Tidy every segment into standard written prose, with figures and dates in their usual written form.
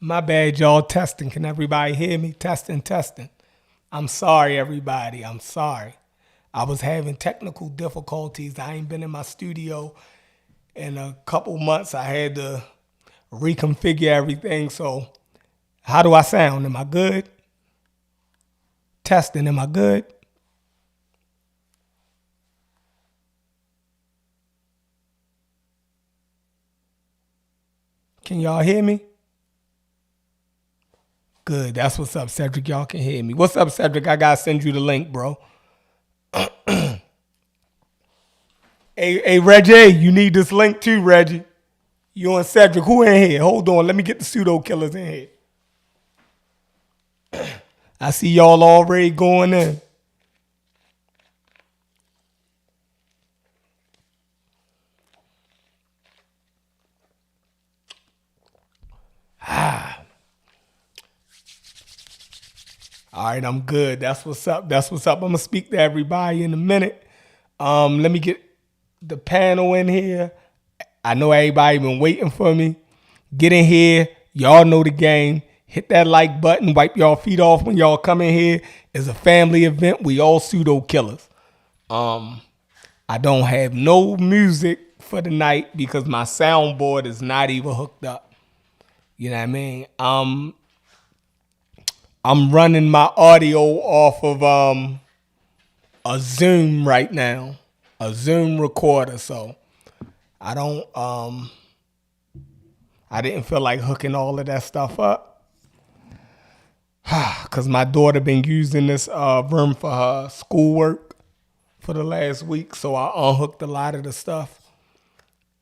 My bad, y'all. Testing. Can everybody hear me? Testing, testing. I'm sorry, everybody. I'm sorry. I was having technical difficulties. I ain't been in my studio in a couple months. I had to reconfigure everything. So, how do I sound? Am I good? Testing. Am I good? Can y'all hear me? Good. That's what's up, Cedric. Y'all can hear me. What's up, Cedric? I gotta send you the link, bro. Hey, Reggie, you need this link too, Reggie. You and Cedric, who in here? Hold on, let me get the pseudo killers in here. I see y'all already going in. All right, I'm good. That's what's up. That's what's up. I'm gonna speak to everybody in a minute. Let me get the panel in here. I know everybody been waiting for me. Get in here. Y'all know the game. Hit that like button. Wipe y'all feet off when y'all come in here. It's a family event. We all pseudo killers. I don't have no music for the night because my soundboard is not even hooked up. You know what I mean? I'm running my audio off of a Zoom right now, a Zoom recorder. So I don't I didn't feel like hooking all of that stuff up because my daughter been using this room for her schoolwork for the last week. So I unhooked a lot of the stuff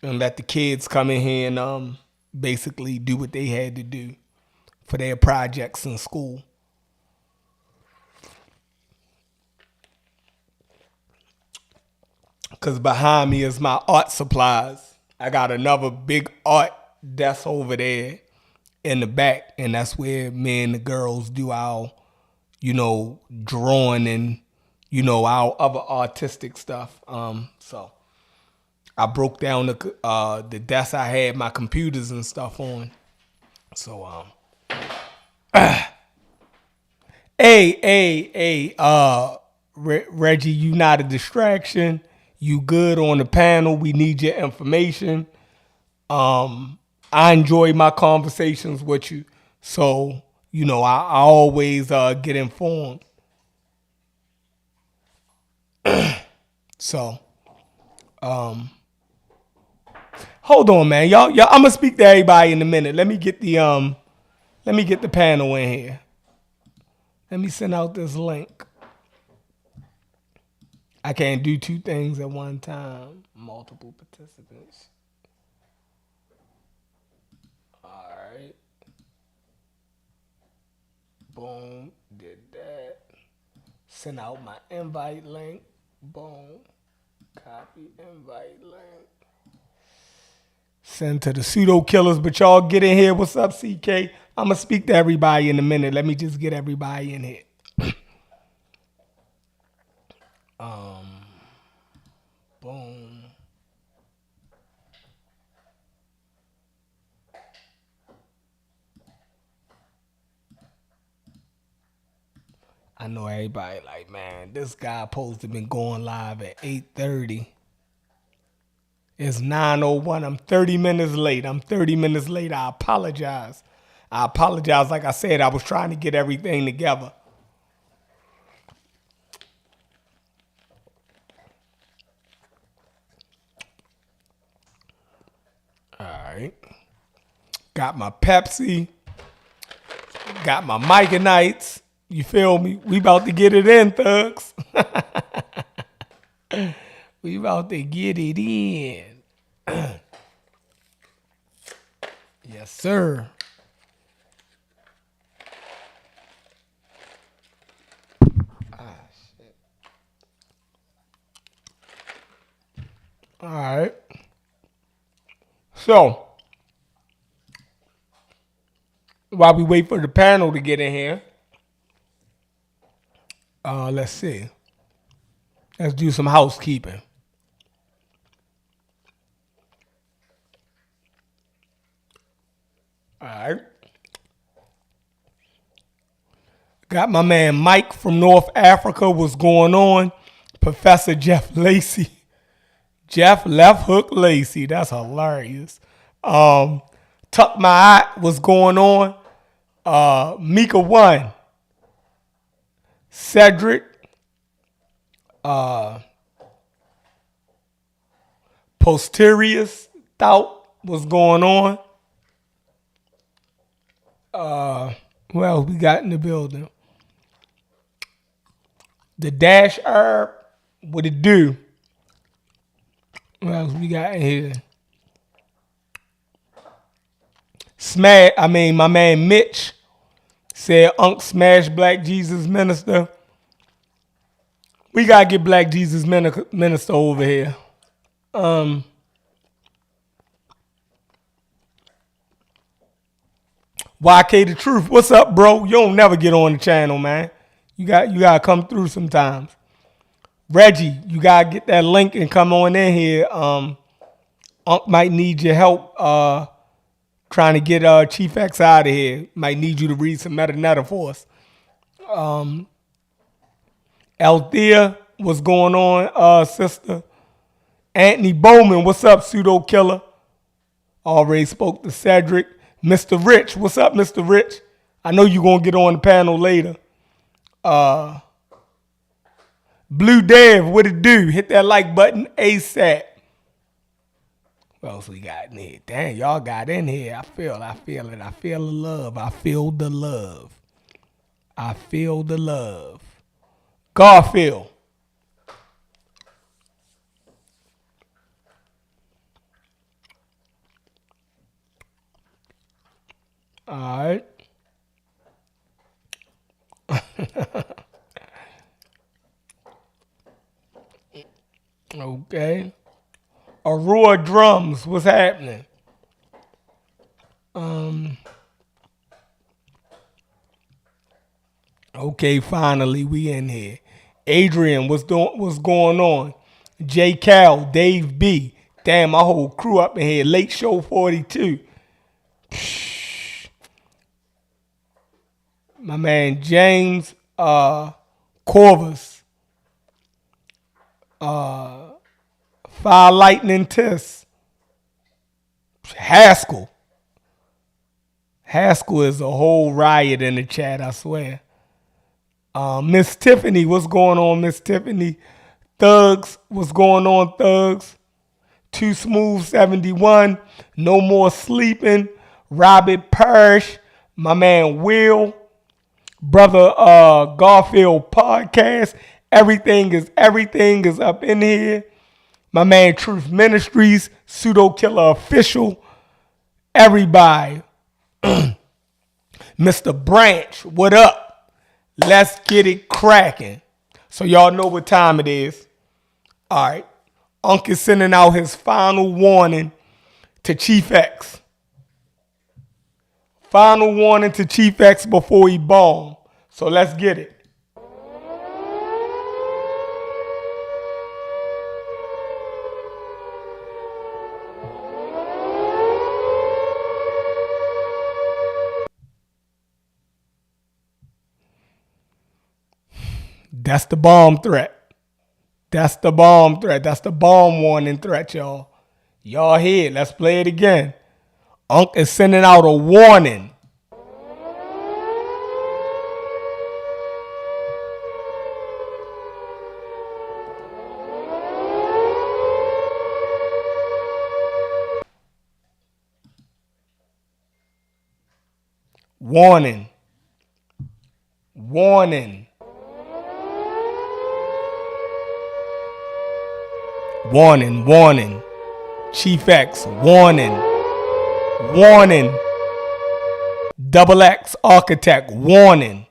and let the kids come in here and basically do what they had to do for their projects in school. Cause behind me is my art supplies. I got another big art desk over there in the back, and that's where me and the girls do our, drawing and our other artistic stuff. So I broke down the desk I had my computers and stuff on. So hey, Reggie, you not a distraction. You good on the panel. We need your information. I enjoy my conversations with you. So, I always get informed. So, hold on, man. Y'all, I'm gonna speak to everybody in a minute. Let me get the panel in here. Let me send out this link. I can't do two things at one time. Multiple participants. All right. Boom. Did that. Send out my invite link. Boom. Copy invite link. Send to the pseudo killers, but y'all get in here. What's up, CK? I'm gonna speak to everybody in a minute. Let me just get everybody in here. Boom. I know everybody like, man, this guy supposed to been going live at 8:30. It's 9:01. I'm 30 minutes late. I apologize. Like I said, I was trying to get everything together. All right. Got my Pepsi. Got my Micanites. You feel me? We about to get it in, thugs. We about to get it in. Yes, sir. All right. So, while we wait for the panel to get in here, let's see. Let's do some housekeeping. All right. Got my man Mike from North Africa. What's going on? Professor Jeff Lacey. Jeff Left Hook Lacey. That's hilarious. Tuck My Eye. What's going on? Mika One. Cedric. Posterius Thought. What's going on? Who else we got in the building? The Dash Herb. What it do? What else we got in here? My man Mitch said Ankh smash Black Jesus Minister. We gotta get Black Jesus Minister over here. YK the Truth, what's up, bro? You don't never get on the channel, man. You gotta come through sometimes. Reggie, you gotta get that link and come on in here. Unc might need your help trying to get Chief X out of here. Might need you to read some Metanetta for us. Althea, what's going on, sister? Anthony Bowman, what's up, Pseudo Killer? Already spoke to Cedric. Mr. Rich, what's up, Mr. Rich? I know you're gonna get on the panel later. Blue Dev, what it do? Hit that like button ASAP. What else we got in here? Damn, y'all got in here. I feel it. I feel the love. I feel the love. I feel the love. Garfield. All right. Okay. Aurora Drums, what's happening? Okay, finally we in here. Adrian, what's going on? J Cal, Dave B. Damn, my whole crew up in here. Late Show 42. My man James Corvus. Fire Lightning Test. Haskell. Haskell is a whole riot in the chat, I swear. Miss Tiffany, what's going on, Miss Tiffany? Thugs, what's going on, Thugs? Too Smooth 71. No More Sleeping. Robert Parrish. My man Will. Brother Garfield Podcast. Everything is up in here. My man Truth Ministries, Pseudo Killer Official. Everybody. Mr. Branch, what up? Let's get it cracking. So y'all know what time it is. All right. Unc is sending out his final warning to Chief X. Final warning to Chief X before he bomb. So let's get it. That's the bomb threat. That's the bomb threat. That's the bomb warning threat, y'all. Y'all hear it. Let's play it again. Unc is sending out a warning. Warning. Warning. Warning, warning. Chief X, warning. Warning. Double X Architect, warning.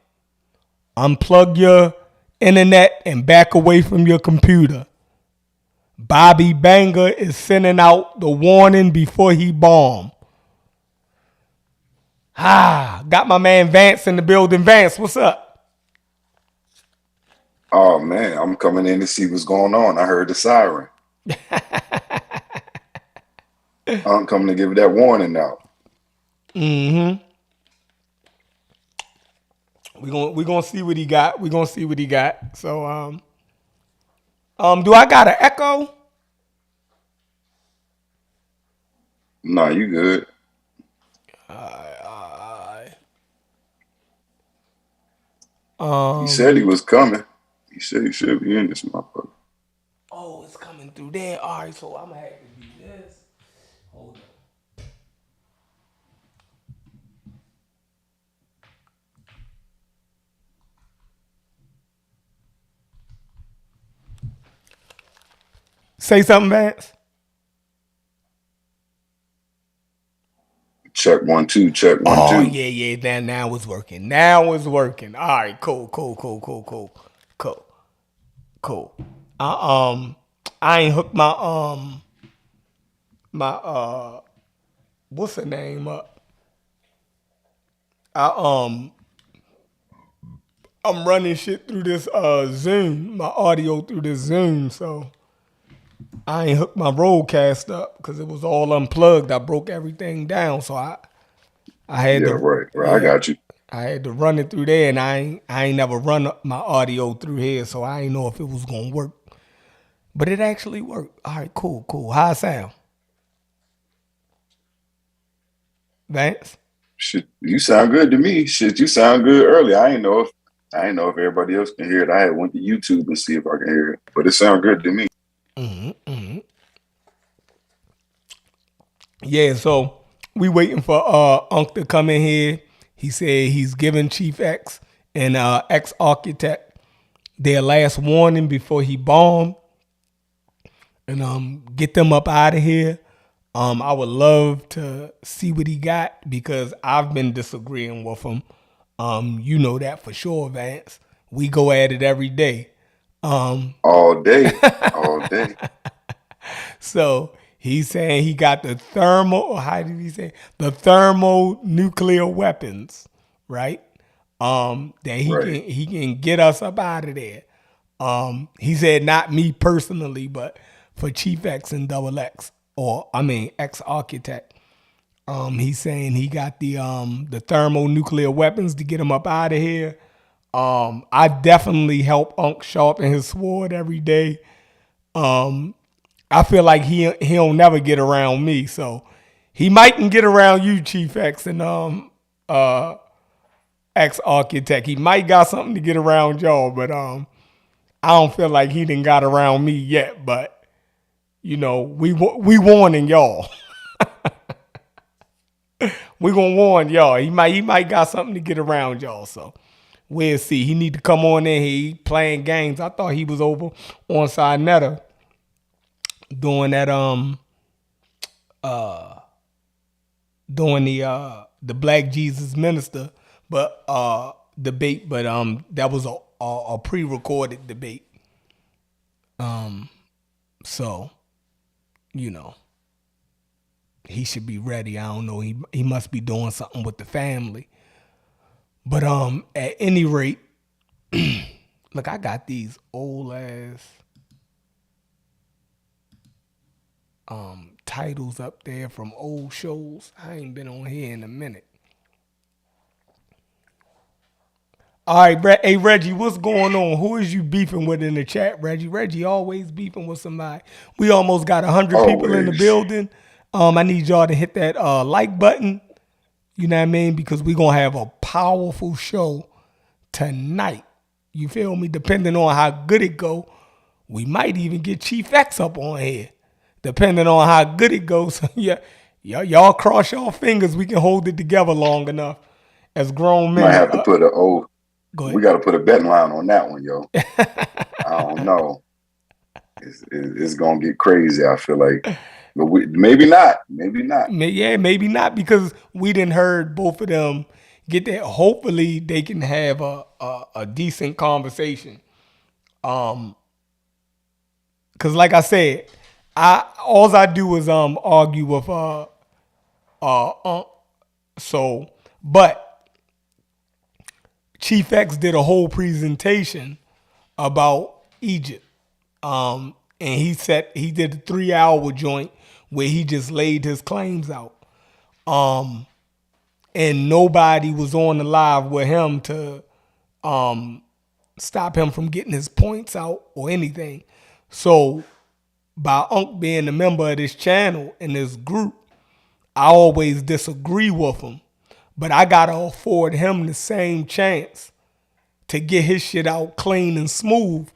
Unplug your internet and back away from your computer. Bobby Banger is sending out the warning before he bomb. Got my man Vance in the building. Vance, what's up? Oh man, I'm coming in to see what's going on. I heard the siren. I'm coming to give that warning now. We gonna see what he got. We gonna see what he got. So do I got an echo? Nah, you good. He said he Um. was coming. He said he should be in this motherfucker. Oh, it's coming through there. All right, so I'm gonna have to do this. Hold on. Say something, Vance. Check 1 2, check one Oh two. yeah, yeah. Now it's working. Now it's working. All right, cool, cool, cool, cool, cool, cool, cool. I I ain't hooked my what's the name up? I I'm running shit through this Zoom, my audio through this Zoom, so I ain't hooked my roadcast up because it was all unplugged. I broke everything down, so I had Yeah, to, right. I yeah, got you. I had to run it through there, and I ain't never run my audio through here, so I ain't know if it was gonna work. But it actually worked. All right, cool, cool. How it sound, Vance? Shit, you sound good to me. Shit, you sound good early. I ain't know if everybody else can hear it. I had went to YouTube and see if I can hear it, but it sounded good to me. Yeah, so we waiting for Ankh to come in here. He said he's giving Chief X and ex architect their last warning before he bombed, and get them up out of here. I would love to see what he got because I've been disagreeing with him. You know that for sure, Vance. We go at it every day. All day, all day. So he's saying he got the thermal, how did he say? The thermonuclear weapons, right? That Right. he can get us up out of there. He said not me personally, but for Chief X and Double X, or I mean ex architect. He's saying he got the thermonuclear weapons to get him up out of here. I definitely help Unc sharpen his sword every day. I feel like he'll never get around me, so he might can get around you, Chief X and ex architect. He might got something to get around y'all, but I don't feel like he didn't got around me yet. But you know, we warning y'all. We gonna warn y'all. He might got something to get around y'all. So we'll see. He need to come on in here. He playing games. I thought he was over on Sinetta doing that doing the Black Jesus Minister but debate, but that was a pre-recorded debate. So, you know, he should be ready. I don't know. He must be doing something with the family. But at any rate, look, I got these old ass titles up there from old shows. I ain't been on here in a minute. All right, hey Reggie, what's going on? Who is you beefing with in the chat, Reggie? Reggie always beefing with somebody. We almost got 100 people in the Always. building. I need y'all to hit that like button. You know what I mean? Because we gonna have a powerful show tonight. You feel me? Depending on how good it go, we might even get Chief X up on here. Depending on how good it goes, yeah, y'all cross y'all fingers. We can hold it together long enough as grown Might men. have to put a oh, Go we ahead. got to put a betting line on that one, yo. I don't know. It's gonna get crazy. I feel like, but maybe not. Maybe not. Yeah, maybe not because we didn't heard both of them get that. Hopefully, they can have a decent conversation. Cause like I said, all I do is argue with so, but Chief X did a whole presentation about Egypt. And he did a 3 hour joint where he just laid his claims out. and nobody was on the live with him to stop him from getting his points out or anything. So by Ankh being a member of this channel and this group, I always disagree with him, but I gotta afford him the same chance to get his shit out clean and smooth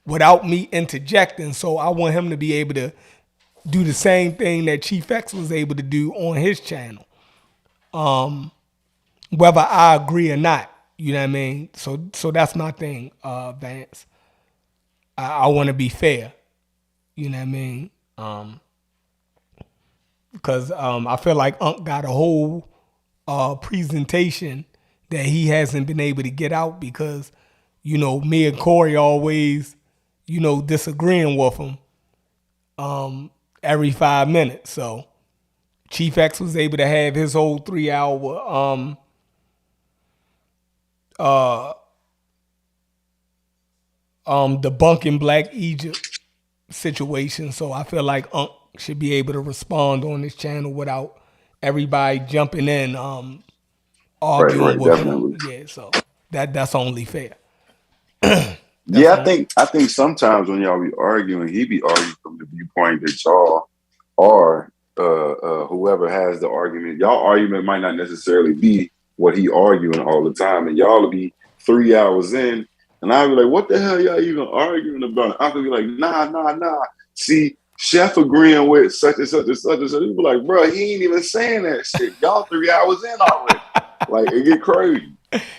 without me interjecting. So I want him to be able to do the same thing that Chief X was able to do on his channel. Whether I agree or not, you know what I mean? So that's my thing, Vance. I want to be fair, you know what I mean? Because I feel like Unc got a whole presentation that he hasn't been able to get out because, you know, me and Corey always, you know, disagreeing with him every 5 minutes. So Chief X was able to have his whole 3 hour debunking Black Egypt situation. So I feel like Unc should be able to respond on this channel without everybody jumping in arguing with definitely. him. Yeah, so that's only fair. Yeah, I think sometimes when y'all be arguing, he be arguing from the viewpoint that y'all or whoever has the argument, y'all argument might not necessarily be what he arguing all the time, and y'all will be 3 hours in, and I'll be like, "What the hell y'all even arguing about?" I could be like, "Nah. See, Chef agreeing with such and such and such and such." He be like, "Bro, he ain't even saying that shit. Y'all 3 hours in already." Like it get crazy.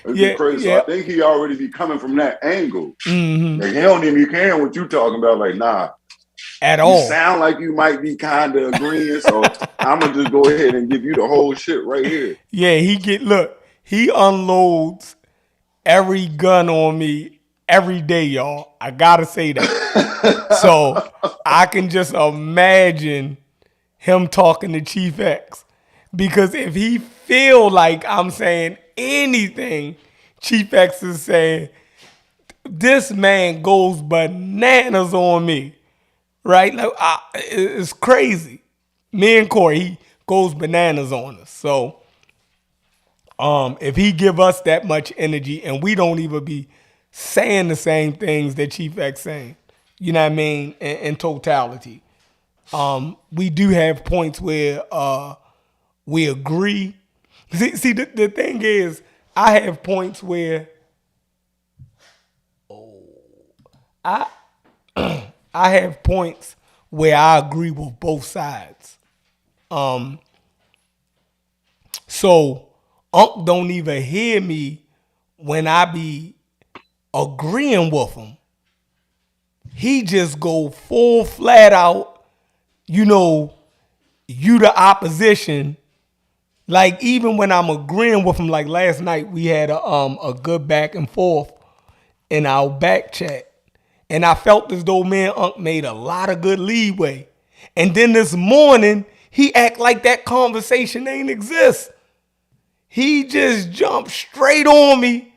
Crazy. So I think he already be coming from that angle. Mm-hmm. Like he don't even care what you talking about. Like, nah, at all. You sound like you might be kind of agreeing, so I'm gonna just go ahead and give you the whole shit right here. Yeah, he unloads every gun on me every day, y'all. I gotta say that. So I can just imagine him talking to Chief X. Because if he feel like I'm saying anything Chief X is saying, this man goes bananas on me, right? Like it's crazy. Me and Corey, he goes bananas on us. So if he give us that much energy and we don't even be saying the same things that Chief X saying, you know what I mean, in totality. We do have points where we agree. See, the thing is, I have points where I have points where I agree with both sides. So Unc don't even hear me when I be agreeing with him. He just go full flat out, you know, you the opposition. Like even when I'm agreeing with him, like last night we had a good back and forth in our back chat. And I felt as though me and Unc made a lot of good leeway. And then this morning, he act like that conversation ain't exist. He just jumped straight on me.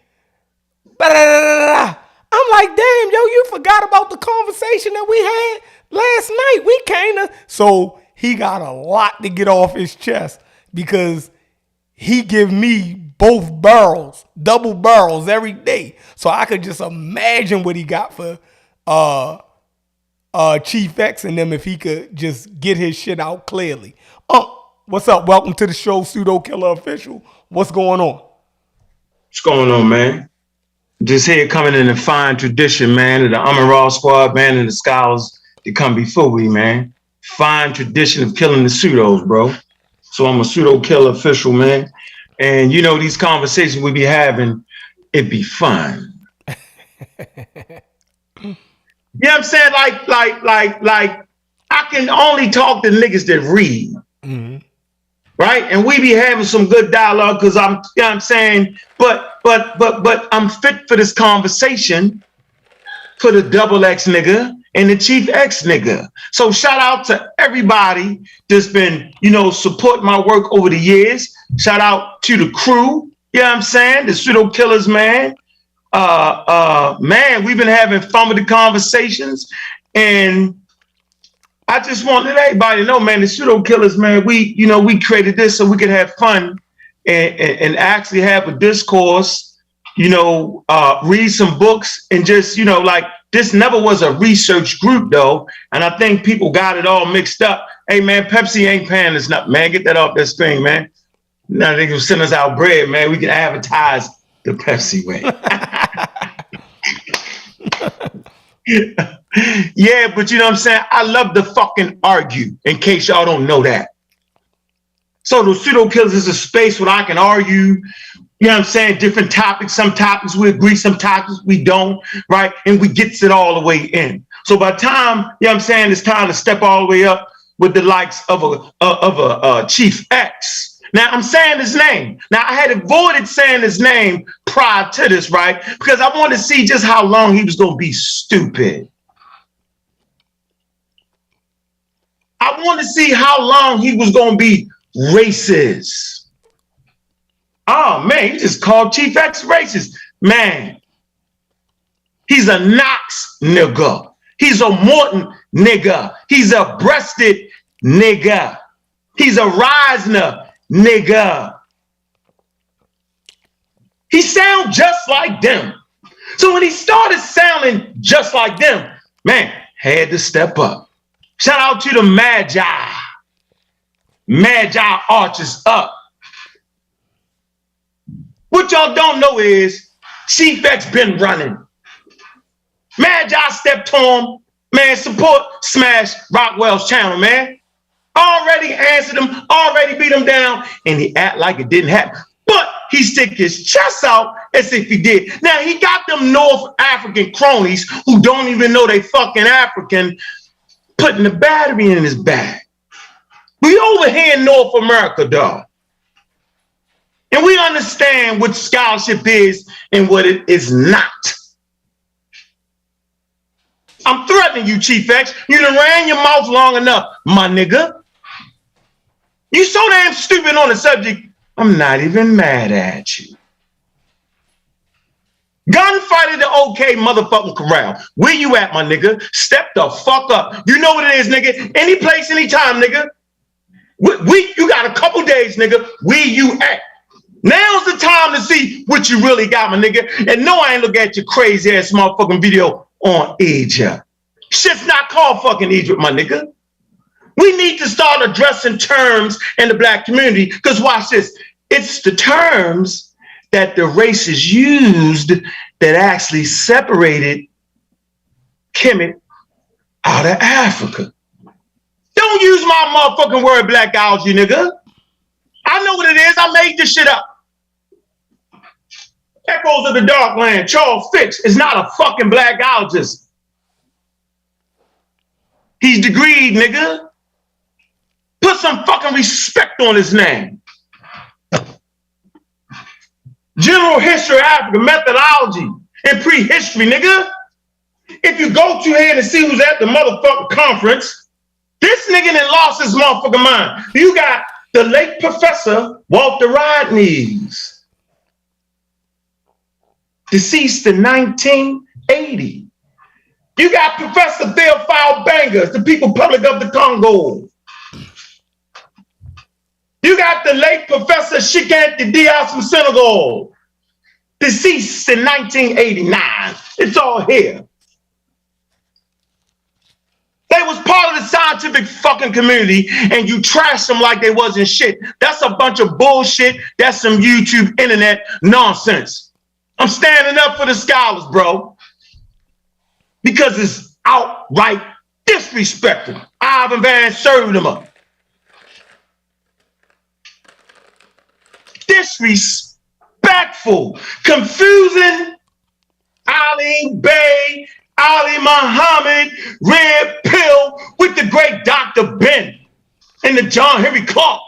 I'm like, damn, yo, you forgot about the conversation that we had last night. We kinda. So he got a lot to get off his chest because he give me both barrels, double barrels every day. So I could just imagine what he got for Chief X and them if he could just get his shit out clearly. What's up? Welcome to the show, Pseudo Killer Official. What's going on? What's going on, man? Just here coming in the fine tradition, man, of the Amaral squad, man, and the scholars that come before we, man. Fine tradition of killing the pseudos, bro. So I'm a Pseudo Killer Official, man. And you know, these conversations we be having, it be fun. You know what I'm saying? Like, I can only talk to niggas that read. Mm-hmm. Right? And we be having some good dialogue because I'm, you know what I'm saying? But I'm fit for this conversation for the double X nigga and the Chief X nigga. So shout out to everybody that's been, you know, supporting my work over the years. Shout out to the crew. You know what I'm saying? The Pseudo Killers, man. Man, we've been having fun with the conversations, and I just wanted everybody to know, man, the Pseudo Killers, man, we created this so we could have fun and actually have a discourse, read some books and just, like this never was a research group though. And I think people got it all mixed up. Hey man, Pepsi ain't paying us nothing, man. Get that off that screen, man. Now they can send us our bread, man. We can advertise the Pepsi way. Yeah, but you know what I'm saying? I love to fucking argue, in case y'all don't know that. So the Pseudo Killers is a space where I can argue, you know what I'm saying, different topics. Some topics we agree, some topics we don't, right? And we gets it all the way in. So by the time, you know what I'm saying, it's time to step all the way up with the likes of a Chief X. Now, I'm saying his name. Now, I had avoided saying his name prior to this, right? Because I wanted to see just how long he was going to be stupid. I wanted to see how long he was going to be racist. Oh, man, he just called Chief X racist. Man, he's a Knox nigga. He's a Morton nigga. He's a breasted nigga. He's a Reisner nigga. He sounds just like them. So when he started sounding just like them, man, had to step up. Shout out to the Magi. Magi arches up. What y'all don't know is Chief X been running. Magi stepped on him. Man, support Smash Rockwell's channel, man. Already answered him, already beat him down, and he act like it didn't happen. But he stick his chest out as if he did. Now, he got them North African cronies who don't even know they fucking African putting the battery in his bag. We over here in North America, dog. And we understand what scholarship is and what it is not. I'm threatening you, Chief X. You done ran your mouth long enough, my nigga. You so damn stupid on the subject, I'm not even mad at you. Gunfight at the OK motherfucking corral. Where you at, my nigga? Step the fuck up. You know what it is, nigga. Any place, anytime, nigga. You got a couple days, nigga. Where you at? Now's the time to see what you really got, my nigga. And no, I ain't looking at your crazy ass motherfucking video on Egypt. Shit's not called fucking Egypt, my nigga. We need to start addressing terms in the black community, because watch this. It's the terms that the races used that actually separated Kemet out of Africa. Don't use my motherfucking word black algae, nigga. I know what it is. I made this shit up. Echoes of the Dark Land. Charles Fitch is not a fucking black algist. He's degreed, nigga. Put some fucking respect on his name. General history of Africa, methodology, and prehistory, nigga. If you go to here and see who's at the motherfucking conference, this nigga done lost his motherfucking mind. You got the late Professor Walter Rodneys, deceased in 1980. You got Professor Theophile Bangers, the People Republic of the Congo. You got the late Professor Shikanti Diaz from Senegal, deceased in 1989. It's all here. They was part of the scientific fucking community, and you trash them like they wasn't shit. That's a bunch of bullshit. That's some YouTube internet nonsense. I'm standing up for the scholars, bro, because it's outright disrespectful. Ivan Van served them up. Disrespectful, confusing. Ali Bey, Ali Muhammad, Red Pill with the great Dr. Ben and the John Henry Clark.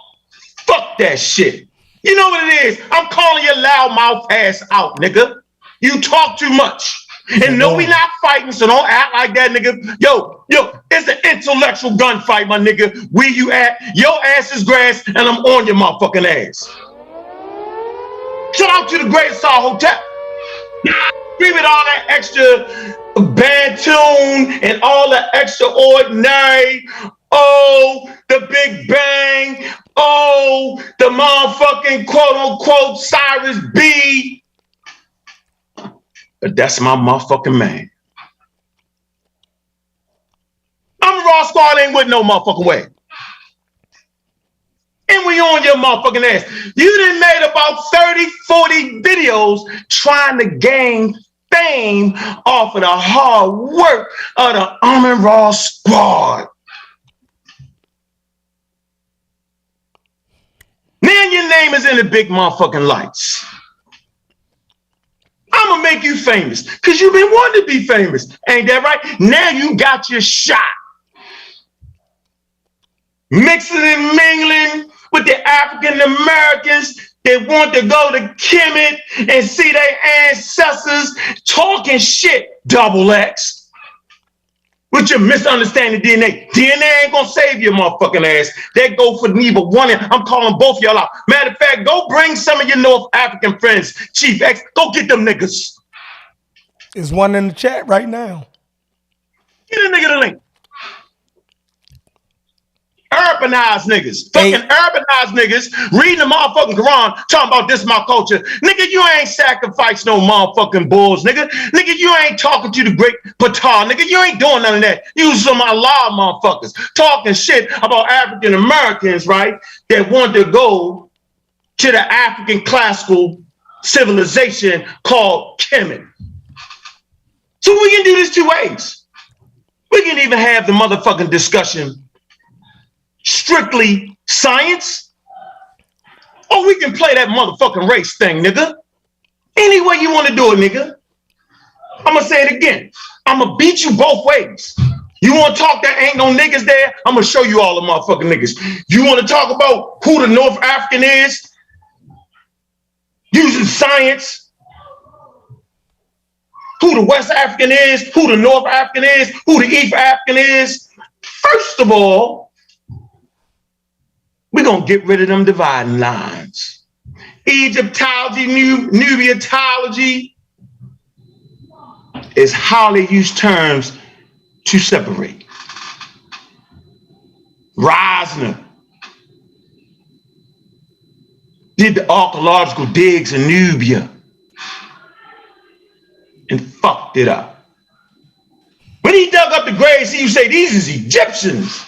Fuck that shit. You know what it is? I'm calling your loudmouth ass out, nigga. You talk too much. And no, we not fighting, so don't act like that, nigga. Yo, it's an intellectual gunfight, my nigga. Where you at? Your ass is grass, and I'm on your motherfucking ass. Shout out to the Great Star Hotel. Agree with all that extra bad tune and all the extraordinary, Oh, the Big Bang. Oh, the motherfucking quote unquote Cyrus B. But that's my motherfucking man. I'm Raw Squad ain't with no motherfucking way. And we on your motherfucking ass. You done made about 30, 40 videos trying to gain fame off of the hard work of the Raw Squad. Now your name is in the big motherfucking lights. I'm gonna make you famous because you've been wanting to be famous. Ain't that right? Now you got your shot. Mixing and mingling with the African Americans that want to go to Kemet and see their ancestors talking shit, double X. With your misunderstanding DNA. DNA ain't gonna save your motherfucking ass. That go for neither one. I'm calling both y'all out. Matter of fact, go bring some of your North African friends, Chief X. Go get them niggas. There's one in the chat right now. Get a nigga the link. Urbanized niggas, fucking urbanized niggas, reading the motherfucking Quran, talking about this my culture. Nigga, you ain't sacrificed no motherfucking bulls, nigga. Nigga, you ain't talking to the great Ptah, nigga. You ain't doing none of that. You some Allah motherfuckers talking shit about African Americans, right? That want to go to the African classical civilization called Kemet. So we can do this two ways. We can even have the motherfucking discussion strictly science, or we can play that motherfucking race thing, nigga. Any way you want to do it, nigga. I'm gonna say it again. I'm gonna beat you both ways. You want to talk that ain't no niggas there? I'm gonna show you all the motherfucking niggas. You want to talk about who the North African is using science? Who the West African is? Who the North African is? Who the East African is? First of all, we're going to get rid of them dividing lines. Egyptology, Nubiatology is how they use terms to separate. Reisner did the archaeological digs in Nubia and fucked it up. When he dug up the graves, he would say, these is Egyptians.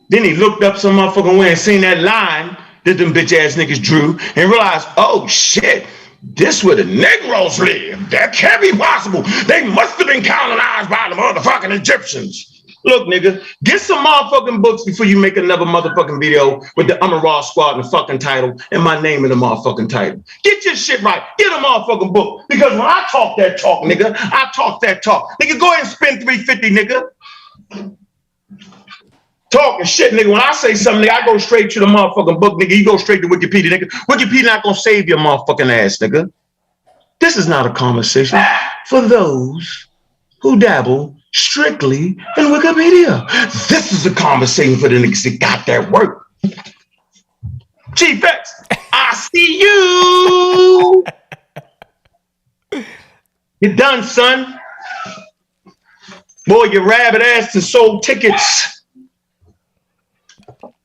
Then he looked up some motherfucking way and seen that line that them bitch ass niggas drew and realized, oh shit, this where the Negroes live. That can't be possible. They must have been colonized by the motherfucking Egyptians. Look, nigga, get some motherfucking books before you make another motherfucking video with the Raw Squad in the fucking title and my name in the motherfucking title. Get your shit right. Get a motherfucking book. Because when I talk that talk, nigga, I talk that talk. Nigga, go ahead and spend $350, nigga. Talking shit, nigga. When I say something, nigga, I go straight to the motherfucking book, nigga. You go straight to Wikipedia, nigga. Wikipedia not gonna save your motherfucking ass, nigga. This is not a conversation for those who dabble strictly in Wikipedia. This is a conversation for the niggas that got that work. Chief X, I see you. You're done, son. Boy, your rabbit ass has sold tickets.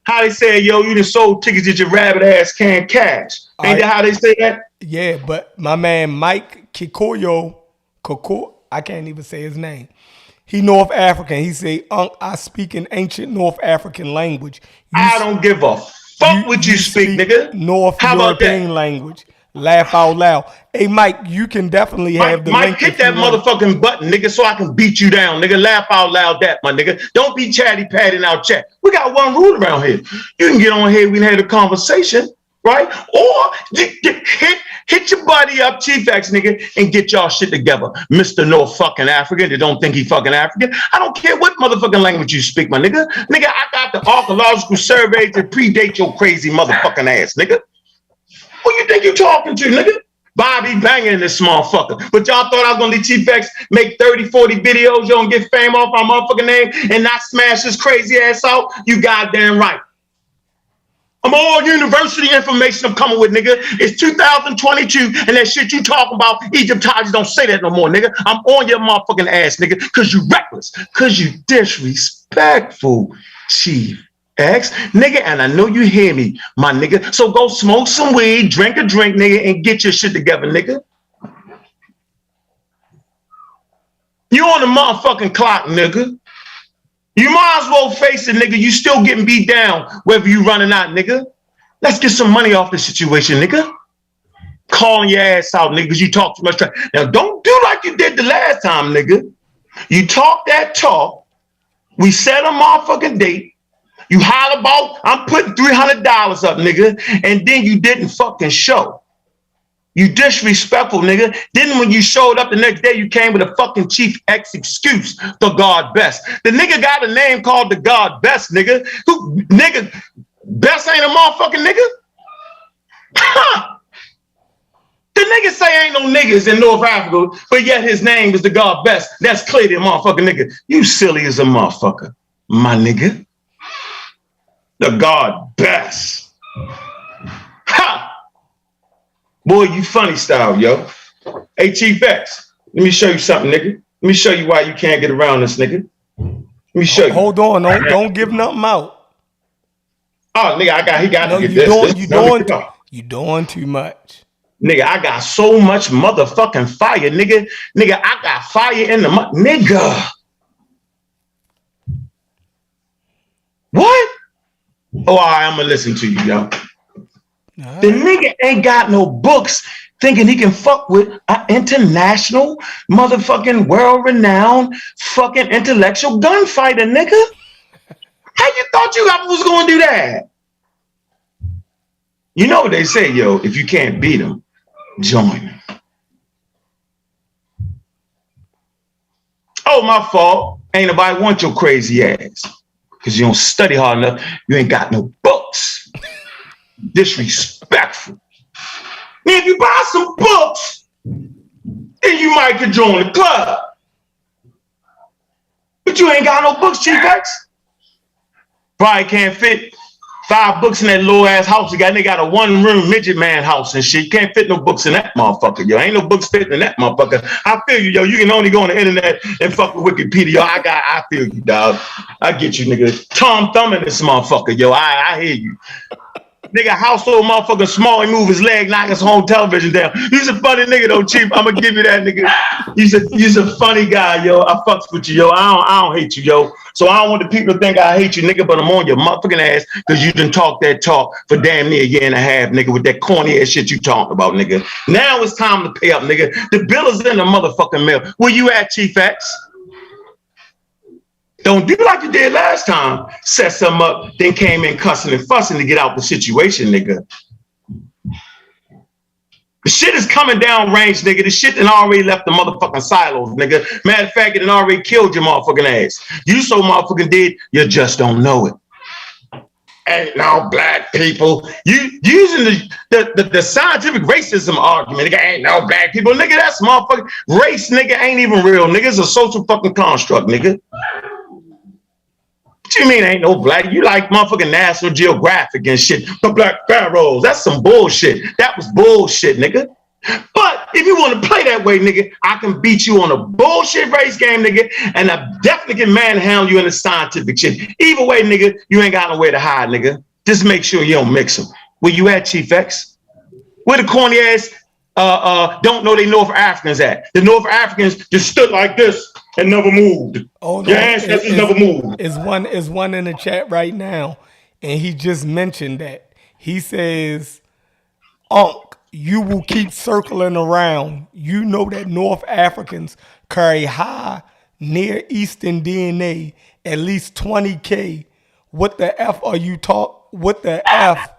How they say, yo, you done sold tickets that your rabbit ass can't cash. Ain't that how they say that? Yeah, but my man Mike Kikoyo, I can't even say his name. He North African. He say, I speak an ancient North African language. I don't give a fuck what you speak, nigga. North European language. Laugh out loud. Hey, Mike, you can definitely have the link. Mike, hit that motherfucking button, nigga, so I can beat you down, nigga. Laugh out loud that, my nigga. Don't be chatty patty in our chat. We got one rule around here. You can get on here, we can have a conversation, right? Or hit your buddy up, Chief X, nigga, and get y'all shit together. Mr. North fucking African that don't think he fucking African. I don't care what motherfucking language you speak, my nigga. Nigga, I got the archaeological surveys that predate your crazy motherfucking ass, nigga. Who you think you talking to, nigga? Bobby banging this motherfucker. But y'all thought I was gonna let Chief X make 30, 40 videos, you don't get fame off my motherfucking name and not smash this crazy ass out? You goddamn right. I'm all university information I'm coming with, nigga. It's 2022 and that shit you talking about, Egyptology don't say that no more, nigga. I'm on your motherfucking ass, nigga, cause you reckless, cause you disrespectful. disrespectful, Chief X, nigga, and I know you hear me, my nigga. So go smoke some weed, drink a drink, nigga, and get your shit together, nigga. You on the motherfucking clock, nigga. You might as well face it, nigga. You still getting beat down, whether you running out, nigga. Let's get some money off the situation, nigga. Calling your ass out, nigga, because you talk too much. Now, don't do like you did the last time, nigga. You talk that talk. We set a motherfucking date. You holler about, I'm putting $300 up, nigga, and then you didn't fucking show. You disrespectful, nigga. Then when you showed up the next day, you came with a fucking Chief X excuse, the God Best. The nigga got a name called the God Best, nigga. Who, nigga, Best ain't a motherfucking nigga? The nigga say ain't no niggas in North Africa, but yet his name is the God Best. That's clearly a motherfucking nigga. You silly as a motherfucker, my nigga. The God Best. Ha! Boy, you funny style, yo. Hey, Chief X, let me show you something, nigga. Let me show you why you can't get around this, nigga. Let me show you. Hold on, don't give nothing out. Oh, nigga, he got no, to get this. You doing too much. Nigga, I got so much motherfucking fire, nigga. Nigga, I got fire in the nigga. What? Oh, all right, I'm gonna listen to you, yo. Right. The nigga ain't got no books thinking he can fuck with an international motherfucking world-renowned fucking intellectual gunfighter, nigga. How you thought you was gonna do that? You know what they say, yo, if you can't beat them, join them. Oh, my fault. Ain't nobody want your crazy ass. Because you don't study hard enough. You ain't got no books. Disrespectful. Now, if you buy some books, then you might could join the club. But you ain't got no books, Chief X. Probably can't fit 5 books in that low ass house. They got a 1-room midget man house and shit. You can't fit no books in that motherfucker, yo. Ain't no books fitting in that motherfucker. I feel you, yo. You can only go on the internet and fuck with Wikipedia, yo. I feel you, dog. I get you, nigga. Tom Thumb in this motherfucker, yo. I hear you. Nigga, household motherfucker small, he move his leg, knock his home television down. He's a funny nigga though, Chief. I'm gonna give you that, nigga. He's a funny guy, yo. I fucks with you, yo. I don't hate you, yo. So I don't want the people to think I hate you, nigga, but I'm on your motherfucking ass because you done talk that talk for damn near a year and a half, nigga, with that corny ass shit you talking about, nigga. Now it's time to pay up, nigga. The bill is in the motherfucking mail. Where you at, Chief X? Don't do like you did last time. Set something up, then came in cussing and fussing to get out the situation, nigga. The shit is coming down range, nigga. The shit done already left the motherfucking silos, nigga. Matter of fact, it done already killed your motherfucking ass. You so motherfucking dead, you just don't know it. Ain't no black people. You using the scientific racism argument, nigga, ain't no black people. Nigga, that's motherfucking race, nigga, ain't even real, nigga. It's a social fucking construct, nigga. What you mean ain't no black? You like motherfucking National Geographic and shit. The Black Pharaohs. That's some bullshit. That was bullshit, nigga. But if you want to play that way, nigga, I can beat you on a bullshit race game, nigga, and I definitely can manhandle you in the scientific shit. Either way, nigga, you ain't got nowhere to hide, nigga. Just make sure you don't mix them. Where you at, Chief X? Where the corny ass don't know they North Africans at? The North Africans just stood like this and never moved. Oh no, your ancestors never moved. Is one in the chat right now, and he just mentioned that. He says, Ankh, you will keep circling around. You know that North Africans carry high Near Eastern DNA, at least 20K. What the F are you What the F?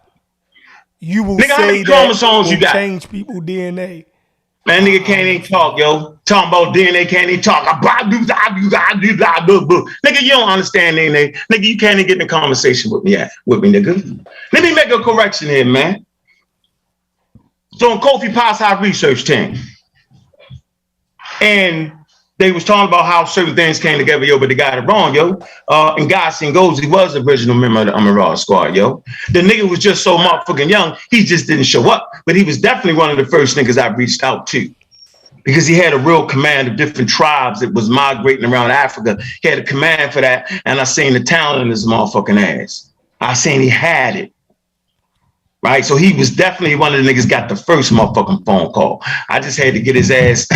You will nigga, say that chromosomes you got? Change people's DNA. Man, nigga can't even talk, yo. Talking about DNA, can't even talk. Nigga, you don't understand DNA. Nigga, you can't even get in a conversation with me, nigga. Let me make a correction here, man. So on Kofi Potts' high research team, and they was talking about how certain things came together, yo, but they got it wrong, yo. And God Ngozi, he was the original member of the Amaral squad, yo. The nigga was just so motherfucking young, he just didn't show up. But he was definitely one of the first niggas I reached out to. because he had a real command of different tribes that was migrating around Africa. He had a command for that, and I seen the talent in his motherfucking ass. I seen he had it. Right, so he was definitely one of the niggas got the first motherfucking phone call. I just had to get his ass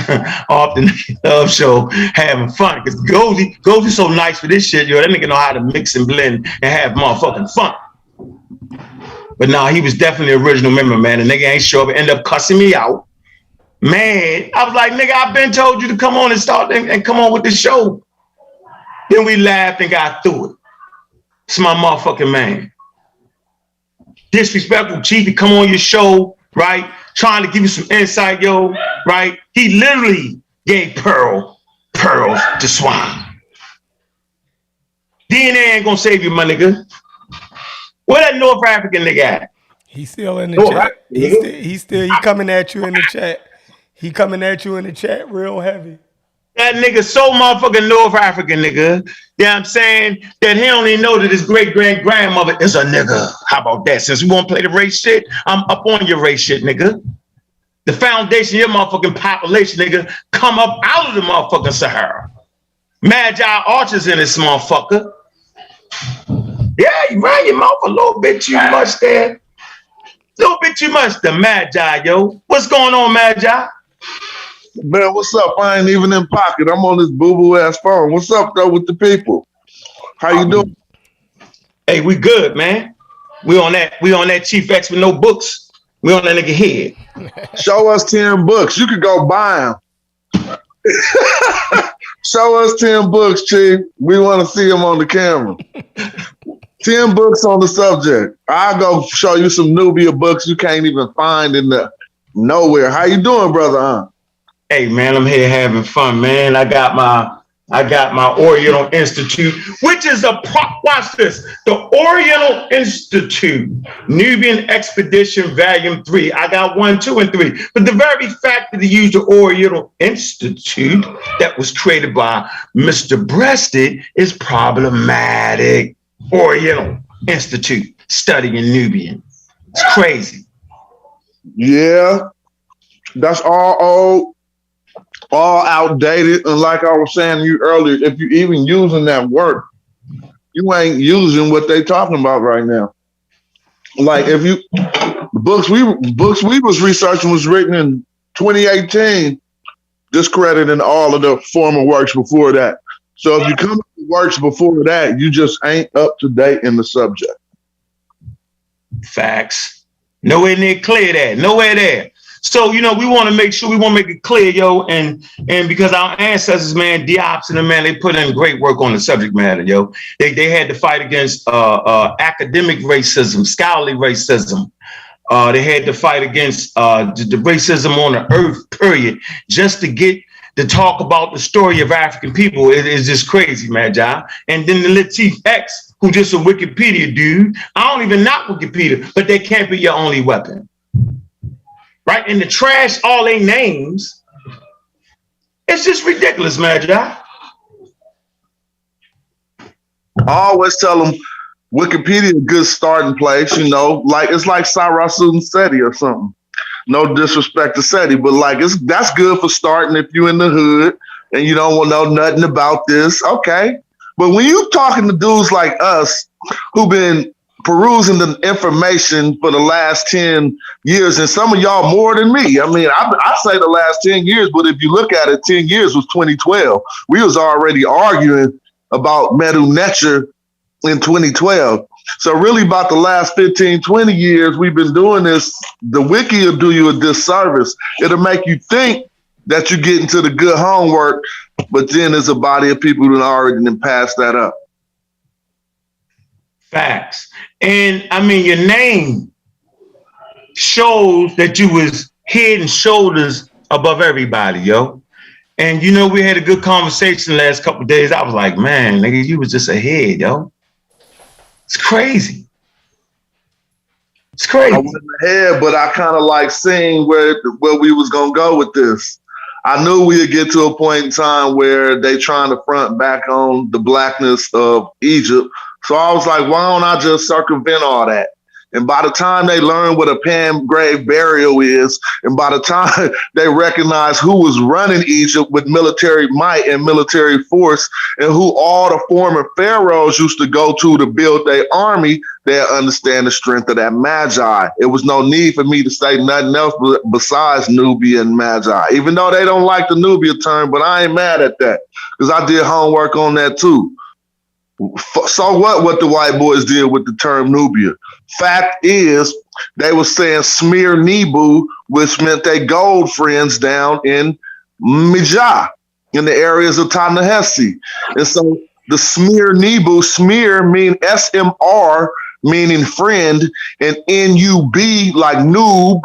off the Love Show having fun because Goldie's so nice for this shit, yo. That nigga know how to mix and blend and have motherfucking fun. But nah, he was definitely the original member, man. The nigga ain't show up and end up cussing me out. Man, I was like, nigga, I've been told you to come on and start and come on with the show. Then we laughed and got through it. It's my motherfucking man. Disrespectful chief, he come on your show, right? Trying to give you some insight, yo, right? He literally gave pearls to swine. DNA ain't gonna save you, my nigga. Where that North African nigga at? He's still in the chat. He coming at you in the chat. He coming at you in the chat real heavy. That nigga so motherfucking North African, nigga. You know what I'm saying? That he don't even know that his great-great-grandmother is a nigga. How about that? Since we won't play the race shit, I'm up on your race shit, nigga. The foundation of your motherfucking population, nigga, come up out of the motherfucking Sahara. Magi archers in this motherfucker. Yeah, you ran your mouth a little bit too much there. A little bit too much. The Magi, yo. What's going on, Magi? Man, what's up? I ain't even in pocket. I'm on this boo-boo ass phone. What's up, though, with the people? How you doing? Hey, we good, man. We on that Chief X with no books. We on that nigga head. Show us 10 books. You could go buy them. Show us 10 books, Chief. We want to see them on the camera. 10 books on the subject. I'll go show you some Nubia books you can't even find in the nowhere. How you doing, brother? Hey man, I'm here having fun, man. I got my Oriental Institute, which is watch this. The Oriental Institute, Nubian Expedition Volume 3. I got 1, 2, and 3. But the very fact that they used the Oriental Institute that was created by Mr. Breasted is problematic. Oriental Institute studying Nubian. It's crazy. Yeah, that's all old. All outdated, and like I was saying to you earlier, if you even using that work, you ain't using what they talking about right now. Like if you books we was researching was written in 2018, discrediting all of the former works before that. So if you come up with works before that, you just ain't up to date in the subject. Facts. Nowhere near clear that. Nowhere there. So, we want to make it clear, yo, and because our ancestors, man, Diops and them, man, they put in great work on the subject matter, yo. They had to fight against academic racism, scholarly racism. They had to fight against the racism on the earth, period, just to get to talk about the story of African people. It is just crazy, man, John. And then the little Chief X, who just a Wikipedia dude. I don't even knock Wikipedia, but they can't be your only weapon. Right? And the trash all they names. It's just ridiculous, Magi. I always tell them Wikipedia a good starting place, like it's like Sarasun Seti or something. No disrespect to Seti, but like that's good for starting if you in the hood and you don't want to know nothing about this. Okay. But when you talking to dudes like us who've been perusing the information for the last 10 years, and some of y'all more than me. I mean, I say the last 10 years, but if you look at it, 10 years was 2012. We was already arguing about Medu Necher in 2012. So really about the last 15, 20 years, we've been doing this. The wiki will do you a disservice. It'll make you think that you're getting to the good homework, but then there's a body of people who already done passed that up. Facts. And I mean, your name shows that you was head and shoulders above everybody, yo. And we had a good conversation the last couple of days. I was like, man, nigga, you was just ahead, yo. It's crazy. It's crazy. I wasn't ahead, but I kind of like seeing where we was gonna go with this. I knew we'd get to a point in time where they trying to front back on the blackness of Egypt. So I was like, why don't I just circumvent all that And by the time they learn what a pan-grave burial is, and by the time they recognize who was running Egypt with military might and military force, and who all the former pharaohs used to go to build their army, they'll understand the strength of that magi. It was no need for me to say nothing else besides Nubia and magi, even though they don't like the Nubia term, but I ain't mad at that because I did homework on that too. So what the white boys did with the term Nubia? Fact is, they were saying smear Nebu, which meant they gold friends down in Mijah, in the areas of Ta-Nehesi. And so the smear Nebu, smear mean SMR, meaning friend, and N-U-B, like noob,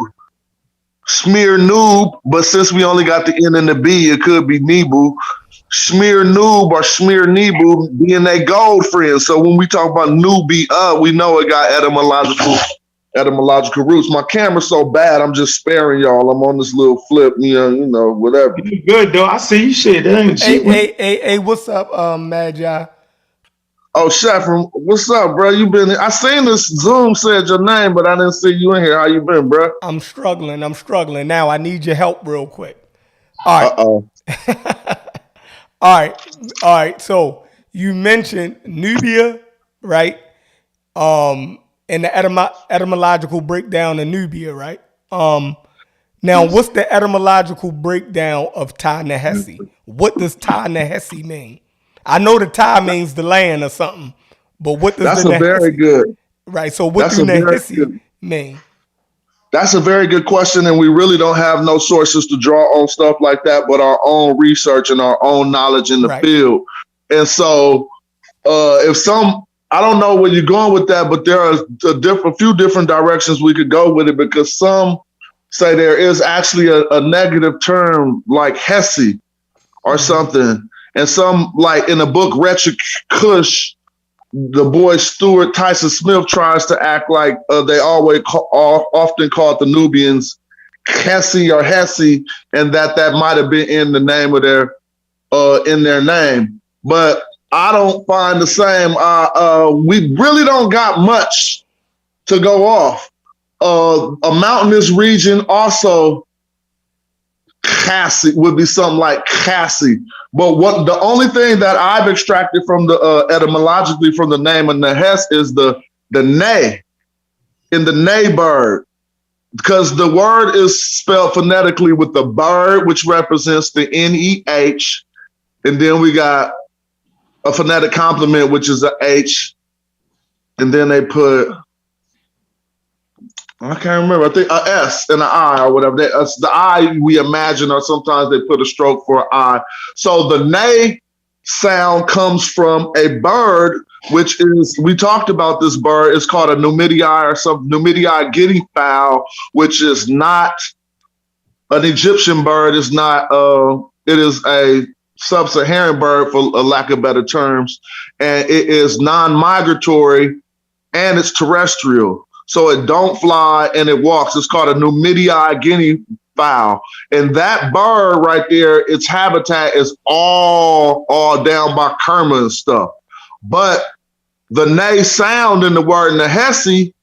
smear noob, but since we only got the N and the B, it could be Nebu. Smear noob or smear Nebu being a gold friend. So when we talk about Nubia, we know it got etymological roots. My camera's so bad, I'm just sparing y'all. I'm on this little flip, you know, whatever. You good though. I see you shit. That ain't shit. Hey, what's up, Magi? Oh, Chef, what's up, bro? You been? I seen this Zoom said your name, but I didn't see you in here. How you been, bro? I'm struggling. Now I need your help real quick. All right. Uh-oh. All right. So you mentioned Nubia, right? And the etymological breakdown of Nubia, right? Now, what's the etymological breakdown of Ta-Nehesi? What does Ta-Nehesi mean? I know the Ta means the land or something, but what does That's the a very good. Right. So what do Nehesi mean? That's a very good question, and we really don't have no sources to draw on stuff like that, but our own research and our own knowledge in the field. And so, I don't know where you're going with that, but there are a few different directions we could go with it, because some say there is actually a negative term like Hesi or something, and some, like in the book Retrack Kush, the boy Stuart Tyson Smith tries to act like they always often called the Nubians Hesi or Hesi, and that might have been in the name of in their name. But I don't find the same. We really don't got much to go off. A mountainous region also, Cassie would be something like Cassie. But what the only thing that I've extracted from the etymologically from the name of Nehes is the nay in the nay bird, because the word is spelled phonetically with the bird, which represents the NEH, and then we got a phonetic complement, which is a H, and then they put, I can't remember, I think a S and an I or whatever. The I we imagine, or sometimes they put a stroke for an I. So the nay sound comes from a bird, which is, we talked about this bird, it's called a Numidiae or some Numidiae guinea fowl, which is not an Egyptian bird. It's not, it is a sub-Saharan bird, for a lack of better terms, and it is non-migratory and it's terrestrial. So it don't fly and it walks. It's called a Numidiae guinea fowl. And that bird right there, its habitat is all down by Kerma and stuff. But the nay sound in the word Nehesi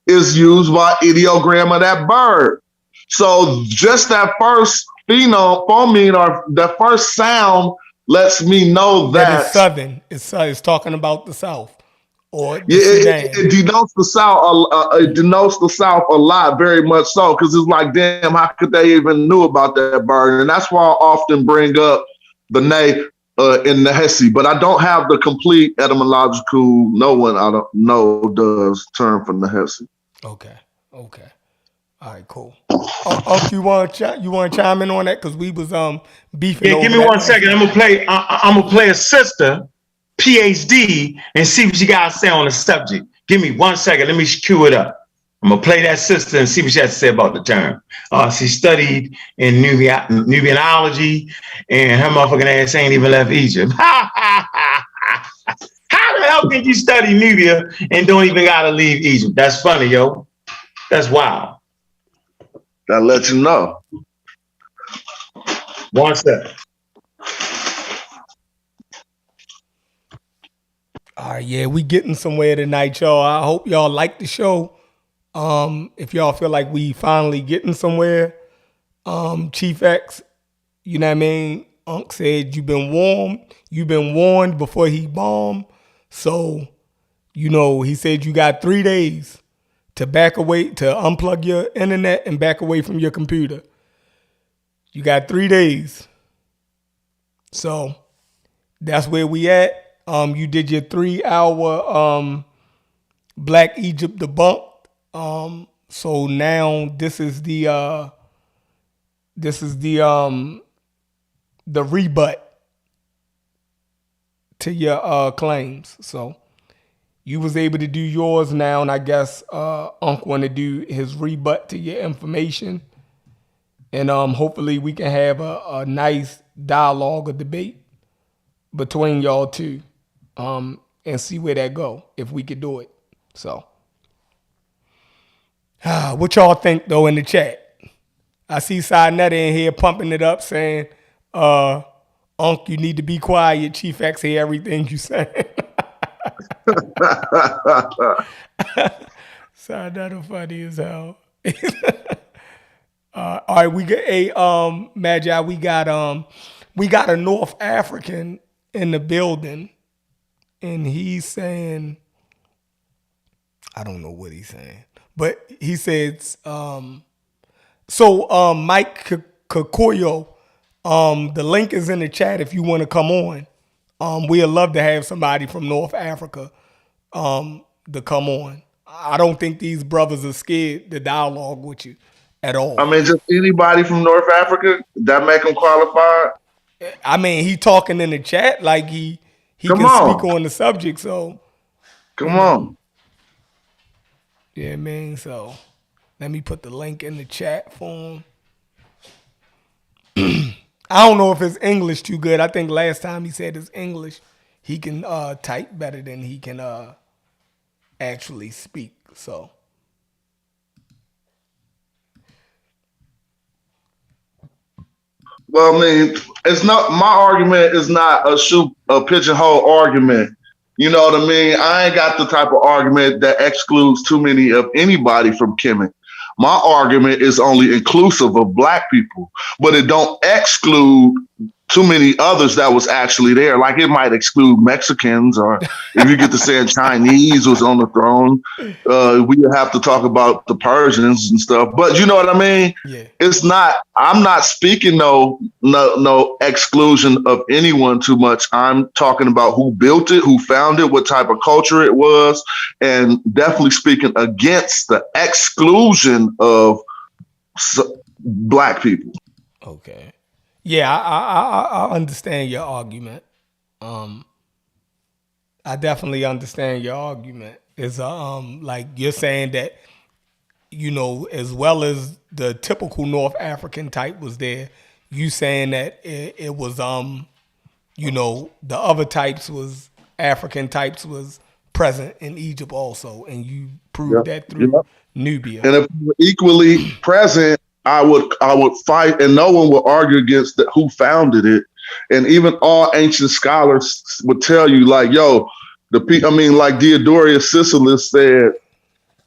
is used by ideogram of that bird. So just that first phoneme or that first sound lets me know that it's southern. It's talking about the South. Or it denotes the South. It denotes the South a lot, very much so, because it's like, damn, how could they even knew about that bird? And that's why I often bring up the nay in Nehesi, but I don't have the complete etymological. No one I don't know does term for Nehesi. Okay. All right, cool. Uncle, you want to chime in on that, because we was beefing. Yeah, give me 1 second. I'm gonna play a sister PhD and see what you guys say on the subject. Give me 1 second. Let me cue it up. I'm gonna play that sister and see what she has to say about the term. She studied in Nubianology, and her motherfucking ass ain't even left Egypt. How the hell can you study Nubia and don't even gotta leave Egypt? That's funny, yo. That's wild. That lets you know. 1 second. All right, yeah, we getting somewhere tonight, y'all. I hope y'all like the show. If y'all feel like we finally getting somewhere, Chief X, you know what I mean? Ankh said you've been warned before he bombed. So, he said you got 3 days to unplug your internet and back away from your computer. You got 3 days. So that's where we at. You did your 3-hour Black Egypt debunked. So now this is the rebut to your claims. So you was able to do yours now, and I guess Ankh want to do his rebut to your information. And hopefully we can have a nice dialogue or debate between y'all two, and see where that go, if we could do it. So, what y'all think though in the chat? I see Sinetta in here pumping it up, saying, Ankh, you need to be quiet. Chief X hear everything you say. Sinetta funny as hell. All right, we got a Magi. We got a North African in the building, and he's saying, I don't know what he's saying, but he says, Mike Kikoyo, the link is in the chat if you want to come on. We'd love to have somebody from North Africa to come on. I don't think these brothers are scared to dialogue with you at all. I mean, just anybody from North Africa, that make them qualified? I mean, he talking in the chat like he can speak on the subject, so. Come on. Yeah, man, so let me put the link in the chat for him. I don't know if his English too good. I think last time he said his English, he can type better than he can actually speak, so. Well, I mean, it's not, my argument is not a pigeonhole argument. You know what I mean? I ain't got the type of argument that excludes too many of anybody from Kemet. My argument is only inclusive of Black people, but it don't exclude too many others that was actually there. Like it might exclude Mexicans, or if you get to saying Chinese was on the throne, we have to talk about the Persians and stuff. But you know what I mean? Yeah. It's not, I'm not speaking no exclusion of anyone too much. I'm talking about who built it, who found it, what type of culture it was, and definitely speaking against the exclusion of Black people. Okay. Yeah, I understand your argument. I definitely understand your argument. It's like you're saying that, as well as the typical North African type was there, you saying that it was the other types was African types was present in Egypt also, and you proved that through Nubia. And if we were equally present, I would fight, and no one would argue against who founded it. And even all ancient scholars would tell you, like, yo, like Diodorus Siculus said,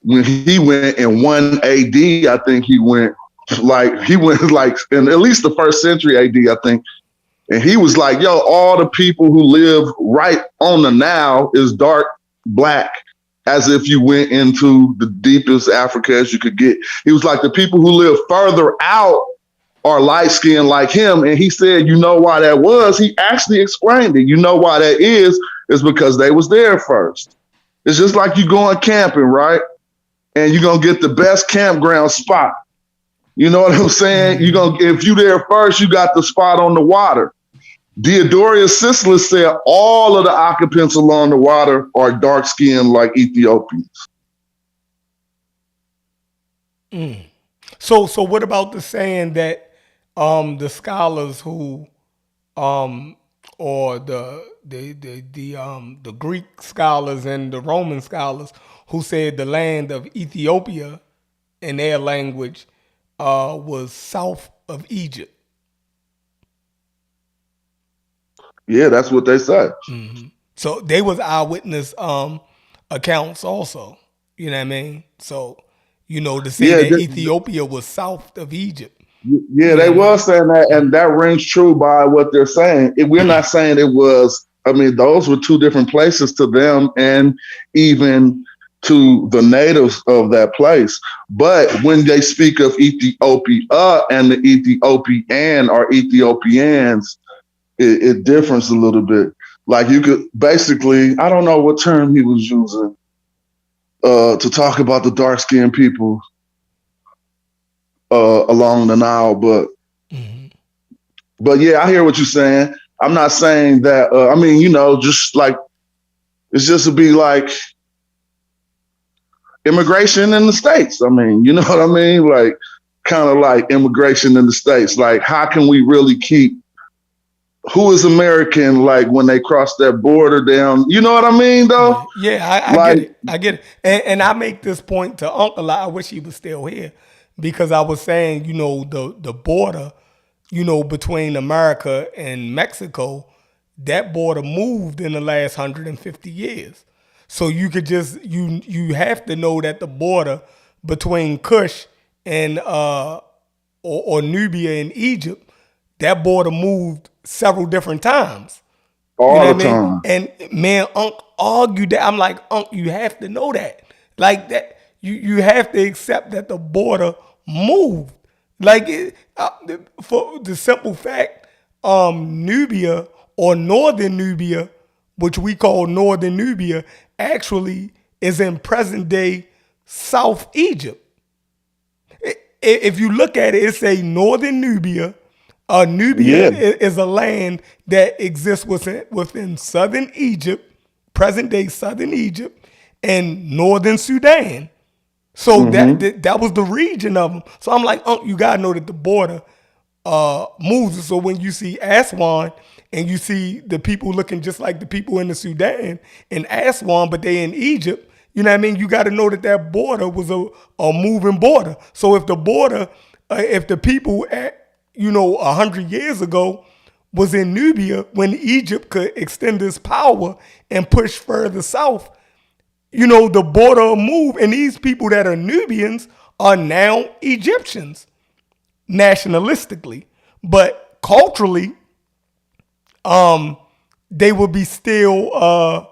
when he went in 1 AD, I think he went like in at least the 1st century AD, I think. And he was like, yo, all the people who live right on the Nile is dark Black, as if you went into the deepest Africa as you could get. He was like, the people who live further out are light skinned like him. And he said, you know why that was? He actually explained it. You know why that is because they was there first. It's just like you going camping, right? And you're going to get the best campground spot. You know what I'm saying? If you there first, you got the spot on the water. Diodorus Siculus said all of the occupants along the water are dark skinned like Ethiopians. So what about the saying that the scholars who or the Greek scholars and the Roman scholars who said the land of Ethiopia in their language was south of Egypt? Yeah, that's what they said. Mm-hmm. So they was eyewitness accounts also. You know what I mean? So, To say Yeah, that Ethiopia was south of Egypt. yeah, You know they what I was mean? saying that, and that rings true by what they're saying. We're not saying it was. I mean, those were two different places to them, and even to the natives of that place. But when they speak of Ethiopia and the Ethiopian or Ethiopians, it differs a little bit. Like you could basically, I don't know what term he was using to talk about the dark skinned people along the Nile, but yeah, I hear what you're saying. I'm not saying that. I mean, just like it's just to be like immigration in the states. I mean, you know what I mean? Like kind of like immigration in the states. Like, how can we really keep who is American? Like when they cross that border down, you know what I mean? Though, Yeah, I like, get it. I get it. And I make this point to Uncle a lot. I wish he was still here because I was saying, the border, between America and Mexico, that border moved in the last 150 years. So you could just you have to know that the border between Kush and or Nubia and Egypt, that border moved several different times. You know all what I the mean? time. And man, Unc argued that. I'm like, Unc, you have to know that. Like that, you have to accept that the border moved. Like for the simple fact, Nubia or Northern Nubia, which we call Northern Nubia, actually is in present day South Egypt. If you look at it, it say Northern Nubia. Nubia Yeah. is a land that exists within southern Egypt, present day southern Egypt, and northern Sudan. So Mm-hmm. that was the region of them. So I'm like, you gotta know that the border moves. So when you see Aswan and you see the people looking just like the people in the Sudan in Aswan, but they in Egypt, you know what I mean? You got to know that that border was a moving border. So if the border, if the people at 100 years ago was in Nubia when Egypt could extend its power and push further south, the border will move, and these people that are Nubians are now Egyptians nationalistically, but culturally, they would be still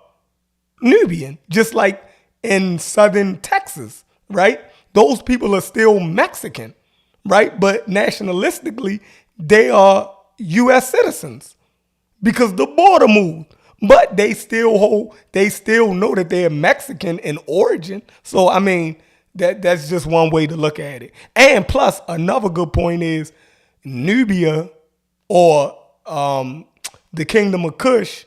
Nubian, just like in southern Texas, right? Those people are still Mexican, right? But nationalistically, they are U.S. citizens because the border moved. But they still know that they're Mexican in origin. So I mean, that's just one way to look at it. And plus, another good point is Nubia or the Kingdom of Kush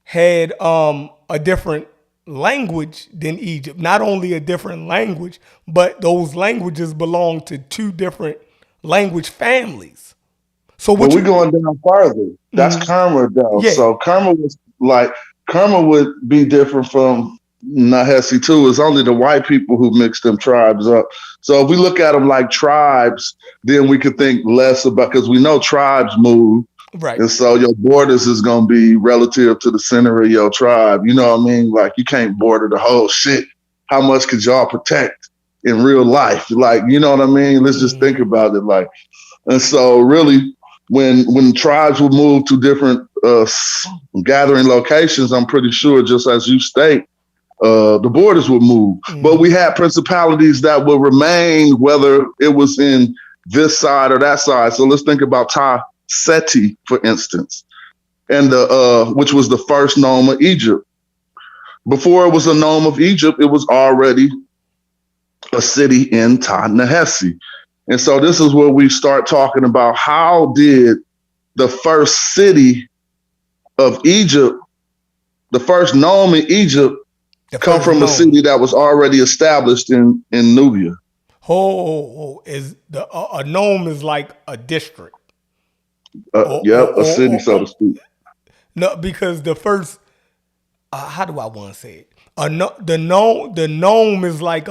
had a different language than Egypt. Not only a different language, but those languages belong to two different language families. So But what we're you going down farther. That's Kerma, though. yeah, So Kerma was like Kerma would be different from Nahesi too. It's only the white people who mix them tribes up. So if we look at them like tribes, then we could think less about because we know tribes move, right. and so your borders is going to be relative to the center of your tribe. You know what I mean? Like you can't border the whole shit. How much could y'all protect in real life? Like you know what I mean? Let's just think about it. Like, and so really when tribes would move to different gathering locations, I'm pretty sure, just as you state, the borders would move. But we had principalities that would remain, whether it was in this side or that side. So let's think about Ta Seti, for instance, and which was the first nome of Egypt. Before it was a nome of Egypt, it was already a city in Ta Nehesi. And so this is where we start talking about how did the first city of Egypt, the first nome in Egypt, come from a city that was already established in Nubia. Is a nome is like a district. A city, so to speak. No, because the first, how do I want to say it? The nome is like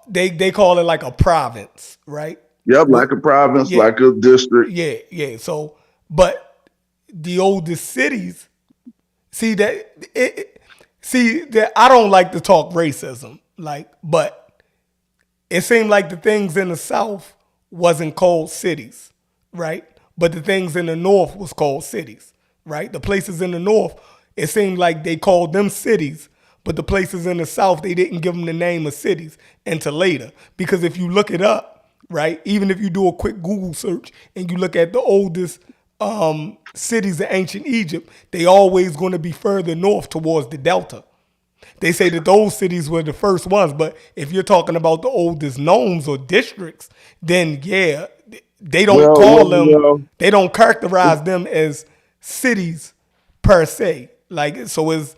they call it like a province, right? Yep, like a province, Yeah, like a district. yeah. So, but the oldest cities, see that I don't like to talk racism, like, but it seemed like the things in the South wasn't called cities, right? But the things in the North was called cities, right? The places in the North, it seemed like they called them cities, but the places in the South, they didn't give them the name of cities until later. Because if you look it up, right, even if you do a quick Google search and you look at the oldest cities of ancient Egypt, they always going to be further north towards the Delta. They say that those cities were the first ones, but if you're talking about the oldest nomes or districts, then yeah, they don't call them, they don't characterize them as cities per se. Like, so it's,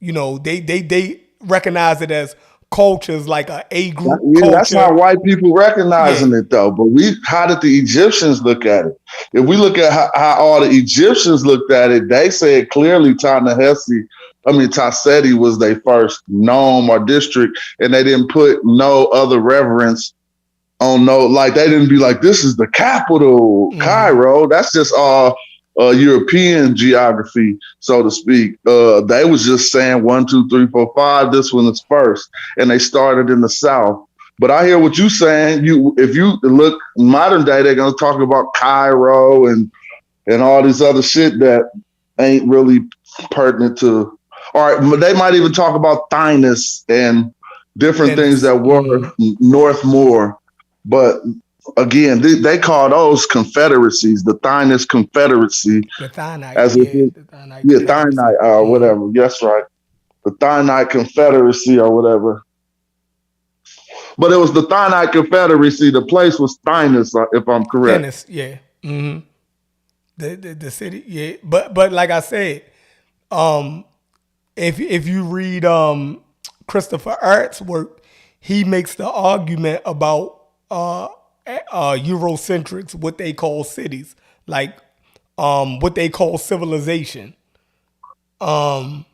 they recognize it as cultures, like a group culture. That's not white people recognizing it though. But how did the Egyptians look at it? If we look at how all the Egyptians looked at it, they said clearly Taseti was their first nome or district, and they didn't put no other reverence on they didn't be like, this is the capital, Cairo. That's just all European geography, so to speak. They was just saying 1, 2, 3, 4, 5. This one is first, and they started in the South. But I hear what you're saying. If you look modern day, they're gonna talk about Cairo and all these other shit that ain't really pertinent to. Or they might even talk about Thynis and different things that were north more. But again, they call those confederacies, the Thynis Confederacy. The Thynite, Thynite, whatever. That's right. The Thynite Confederacy or whatever. But it was the Thynite Confederacy. The place was Thynis, if I'm correct. Thynis, yeah. Mm-hmm. The city, yeah. But like I said, if you read Christopher Art's work, he makes the argument about Eurocentrics, what they call cities, like what they call civilization. It's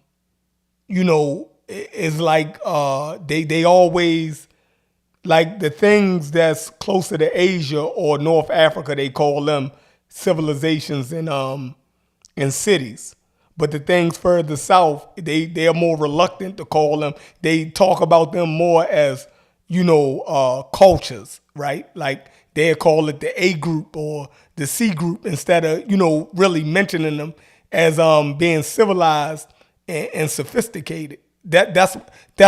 like they always, like, the things that's closer to Asia or North Africa, they call them civilizations and cities. But the things further south, they are more reluctant to call them. They talk about them more as, cultures, right? Like, they call it the A group or the C group instead of, really mentioning them as being civilized and sophisticated. That's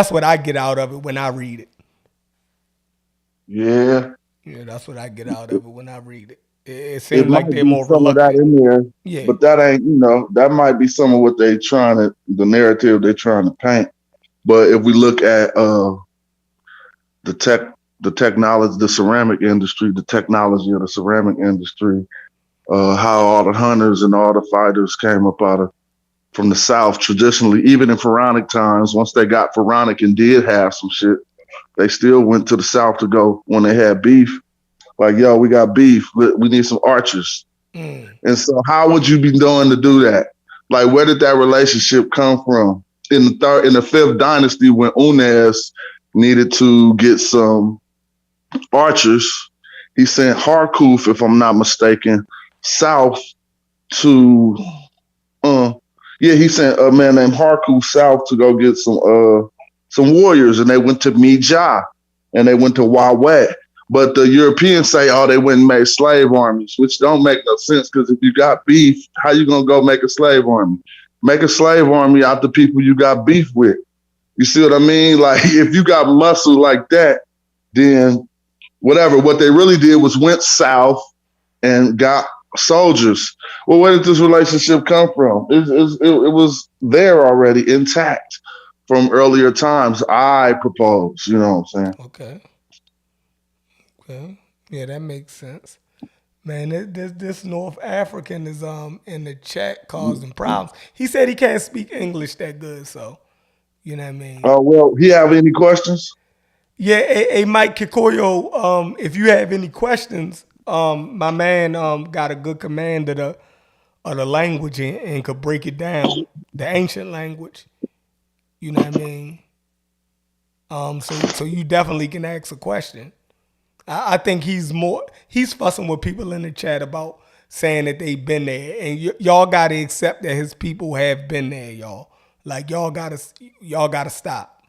what I get out of it when I read it. Yeah, that's what I get out of it when I read it. It seems like they're more some reluctant. Of that in there, yeah. But that ain't, that might be some of what the narrative they're trying to paint. But if we look at the technology, the ceramic industry, the technology of the ceramic industry, how all the hunters and all the fighters came up from the South traditionally, even in pharaonic times. Once they got pharaonic and did have some shit, they still went to the South to go when they had beef. Like, yo, we got beef. We need some archers. And so how would you be doing to do that? Like, where did that relationship come from? In the fifth dynasty, when Unes needed to get some archers, he sent Harkuf, if I'm not mistaken, south to he sent a man named Harkuf south to go get some warriors, and they went to Mijah and they went to Wawet. But the Europeans say, they went and made slave armies, which don't make no sense, because if you got beef, how you gonna go make a slave army? Make a slave army out the people you got beef with. You see what I mean? Like, if you got muscle like that, then whatever. What they really did was went south and got soldiers. Well, where did this relationship come from? It was there already, intact from earlier times. I propose, you know what I'm saying? Okay. Yeah, that makes sense. Man, this North African is in the chat causing problems. He said he can't speak English that good, so you know what I mean. Oh, well, he have any questions? Yeah, hey Mike Kikoyo, if you have any questions, my man got a good command of the language and could break it down, the ancient language. You know what I mean? So you definitely can ask a question. I think he's fussing with people in the chat about saying that they've been there, and y'all got to accept that his people have been there, y'all. Like, y'all gotta stop.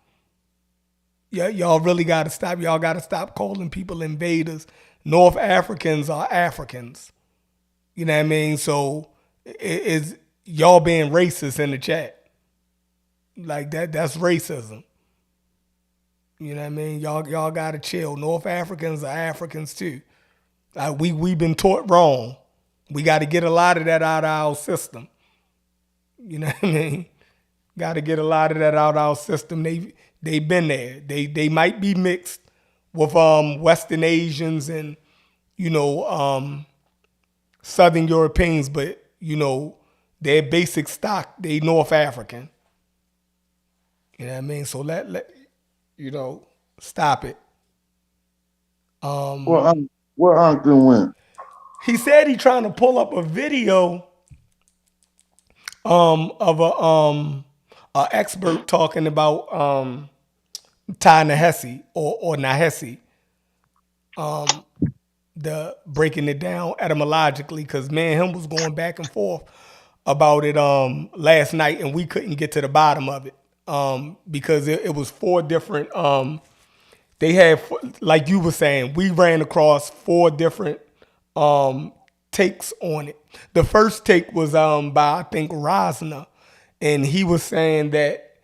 Yeah, y'all really got to stop. Y'all got to stop calling people invaders. North Africans are Africans. You know what I mean? So is y'all being racist in the chat? Like that's racism. You know what I mean? Y'all gotta chill. North Africans are Africans too. Like we been taught wrong. We got to get a lot of that out of our system. You know what I mean? Got to get a lot of that out of our system. They been there. They might be mixed with Western Asians and Southern Europeans, but their basic stock they North African. You know what I mean? So let stop it. Where Ankh went? He said he trying to pull up a video of a expert talking about Ta-Nehisi or Nahesi, the breaking it down etymologically, because me and him was going back and forth about it last night, and we couldn't get to the bottom of it because it was four different. They had, like you were saying, we ran across four different takes on it. The first take was by I think Rosner, and he was saying that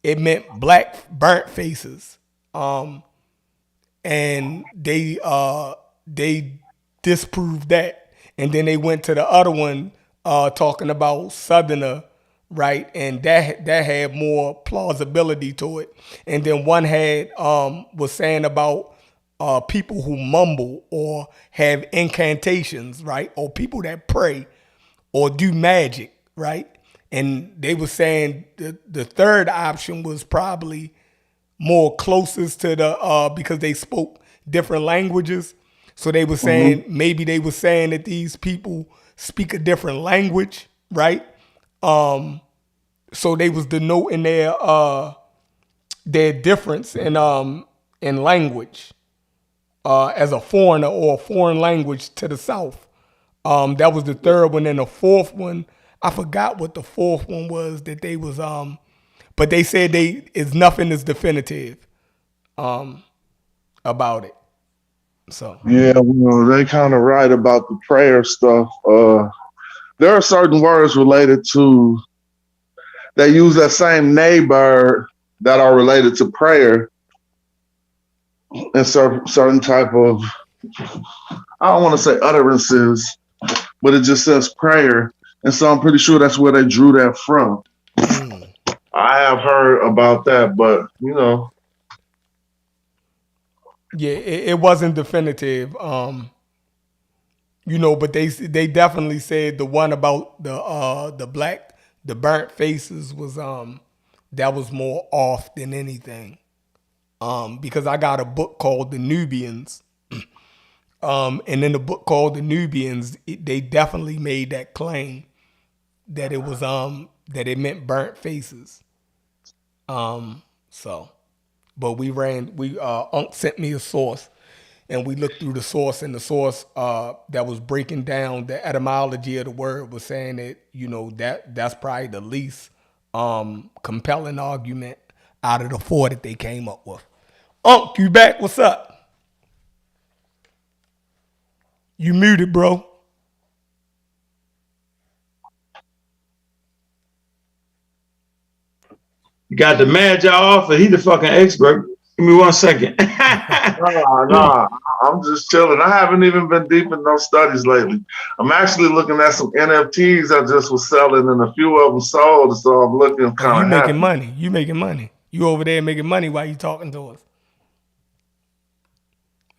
it meant black burnt faces, and they disproved that, and then they went to the other one talking about Southerner, right, and that had more plausibility to it, and then one had was saying about people who mumble or have incantations, right, or people that pray or do magic, right, and they were saying the third option was probably more closest to the because they spoke different languages. So they were saying maybe they were saying that these people speak a different language, right? So they was denoting their difference in language as a foreigner or a foreign language to the South. That was the third one, and the fourth one, I forgot what the fourth one was that they was but they said nothing is definitive about it. So yeah, they kind of right about the prayer stuff. There are certain words related to that use that same neighbor that are related to prayer and certain type of, I don't want to say utterances, but it just says prayer, and so I'm pretty sure that's where they drew that from. I have heard about that, but yeah, it wasn't definitive. But they definitely said the one about the burnt faces was that was more off than anything. Because I got a book called The Nubians. And in the book called The Nubians, they definitely made that claim that it was that it meant burnt faces. But Unc sent me a source, and we looked through the source, and the source that was breaking down the etymology of the word was saying that that's probably the least compelling argument out of the four that they came up with. Unc, you back? What's up? You muted, bro. You got the manager off, and he the fucking expert. Give me 1 second. Nah, I'm just chilling. I haven't even been deep in those studies lately. I'm actually looking at some NFTs I just was selling, and a few of them sold, so I'm looking kind of happy. Money. You making money. You over there making money while you talking to us.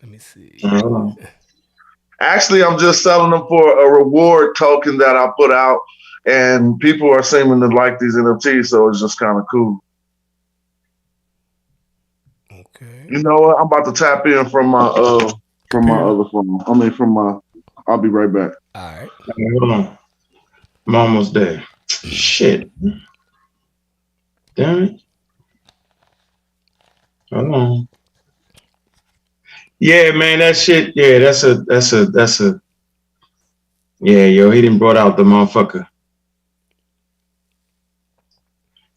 Let me see. Actually, I'm just selling them for a reward token that I put out, and people are seeming to like these NFTs, so it's just kind of cool. Okay. You know what? I'm about to tap in from my other phone. I'll be right back. All right. Hold on. I'm almost there. Shit. Damn it. Hold on. Yeah, man, that shit. Yeah, that's a. Yeah, yo, he didn't brought out the motherfucker.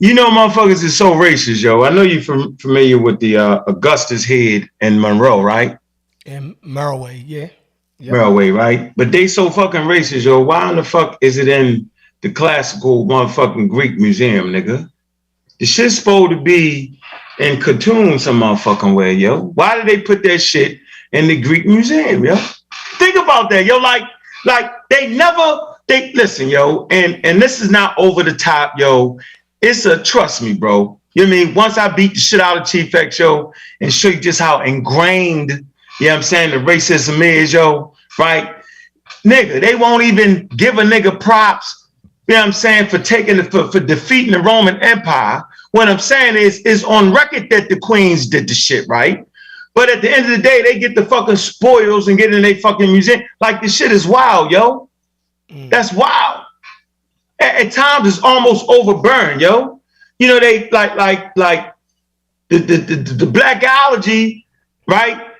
You know, motherfuckers is so racist, yo. I know you're familiar with the Augustus Head in Monroe, right? In Merway, yeah. Yep. Merway, right? But they so fucking racist, yo. Why in the fuck is it in the classical motherfucking Greek museum, nigga? The shit's supposed to be in Khartoum some motherfucking way, yo. Why did they put that shit in the Greek museum, yo? Think about that, yo. Like they listen, yo, and this is not over the top, yo. It's a trust me, bro. You know what I mean? Once I beat the shit out of Chief X, yo, and show you just how ingrained, you know what I'm saying, the racism is, yo, right? Nigga, they won't even give a nigga props, you know what I'm saying, for defeating the Roman Empire. What I'm saying is, it's on record that the queens did the shit, right? But at the end of the day, they get the fucking spoils and get in their fucking museum. Like, this shit is wild, yo. That's wild. At times it's almost overburned, yo. You know, they like the blackology, right?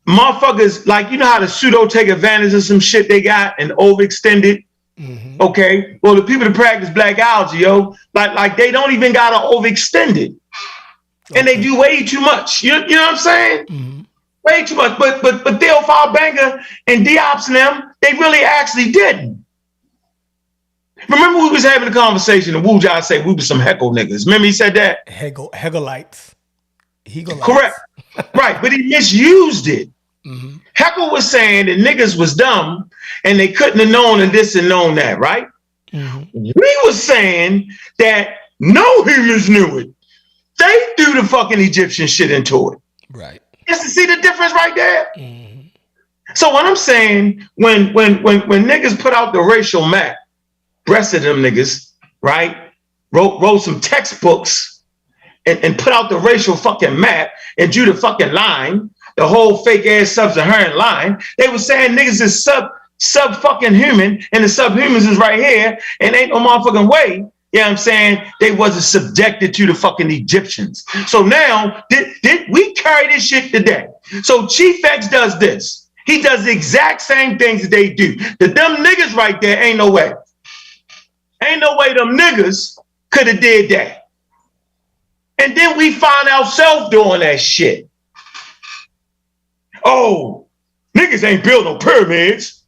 Motherfuckers, like, you know how the pseudo take advantage of some shit they got and overextended. Mm-hmm. Okay. Well, the people that practice blackology, yo, like they don't even gotta overextend it. Okay. And they do way too much. You know what I'm saying? Mm-hmm. Way too much. But Theophile Banger and Diops and them, they really actually didn't. Remember we was having a conversation and Wu Jai said we was some heckle niggas. Remember he said that? Hegelites. Correct. Right, but he misused it. Mm-hmm. Heckle was saying that niggas was dumb and they couldn't have known and this and known that, right? Mm-hmm. We was saying that no humans knew it. They threw the fucking Egyptian shit into it. Right. Just to see the difference right there. Mm-hmm. So what I'm saying, when niggas put out the racial map, rest of them niggas, right, wrote some textbooks and put out the racial fucking map and drew the fucking line, the whole fake ass sub-Saharan line. They were saying niggas is sub fucking human and the subhumans is right here and ain't no motherfucking way, you know what I'm saying, they wasn't subjected to the fucking Egyptians. So now, did we carry this shit today? So Chief X does this. He does the exact same things that they do. The dumb niggas right there, ain't no way. Ain't no way them niggas could have did that. And then we find ourselves doing that shit. Oh, niggas ain't built no pyramids.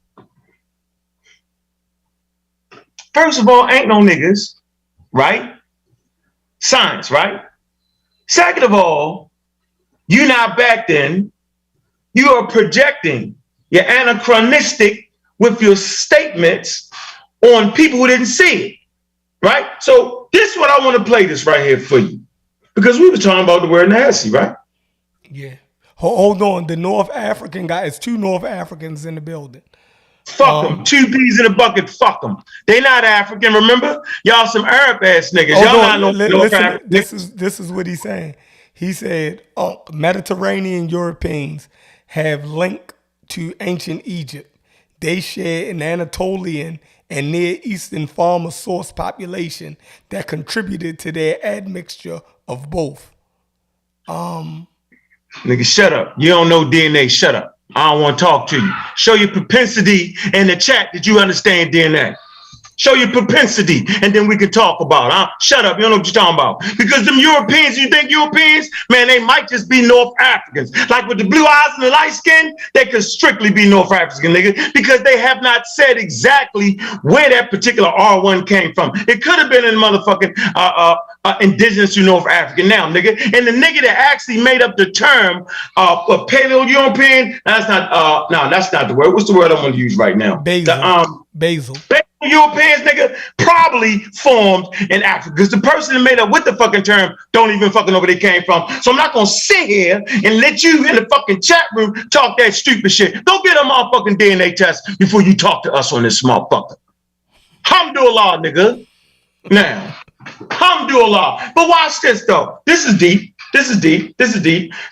First of all, ain't no niggas, right? Science, right? Second of all, you not back then. You are projecting. You're anachronistic with your statements on people who didn't see it, right? So this is what I want to play this right here for you, because we were talking about the word nasty, right? Yeah. Hold on. The North African guy, it's 2 North Africans in the building. Fuck them. 2 peas in a bucket. Fuck them. They not African. Remember, y'all some Arab ass niggas. Y'all not no North African. This is what he's saying. He said, Mediterranean Europeans have linked to ancient Egypt. They share an Anatolian and Near Eastern farmer source population that contributed to their admixture of both. Nigga, shut up. You don't know DNA. Shut up. I don't want to talk to you. Show your propensity in the chat that you understand DNA. Show your propensity, and then we can talk about it. Shut up. You don't know what you're talking about. Because them Europeans, you think Europeans, man, they might just be North Africans. Like with the blue eyes and the light skin, they could strictly be North African, nigga, because they have not said exactly where that particular R1 came from. It could have been in motherfucking indigenous to North Africa now, nigga. And the nigga that actually made up the term Paleo-European, that's not the word. What's the word I'm going to use right now? Basil. Europeans, nigga, probably formed in Africa, because the person that made up with the fucking term don't even fucking know where they came from. So I'm not gonna sit here and let you in the fucking chat room talk that stupid shit. Go get a motherfucking DNA test before you talk to us on this motherfucker. Alhamdulillah, nigga. Now, alhamdulillah. But watch this though. This is deep.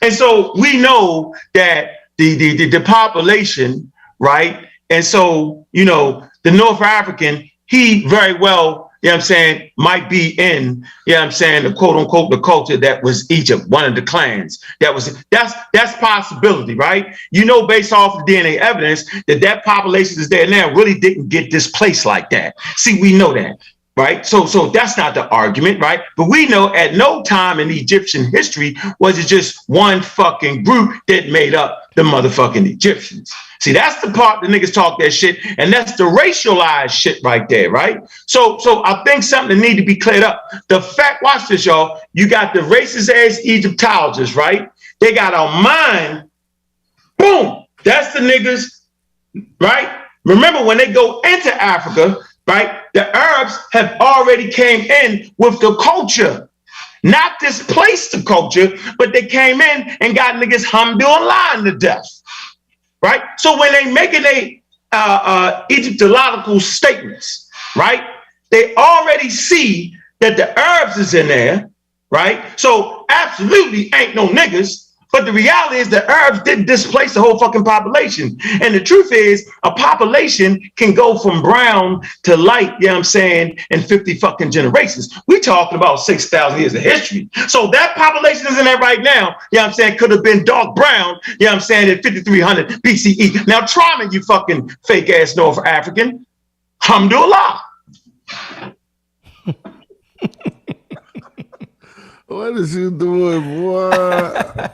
And so we know that the population, right? And so, you know, the North African, he very well, you know what I'm saying, might be in, you know what I'm saying, the quote unquote, the culture that was Egypt, one of the clans. That's possibility, right? You know, based off of DNA evidence, that population is there now really didn't get displaced like that. See, we know that. right? So that's not the argument, right? But we know at no time in Egyptian history was it just one fucking group that made up the motherfucking Egyptians. See, that's the part the niggas talk that shit, and that's the racialized shit right there, right? So I think something need to be cleared up. The fact, watch this, y'all. You got the racist ass Egyptologists, right? They got a mind. Boom. That's the niggas, right? Remember when they go into Africa, right? The Arabs have already came in with the culture, not displaced the culture, but they came in and got niggas hamdulillah to death, right? So when they making a Egyptological statements, right? They already see that the Arabs is in there, right? So absolutely ain't no niggas. But the reality is the Arabs didn't displace the whole fucking population. And the truth is a population can go from brown to light, you know what I'm saying, in 50 fucking generations. We talking about 6,000 years of history. So that population is in there right now, you know what I'm saying, could have been dark brown, you know what I'm saying, in 5,300 BCE. Now try me, you fucking fake ass North African. Alhamdulillah. What is you doing, boy?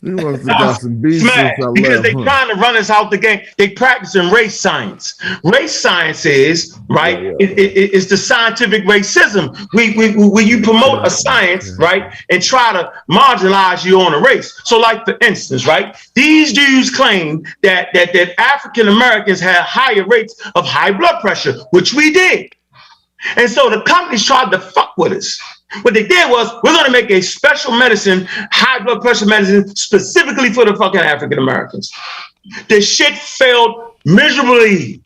You must have got some beats because they trying to run us out the game. They practicing race science. Race science is right. It's the scientific racism. When you promote a science, right, and try to marginalize you on a race. So, like for instance, right, these dudes claim that African Americans had higher rates of high blood pressure, which we did, and so the companies tried to fuck with us. What they did was, we're going to make a special medicine, high blood pressure medicine, specifically for the fucking African Americans. The shit failed miserably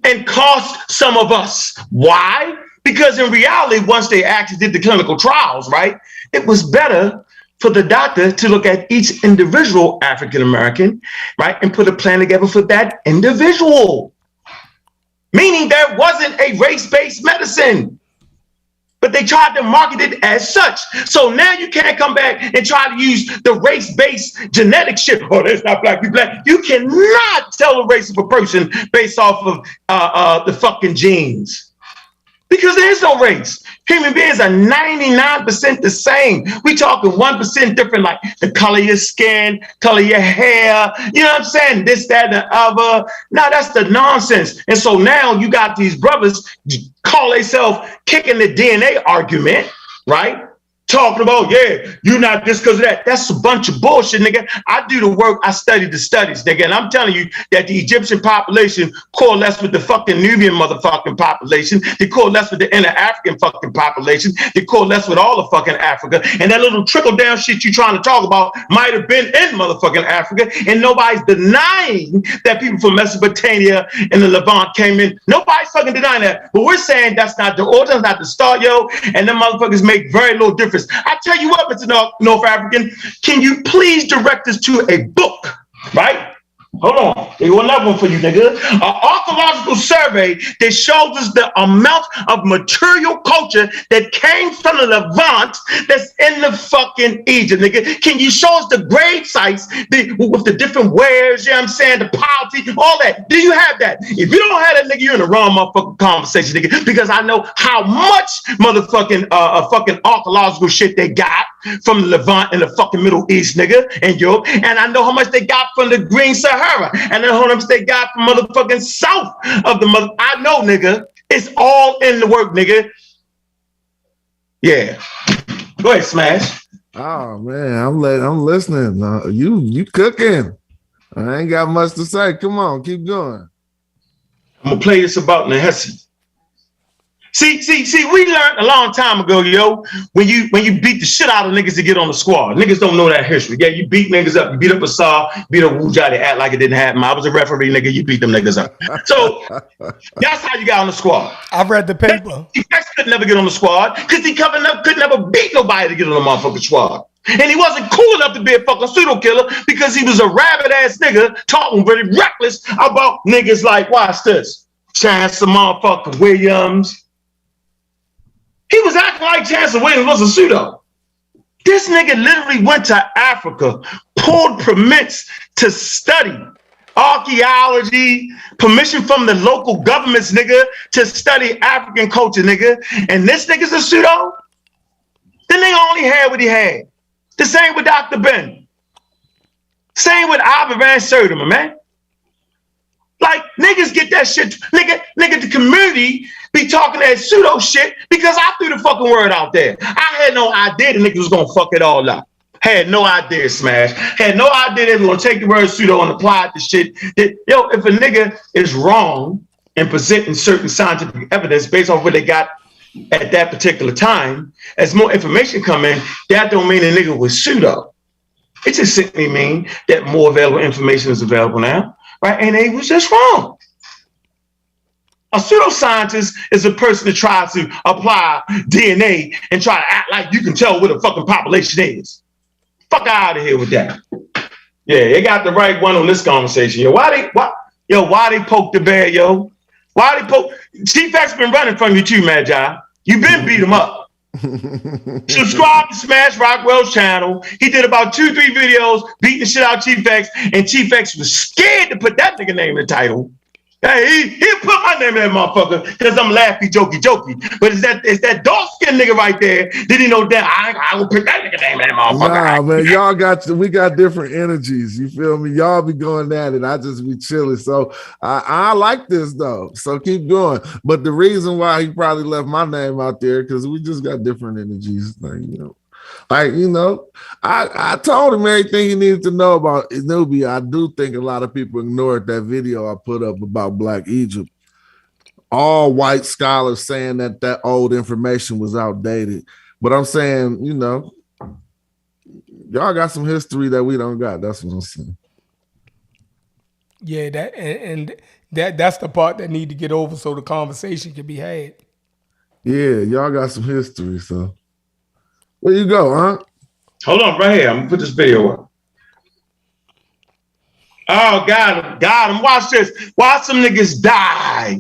and cost some of us. Why? Because in reality, once they actually did the clinical trials, right, it was better for the doctor to look at each individual African American, right, and put a plan together for that individual. Meaning there wasn't a race-based medicine. But they tried to market it as such. So now you can't come back and try to use the race-based genetic shit. Oh, that's not black, you black. You cannot tell the race of a person based off of the fucking genes. Because there is no race. Human beings are 99% the same. We talking 1% different, like the color of your skin, color of your hair, you know what I'm saying? This, that, and the other. No, that's the nonsense. And so now you got these brothers call themselves kicking the DNA argument, right? Talking about, yeah, you're not this because of that. That's a bunch of bullshit, nigga. I do the work, I study the studies, nigga. And I'm telling you that the Egyptian population coalesced with the fucking Nubian motherfucking population. They coalesced with the inner African fucking population. They coalesced with all of fucking Africa. And that little trickle down shit you trying to talk about might have been in motherfucking Africa. And nobody's denying that people from Mesopotamia and the Levant came in. Nobody's fucking denying that. But we're saying that's not the order, that's not the start, yo. And them motherfuckers make very little difference. I tell you what, Mr. North African, can you please direct us to a book, right? Hold on. They got another one for you, nigga. An archaeological survey that shows us the amount of material culture that came from the Levant that's in the fucking Egypt, nigga. Can you show us the grave sites with the different wares, you know what I'm saying, the poverty, all that? Do you have that? If you don't have that, nigga, you're in the wrong motherfucking conversation, nigga, because I know how much motherfucking fucking archaeological shit they got from the Levant and the fucking Middle East, nigga, and Europe, and I know how much they got from the Green Sahara, and I know how much they got from motherfucking south of the mother. I know, nigga, it's all in the work, nigga. Yeah, go ahead, Smash. Oh man, I'm listening. You cooking? I ain't got much to say. Come on, keep going. I'm gonna play this about Nehesi. See, we learned a long time ago, yo, when you beat the shit out of niggas to get on the squad. Niggas don't know that history. Yeah, you beat niggas up. You beat up Asar, beat up Wuja, they act like it didn't happen. I was a referee, nigga. You beat them niggas up. So that's how you got on the squad. I've read the paper. He could never get on the squad because he could never beat nobody to get on the motherfucking squad. And he wasn't cool enough to be a fucking pseudo killer because he was a rabid ass nigga talking very reckless about niggas like, watch this, Chancellor motherfucking Williams. He was acting like Chancellor Williams was a pseudo. This nigga literally went to Africa, pulled permits to study archaeology, permission from the local governments, nigga, to study African culture, nigga. And this nigga's a pseudo. The nigga only had what he had. The same with Dr. Ben. Same with Ivor Van Sertima, man. Like, niggas get that shit. Nigga, the community be talking that pseudo shit because I threw the fucking word out there. I had no idea the niggas was gonna fuck it all up. Had no idea, Smash. Had no idea they were gonna take the word pseudo and apply it to shit. That, yo, if a nigga is wrong in presenting certain scientific evidence based on what they got at that particular time, as more information come in, that don't mean a nigga was pseudo. It just simply means that more available information is available now, right? And they was just wrong. A pseudoscientist is a person that tries to apply DNA and try to act like you can tell what a fucking population is. Fuck out of here with that. Yeah, they got the right one on this conversation. Yo, why they poke the bear, yo? Why they poke? Chief X been running from you too, Magi. You been beat him up. Subscribe to Smash Rockwell's channel. He did about 2-3 videos beating the shit out of Chief X, and Chief X was scared to put that nigga name in the title. Hey, he put my name in that motherfucker because I'm laughy, jokey. But it's that dark-skinned nigga right there. Did he know that I will put that nigga name in that motherfucker? Nah, man, we got different energies. You feel me? Y'all be going at it. I just be chilling. So I like this though. So keep going. But the reason why he probably left my name out there because we just got different energies. I told him everything he needed to know about Nubia. I do think a lot of people ignored that video I put up about Black Egypt. All white scholars saying that old information was outdated. But I'm saying, y'all got some history that we don't got. That's what I'm saying. Yeah, that's the part that need to get over so the conversation can be had. Yeah, y'all got some history, so. Where you go, huh? Hold on, right here. I'm gonna put this video up. Oh, got him. Watch this. Watch some niggas die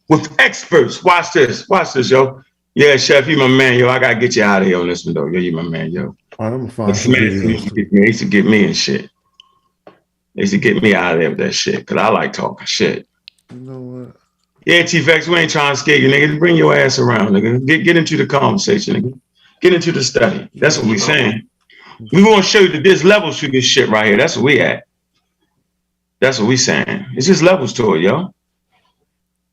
with experts. Watch this, yo. Yeah, Chef, you my man, yo. I gotta get you out of here on this one, though. Yo, you my man, yo. All right, I'm gonna find some videos. They used to get me and shit. They used to get me out of there with that shit, because I like talking shit. You know what? Yeah, Chief X, we ain't trying to scare you, nigga. Bring your ass around, nigga. Get into the conversation, nigga. Get into the study. That's what we saying. We want to show you that there's levels to this shit right here. That's what we at. That's what we saying. It's just levels to it, yo.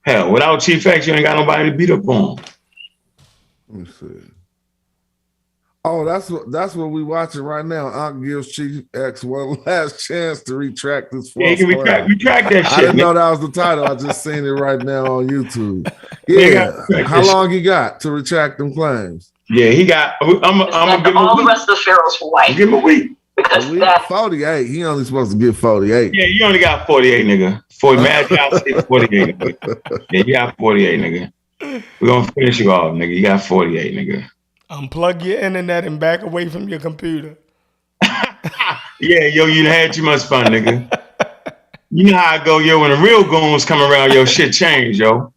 Hell, without Chief X, you ain't got nobody to beat up on. Let me see. Oh, that's what we watching right now. Ankh gives Chief X one last chance to retract this false claim. Retract that shit. I didn't know that was the title. I just seen it right now on YouTube. Yeah. How long he got to retract them claims? Yeah, he got. I'm gonna give him all the rest of the pharaohs were white. Give him a week. Because a week, 48. He only supposed to get 48. Yeah, you only got 48, nigga. 48. Nigga. Yeah, you got 48, nigga. We're gonna finish you off, nigga. You got 48, nigga. Unplug your internet and back away from your computer. Yeah, yo, you had too much fun, nigga. You know how I go, yo. When the real goons come around, yo, shit change, yo.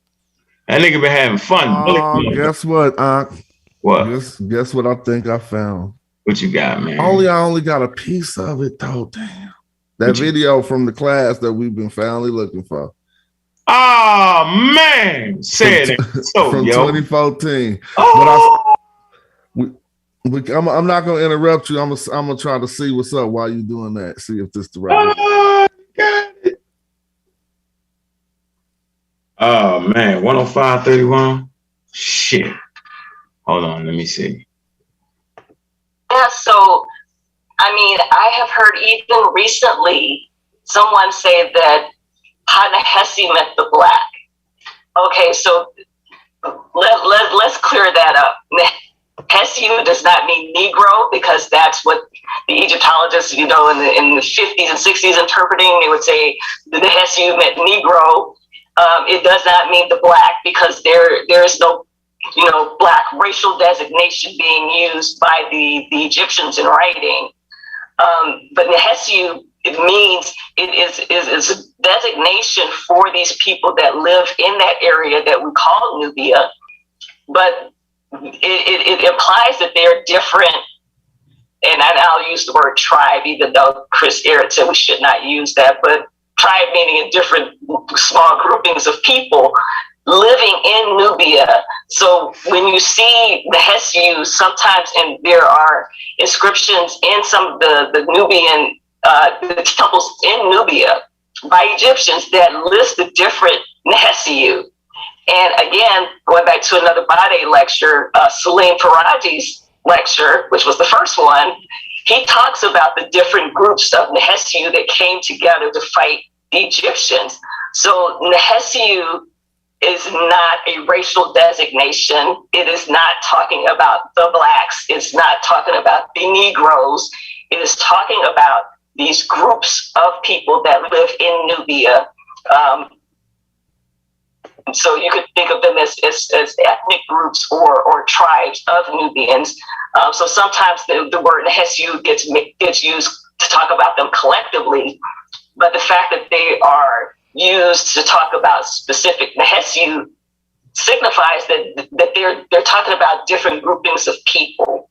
That nigga been having fun. Guess what, Ankh? What? Guess what I think I found? What you got, man? I only got a piece of it, though. Damn. That video from the class that we've been finally looking for. Oh, man. Say it. From yo. 2014. Oh. But I'm not going to interrupt you. I'm gonna try to see what's up while you're doing that. See if this the right one. Got it. Oh, man. 105.31. Shit. Hold on, let me see. Yeah, so, I mean, I have heard even recently someone say that Ta-Nehisi meant the black. Okay, so let's clear that up. Hesiu does not mean Negro, because that's what the Egyptologists, in the 50s and 60s interpreting, they would say the Hesiu meant Negro. It does not mean the black, because there is no black racial designation being used by the Egyptians in writing. But Nehesiu, it means is a designation for these people that live in that area that we call Nubia. But it implies that they're different, and I'll use the word tribe, even though Chris Ehret said we should not use that, but tribe meaning in different small groupings of people living in Nubia. So when you see the Hesiu, sometimes, and there are inscriptions in some of the Nubian the temples in Nubia by Egyptians that list the different Hesiu. And again, going back to another Bade lecture, Salim Faraji's lecture, which was the first one, he talks about the different groups of Nehesiu that came together to fight the Egyptians. So Nehesiu is not a racial designation. It is not talking about the blacks. It's not talking about the Negroes. It is talking about these groups of people that live in Nubia. So you could think of them as ethnic groups or tribes of Nubians. So sometimes the word Hesiu gets used to talk about them collectively, but the fact that they are used to talk about specific Hesiu signifies that they're talking about different groupings of people.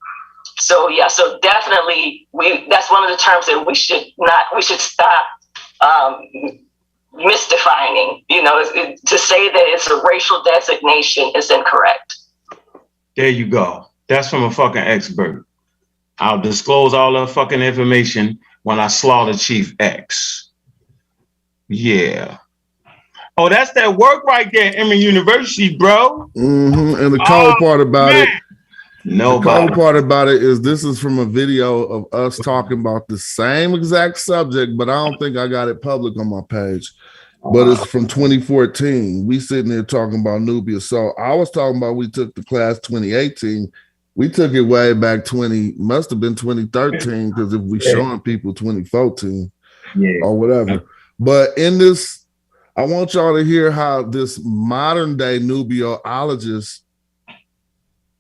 So yeah, so definitely that's one of the terms that we should stop mystifying. You know, to say that it's a racial designation is incorrect. There you go. That's from a fucking expert. I'll disclose all the fucking information when I slaughter Chief X. Yeah. Oh, that's that work right there, Emory University, bro. Mm-hmm. And the cold part about it. No, the cold part about it is this is from a video of us talking about the same exact subject, but I don't think I got it public on my page. But it's from 2014. We sitting there talking about Nubia. So I was talking about we took the class 2018. We took it way back must have been 2013, because if we showing people 2014 or whatever. But in this, I want y'all to hear how this modern day Nubiologist,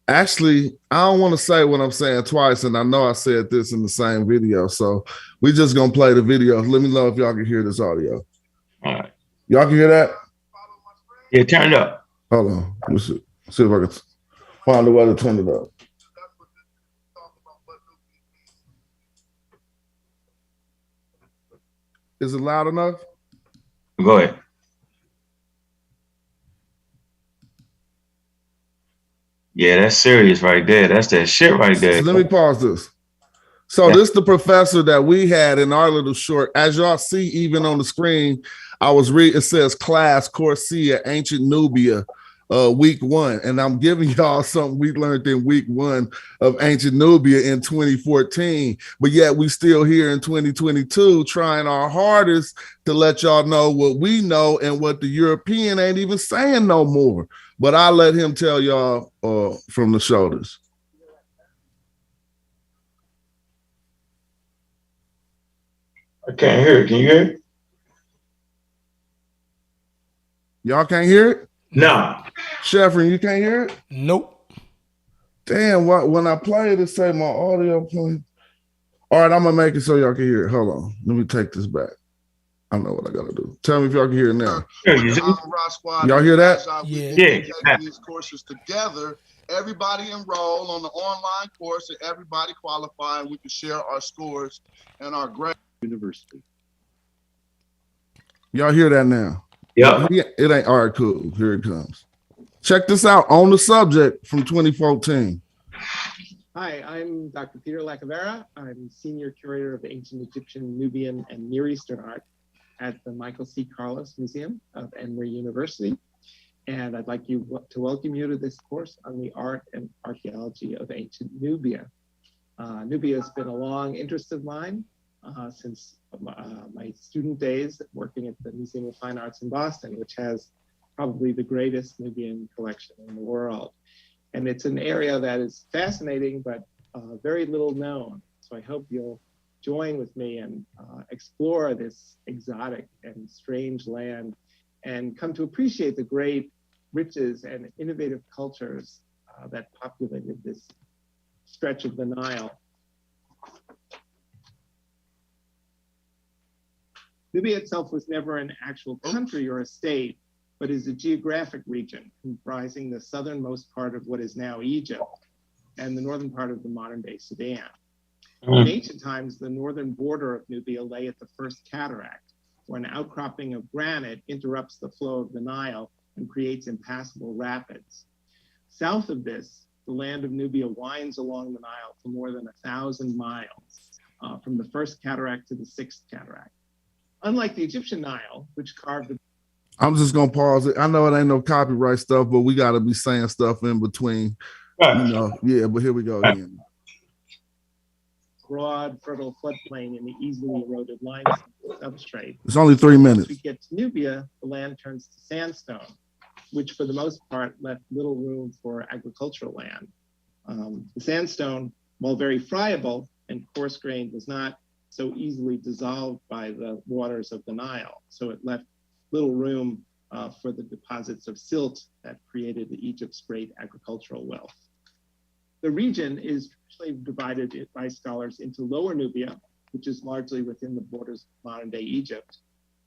actually, I don't want to say what I'm saying twice, and I know I said this in the same video. So we just gonna play the video. Let me know if y'all can hear this audio. All right. Y'all can hear that? Yeah, turn it up. Hold on. Let me see if I can find a way to turn it up. Is it loud enough? Go ahead. Yeah, that's serious right there. That's that shit right there. So let me pause this. So this is the professor that we had in our little short. As y'all see, even on the screen, I was reading, it says class Corsia, Ancient Nubia, week 1. And I'm giving y'all something we learned in week 1 of Ancient Nubia in 2014. But yet we still here in 2022 trying our hardest to let y'all know what we know and what the European ain't even saying no more. But I'll let him tell y'all from the shoulders. I can't hear it. Can you hear it? Y'all can't hear it? No. Sheffrin, you can't hear it? Nope. Damn, when I play it, it say my audio playing. All right, I'm going to make it so y'all can hear it. Hold on. Let me take this back. I know what I got to do. Tell me if y'all can hear it now. Y'all hear that? Yeah. These courses together. Everybody enroll on the online course, and everybody qualify, and we can share our scores and our grade. University. Y'all hear that now? Yeah. It ain't all right, cool. Here it comes. Check this out on the subject from 2014. Hi, I'm Dr. Peter Lacavera. I'm Senior Curator of Ancient Egyptian, Nubian, and Near Eastern Art at the Michael C. Carlos Museum of Emory University. And I'd like to welcome you to this course on the art and archaeology of ancient Nubia. Nubia has been a long interest of mine since my student days working at the Museum of Fine Arts in Boston, which has probably the greatest Nubian collection in the world. And it's an area that is fascinating, but very little known. So I hope you'll join with me and explore this exotic and strange land and come to appreciate the great riches and innovative cultures that populated this stretch of the Nile. Nubia itself was never an actual country or a state, but is a geographic region comprising the southernmost part of what is now Egypt and the northern part of the modern-day Sudan. In ancient times, the northern border of Nubia lay at the first cataract, where an outcropping of granite interrupts the flow of the Nile and creates impassable rapids. South of this, the land of Nubia winds along the Nile for more than 1,000 miles, from the first cataract to the sixth cataract. Unlike the Egyptian Nile, which carved the... I'm just gonna pause it. I know it ain't no copyright stuff, but we gotta be saying stuff in between. You know, yeah, but here we go again. Broad, fertile floodplain in the easily eroded limestone substrate. It's only 3 minutes. Once we get to Nubia, the land turns to sandstone, which for the most part left little room for agricultural land. The sandstone, while very friable and coarse-grained, was not so easily dissolved by the waters of the Nile. So it left little room for the deposits of silt that created Egypt's great agricultural wealth. The region is traditionally divided by scholars into Lower Nubia, which is largely within the borders of modern-day Egypt,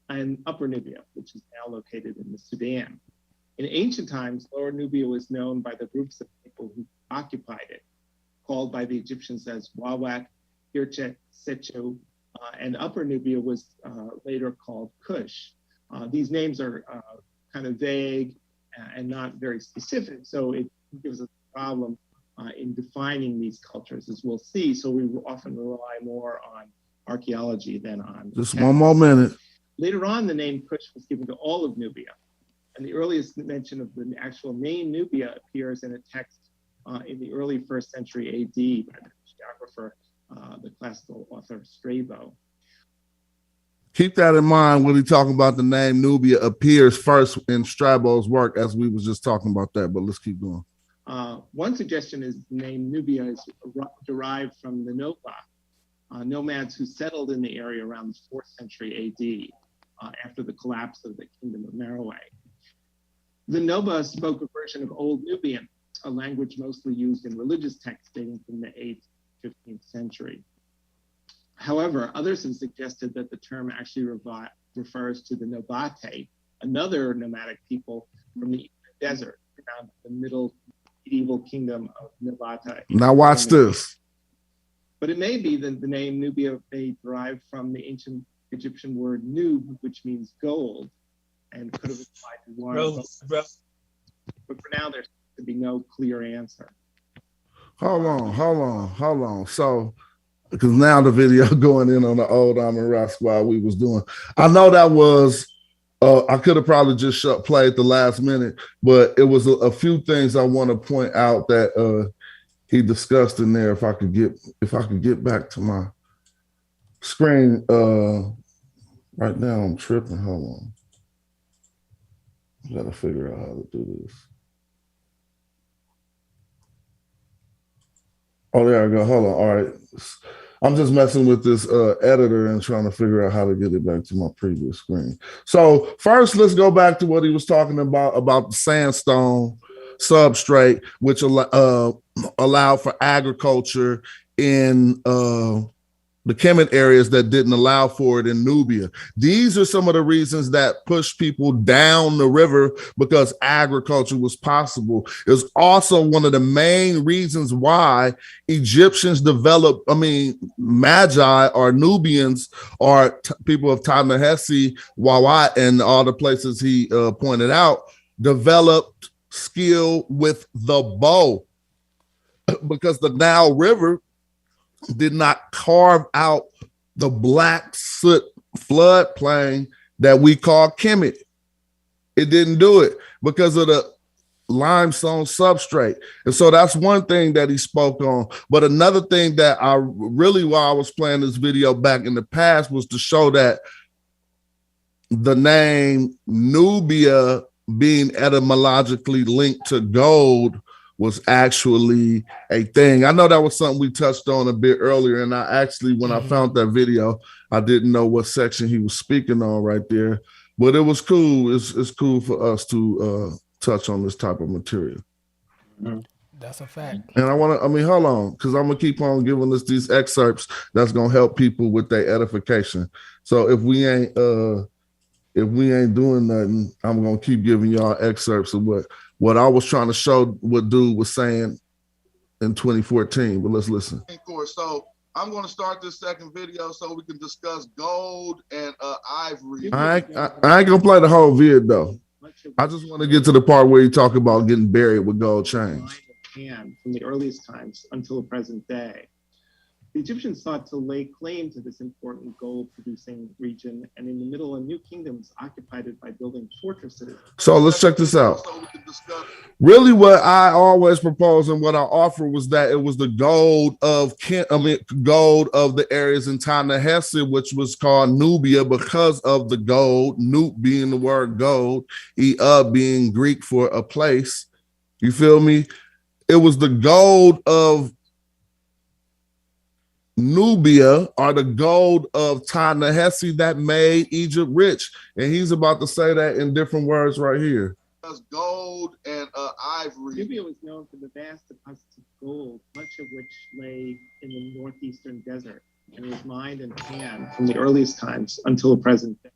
and Upper Nubia, which is now located in the Sudan. In ancient times, Lower Nubia was known by the groups of people who occupied it, called by the Egyptians as Wawak, Irchek, Sechu, and Upper Nubia was later called Kush. These names are kind of vague and not very specific, so it gives us a problem in defining these cultures, as we'll see. So we often rely more on archaeology than on just one more minute. Later on, the name Kush was given to all of Nubia, and the earliest mention of the actual name Nubia appears in a text in the early 1st century AD by the geographer, the classical author Strabo. Keep that in mind when we talking about the name Nubia appears first in Strabo's work, as we was just talking about that, but let's keep going. One suggestion is the name Nubia is derived from the Nobah, nomads who settled in the area around the 4th century AD after the collapse of the kingdom of Meroe. The Nobah spoke a version of Old Nubian, a language mostly used in religious texts dating from the 8th, 15th century. However, others have suggested that the term actually refers to the Nobate, another nomadic people from the desert around the middle medieval kingdom of Nabata. Now watch this. But it may be that the name Nubia may derive from the ancient Egyptian word nub, which means gold, and could have applied to one. But for now, there seems to be no clear answer. Hold on. So, because now the video going in on the old Amun Ra Squad we was doing. I know that was, I could have probably just played the last minute, but it was a few things I want to point out that he discussed in there. If I could get back to my screen. Right now I'm tripping. Hold on. I gotta figure out how to do this. Oh, there I go. Hold on. All right. I'm just messing with this editor and trying to figure out how to get it back to my previous screen. So first, let's go back to what he was talking about the sandstone substrate, which allowed for agriculture in the Kemet areas that didn't allow for it in Nubia. These are some of the reasons that pushed people down the river, because agriculture was possible. It was also one of the main reasons why Egyptians developed, Magi or Nubians or people of Ta-Nehisi, Wawat, and all the places he pointed out, developed skill with the bow, because the Nile River did not carve out the black soot floodplain that we call Kemet. It didn't do it because of the limestone substrate. And so that's one thing that he spoke on. But another thing that while I was playing this video back in the past, was to show that the name Nubia being etymologically linked to gold was actually a thing. I know that was something we touched on a bit earlier, and I actually, when I found that video, I didn't know what section he was speaking on right there, but it was cool. It's cool for us to touch on this type of material. That's a fact. And I want to, hold on, because I'm going to keep on giving us these excerpts that's going to help people with their edification. So if we ain't doing nothing, I'm going to keep giving y'all excerpts of what I was trying to show what dude was saying in 2014, but let's listen. So I'm going to start this second video so we can discuss gold and ivory. I ain't going to play the whole video, though. I just want to get to the part where you talk about getting buried with gold chains. From the earliest times until the present day. The Egyptians sought to lay claim to this important gold-producing region, and in the middle, a new kingdoms occupied it by building fortresses. So let's check this out. Really, what I always propose and what I offer was that it was the gold of gold of the areas in Ta-Nehisi, which was called Nubia because of the gold. Nub being the word gold, being Greek for a place. You feel me? It was the gold of Nubia or the gold of Ta-Nehisi that made Egypt rich. And he's about to say that in different words right here. Gold and ivory. Nubia was known for the vast deposits of gold, much of which lay in the northeastern desert and was mined and panned from the earliest times until the present day.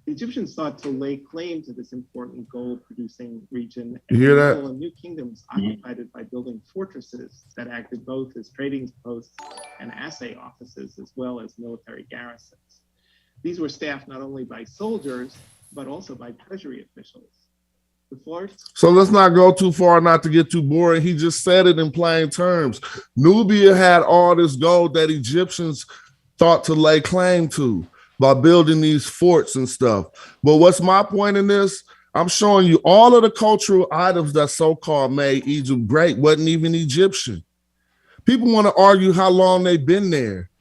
The Egyptians sought to lay claim to this important gold-producing region, and you hear that? New kingdoms occupied it by building fortresses that acted both as trading posts and assay offices, as well as military garrisons. These were staffed not only by soldiers, but also by treasury officials. The forts. So let's not go too far, not to get too boring. He just said it in plain terms. Nubia had all this gold that Egyptians thought to lay claim to by building these forts and stuff. But what's my point in this? I'm showing you all of the cultural items that so-called made Egypt great wasn't even Egyptian. People want to argue how long they've been there,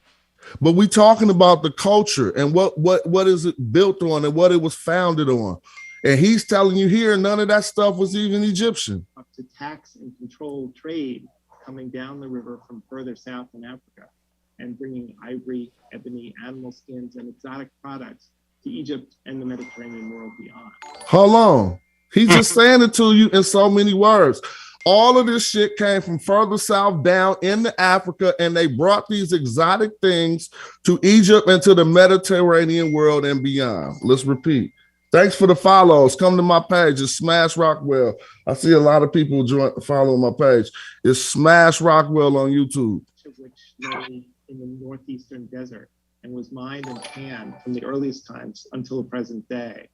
but we're talking about the culture and what is it built on and what it was founded on. And he's telling you here, none of that stuff was even Egyptian. Up to tax and control trade coming down the river from further south in Africa, and bringing ivory, ebony, animal skins, and exotic products to Egypt and the Mediterranean world beyond. Hold on. He's just saying it to you in so many words. All of this shit came from further south down into Africa, and they brought these exotic things to Egypt and to the Mediterranean world and beyond. Let's repeat. Thanks for the follows. Come to my page. It's Smash Rockwell. I see a lot of people following my page. It's Smash Rockwell on YouTube. Which lay in the northeastern desert and was mined and panned from the earliest times until the present day.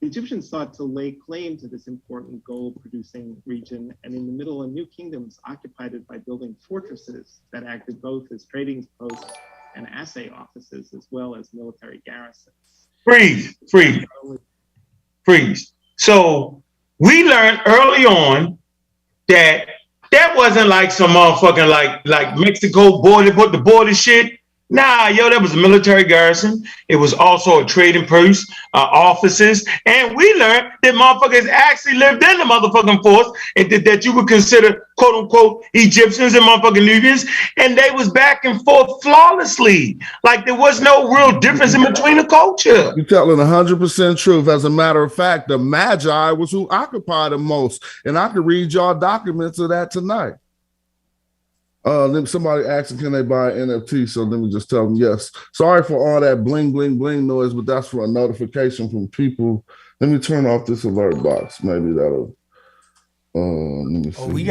The Egyptians sought to lay claim to this important gold-producing region, and in the middle, a new kingdoms occupied it by building fortresses that acted both as trading posts and assay offices, as well as military garrisons. Freeze. So we learned early on that wasn't like some motherfucking like Mexico border, but the border shit. Nah, yo, that was a military garrison. It was also a trading post, offices. And we learned that motherfuckers actually lived in the motherfucking force and that you would consider quote unquote Egyptians and motherfucking Nubians. And they was back and forth flawlessly. Like there was no real difference in between the culture. You're telling 100% truth. As a matter of fact, the Magi was who occupied the most. And I could read y'all documents of that tonight. Somebody asking, can they buy an NFT? So let me just tell them yes. Sorry for all that bling, bling, bling noise, but that's for a notification from people. Let me turn off this alert box. Maybe that'll. Let me see. Oh, you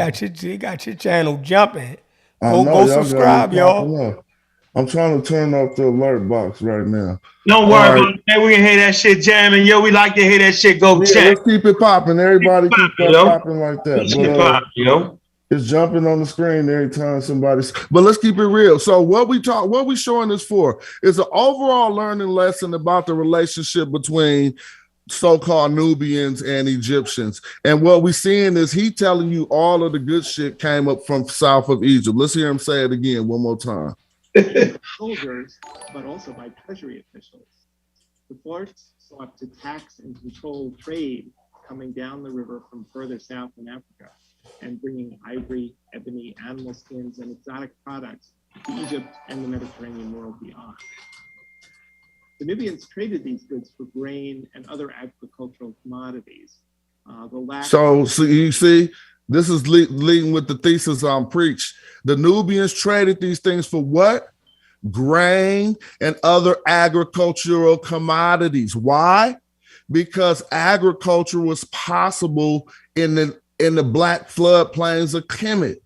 got your channel jumping. Go subscribe, y'all. I'm trying to turn off the alert box right now. Don't worry about it. We can hear that shit jamming. Yo, we like to hear that shit go jam. Let's keep it popping. Everybody keep that popping like that. Keep it popping, yo. It's jumping on the screen every time somebody's, but let's keep it real. So what we showing this for is an overall learning lesson about the relationship between so-called Nubians and Egyptians. And what we're seeing is he telling you all of the good shit came up from south of Egypt. Let's hear him say it again one more time. Soldiers, but also by treasury officials. The forts sought to tax and control trade coming down the river from further south in Africa, and bringing ivory, ebony, animal skins, and exotic products to Egypt and the Mediterranean world beyond. The Nubians traded these goods for grain and other agricultural commodities. So you see, this is leading with the thesis on preach. The Nubians traded these things for what? Grain and other agricultural commodities. Why? Because agriculture was possible in the black floodplains of Kemet.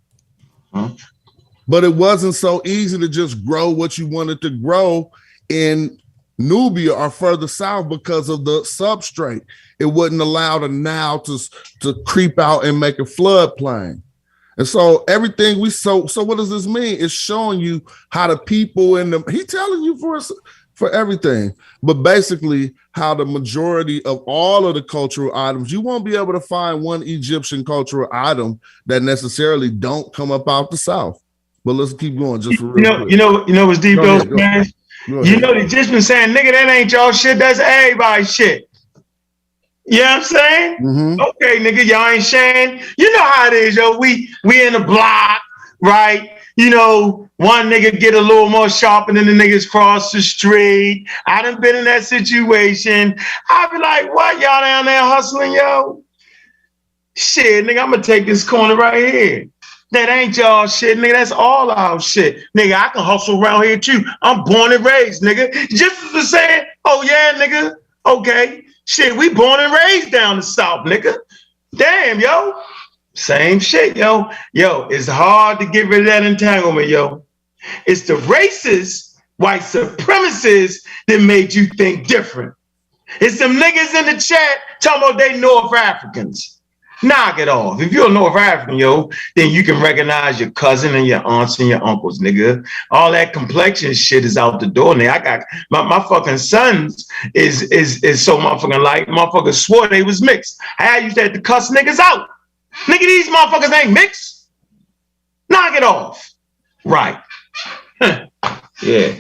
but it wasn't so easy to just grow what you wanted to grow in Nubia or further south because of the substrate. It wouldn't allow the Nile to creep out and make a floodplain. And so everything so what does this mean? It's showing you how the people he telling you for everything, but basically how the majority of all of the cultural items, you won't be able to find one Egyptian cultural item that necessarily don't come up out the South. But let's keep going just for real quick. You know what's deep though, man? You know the Egyptians saying, nigga, that ain't y'all shit, that's everybody's shit. You know what I'm saying? Mm-hmm. Okay, nigga, y'all ain't saying. You know how it is, yo. We in the block, right? You know, one nigga get a little more sharper than the niggas cross the street. I done been in that situation. I be like, what, y'all down there hustling, yo? Shit, nigga, I'm gonna take this corner right here. That ain't y'all shit, nigga. That's all our shit. Nigga, I can hustle around here too. I'm born and raised, nigga. Just as the saying, oh yeah, nigga. Okay. Shit, we born and raised down the South, nigga. Damn, yo. Same shit, yo. Yo, it's hard to get rid of that entanglement, yo. It's the racist white supremacists that made you think different. It's them niggas in the chat talking about they North Africans. Knock it off. If you're a North African, yo, then you can recognize your cousin and your aunts and your uncles, nigga. All that complexion shit is out the door, nigga. I got my fucking sons is so motherfucking like motherfuckers swore they was mixed. I used to have to cuss niggas out. Nigga, these motherfuckers ain't mixed. Knock it off. Right. Yeah.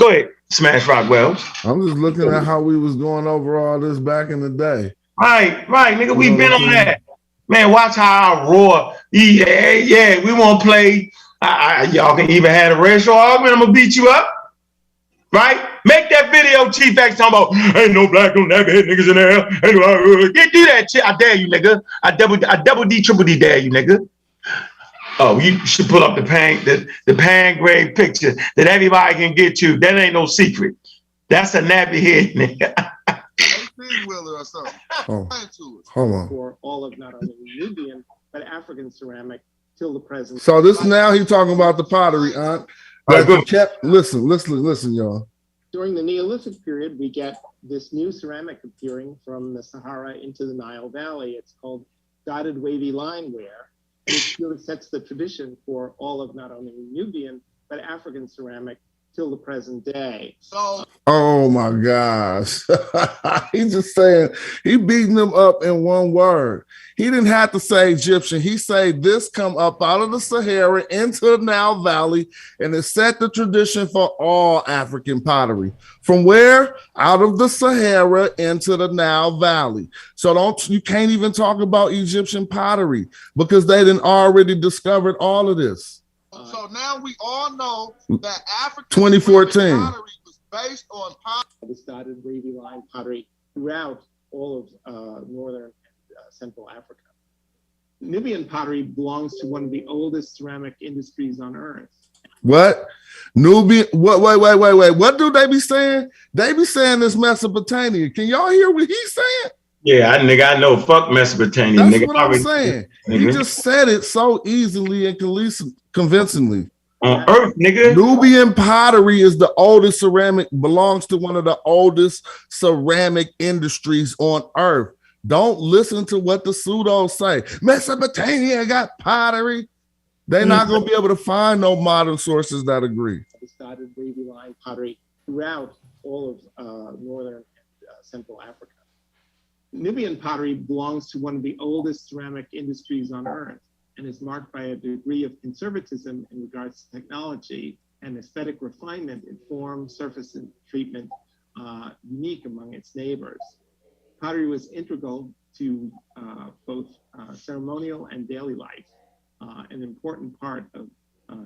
Go ahead, Smash Rockwell. I'm just looking at how we was going over all this back in the day. Right, nigga, we been on that. Man, watch how I roar. Yeah, we won't play. Y'all can even have a racial argument. I'm gonna beat you up. Right? Make that video, Chief X, talking about ain't no black, no never hit niggas in there. Get do that shit. I dare you, nigga. I double D, triple D dare you, nigga. Oh, you should pull up the Pangrave picture that everybody can get to. That ain't no secret. That's a nappy head, nigga. Or something. Oh, hold on. For all of not only Nubian but African ceramic till the present. So this now he's talking about the pottery, Aunt. Listen, y'all. During the Neolithic period, we get this new ceramic appearing from the Sahara into the Nile Valley. It's called dotted wavy line ware. And it really sets the tradition for all of not only Nubian but African ceramic till the present day. So, oh my gosh. He's just saying, he beating them up in one word. He didn't have to say Egyptian. He said this come up out of the Sahara into the Nile Valley, and it set the tradition for all African pottery. From where? Out of the Sahara into the Nile Valley. So you can't even talk about Egyptian pottery because they done already discovered all of this. So now we all know that African 2014 pottery was based on pottery. This dotted wavy line pottery throughout all of northern and central Africa. Nubian pottery belongs to one of the oldest ceramic industries on earth. What? Nubian? What? Wait. What do they be saying? They be saying this Mesopotamia. Can y'all hear what he's saying? Yeah, I know. Fuck Mesopotamia. That's nigga. What I'm saying. Nigga. He just said it so easily and convincingly. On Earth, nigga. Nubian pottery is the oldest ceramic, belongs to one of the oldest ceramic industries on Earth. Don't listen to what the pseudo say. Mesopotamia got pottery. They're not going to be able to find no modern sources that agree. This dotted wavy line pottery throughout all of northern and central Africa. Nubian pottery belongs to one of the oldest ceramic industries on Earth and is marked by a degree of conservatism in regards to technology and aesthetic refinement in form, surface, and treatment, unique among its neighbors. Pottery was integral to both ceremonial and daily life, an important part of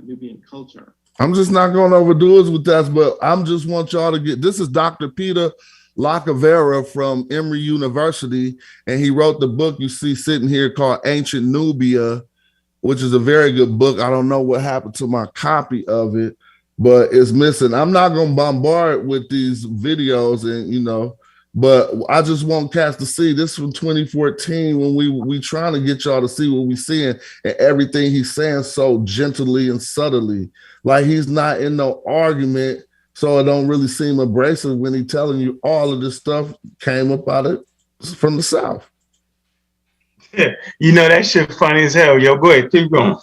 Nubian culture. I'm just not going to overdo it with that, but I'm just want y'all to get, this is Dr. Peter Lacavera from Emory University, and he wrote the book you see sitting here called Ancient Nubia, which is a very good book. I don't know what happened to my copy of it, but it's missing. I'm not going to bombard with these videos and, But I just want cats to see this from 2014 when we trying to get y'all to see what we seeing, and everything he's saying so gently and subtly. Like he's not in no argument, so it don't really seem abrasive when he telling you all of this stuff came up out of from the South. Yeah, you know that shit funny as hell. Yo, go ahead, keep going.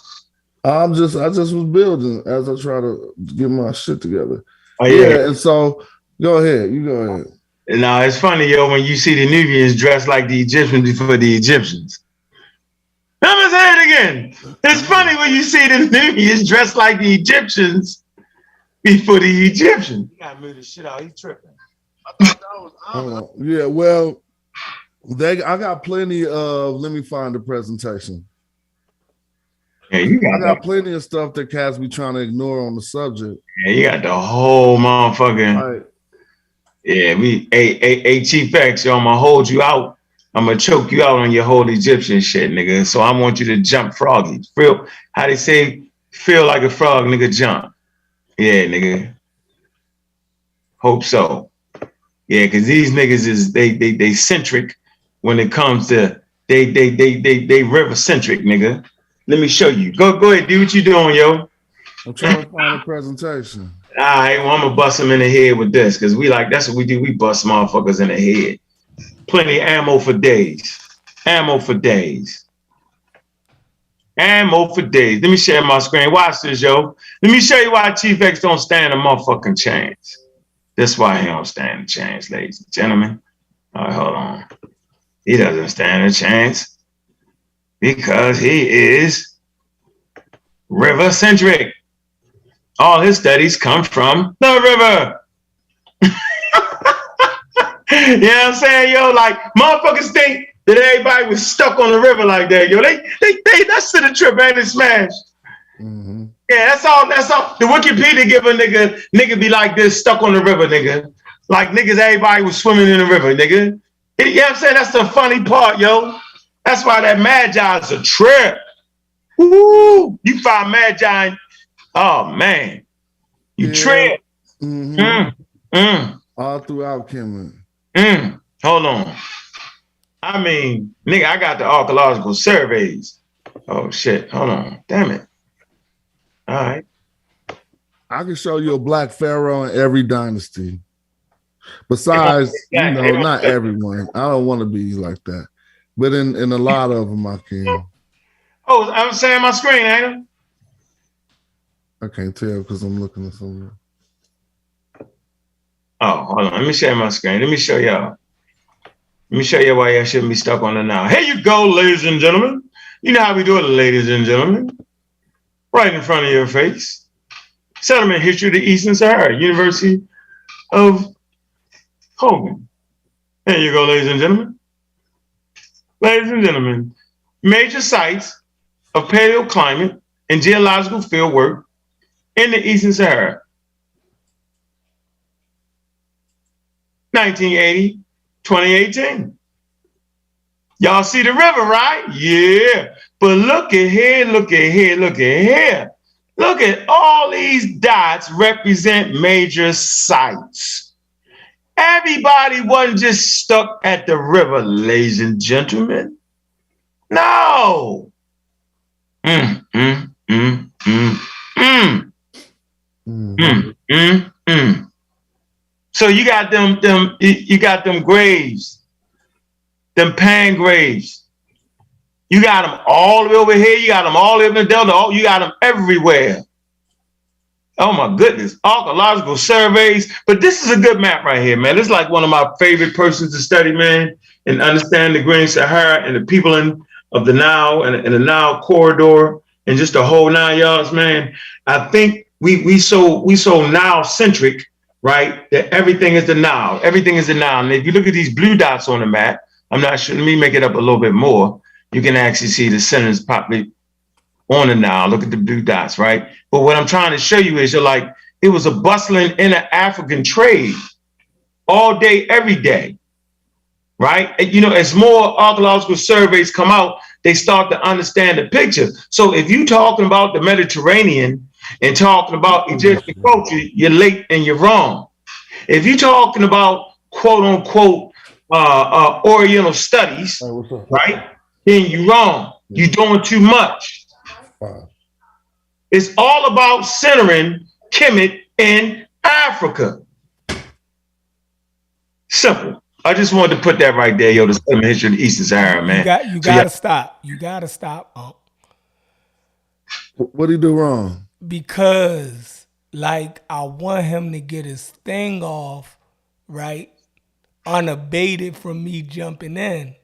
I just was building as I try to get my shit together. Oh, yeah. And so go ahead, you go ahead. No, it's funny, yo, when you see the Nubians dressed like the Egyptians before the Egyptians. I'm gonna say it again. It's funny when you see the Nubians dressed like the Egyptians before the Egyptians. You gotta move this shit out. He's tripping. Yeah, well, I got plenty of. Let me find the presentation. Yeah, I got plenty of stuff that cats be trying to ignore on the subject. Yeah, you got the whole motherfucking. Right. Yeah, Chief X, yo, I'm gonna hold you out. I'm gonna choke you out on your whole Egyptian shit, nigga. So I want you to jump froggy. Feel how they say, feel like a frog, nigga, jump. Yeah, nigga. Hope so. Yeah, because these niggas is they centric when it comes to they river centric, nigga. Let me show you. Go ahead, do what you doing, yo. I'm trying to find a presentation. All right, well, I'm gonna bust them in the head with this because we like that's what we do. We bust motherfuckers in the head. Plenty of ammo for days. Ammo for days. Ammo for days. Let me share my screen. Watch this, yo. Let me show you why Chief X don't stand a motherfucking chance. That's why he don't stand a chance, ladies and gentlemen. All right, hold on. He doesn't stand a chance because he is river-centric. All his studies come from the river. You know what I'm saying, yo? Like, motherfuckers think that everybody was stuck on the river like that, yo. That's to the trip, ain't it, smash? Mm-hmm. Yeah, that's all. The Wikipedia give a nigga be like this, stuck on the river, nigga. Like niggas, everybody was swimming in the river, nigga. You know what I'm saying? That's the funny part, yo. That's why that Magi is a trip. Woo! You find Magi. Oh man, you trip. Mm-hmm. All throughout Kemet. Hold on. I mean, nigga, I got the archaeological surveys. Oh shit, hold on. Damn it. All right. I can show you a black pharaoh in every dynasty. Besides, not everyone. I don't want to be like that. But in a lot of them, I can. Oh, I'm saying my screen, ain't I can't tell because I'm looking at something. Oh, hold on. Let me share my screen. Let me show y'all. Let me show you why y'all shouldn't be stuck on it now. Here you go, ladies and gentlemen. You know how we do it, ladies and gentlemen. Right in front of your face. Settlement history of the Eastern Sahara, University of Hogan. There you go, ladies and gentlemen. Ladies and gentlemen, major sites of Paleo-climate and geological field work in the Eastern Sahara. 1980, 2018. Y'all see the river, right? Yeah. But look at here, look at here, look at here. Look at all these dots represent major sites. Everybody wasn't just stuck at the river, ladies and gentlemen. No. So you got them graves, them pan graves. You got them all the way over here. You got them all over the Delta. You got them everywhere. Oh my goodness, archaeological surveys. But this is a good map right here, man. This is like one of my favorite persons to study, man, and understand the Green Sahara and the people of the Nile and the Nile corridor and just the whole 9 yards, man. I think we so Nile centric, right? That everything is the Nile. Everything is the Nile. And if you look at these blue dots on the map, I'm not sure. Let me make it up a little bit more. You can actually see the centers probably on the Nile. Look at the blue dots, right? But what I'm trying to show you is it was a bustling inter-African trade all day, every day, right? And, as more archaeological surveys come out, they start to understand the picture. So if you're talking about the Mediterranean and talking about Egyptian culture, you're late and you're wrong. If you're talking about quote unquote Oriental studies, right? Then you're wrong. You're doing too much. It's all about centering Kemet in Africa. Simple. I just wanted to put that right there, yo. The Settlement history of the Eastern Sahara, man. You gotta stop. You gotta stop. What did he do wrong? Because, like, I want him to get his thing off, right? Unabated from me jumping in.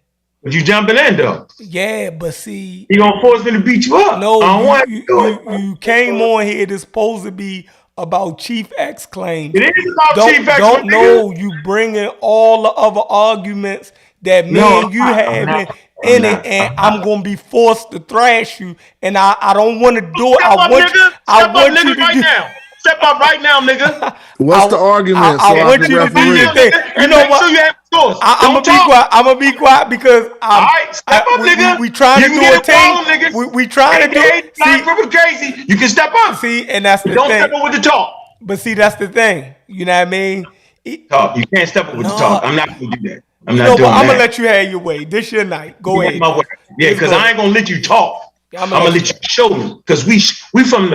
But you jumping in though? Yeah, but see, you gonna force me to beat you up? No, I don't want to do it. You came on here. It's supposed to be about Chief X claims. It is about Chief X. Don't know you bringing all the other arguments that me and you have in it, and I'm gonna be forced to thrash you, and I don't want to do it. I want you to right now. Step up right now, nigga. What's the argument? I want you to do your thing. You know what? I'm gonna be quiet because step up, nigga. We trying to do a thing. We trying to do it. See, crazy. You can step up. See, and that's the thing. Don't step up with the talk. But see, that's the thing. You know what I mean? Talk. You can't step up with the talk. I'm not gonna do that. I'm not doing that. I'm gonna let you have your way. This your night. Go ahead. Yeah, because I ain't gonna let you talk. I'm gonna let you show me, because we from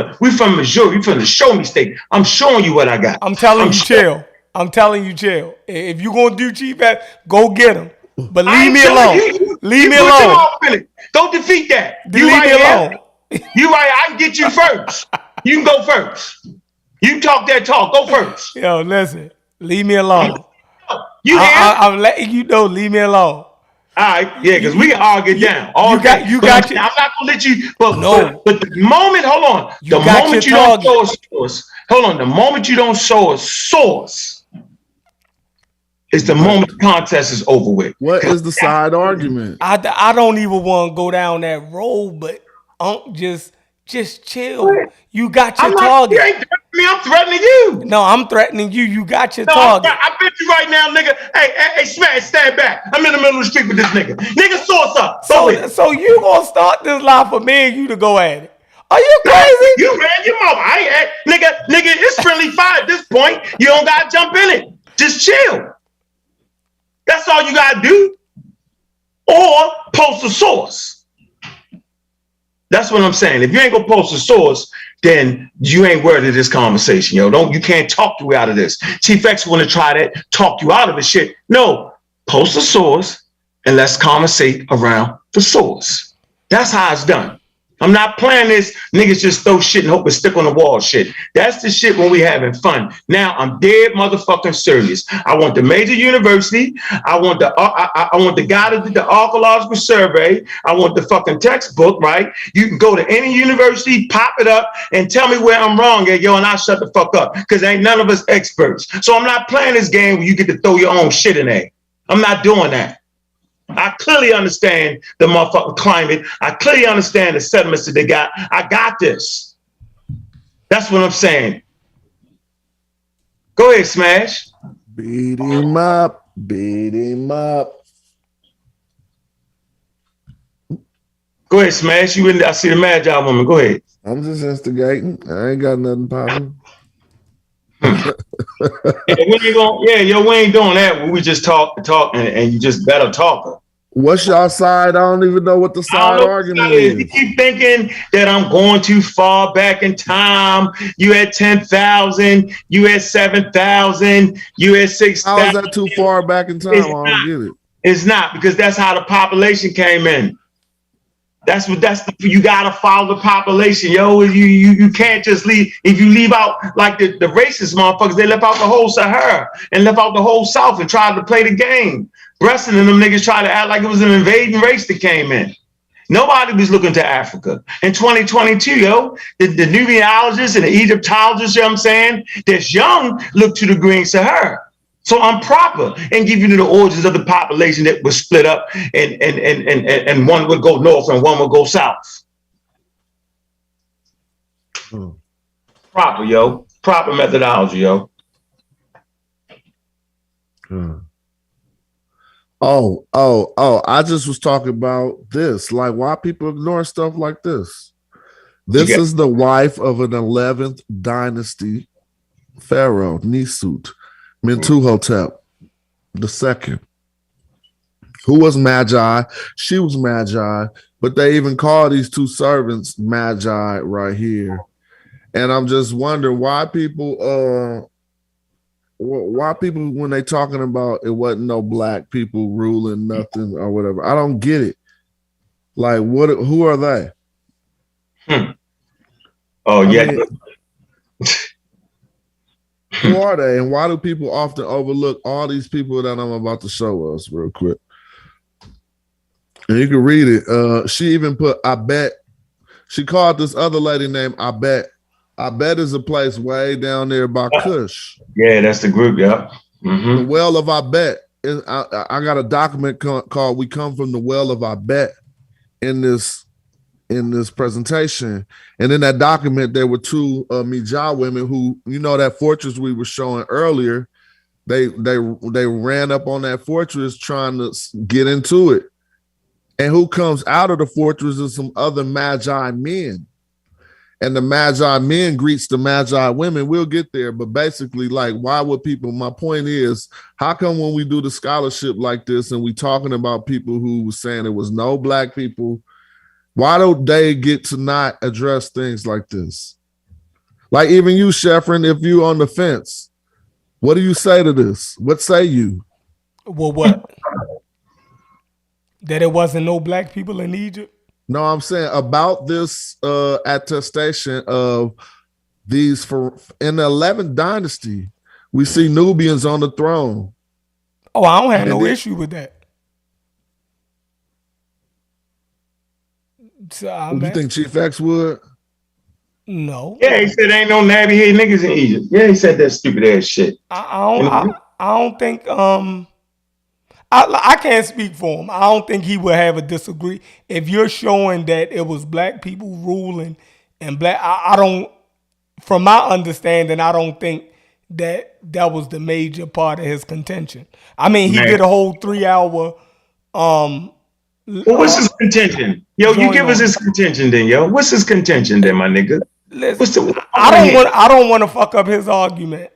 Missouri, we from the show me state. I'm showing you what I got. I'm telling you, chill. I'm telling you, chill. If you gonna do Chief X, go get him. But leave me alone. Leave me alone. Don't defeat that. You leave me alone. You right. I can get you first. You can go first. You talk that talk. Go first. Yo, listen. Leave me alone. I'm letting you know. Leave me alone. All right, yeah, because we can argue down. You got I'm not gonna let you. But the moment, hold on. The moment you don't show a source, hold on. The moment you don't show a source, is the moment the contest is over with. What is the side argument? I don't even want to go down that road, but just chill. You got your target. You ain't threatening me. I'm threatening you. No, I'm threatening you. You got your target. I bet you right now, nigga. Hey, Smash, stand back. I'm in the middle of the street with this nigga. Nigga, source up. So you gonna start this lie for me and you to go at it? Are you crazy? You ran your mouth. Nigga, it's friendly fire at this point. You don't gotta jump in it. Just chill. That's all you gotta do. Or post a source. That's what I'm saying. If you ain't gonna post a source, then you ain't worthy of this conversation, yo. You can't talk you out of this. Chief X want to try that, talk you out of the shit. No, post a source and let's conversate around the source. That's how it's done. I'm not playing this niggas just throw shit and hope it stick on the wall shit. That's the shit when we having fun. Now I'm dead motherfucking serious. I want the major university. I want the guy that did the archaeological survey. I want the fucking textbook, right? You can go to any university, pop it up, and tell me where I'm wrong, yo, and I'll shut the fuck up. Because ain't none of us experts. So I'm not playing this game where you get to throw your own shit in there. I'm not doing that. I clearly understand the motherfucking climate. I clearly understand the sediments that they got. I got this. That's what I'm saying. Go ahead, Smash. Beat him up. Beat him up. Go ahead, Smash. I see the mad job woman. Go ahead. I'm just instigating. I ain't got nothing popping. We ain't doing that. We just talk, and you just better talker. What's y'all side? I don't even know what the side argument is. You keep thinking that I'm going too far back in time. You had 10,000. You had 7,000. You had 6,000. How is that too far back in time? I don't get it. It's not, because that's how the population came in. You gotta follow the population, yo. You can't just leave. If you leave out like the racist motherfuckers, they left out the whole Sahara and left out the whole South and tried to play the game. Bresson and them niggas tried to act like it was an invading race that came in. Nobody was looking to Africa. In 2022, yo, the Nubiologists and the Egyptologists, you know what I'm saying, that's young, look to the Green Sahara. So I'm proper and give you the origins of the population that was split up, and one would go north and one would go south. Proper, yo. Proper methodology, yo. Oh, I just was talking about this. Like, why people ignore stuff like this? This is the wife of an 11th dynasty pharaoh, Nisut. Mentuhotep II. who was Magi. She was Magi, but they even call these two servants Magi right here. And I'm just wondering why people, when they talking about it wasn't no black people ruling nothing or whatever. I don't get it. Like, what? Who are they? Oh, yeah. mean, who are they, and why do people often overlook all these people that I'm about to show us real quick? And you can read it. She even put, I bet. She called this other lady named I bet. I bet is a place way down there by Kush. Yeah, that's the group, yeah. Mm-hmm. The Well of I Bet. I got a document called "We Come from the Well of I Bet" in this presentation, and in that document there were two Mija women who, you know, that fortress we were showing earlier. They ran up on that fortress trying to get into it, and who comes out of the fortress is some other Magi men. And the Magi men greets the Magi women. We'll get there. But basically, like, why would people, my point is, how come when we do the scholarship like this and we talking about people who was saying it was no black people, why don't they get to not address things like this? Like even you, Sheffrin, if you on the fence, what do you say to this? What say you? Well, what? That it wasn't no black people in Egypt? No, I'm saying about this attestation of these in the 11th dynasty, we see Nubians on the throne. Oh, I don't have no issue with that. So, you think Chief X would? No. Yeah, he said ain't no nabby head niggas in Egypt. Yeah, he said that stupid ass shit. I don't think I can't speak for him. I don't think he would have a disagree. If you're showing that it was black people ruling and black, I don't, from my understanding, I don't think that was the major part of his contention. I mean, he did a whole 3-hour. Well, what's his contention? Yo, you give us his contention then, yo. What's his contention then, my nigga? Listen, I don't want to fuck up his argument.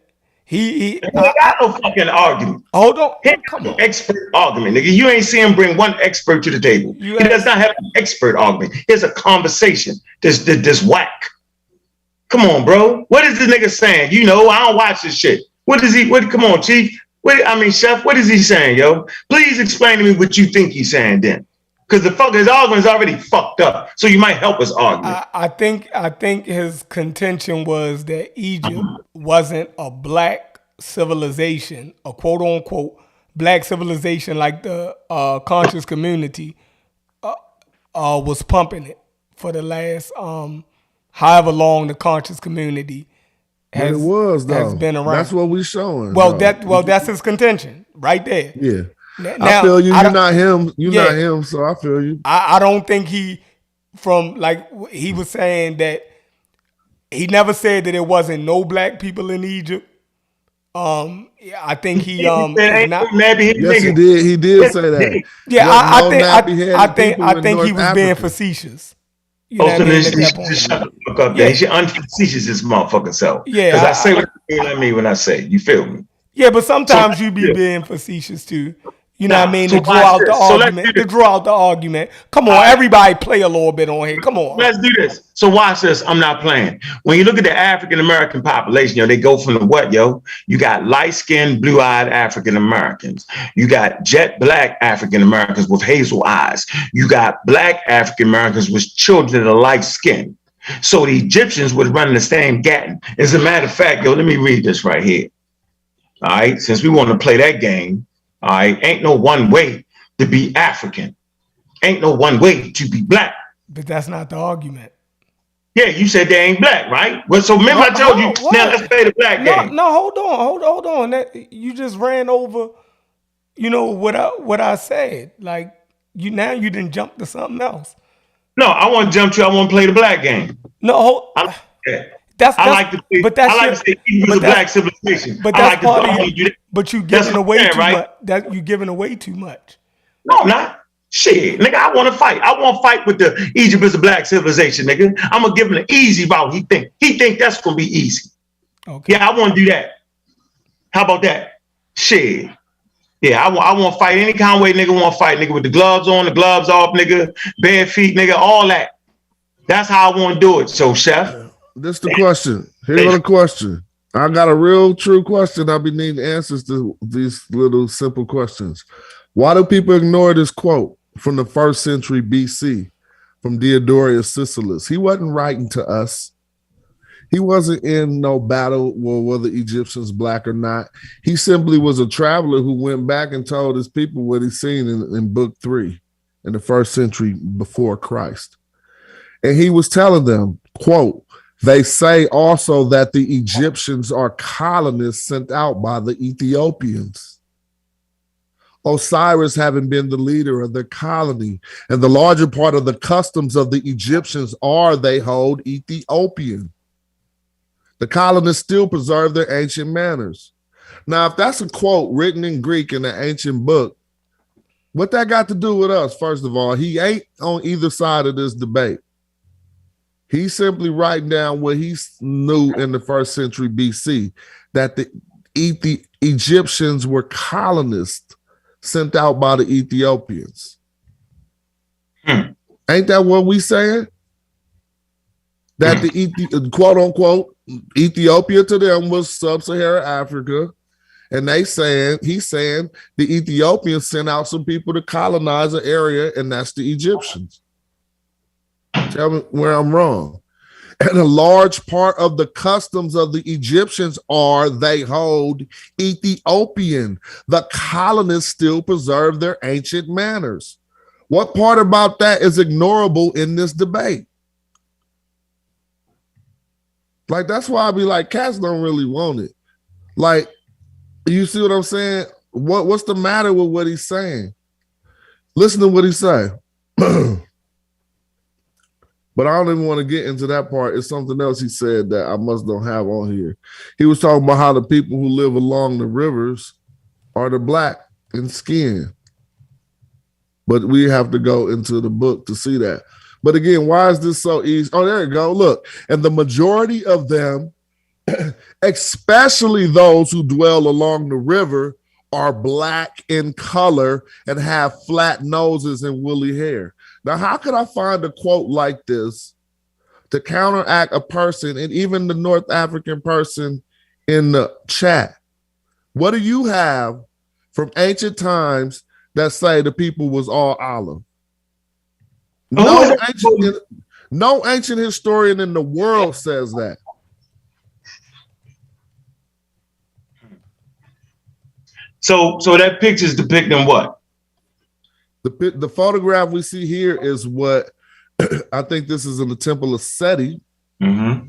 He got no fucking argument. Hold on. Come on. Expert argument, nigga. You ain't see him bring one expert to the table. He does not have an expert argument. Here's a conversation. This whack. Come on, bro. What is this nigga saying? You know, I don't watch this shit. What is he? Come on, Chief. Chef, what is he saying, yo? Please explain to me what you think he's saying then. Because his argument is already fucked up. So you might help his argument. I think his contention was that Egypt wasn't a black civilization, a quote unquote black civilization like the conscious community was pumping it for the last however long the conscious community has been around. That's what we're showing. That's his contention right there. Yeah. Now, I feel you. You're not him. You're not him. So I feel you. I don't think he was saying that he never said that it wasn't no black people in Egypt. I think he yes, he did. He did say that. Yeah, I think he was being facetious. You know just shut the fuck up. Yeah, he unfacetious his motherfucking self. Yeah, because I say what I mean when I say. You feel me? Yeah, but sometimes you be being facetious too. You know what I mean? To draw out the argument. Come on, everybody play a little bit on here. Come on. Let's do this. So watch this. I'm not playing. When you look at the African American population, yo, they go from the what, yo? You got light-skinned, blue-eyed African Americans. You got jet black African Americans with hazel eyes. You got black African Americans with children that are light skinned. So the Egyptians would run the same gatting. As a matter of fact, yo, let me read this right here. All right, since we want to play that game. All right, ain't no one way to be African. Ain't no one way to be black. But that's not the argument. Yeah, you said they ain't black, right? Well, so remember I told you, now let's play the black game. No, hold on. That, you just ran over, you know, what I said. Like, you didn't jump to something else. No, I want to jump to, I want to play the black game. No, I like to say Egypt was a black civilization. But that's part of you. But you giving away too much. You giving away too much. No, I'm not. Shit, nigga, I want to fight. I want to fight with the Egypt is a black civilization, nigga. I'm gonna give him an easy route. He think that's gonna be easy. Okay. Yeah, I want to do that. How about that? Shit. Yeah, I won't fight any kind of way nigga want to fight, nigga, with the gloves on, the gloves off, nigga, bare feet, nigga, all that. That's how I want to do it. So, Chef. This the question. Here go the question. I got a real true question. I'll be needing answers to these little simple questions. Why do people ignore this quote from the 1st century BC from Diodorus Siculus? He wasn't writing to us. He wasn't in no battle were the Egyptians black or not. He simply was a traveler who went back and told his people what he seen in book 3 in the 1st century before Christ. And he was telling them, quote, they say also that the Egyptians are colonists sent out by the Ethiopians. Osiris having been the leader of their colony, and the larger part of the customs of the Egyptians are they hold Ethiopian. The colonists still preserve their ancient manners. Now, if that's a quote written in Greek in an ancient book, what that got to do with us? First of all, he ain't on either side of this debate. He's simply writing down what he knew in the 1st century BC, that the Egyptians were colonists sent out by the Ethiopians. Ain't that what we saying? That the quote unquote Ethiopia to them was sub-Saharan Africa, and he's saying the Ethiopians sent out some people to colonize an area, and that's the Egyptians. Tell me where I'm wrong. And a large part of the customs of the Egyptians are they hold Ethiopian. The colonists still preserve their ancient manners. What part about that is ignorable in this debate? Like, that's why I be like, cats don't really want it. Like, you see what I'm saying? What's the matter with what he's saying? Listen to what he say. But I don't even want to get into that part. It's something else he said that I don't have on here. He was talking about how the people who live along the rivers are the black in skin. But we have to go into the book to see that. But again, why is this so easy? Oh, there you go. Look, and the majority of them, especially those who dwell along the river, are black in color and have flat noses and woolly hair. Now, how could I find a quote like this to counteract a person, and even the North African person in the chat? What do you have from ancient times that say the people was all olive? No ancient historian in the world says that. So that picture's depicting what? The photograph we see here is what I think this is in the Temple of Seti. Mm-hmm.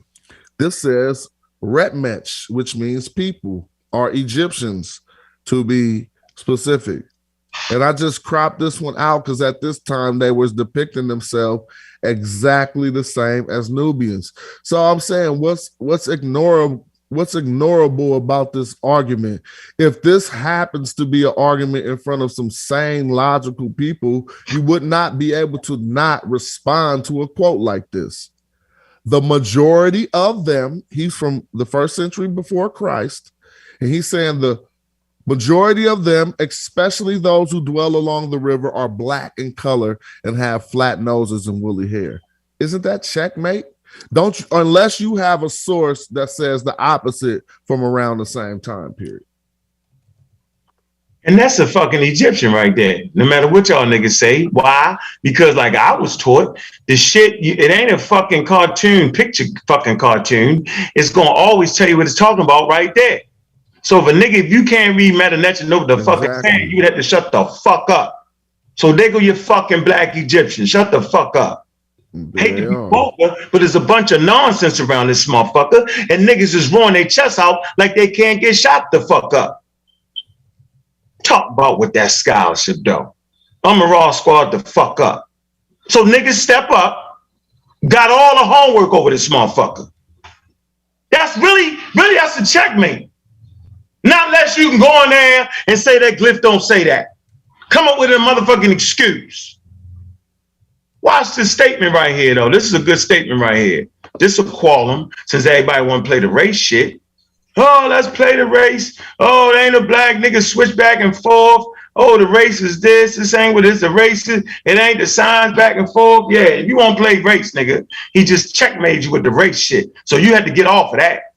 This says Retmech, which means people, or Egyptians, to be specific. And I just cropped this one out because at this time they was depicting themselves exactly the same as Nubians. So I'm saying what's ignorable about this argument? If this happens to be an argument in front of some sane, logical people, you would not be able to not respond to a quote like this. The majority of them, he's from the 1st century before Christ, and he's saying the majority of them, especially those who dwell along the river, are black in color and have flat noses and woolly hair. Isn't that checkmate? Don't you, unless you have a source that says the opposite from around the same time period. And that's a fucking Egyptian right there. No matter what y'all niggas say. Why? Because like I was taught, the shit, it ain't a fucking cartoon, picture fucking cartoon. It's going to always tell you what it's talking about right there. So if you can't read Metanetia and know what the fuck it's saying, you have to shut the fuck up. So there go your fucking black Egyptian. Shut the fuck up. Hate to be vulgar, but there's a bunch of nonsense around this motherfucker, and niggas is rolling their chests out like they can't get shot the fuck up. Talk about with that scholarship though. I'm a raw squad the fuck up. So niggas step up, got all the homework over this motherfucker. That's really that's a checkmate. Not unless you can go in there and say that glyph don't say that. Come up with a motherfucking excuse. Watch this statement right here, though. This is a good statement right here. This will qualm, since everybody want to play the race shit. Oh, let's play the race. Oh, there ain't a black nigga switch back and forth. Oh, the race is this ain't what it's the race is. It ain't the signs back and forth. Yeah, if you want to play race, nigga, he just checkmated you with the race shit. So you had to get off of that.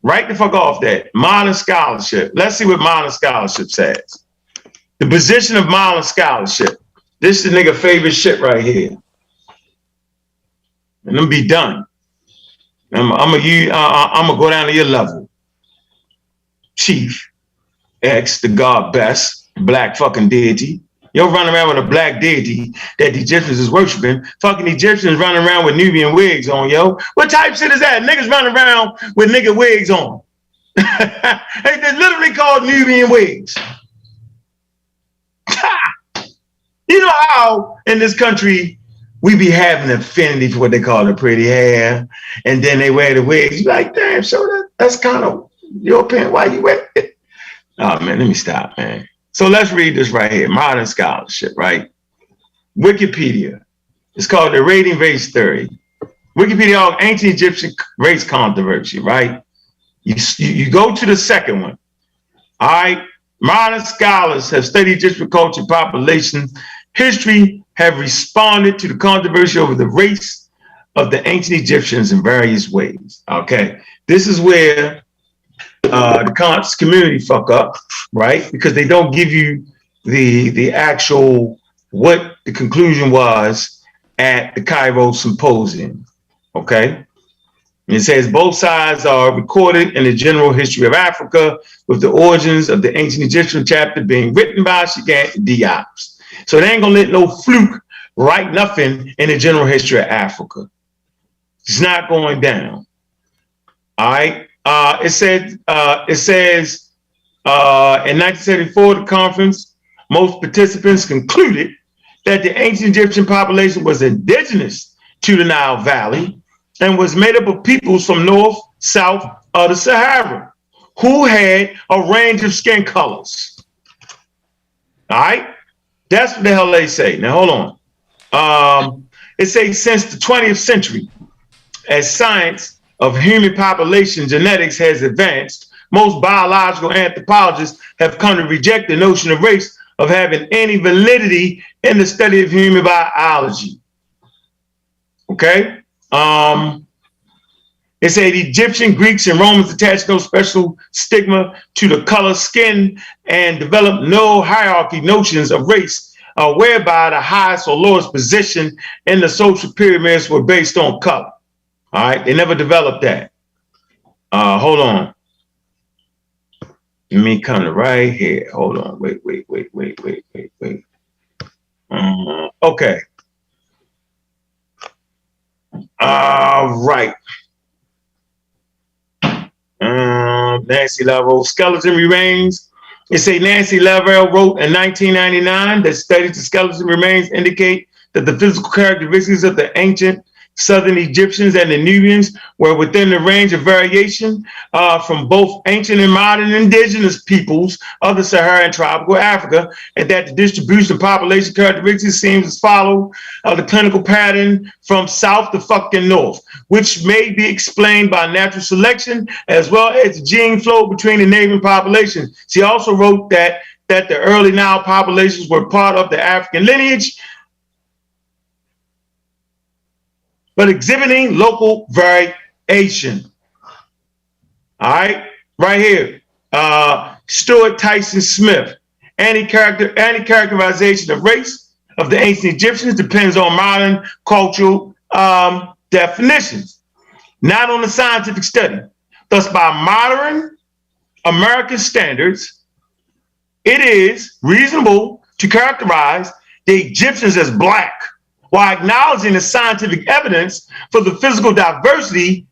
Right the fuck off that. Modern scholarship. Let's see what modern scholarship says. The position of modern scholarship. This is the nigga favorite shit right here. And them be done. I'm gonna go down to your level. Chief X, the god best, black fucking deity. You're running around with a black deity that the Egyptians is worshiping. Fucking Egyptians running around with Nubian wigs on, yo. What type shit is that? Niggas running around with nigga wigs on. They're literally called Nubian wigs. You know how in this country we be having an affinity for what they call the pretty hair, and then they wear the wigs. You like, damn, so that's kind of your opinion. Why you wear it? Oh man, let me stop, man. So let's read this right here. Modern scholarship, right? Wikipedia. It's called the rating race theory. Wikipedia, ancient Egyptian race controversy, right? You go to the second one. All right. Modern scholars have studied Egyptian culture, population, history, have responded to the controversy over the race of the ancient Egyptians in various ways. Okay. This is where the community fuck up, right? Because they don't give you the actual what the conclusion was at the Cairo symposium. Okay. And it says both sides are recorded in the general history of Africa, with the origins of the ancient Egyptian chapter being written by Shigant Diop. So they ain't gonna let no fluke write nothing in the general history of Africa. It's not going down. All right. It says in 1974, the conference, most participants concluded that the ancient Egyptian population was indigenous to the Nile Valley and was made up of peoples from north, south of the Sahara, who had a range of skin colors. All right? That's what the hell they say. Now, hold on. It says since the 20th century, as science of human population genetics has advanced, most biological anthropologists have come to reject the notion of race of having any validity in the study of human biology. Okay? It said Egyptian, Greeks, and Romans attached no special stigma to the color skin and developed no hierarchy notions of race, whereby the highest or lowest position in the social pyramids were based on color. All right, they never developed that. Hold on. Let me come to right here. Hold on. Wait. Okay. Right. Nancy Lavelle skeleton remains. It say Nancy Lavelle wrote in 1999 that studies of skeleton remains indicate that the physical characteristics of the ancient Southern Egyptians and the Nubians were within the range of variation from both ancient and modern indigenous peoples of the Saharan tropical Africa, and that the distribution of population characteristics seems as follow the clinical pattern from south to fucking north, which may be explained by natural selection as well as the gene flow between the neighboring populations. She also wrote that the early Nile populations were part of the African lineage, but exhibiting local variation. All right, right here. Stuart Tyson Smith. Any characterization of race of the ancient Egyptians depends on modern cultural definitions, not on the scientific study. Thus, by modern American standards, it is reasonable to characterize the Egyptians as black, while acknowledging the scientific evidence for the physical diversity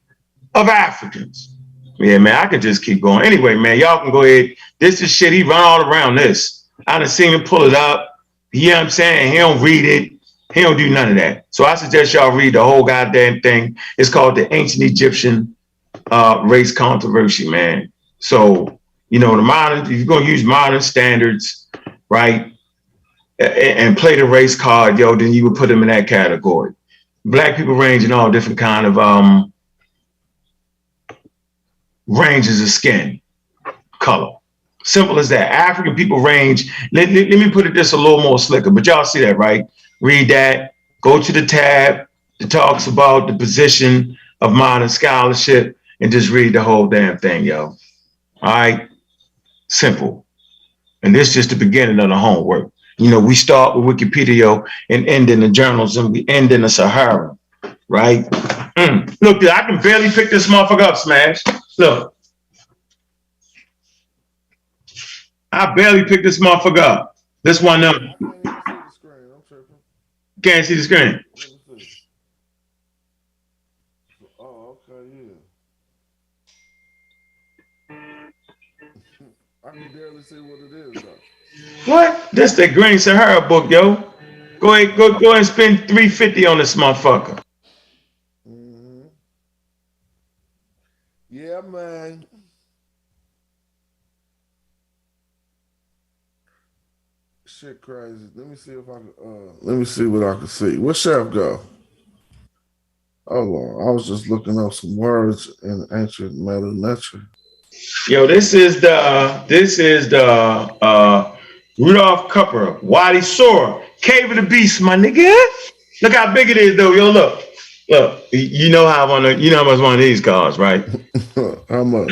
of Africans. Yeah, man, I could just keep going. Anyway, man, y'all can go ahead. This is shit. He run all around this. I done seen him pull it up. You know what I'm saying? He don't read it. He don't do none of that. So I suggest y'all read the whole goddamn thing. It's called the Ancient Egyptian Race Controversy, man. So, you know, the modern, if you're going to use modern standards, right, and play the race card, yo, then you would put them in that category. Black people range in all different kind of ranges of skin color. Simple as that. African people range. Let me put it this a little more slicker, but y'all see that, right? Read that. Go to the tab that talks about the position of modern scholarship and just read the whole damn thing, yo. All right? Simple. And this is just the beginning of the homework. You know, we start with Wikipedia and end in the journals and we end in the Sahara, right? Look, I can barely pick this motherfucker up, Smash. Look. I barely picked this motherfucker up. This one number. Can't see the screen. Oh, okay, yeah. I can barely see what it is, though. What? This the Green Sahara book, yo. Go ahead and spend $350 on this motherfucker. Mm-hmm. Yeah, man. Shit crazy. Let me see if I can let me see what I can see. Where Chef go? Hold on. I was just looking up some words in ancient meta-nature. Yo, this is the Rudolph Cupper, Wadi Sora, Cave of the Beast, my nigga. Look how big it is, though. Yo, look. You know how much one of these cars, right? How much?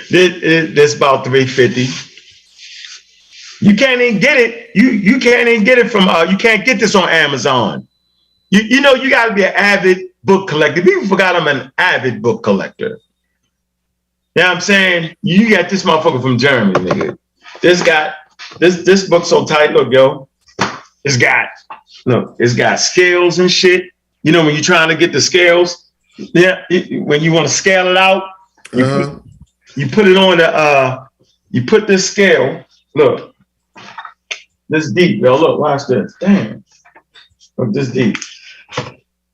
This about $350. You can't even get it. You can't even get it from. You can't get this on Amazon. You know you got to be an avid book collector. People forgot I'm an avid book collector. You know what I'm saying? You got this motherfucker from Germany, nigga. This book so tight. Look, yo. It's got scales and shit. You know when you're trying to get the scales. Yeah. When you want to scale it out, you put it on the. You put this scale. Look. This deep, yo. Look, watch this. Damn. Look, this deep.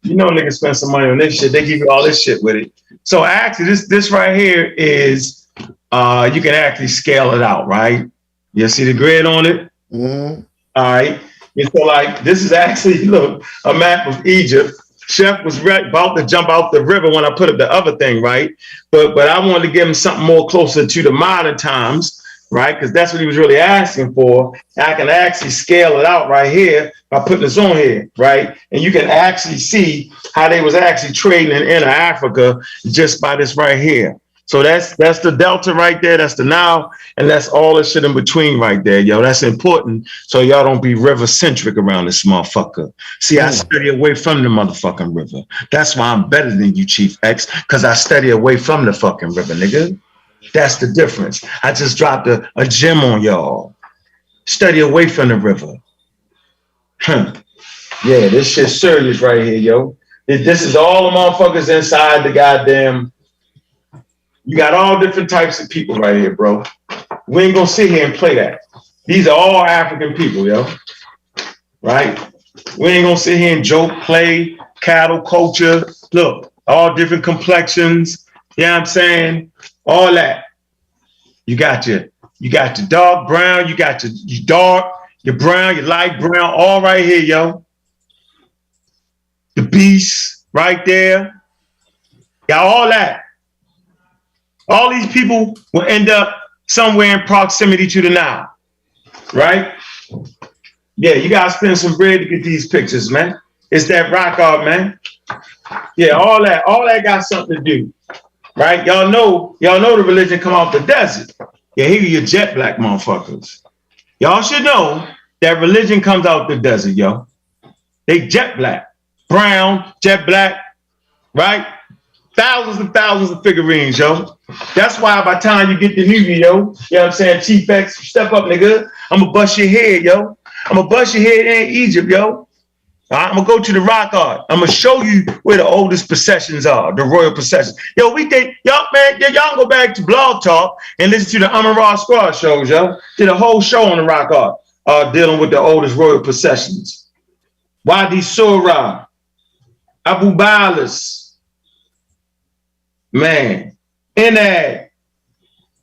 You know niggas spend some money on this shit. They give you all this shit with it. So actually, this right here is, you can actually scale it out, right? You see the grid on it? Mm-hmm. All right. And so like, this is actually, look, a map of Egypt. Chef was about to jump out the river when I put up the other thing, right? But I wanted to give him something more closer to the modern times, right? Because that's what he was really asking for. I can actually scale it out right here by putting this on here, right? And you can actually see how they was actually trading in inner Africa just by this right here. So that's the Delta right there. That's the Nile. And that's all the shit in between right there, yo. That's important. So y'all don't be river centric around this motherfucker. See, I study away from the motherfucking river. That's why I'm better than you, Chief X, because I study away from the fucking river, nigga. That's the difference. I just dropped a gem on y'all. Study away from the river. Yeah, this shit's serious right here, yo. This is all the motherfuckers inside the goddamn. You got all different types of people right here, bro. We ain't gonna sit here and play that. These are all African people, yo. Right? We ain't gonna sit here and joke, play, cattle culture. Look, all different complexions. You know what I'm saying? All that. You got your dark brown, you got your dark, your brown, your light brown, all right here, yo. The beast right there. Got all that. All these people will end up somewhere in proximity to the Nile, right? Yeah, you gotta spend some bread to get these pictures, man. It's that rock art, man. Yeah, all that got something to do, right? Y'all know the religion come off the desert. Yeah, here are your jet black motherfuckers. Y'all should know that religion comes out the desert, yo. They jet black, brown, jet black, right? Thousands and thousands of figurines, yo. That's why by the time you get to Nubia, yo, you know what I'm saying? Chief X, step up, nigga. I'm gonna bust your head, yo. I'm gonna bust your head in Egypt, yo. All right, I'm gonna go to the rock art. I'm gonna show you where the oldest processions are, the royal processions. Yo, we think, y'all, man, y'all go back to Blog Talk and listen to the Amon-Ra Squad shows, yo. Did a whole show on the rock art, dealing with the oldest royal processions. Wadi Sora, Abu Balas, man, Enad,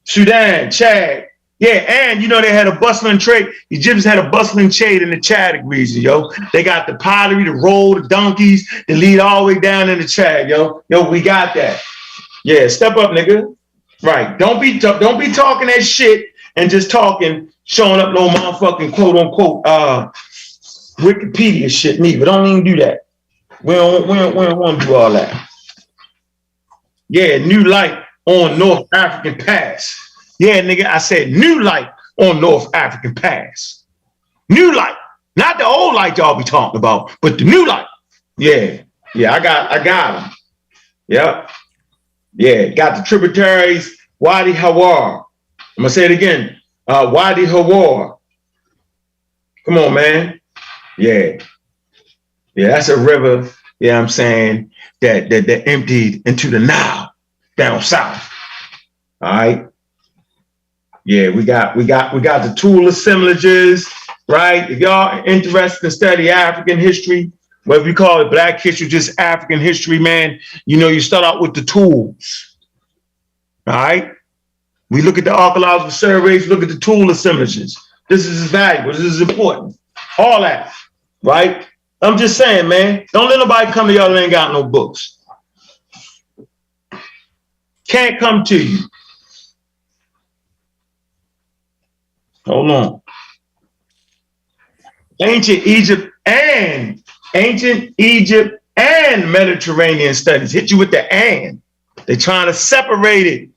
Sudan, Chad. Yeah, and you know they had a bustling trade. Egyptians had a bustling trade in the Chadic region, yo. They got the pottery, the roll, the donkeys, they lead all the way down in the Chad, yo. Yo, we got that. Yeah, step up, nigga. Right. Don't be talking that shit and just talking, showing up no motherfucking quote unquote Wikipedia shit neither. Don't even do that. We don't want to do all that. Yeah, new light on North African Pass. Yeah, nigga, I said new light on North African Pass. New light. Not the old light y'all be talking about, but the new light. Yeah. Yeah, I got them. Yep. Yeah, got the tributaries, Wadi Hawar. I'm gonna say it again. Wadi Hawar. Come on, man. Yeah. Yeah, that's a river, yeah, I'm saying, that emptied into the Nile down south. All right. Yeah, we got the tool assemblages, right? If y'all are interested in study African history, whether you call it Black history, just African history, man, you know, you start out with the tools. All right. We look at the archaeological surveys, look at the tool assemblages. This is valuable. This is important. All that, right? I'm just saying, man, don't let nobody come to y'all that ain't got no books. Can't come to you. Hold on. Ancient Egypt and Mediterranean studies. Hit you with the and. They're trying to separate it.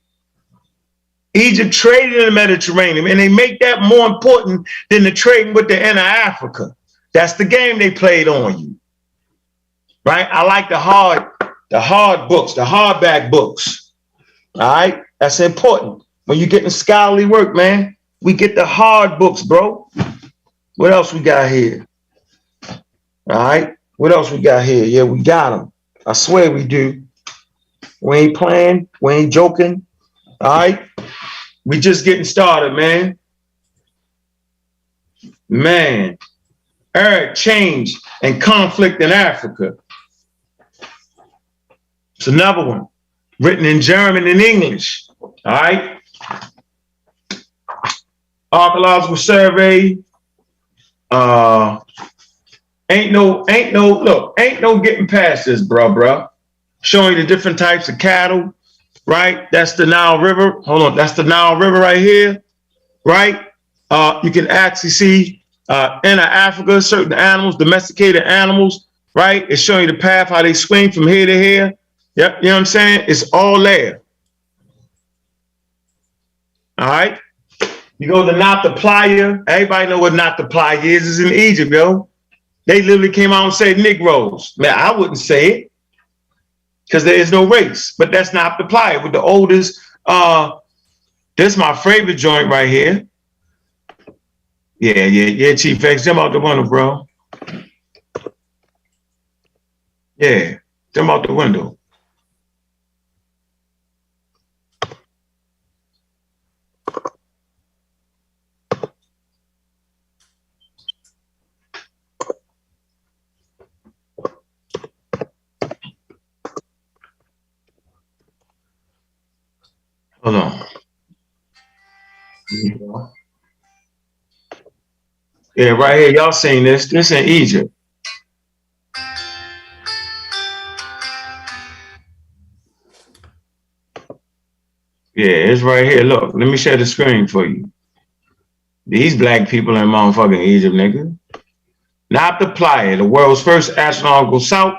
Egypt traded in the Mediterranean, and they make that more important than the trading with the inner Africa. That's the game they played on you. Right? I like the hard books, the hardback books. All right? That's important. When you're getting scholarly work, man, we get the hard books, bro. What else we got here? All right? What else we got here? Yeah, we got them. I swear we do. We ain't playing. We ain't joking. All right? We just getting started, man. Man. Earth change and conflict in Africa. It's another one. Written in German and English. All right? Archaeological survey. Ain't no getting past this, bro. Showing you the different types of cattle, right? That's the Nile River. Hold on, that's the Nile River right here, right? You can actually see in Africa, certain animals, domesticated animals, right? It's showing you the path, how they swing from here to here. Yep, you know what I'm saying? It's all there. All right? You go to Nata Playa. Everybody know what Nata Playa is. It's in Egypt, yo. They literally came out and said Negroes. Man, I wouldn't say it because there is no race, but that's not the Playa. With the oldest, this is my favorite joint right here. Yeah, Chief X. Jump out the window, bro. Yeah, jump out the window. Hold on. Yeah, right here. Y'all seen this. This in Egypt. Yeah, it's right here. Look, let me share the screen for you. These black people in motherfucking Egypt, nigga. Nata Playa, the world's first astronomical site,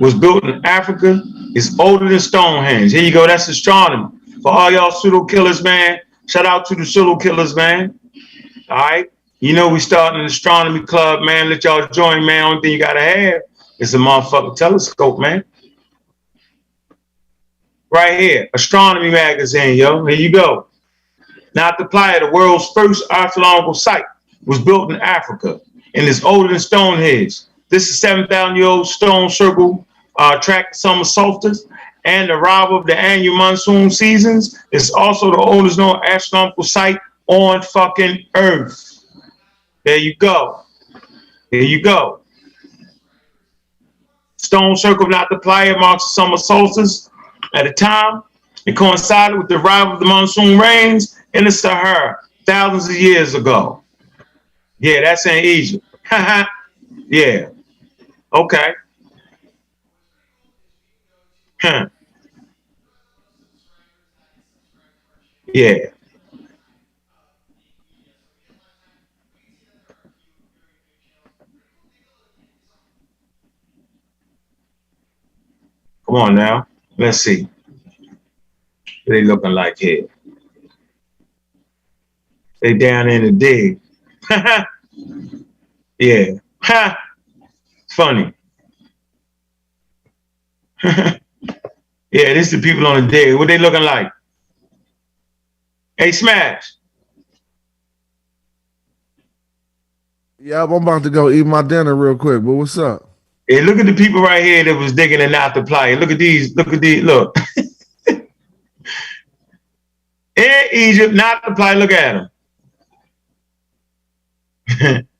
was built in Africa. It's older than Stonehenge. Here you go. That's astronomy. For all y'all pseudo killers, man. Shout out to the pseudo killers, man. All right. You know we starting an astronomy club, man. Let y'all join, man. Only thing you gotta have is a motherfucking telescope, man. Right here, astronomy magazine, yo. Here you go. Nata Playa, the world's first archaeological site, was built in Africa and is older than Stonehenge. This is 7,000-year-old stone circle track summer solstice and the arrival of the annual monsoon seasons. It's also the oldest known astronomical site on fucking Earth. There you go. Here you go. Stone circle of Nata Playa marks the summer solstice. At the time, it coincided with the arrival of the monsoon rains in the Sahara thousands of years ago. Yeah, that's in Egypt. Yeah. Okay. Huh. Yeah. Come on now. Let's see. What they looking like here? They down in the dig. Yeah. Ha. Funny. Yeah, this is the people on the dig. What they looking like? Hey, Smash. Yeah, I'm about to go eat my dinner real quick, but what's up? Hey, look at the people right here that was digging and not applying. Look at these. Look at these. Look. In Egypt, not apply. Look at them.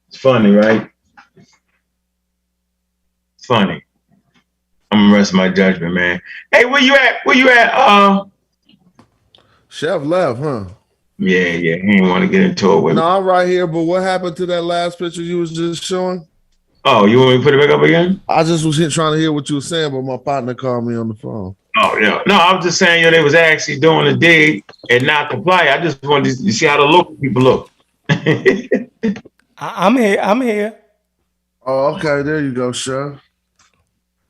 It's funny, right? It's funny. I'm gonna rest my judgment, man. Hey, where you at? Where you at? Chef left, huh? Yeah, he didn't want to get into it with me. No, I'm right here, but what happened to that last picture you was just showing? Oh, you want me to put it back up again? I just was here trying to hear what you were saying, but my partner called me on the phone. Oh, yeah. No, I was just saying, they was actually doing a dig and not comply. I just wanted to see how the local people look. I'm here. Oh, okay. There you go, Chef.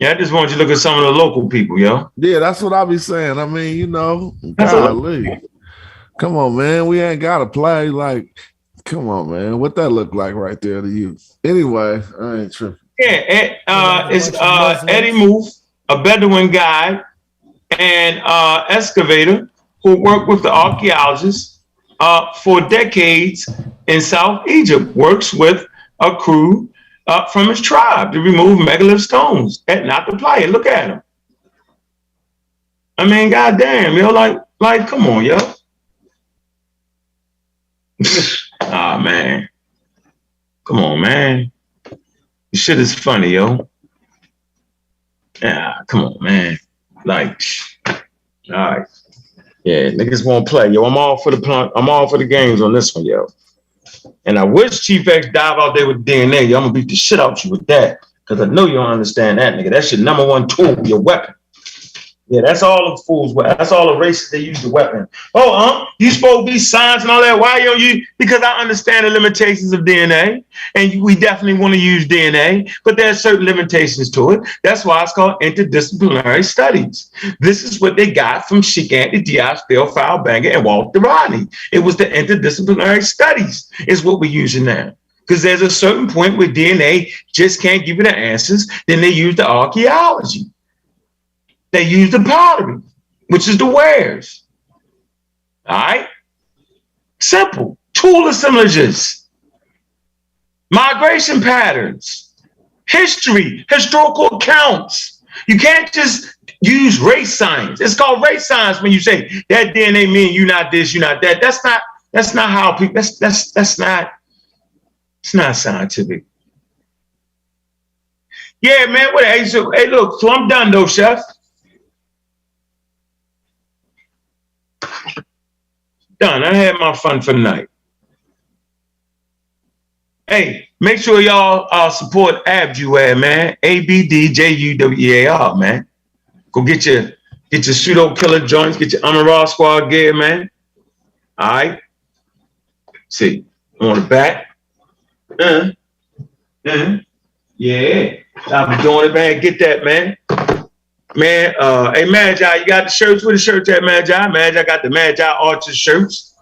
Yeah, I just want you to look at some of the local people, yo. Yeah, that's what I be saying. I mean, you know, golly. Come on, man. We ain't got to play. Like, come on, man. What that look like right there to you? Anyway, I ain't tripping. Yeah, it's Eddie Moof, a Bedouin guide and excavator who worked with the archaeologists for decades in South Egypt, works with a crew from his tribe to remove megalith stones at Not the Playa. Look at him. I mean, goddamn, yo, like, come on, yo. Ah, man. Come on, man. This shit is funny, yo. Yeah, come on, man. Like, all right. Yeah, niggas won't play, yo. I'm all for the games on this one, yo. And I wish Chief X dive out there with DNA. Yo, I'm gonna beat the shit out you with that. Cause I know you don't understand that, nigga. That's your number one tool, your weapon. Yeah, that's all the fools. That's all the races they use the weapon. Oh, you supposed to be science and all that. Why don't you? Because I understand the limitations of DNA, and we definitely want to use DNA, but there are certain limitations to it. That's why it's called interdisciplinary studies. This is what they got from Sheikh Anthony Diaz, Phil Fowlbanger, and Walter Rodney. It was the interdisciplinary studies is what we're using now. Because there's a certain point where DNA just can't give you the answers. Then they use the archaeology. They use the pottery, which is the wares. All right? Simple. Tool assemblages, migration patterns, history, historical accounts. You can't just use race science. It's called race science when you say that DNA mean you not this, you not that. That's not how people, it's not scientific. Yeah, man. Hey, look, so I'm done though, Chef. Done. I had my fun for the night. Hey, make sure y'all support Abjuad, man. ABDJUWEAR, man. Go get your pseudo killer joints, get your Amara squad gear, man. All right. See, on the back. Yeah. I'll be doing it, man. Get that, man. Man, hey, Magi, you got the shirts? Where the shirts at, Magi? Magi got the Magi Archer shirts.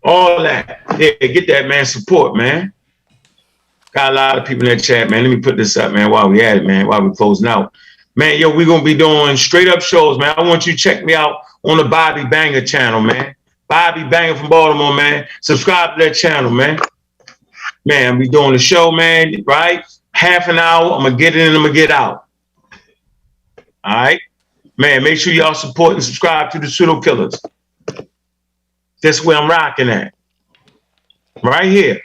All that. Yeah, get that, man. Support, man. Got a lot of people in that chat, man. Let me put this up, man, while we at it, man, while we closing out. Man, yo, we're going to be doing straight up shows, man. I want you to check me out on the Bobby Banger channel, man. Bobby Banger from Baltimore, man. Subscribe to that channel, man. Man, we doing the show, man, right? Half an hour, I'm going to get in and I'm going to get out. All right? Man, make sure y'all support and subscribe to the Pseudo Killers. That's where I'm rocking at. Right here.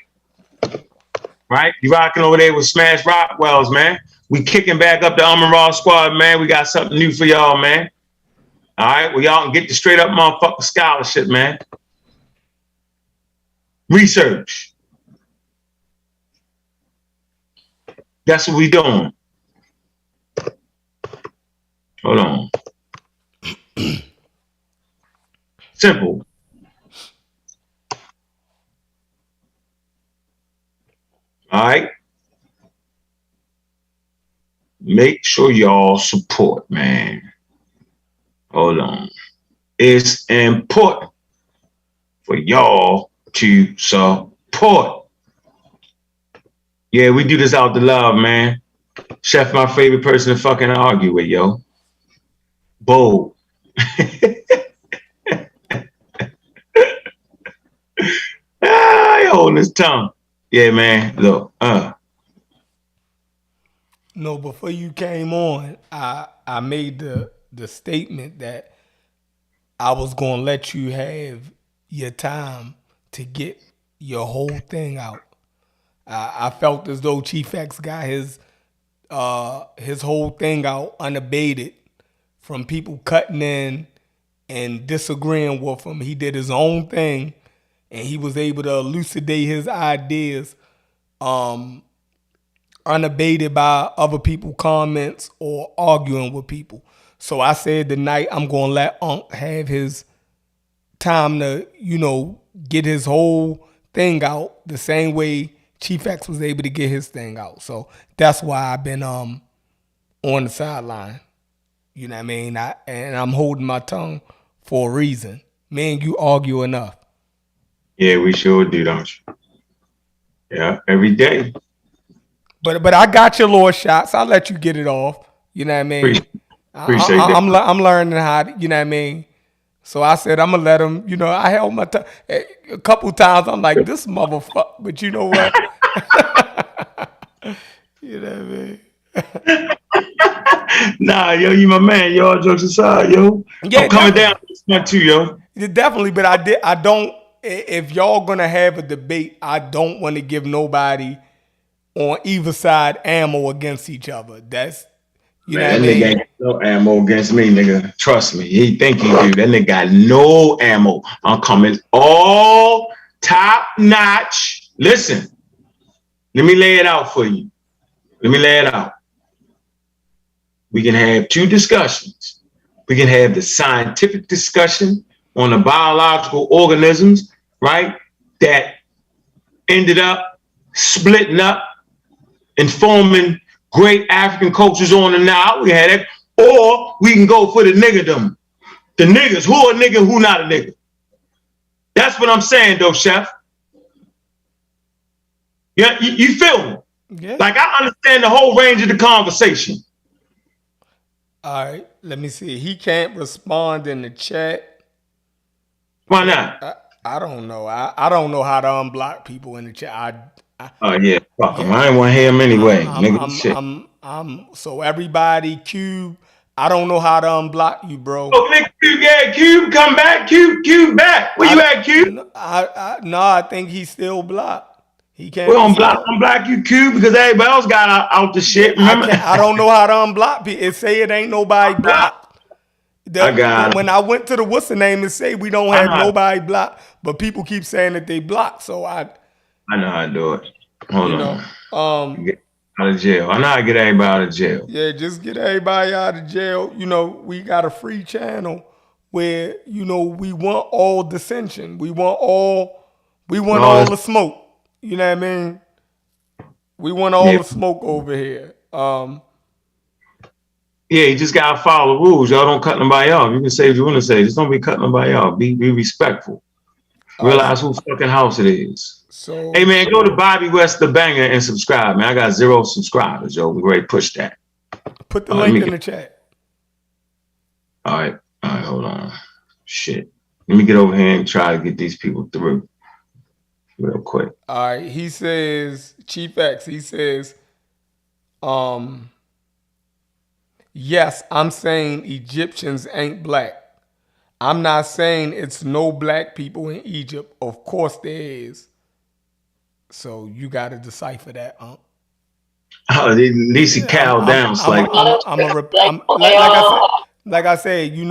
Right? You rocking over there with Smash Rockwells, man. We kicking back up the Amara squad, man. We got something new for y'all, man. All right? Well, y'all can get the straight up motherfucking scholarship, man. Research. That's what we doing. Hold on. Simple. All right. Make sure y'all support, man. Hold on. It's important for y'all to support. Yeah, we do this out the love, man. Chef, my favorite person to fucking argue with, yo. Bold. He holding his tongue. Yeah, man. Look, No, before you came on, I made the statement that I was gonna let you have your time to get your whole thing out. I felt as though Chief X got his whole thing out unabated from people cutting in and disagreeing with him. He did his own thing, and he was able to elucidate his ideas unabated by other people's comments or arguing with people. So I said tonight I'm gonna let Ankh have his time to, get his whole thing out the same way Chief X was able to get his thing out. So that's why I've been on the sideline. You know what I mean? And I'm holding my tongue for a reason. Me and you argue enough. yeah, we sure do, don't you? Yeah, every day. But I got your little shots. I'll let you get it off. You know what I mean? Appreciate that. I'm learning how to, you know what I mean? So I said, I'm going to let him, I held my tongue. A couple times, I'm like, this motherfucker. But you know what? You know what I mean? Nah, yo, you my man. Yo, all jokes aside, yo. Yeah, I'm coming down this one too, yo. Definitely, but I don't, if y'all going to have a debate, I don't want to give nobody on either side ammo against each other. That's, you know what I mean? That nigga ain't no ammo against me, nigga. Trust me. He think he do. That nigga got no ammo. I'm coming all top notch. Listen, let me lay it out for you. Let me lay it out. We can have two discussions. We can have the scientific discussion on the biological organisms, right? That ended up splitting up and forming great African cultures on the Nile. We had it. Or we can go for the niggerdom. The niggas, who a nigga, who not a nigga. That's what I'm saying, though, Chef. Yeah, you feel me? Yeah. Like, I understand the whole range of the conversation. All right, let me see. He can't respond in the chat. Why not? I don't know. I don't know how to unblock people in the chat. Oh yeah, fuck him. I ain't want to hear him anyway. So everybody, Cube. I don't know how to unblock you, bro. Oh, Nick, Cube, come back, Cube, back. Where you at, Cube? No, I think he's still blocked. He can't. We're gonna unblock you, Cube, because everybody else got out the shit. Remember? I don't know how to unblock people. It say it ain't nobody blocked. When I went to the what's the name, it say we don't have nobody blocked, but people keep saying that they blocked. So I know how to do it. Hold on. Get out of jail. I know how to get everybody out of jail. Yeah, just get everybody out of jail. We got a free channel where, we want all dissension. We want all the smoke. You know what I mean? We want all the smoke over here. Yeah, you just gotta follow the rules. Y'all don't cut nobody off. You can say what you want to say. Just don't be cutting nobody off. Be respectful. Realize whose fucking house it is. So, hey man, go to Bobby West the Banger and subscribe, man. I got 0 subscribers, yo. We ready to push that. Put the link in the chat. All right, hold on. Shit. Let me get over here and try to get these people through real quick. All right, he says, Chief X, he says, yes, I'm saying Egyptians ain't black. I'm not saying it's no black people in Egypt. Of course there is. So you got to decipher that. Oh, at least he cowed down. Like I said, you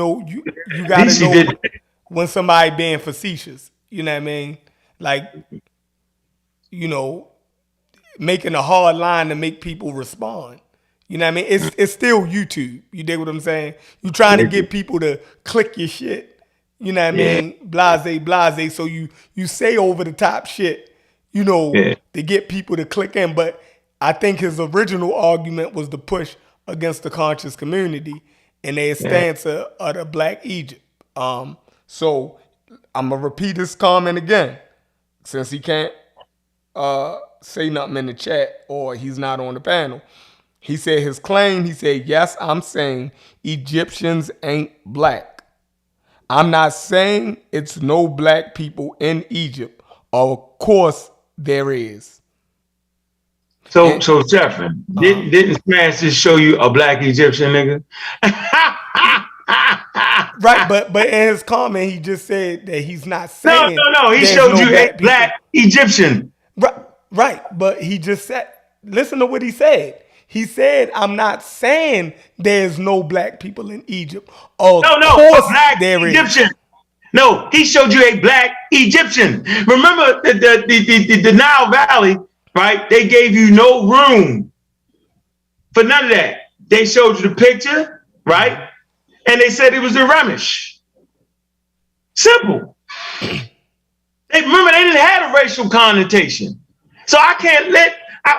got to know when somebody being facetious. You know what I mean? Like, making a hard line to make people respond. You know what I mean? It's still YouTube. You dig what I'm saying? You trying to get people to click your shit. you know what I mean, blase. So you say over the top shit, you know, to get people to click in. But I think his original argument was to push against the conscious community and their stance of the Black Egypt. So I'm gonna repeat his comment again, since he can't say nothing in the chat or he's not on the panel. He said his claim, he said, yes, I'm saying Egyptians ain't black. I'm not saying it's no black people in Egypt. Of course there is. So Jeffrey, didn't Smash just show you a black Egyptian nigga? Right, but in his comment, he just said that he's not saying. No. He showed you a black Egyptian. Right, but he just said, listen to what he said. He said, I'm not saying there's no black people in Egypt. Of course black there Egyptian. is. No, he showed you a black Egyptian. Remember the Nile Valley, right? They gave you no room for none of that. They showed you the picture, right? And they said it was the Remish. Simple. Remember, they didn't have a racial connotation. So I can't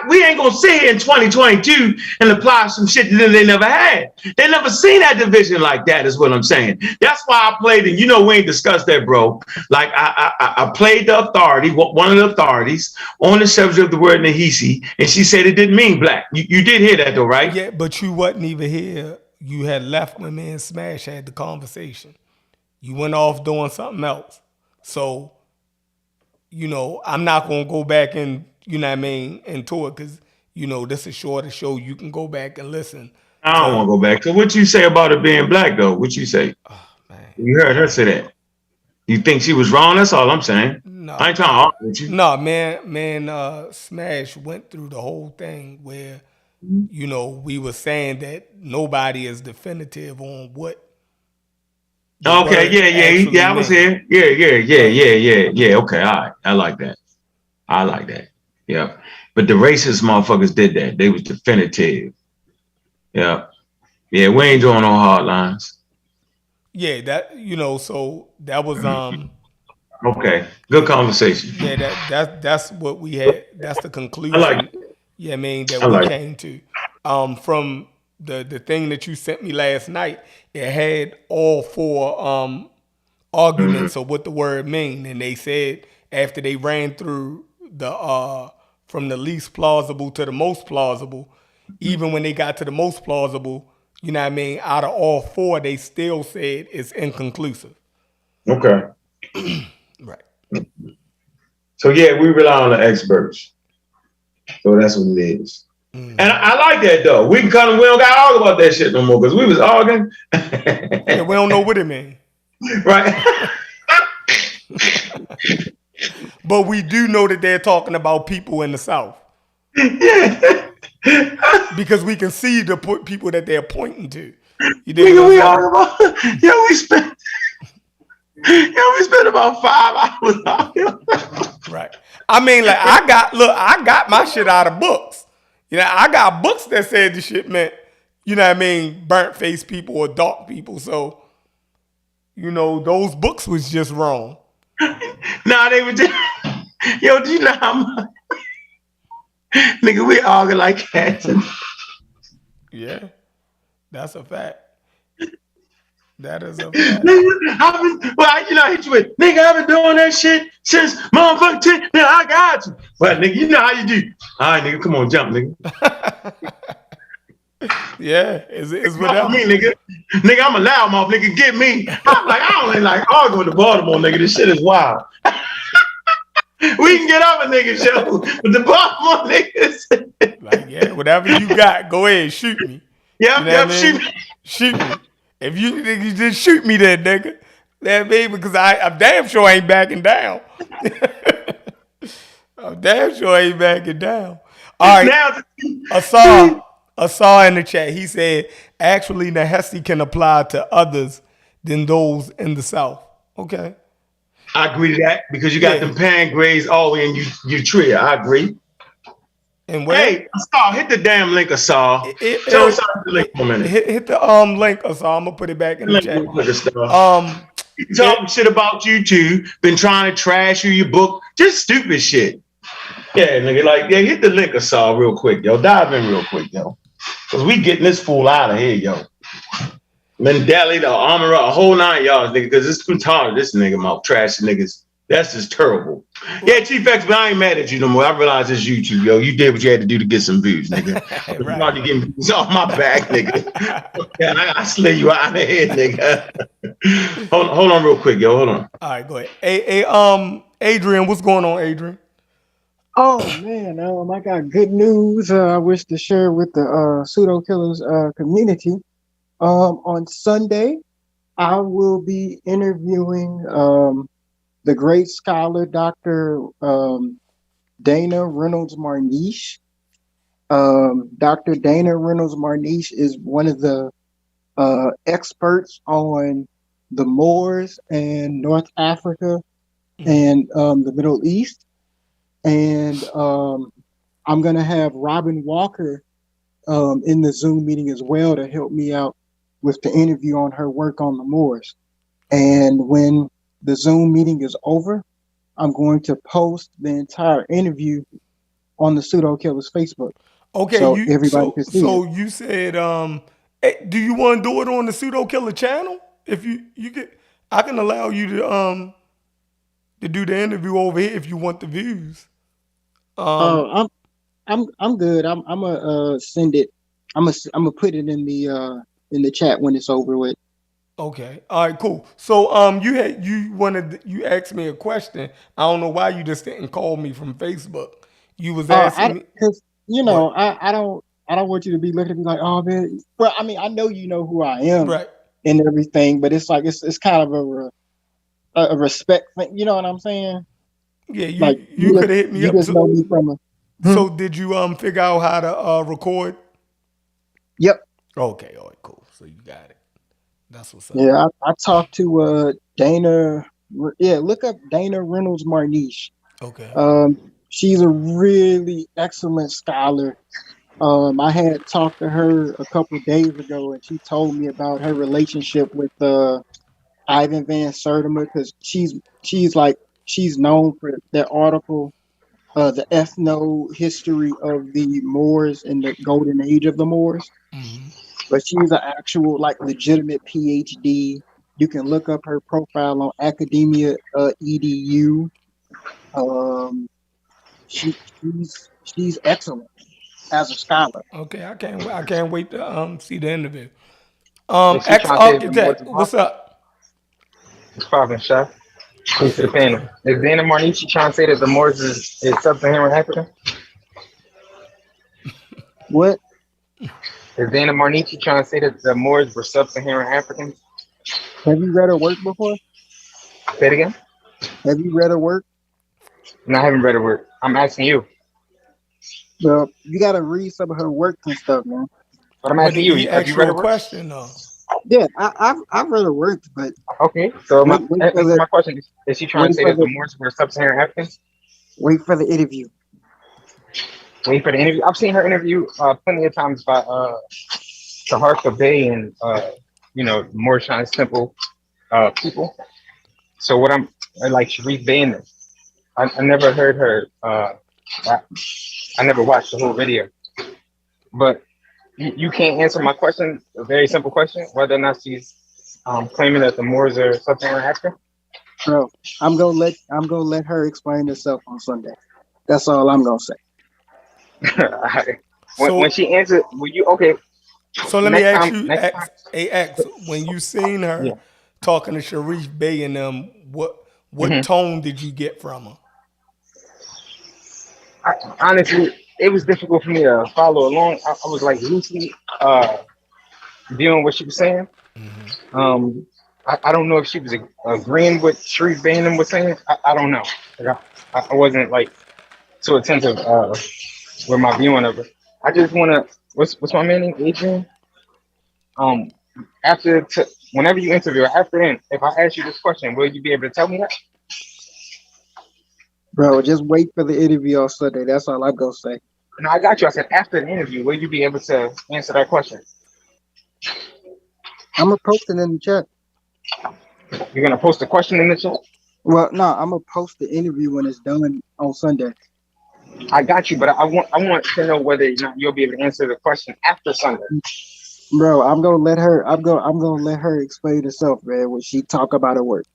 we ain't gonna sit here in 2022 and apply some shit that they never had. They never seen that division like that, is what I'm saying. That's why I played, and you know we ain't discussed that, bro. Like I played the authority, one of the authorities, on the subject of the word Nahisi, and she said it didn't mean black. You did hear that though, right? Yeah, but you wasn't even here. You had left when me and Smash had the conversation. You went off doing something else. So, you know, I'm not gonna go back and, you know what I mean, into it, because, you know, this is shorter show. You can go back and listen. I don't want to go back. So what you say about it being black, though? What you say? Oh, man. You heard her say that. You think she was wrong? That's all I'm saying. No. I ain't trying to argue with you. No, man, Smash went through the whole thing where, you know, we were saying that nobody is definitive on what. Okay, yeah, I was here. Yeah. Okay, all right. I like that. Yeah. But the racist motherfuckers did that. They was definitive. Yeah. Yeah, we ain't doing no hard lines. Yeah, that, you know, so that was okay. Good conversation. Yeah, that's what we had. That's the conclusion. I like it. Yeah, I mean, that we came to. From the thing that you sent me last night, it had all four arguments of what the word mean, and they said after they ran through the from the least plausible to the most plausible, even when they got to the most plausible, you know what I mean, out of all four, they still said it's inconclusive. Okay. Right. So yeah, we rely on the experts. So that's what it is. And I like that though. We don't got to argue about that shit no more, because we was arguing. Yeah, we don't know what it means. Right. But we do know that they're talking about people in the South. Yeah. Because we can see the people that they're pointing to. You nigga, we argue about, we spent about 5 hours arguing. Right. I mean, like, I got my shit out of books. You know, I got books that said the shit meant, you know what I mean, burnt face people or dark people. So, you know, those books was just wrong. Nah, they were just, do you know how much? Nigga, we argue like cats. Yeah, that's a fact. That is a fact. I hit you with, nigga, I've been doing that shit since motherfucking 10. Nigga, I got you. But nigga, you know how you do. All right, nigga, come on, jump, nigga. Yeah, it's whatever. Me, nigga. Nigga, I'm a loudmouth, nigga, get me. I'm like, I don't like arguing to Baltimore, nigga. This shit is wild. We can get off a nigga show, but the Baltimore niggas. Like, yeah, whatever you got, go ahead, shoot me. Yep, shoot me. Shoot me. If you just shoot me there, nigga. That baby, because I'm damn sure ain't backing down. I'm damn sure ain't backing down. All right. Asar in the chat, he said, actually, Nahesi can apply to others than those in the South. Okay. I agree to that, because you got them pan grays all the way in Utria. I agree. And where? Hey, Asar, hit the damn link, Asar. Tell us the link for a minute. Hit the link, Asar. I'm gonna put it back in the chat. talking shit about you too. Been trying to trash your book. Just stupid shit. Yeah, nigga, like, yeah, hit the liquor saw real quick, yo. Dive in real quick, yo. Cause we getting this fool out of here, yo. Mandela, the armorer, a whole 9 yards, nigga, because it's too tired. This nigga mouth trash niggas. That's just terrible. Yeah, Chief X, but I ain't mad at you no more. I realize it's YouTube, yo. You did what you had to do to get some views, nigga. Right. You already getting views off my back, nigga. Yeah, I slay you out of here, nigga. hold on real quick, yo. Hold on. All right, go ahead. Hey, Adrian, what's going on, Adrian? Oh man, I got good news. I wish to share with the pseudo killers community. On Sunday, I will be interviewing the great scholar Dr. Dana Reynolds Marniche. Dr. Dana Reynolds Marniche is one of the experts on the Moors and North Africa and the Middle East. And I'm going to have Robin Walker in the Zoom meeting as well to help me out with the interview on her work on the Moors. And when the Zoom meeting is over, I'm going to post the entire interview on the Pseudo Killers Facebook. Okay, so everybody can see so it. You said, hey, do you want to do it on the Pseudo Killer channel? If you get, I can allow you to do the interview over here if you want the views. I'm good. I'm gonna send it. I'm gonna put it in the chat when it's over with. Okay. All right, cool. So you asked me a question. I don't know why you just didn't call me from Facebook. You was asking me because I don't want you to be looking at me like, oh man. Well, I mean, I know you know who I am, right, and everything, but it's like it's kind of a respect thing. You know what I'm saying? Yeah, you could have hit me you up. Just know me from So did you figure out how to record? Yep. Okay. All right. Cool. So you got it. That's what's up. Yeah, I talked to Dana. Yeah, look up Dana Reynolds Marniche. Okay. She's a really excellent scholar. I had talked to her a couple of days ago, and she told me about her relationship with Ivan Van Sertima, because she's known for that article, the ethno history of the Moors and the golden age of the Moors. Mm-hmm. But she's an actual legitimate PhD. You can look up her profile on Academia edu. She's excellent as a scholar. Okay, I can't wait to see the interview. Ex-architect, what's up? It's popping, Chef. Peace to the panel. Is Dana Marniche trying to say that the Moors is sub-Saharan African? What? Is Dana Marniche trying to say that the Moors were sub-Saharan Africans? Have you read her work before? Say it again? Have you read her work? No, I haven't read her work. I'm asking you. Well, you got to read some of her work and stuff, man. But I'm asking you. Have you read her work? Question, though. Yeah, I've read her work, but okay. So my question is she trying to say that the Moors were sub-Saharan Africans? Wait for the interview. Wait for the interview. I've seen her interview plenty of times by Taharka Bay and Moorish Temple people. So what I'm like Sharif Bay in this. I never heard her. I never watched the whole video, but you can't answer my question. A very simple question: whether or not she's claiming that the Moors are sub-Saharan African. Bro, I'm gonna let her explain herself on Sunday. That's all I'm gonna say. when she answered, were you okay? So let me ask you, X, when you seen her talking to Sharif Bey and them, what tone did you get from her? Honestly, it was difficult for me to follow along. I was like loosely viewing what she was saying. Mm-hmm. I don't know if she was agreeing with Sharif Bey and them was saying. I don't know. Like, I wasn't like so attentive with my viewing of her. I just want to. What's my man name? Adrian. Whenever you interview her, if I ask you this question, will you be able to tell me that? Bro, just wait for the interview on Sunday. That's all I'm gonna say. No, I got you. I said after the interview, will you be able to answer that question? I'm gonna post it in the chat. You're gonna post a question in the chat? Well, no, I'm gonna post the interview when it's done on Sunday. I got you, but I want to know whether or not you'll be able to answer the question after Sunday. Bro, I'm gonna let her explain herself, man, when she talk about her work.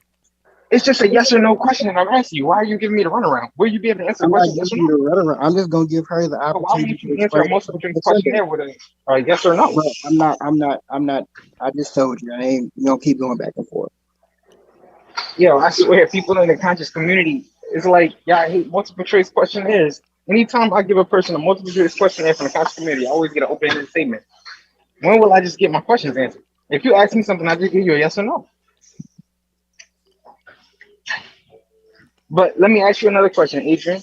It's just a yes or no question, and I'm asking you, why are you giving me the runaround? Will you be able to answer the question? Yes or no? I'm just gonna give her the opportunity to answer a multiple choice questionnaire with a yes or no. Bro, I'm not. I just told you, you don't keep going back and forth. Yo, I swear, people in the conscious community, it's like, yeah, I hate multiple choice questionnaires. Anytime I give a person a multiple choice questionnaire from the conscious community, I always get an open-ended statement. When will I just get my questions answered? If you ask me something, I just give you a yes or no. But let me ask you another question, Adrian.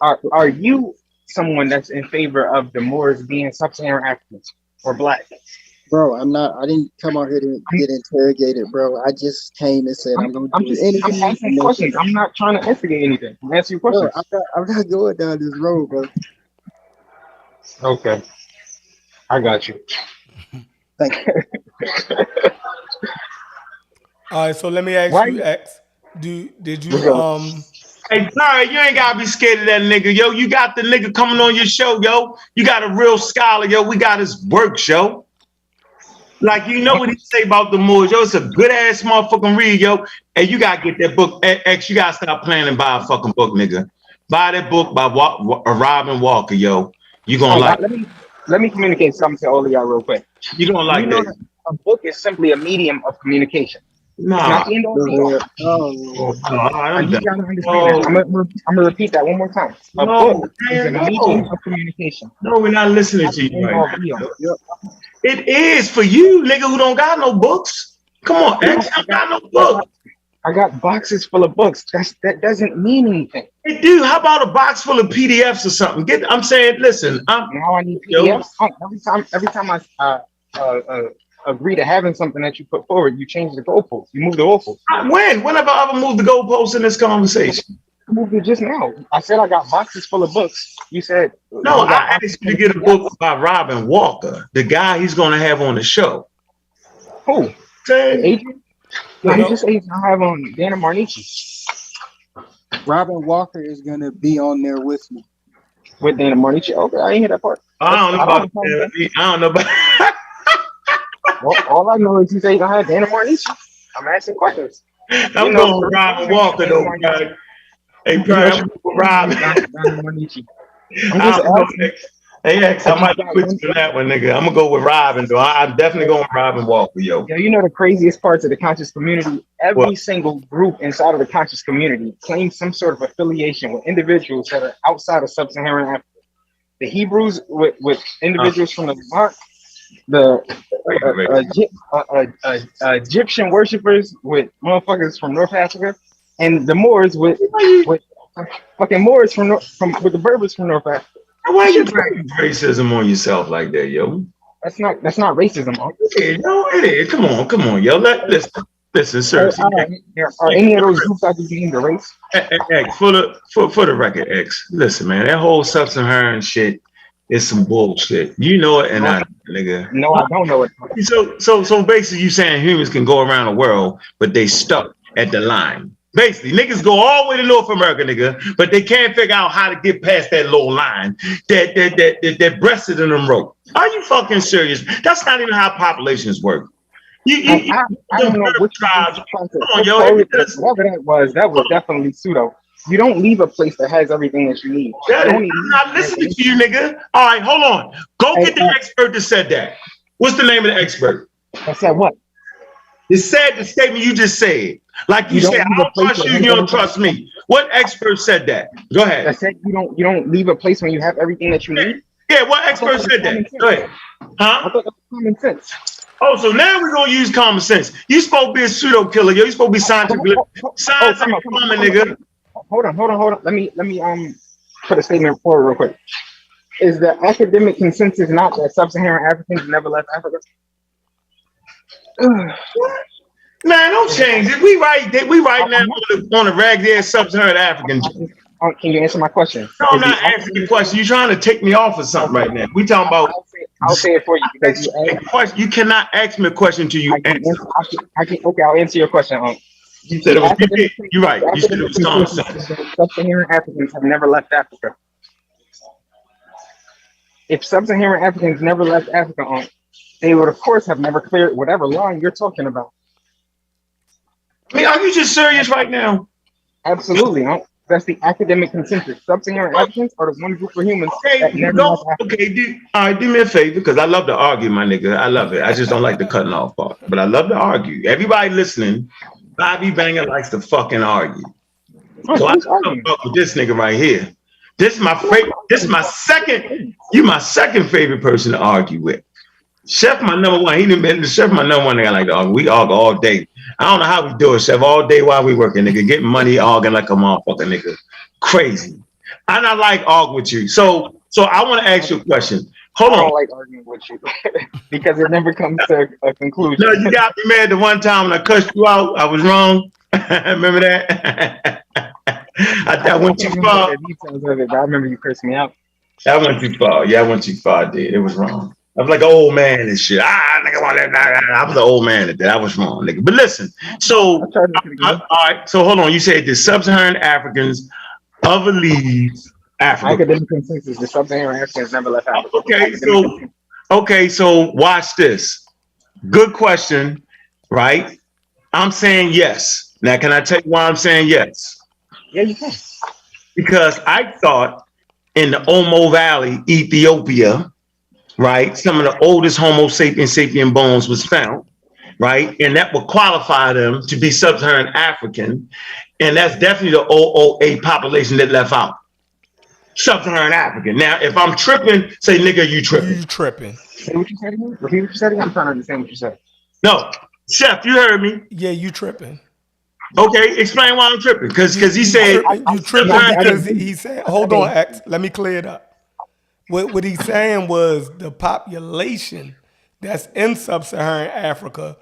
Are you someone that's in favor of the Moors being sub-Saharan Africans or black? Bro, I'm not. I didn't come out here to get interrogated, bro. I just came and said I'm asking questions. I'm not trying to instigate anything. I'm asking you questions. Bro, I'm not going down this road, bro. Okay, I got you. Thank you. All right, so let me ask you, X. Did you Hey, Barry, you ain't gotta be scared of that nigga, yo. You got the nigga coming on your show, yo. You got a real scholar, yo. We got his work, yo. Like, you know what he say about the Moors, yo. It's a good ass motherfucking read, yo. And you gotta get that book. X, you gotta stop planning and buy a fucking book, nigga. Buy that book by Robin Walker, yo. You gonna like. Let me communicate something to all of y'all real quick. You gonna like that. A book is simply a medium of communication. Nah. It's not the end all be all. You gotta understand that. I'm gonna repeat that one more time. A book is a medium of communication. No, we're not listening to you right now. It is for you, nigga, who don't got no books. Come on, X, I got no books. I got boxes full of books. That doesn't mean anything. Hey, dude, how about a box full of PDFs or something? I'm saying, listen. Now I need PDFs. Every time I agree to having something that you put forward, you change the goalposts. You move the goalposts. When have I ever moved the goalposts in this conversation? I moved it just now. I said I got boxes full of books. You said no. I asked you to get a book by Robin Walker, the guy he's going to have on the show. Who? Adrian? No, he just Adrian. I have on Dana Marnici. Robin Walker is going to be on there with me. With Dana Marnici? Okay, I didn't hear that part. I don't know about that. Well, all I know is you say you don't have Dana Marnici. I'm asking questions. I'm going with Robin Walker, though, guys. Hey, Brian, Robin. Hey, X, I might quit you that one, nigga. I'm gonna go with Robin, though. I'm definitely going with Robin Walker, yo. Yeah, you know the craziest parts of the conscious community? Every single group inside of the conscious community claims some sort of affiliation with individuals that are outside of sub-Saharan Africa. The Hebrews with individuals from the Levant, the Egyptian worshippers with motherfuckers from North Africa, and the Moors with fucking Moors with the Berbers from North Africa. Why are you bringing racism on yourself like that, yo? That's not racism, huh? No, it is. Come on, yo. Listen, sir. Are any of those groups I just named a race? X, for the record, X. Listen, man, that whole sub-Saharan shit is some bullshit. You know it, and I, nigga. No, I don't know it. So basically, you saying humans can go around the world, but they stuck at the line. Basically, niggas go all the way to North America, nigga, but they can't figure out how to get past that little line that breasted in them rope. Are you fucking serious? That's not even how populations work. I don't know which tribes. Come on, yo. Whatever that was definitely pseudo. You don't leave a place that has everything that you need. I'm not listening to you, nigga. All right, hold on. Go get the expert that said that. What's the name of the expert? I said what? It said the statement you just said. Like you said, I don't trust you, you don't trust me. What expert said that? Go ahead. I said you don't leave a place when you have everything that you need. Yeah, what expert said that? Go ahead. Huh? I thought that was common sense. Oh, so now we're gonna use common sense. You supposed to be a pseudo killer, yo. You supposed to be scientific common, nigga. Hold on. Let me put a statement forward real quick. Is the academic consensus not that sub-Saharan Africans never left Africa? Man, don't change it. We right now on the ragged ass sub-Saharan African. Can you answer my question? No, I'm not answering the question. You're trying to take me off of something right now. We talking about I'll say it for you because you cannot ask me a question until you answer. Okay, I'll answer your question. You said it was. You're right. You said it was common sense. Sub-Saharan Africans have never left Africa. If Sub-Saharan Africans never left Africa, they would, of course, have never cleared whatever line you're talking about. I mean, are you just serious right now? Absolutely. That's the academic consensus. Sub-Saharan Africans are the one group of humans that never left Africa. All right, do me a favor, because I love to argue, my nigga. I love it. I just don't like the cutting off part, but I love to argue. Everybody listening, Bobby Banger likes to fucking argue. So I fuck with this nigga right here. This is my favorite. This is my second. You my second favorite person to argue with. Chef my number one. He didn't been Chef my number one nigga I like to argue. We argue all day. I don't know how we do it, Chef. All day while we working, nigga. Getting money, arguing like a motherfucker, nigga. Crazy. And I like arguing with you. So I want to ask you a question. Hold on. I don't like arguing with you because it never comes to a conclusion. No, you got me mad the one time when I cussed you out. I was wrong. Remember that? I went too far. Details of it, but I remember you cursed me out. I went too far. Yeah, I went too far. I did. It was wrong. I was like an old man and shit. Nigga, I was an old man at that. I was wrong, nigga. But listen, so all right. So hold on. You said the Sub-Saharan Africans of leaves Africa. Academic consensus: the Sub-Saharan Africans never left Africa. Okay. So watch this. Good question, right? I'm saying yes. Now, can I tell you why I'm saying yes? Yeah, you can. Because I thought in the Omo Valley, Ethiopia, right, some of the oldest Homo sapien bones was found, right? And that would qualify them to be Sub-Saharan African. And that's definitely the OOA population that left out. Sub-Saharan African. Now, if I'm tripping, say, nigga, you tripping. You tripping. Say what you said again? Repeat what you said again? I'm trying to understand what you said. No. Chef, you heard me. Yeah, you tripping. Okay, explain why I'm tripping. Because he said you tripping because he said, hold on, X, let me clear it up. What he's saying was the population that's in Sub-Saharan Africa,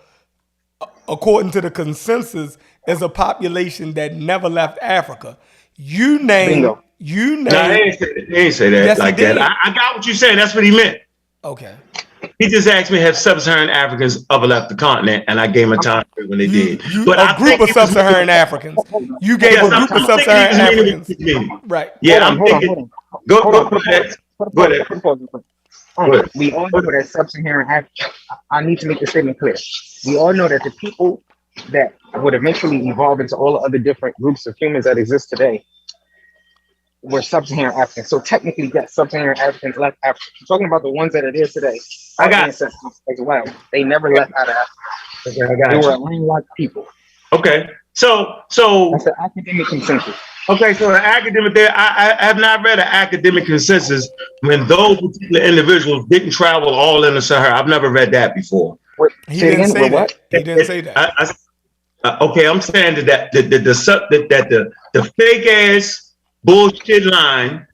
according to the consensus, is a population that never left Africa. You name. No, he didn't say that like that. I got what you said. That's what he meant. Okay. He just asked me, have Sub-Saharan Africans ever left the continent? And I gave him a time when they did. But a group of Sub-Saharan Africans. You gave a group of Sub-Saharan Africans. Right. Yeah, I'm thinking. Go ahead. We all know that Sub-Saharan Africa. I need to make the statement clear. We all know that the people that would eventually evolve into all the other different groups of humans that exist today were Sub-Saharan Africans. So technically, yes, Sub-Saharan Africans left Africa. I'm talking about the ones that are there today. I got ancestors as well. They never left out of Africa. Okay, they were landlocked people. Okay, so that's the academic consensus. Okay, so the academic there, I have not read an academic consensus when those particular individuals didn't travel all in the Sahara. I've never read that before. He didn't say that. He didn't say that. Okay, I'm saying that the fake ass bullshit line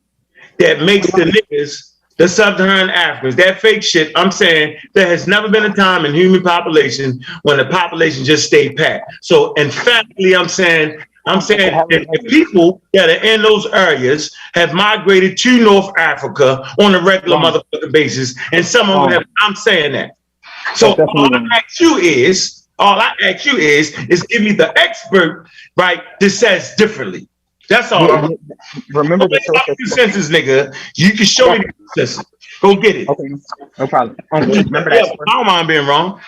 that makes the niggas the Sub-Saharan Africans, that fake shit. I'm saying there has never been a time in human population when the population just stayed packed. So emphatically, I'm saying the people that are in those areas have migrated to North Africa on a regular motherfucking basis, and some of them have. I'm saying that. So all I ask you is give me the expert, right, that says differently. That's all. Yeah, remember the consensus, nigga. You can show me the consensus. Go get it. Okay, no problem. Remember that. I don't mind being wrong.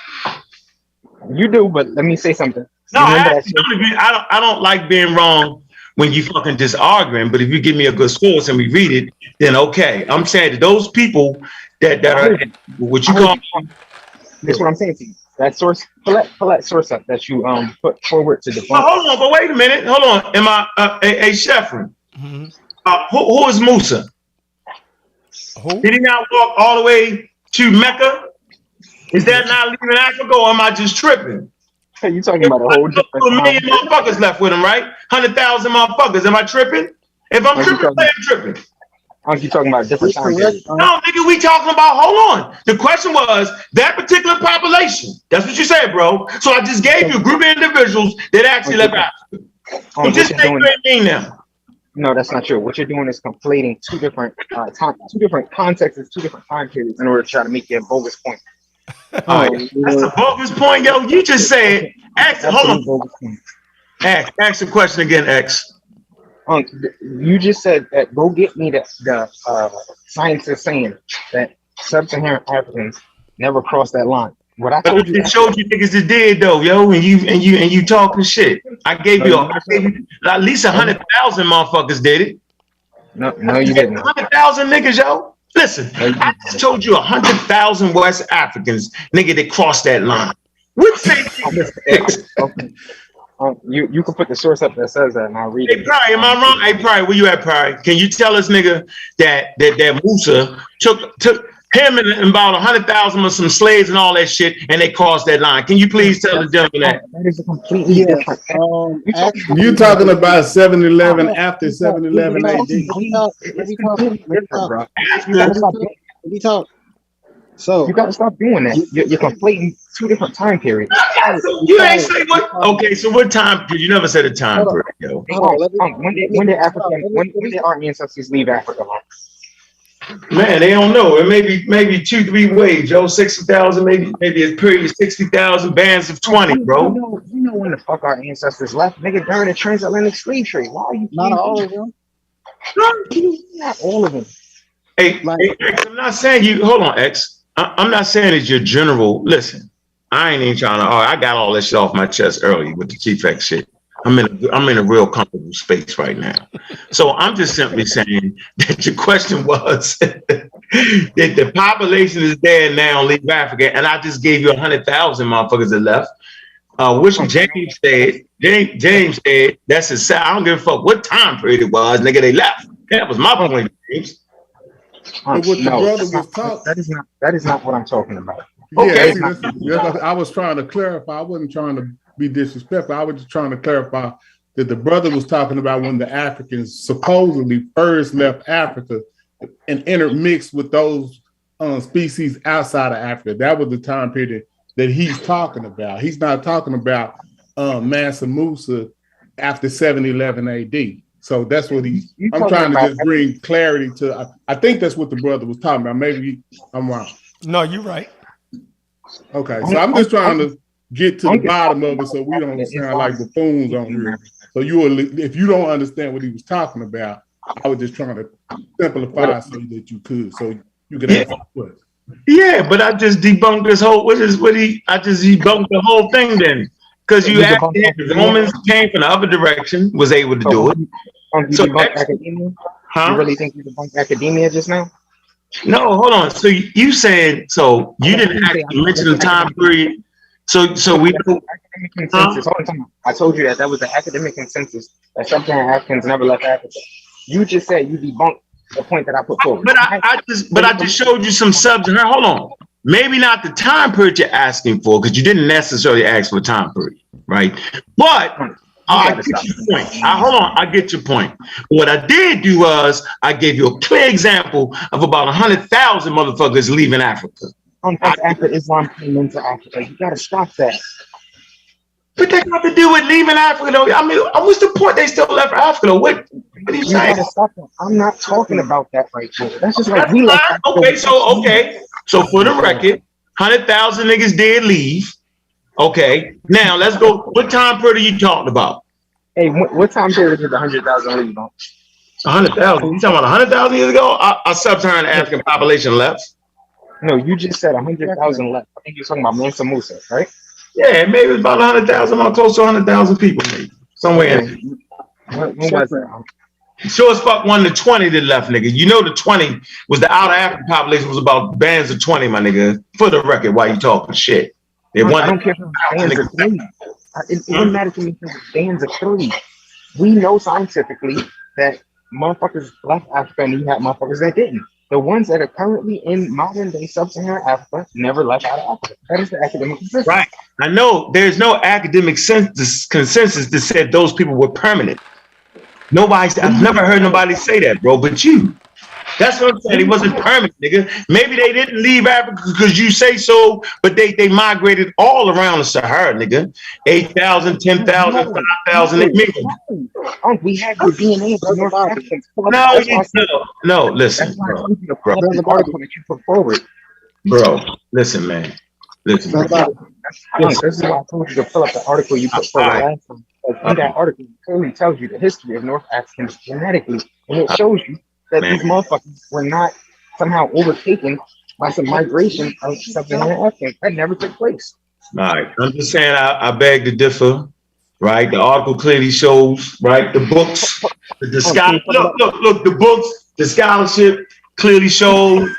You do, but let me say something. No, I don't like being wrong when you fucking just arguing. But if you give me a good source and we read it, then okay. I'm saying that those people that are what you call. That's what I'm saying to you. That source, pull that source up that you put forward to define. Hold on, but wait a minute. Hold on. Am I a Sheffrin? Who is Musa? Who? Did he not walk all the way to Mecca? Is that not leaving Africa, or am I just tripping? Hey, you talking about a whole different? A million motherfuckers left with him, right? 100,000 motherfuckers. Am I tripping? If I'm tripping, I'm tripping. Aren't you talking about a different time? No, nigga, we talking about, hold on. The question was that particular population. That's what you said, bro. So I just gave you a group of individuals that actually left Africa. So just say what you mean now. No, that's not true. What you're doing is conflating two different two different contexts, two different time periods in order to try to make your bogus point. All right, that's a bogus point, yo. You just said X. Hold on. X. Ask the question again, X. You just said that. Go get me the scientists saying that sub-Saharan Africans never crossed that line. What I told you, showed you niggas that did though, yo, and you talking shit. I gave you at least 100,000 motherfuckers did it. No, you didn't. 100,000 niggas, yo. Listen, I just told you 100,000 West Africans, nigga, that crossed that line. What say okay. You can put the source up that says that, and I'll read it. Hey, Pry, am I wrong? Hey, Pry, where you at, Pry? Can you tell us, nigga, that Musa took him and about 100,000 of some slaves and all that shit, and they crossed that line? Can you please tell the gentleman that? That is a completely different. You talking about 7-11 after 7-11 AD? So you gotta stop doing that. You're conflating two different time periods. You ain't say what? Okay, so what time? Because you never said a time period, yo. When did our ancestors leave Africa? Man, they don't know. It may be 2-3 waves, yo. 60,000, maybe a period of 60,000 bands of 20, bro. You know when the fuck our ancestors left, nigga, during the transatlantic slave trade. Why are you? Not all of them. Not all of them. Hey, X, I'm not saying you. Hold on, X. I'm not saying it's your general. Listen, I ain't even trying to. I got all this shit off my chest early with the Chief X shit. I'm in a real comfortable space right now. So I'm just simply saying that your question was that the population is there now, leave Africa, and I just gave you 100,000 motherfuckers that left. Which James said, James said, that's a sad. I don't give a fuck what time period it was, nigga, they left. That was my point, James. But what the brother was talking, that is not what I'm talking about. Okay. I was trying to clarify. I wasn't trying to be disrespectful. I was just trying to clarify that the brother was talking about when the Africans supposedly first left Africa and intermixed with those species outside of Africa. That was the time period that he's talking about. He's not talking about Mansa Musa after 711 AD. So that's what I'm trying to just bring clarity to. I think that's what the brother was talking about. Maybe I'm wrong. No, you're right. Okay, so I'm just trying to get to the bottom of it so we don't sound like buffoons on here. So if you don't understand what he was talking about, I was just trying to simplify so that you could. So you could ask the question. Yeah, but I just debunked this whole. I just debunked the whole thing then, because you asked the Romans came from the other direction, was able to do it. So academia? Huh? You really think you debunked academia just now? No, hold on. So you said you didn't actually mention the time period. So we do academic consensus. I told you that was the academic consensus that sub-Saharan Africans never left Africa. You just said you debunked the point that I put forward. But I just showed you some subs. Hold on. Maybe not the time period you're asking for, because you didn't necessarily ask for a time period, right? But I get your point. Hold on, I get your point. What I did do was I gave you a clear example of about 100,000 motherfuckers leaving Africa. After Islam came into Africa, you gotta stop that. But that got to do with leaving Africa, though. I mean, what's the point? They still left Africa, though. What are you saying? Gotta stop that. I'm not talking about that right now. That's just like we left Africa. Okay. So for the record, 100,000 niggas did leave. Okay. Now let's go. What time period are you talking about? Hey, what time period did the 100,000 leave on? 100,000. You talking about 100,000 years ago? Our sub-Saharan African population left. No, you just said 100,000 left. I think you're talking about Mansa Musa, right? Yeah, maybe it was about 100,000 or close to 100,000 people, maybe somewhere in there. When was that? Sure as fuck, 1 to 20 that left, nigga. You know the 20 was the outer African population was about bands of 20, my nigga. For the record, why you talking shit? I don't care if it's bands of 3. It doesn't matter to me if it's bands of 3. We know scientifically that motherfuckers left Africa and you had motherfuckers that didn't. The ones that are currently in modern day sub-Saharan Africa never left out of Africa. That is the academic consensus. Right. I know there's no academic consensus that said those people were permanent. I've never heard nobody say that, bro, but you. That's what I'm saying. It wasn't permanent, nigga. Maybe they didn't leave Africa because you say so, but they migrated all around the Sahara, nigga. 8,000, 10,000, 5,000. They mingled. We have your DNA from North Africa. No, listen, that's why I bro. told you to pull up the article that you put forward. Bro, listen, man. Listen. This is why I told you to pull up the article you put forward last time. Because in that article, it clearly tells you the history of North Africans genetically, and it shows you that these motherfuckers were not somehow overtaken by some migration of sub-Saharan Africans. That never took place. All right, I'm just saying I beg to differ, right? The article clearly shows, right? The books, look, the books, the scholarship clearly shows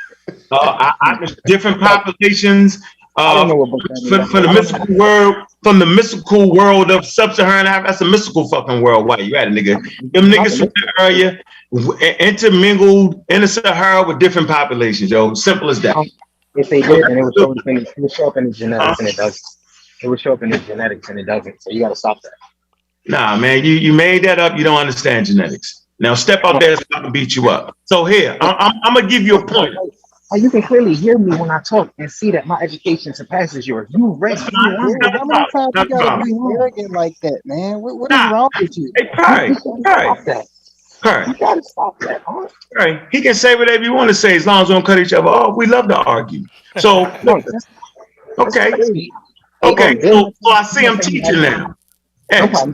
different populations from the mystical world of sub-Saharan Africa. That's a mystical fucking world. Why you at it, nigga? Them niggas from the area intermingled in the Sahara with different populations, yo. Simple as that. If they did, then it would show up in the genetics, and it doesn't. It would show up in the genetics, and it doesn't. So you got to stop that. Nah, man, you made that up. You don't understand genetics. Now step out there so I can beat you up. So here, I'm gonna give you a point. You can clearly hear me when I talk and see that my education surpasses yours. You read. How many times you gotta be arrogant like that, man? What is wrong with you? Hey, Perry. You gotta stop that. Right. He can say whatever you want to say as long as we don't cut each other off. We love to argue. So okay. So I see him teaching now. X. I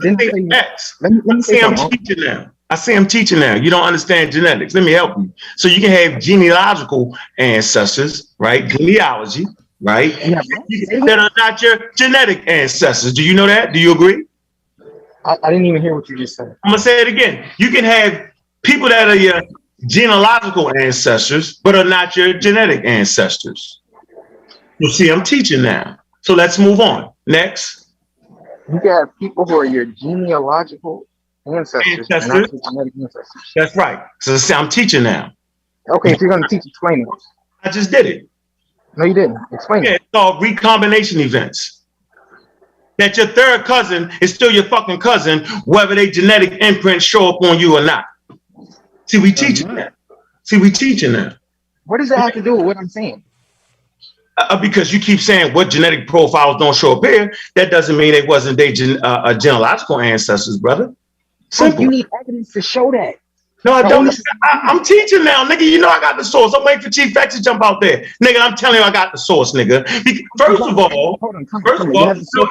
see him teaching now. I see him teaching now. You don't understand genetics. Let me help you. So you can have genealogical ancestors, right? Genealogy, right? That are not your genetic ancestors. Do you know that? Do you agree? I didn't even hear what you just said. I'm gonna say it again. You can have people that are your genealogical ancestors, but are not your genetic ancestors. You see, I'm teaching now. So let's move on. Next. You can have people who are your genealogical ancestors. And not your genetic ancestors. That's right. So I'm teaching now. Okay, if you're gonna teach, explain it. I just did it. No, you didn't. Explain it. It's called recombination events. That your third cousin is still your fucking cousin, whether they genetic imprints show up on you or not. See, we teaching that. What does that have to do with what I'm saying? Because you keep saying what genetic profiles don't show up here, that doesn't mean it wasn't their genealogical ancestors, brother. Simple. You need evidence to show that. No, I don't. I'm teaching now, nigga. You know I got the source. I'm waiting for Chief X to jump out there. Nigga, I'm telling you I got the source, nigga. First of all,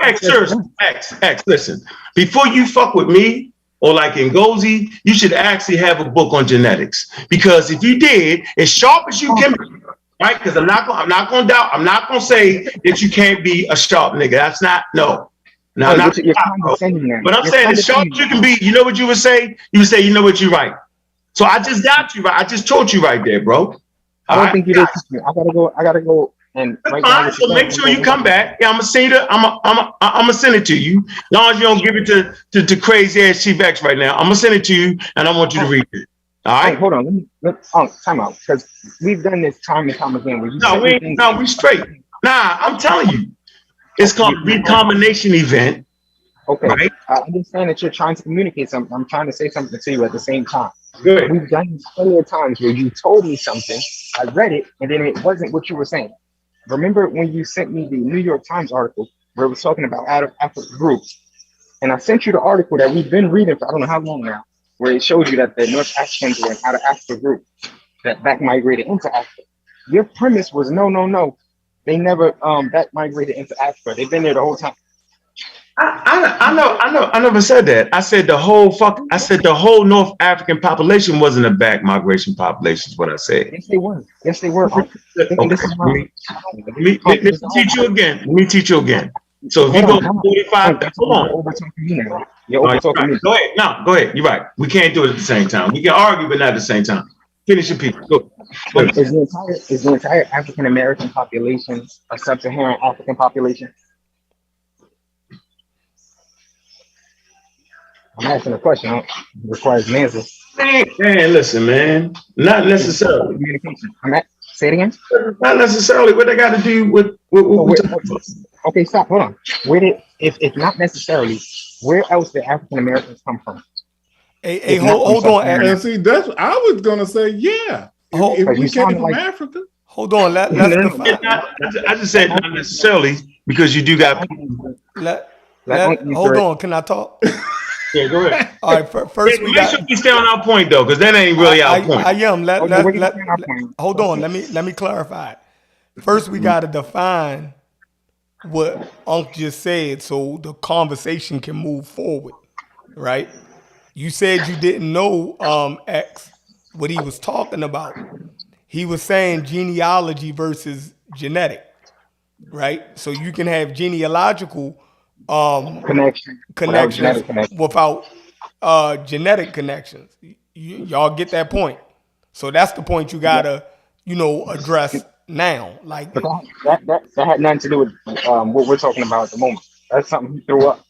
X, listen. Before you fuck with me, or like Ngozi, you should actually have a book on genetics. Because if you did, as sharp as you can be, right? Because I'm not gonna doubt, I'm not gonna say that you can't be a sharp nigga. That's not, no. No, I'm not. But I'm saying as sharp as you can be, you know what you would say? You would say, you know what, you're right. So I just got you right. I just taught you right there, bro. I don't think you did. I gotta go and write down. So make sure you come back. Yeah, I'm gonna send it. I'm gonna send it to you. As long as you don't give it to crazy ass Chief X right now. I'm gonna send it to you, and I want you to read it. All right. Hold on. Time out, because we've done this time and time again. We straight. Nah, I'm telling you, it's called recombination event. Okay. Right? I understand that you're trying to communicate something. I'm trying to say something to you at the same time. Good. We've done this plenty of times where you told me something, I read it, and then it wasn't what you were saying. Remember when you sent me the New York Times article where it was talking about out of Africa groups, and I sent you the article that we've been reading for I don't know how long now, where it shows you that the North Africans were an out of Africa group that back migrated into Africa. Your premise was no. They never back migrated into Africa. They've been there the whole time. I know. I never said that. I said the whole North African population wasn't a back migration population. Is what I said. Yes, they were. Okay. Let me teach you again. So if you go 45, hold on. You're over talking me. Go ahead. No, go ahead. You're right. We can't do it at the same time. We can argue, but not at the same time. Finish your piece. Go. Is the entire African American population a sub-Saharan African population? I'm asking a question. It requires an answer. Man, listen, man. Not necessarily. Communication. Say it again. Not necessarily. What they got to do with okay, stop. Hold on. If not necessarily, where else did African Americans come from? Hey, hold on. And see, that's I was gonna say, yeah. If we you came sounded from like Africa, Hold on. Let's define. I just said not necessarily because you do got people. Hold on. Can I talk? Yeah, go ahead. All right. First, we Make got. sure we stay on our point though, because that ain't really our point. I am. we're getting our point. Hold on. Let me clarify it. First, we got to define what Unc just said, so the conversation can move forward. Right? You said you didn't know X what he was talking about. He was saying genealogy versus genetic, right? So you can have genealogical connections without genetic connections. Y'all get that point? So that's the point you gotta, address now. Like, But that had nothing to do with what we're talking about at the moment. That's something he threw up.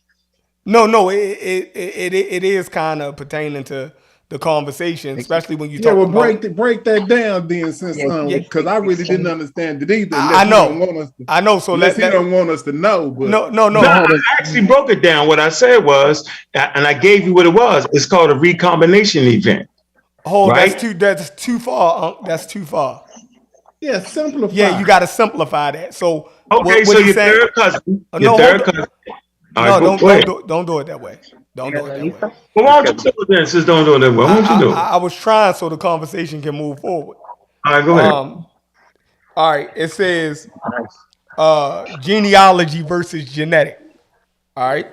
no, it is kind of pertaining to the conversation, especially when you talk well, about. break that down then, since because I really didn't understand it either. I know. I know. So unless he don't want us to know. But no. I actually broke it down. What I said was, and I gave you what it was. It's called a recombination event. Oh, right? That's too far, Unc. That's too far. Yeah, simplify. Yeah, you got to simplify that. So okay, what so you your saying? third cousin. Don't do it that way. Don't do it that way. Well, why don't you do it then? Since don't do it that way, why don't you do it? I was trying so the conversation can move forward. All right, go ahead. All right, it says genealogy versus genetic. All right,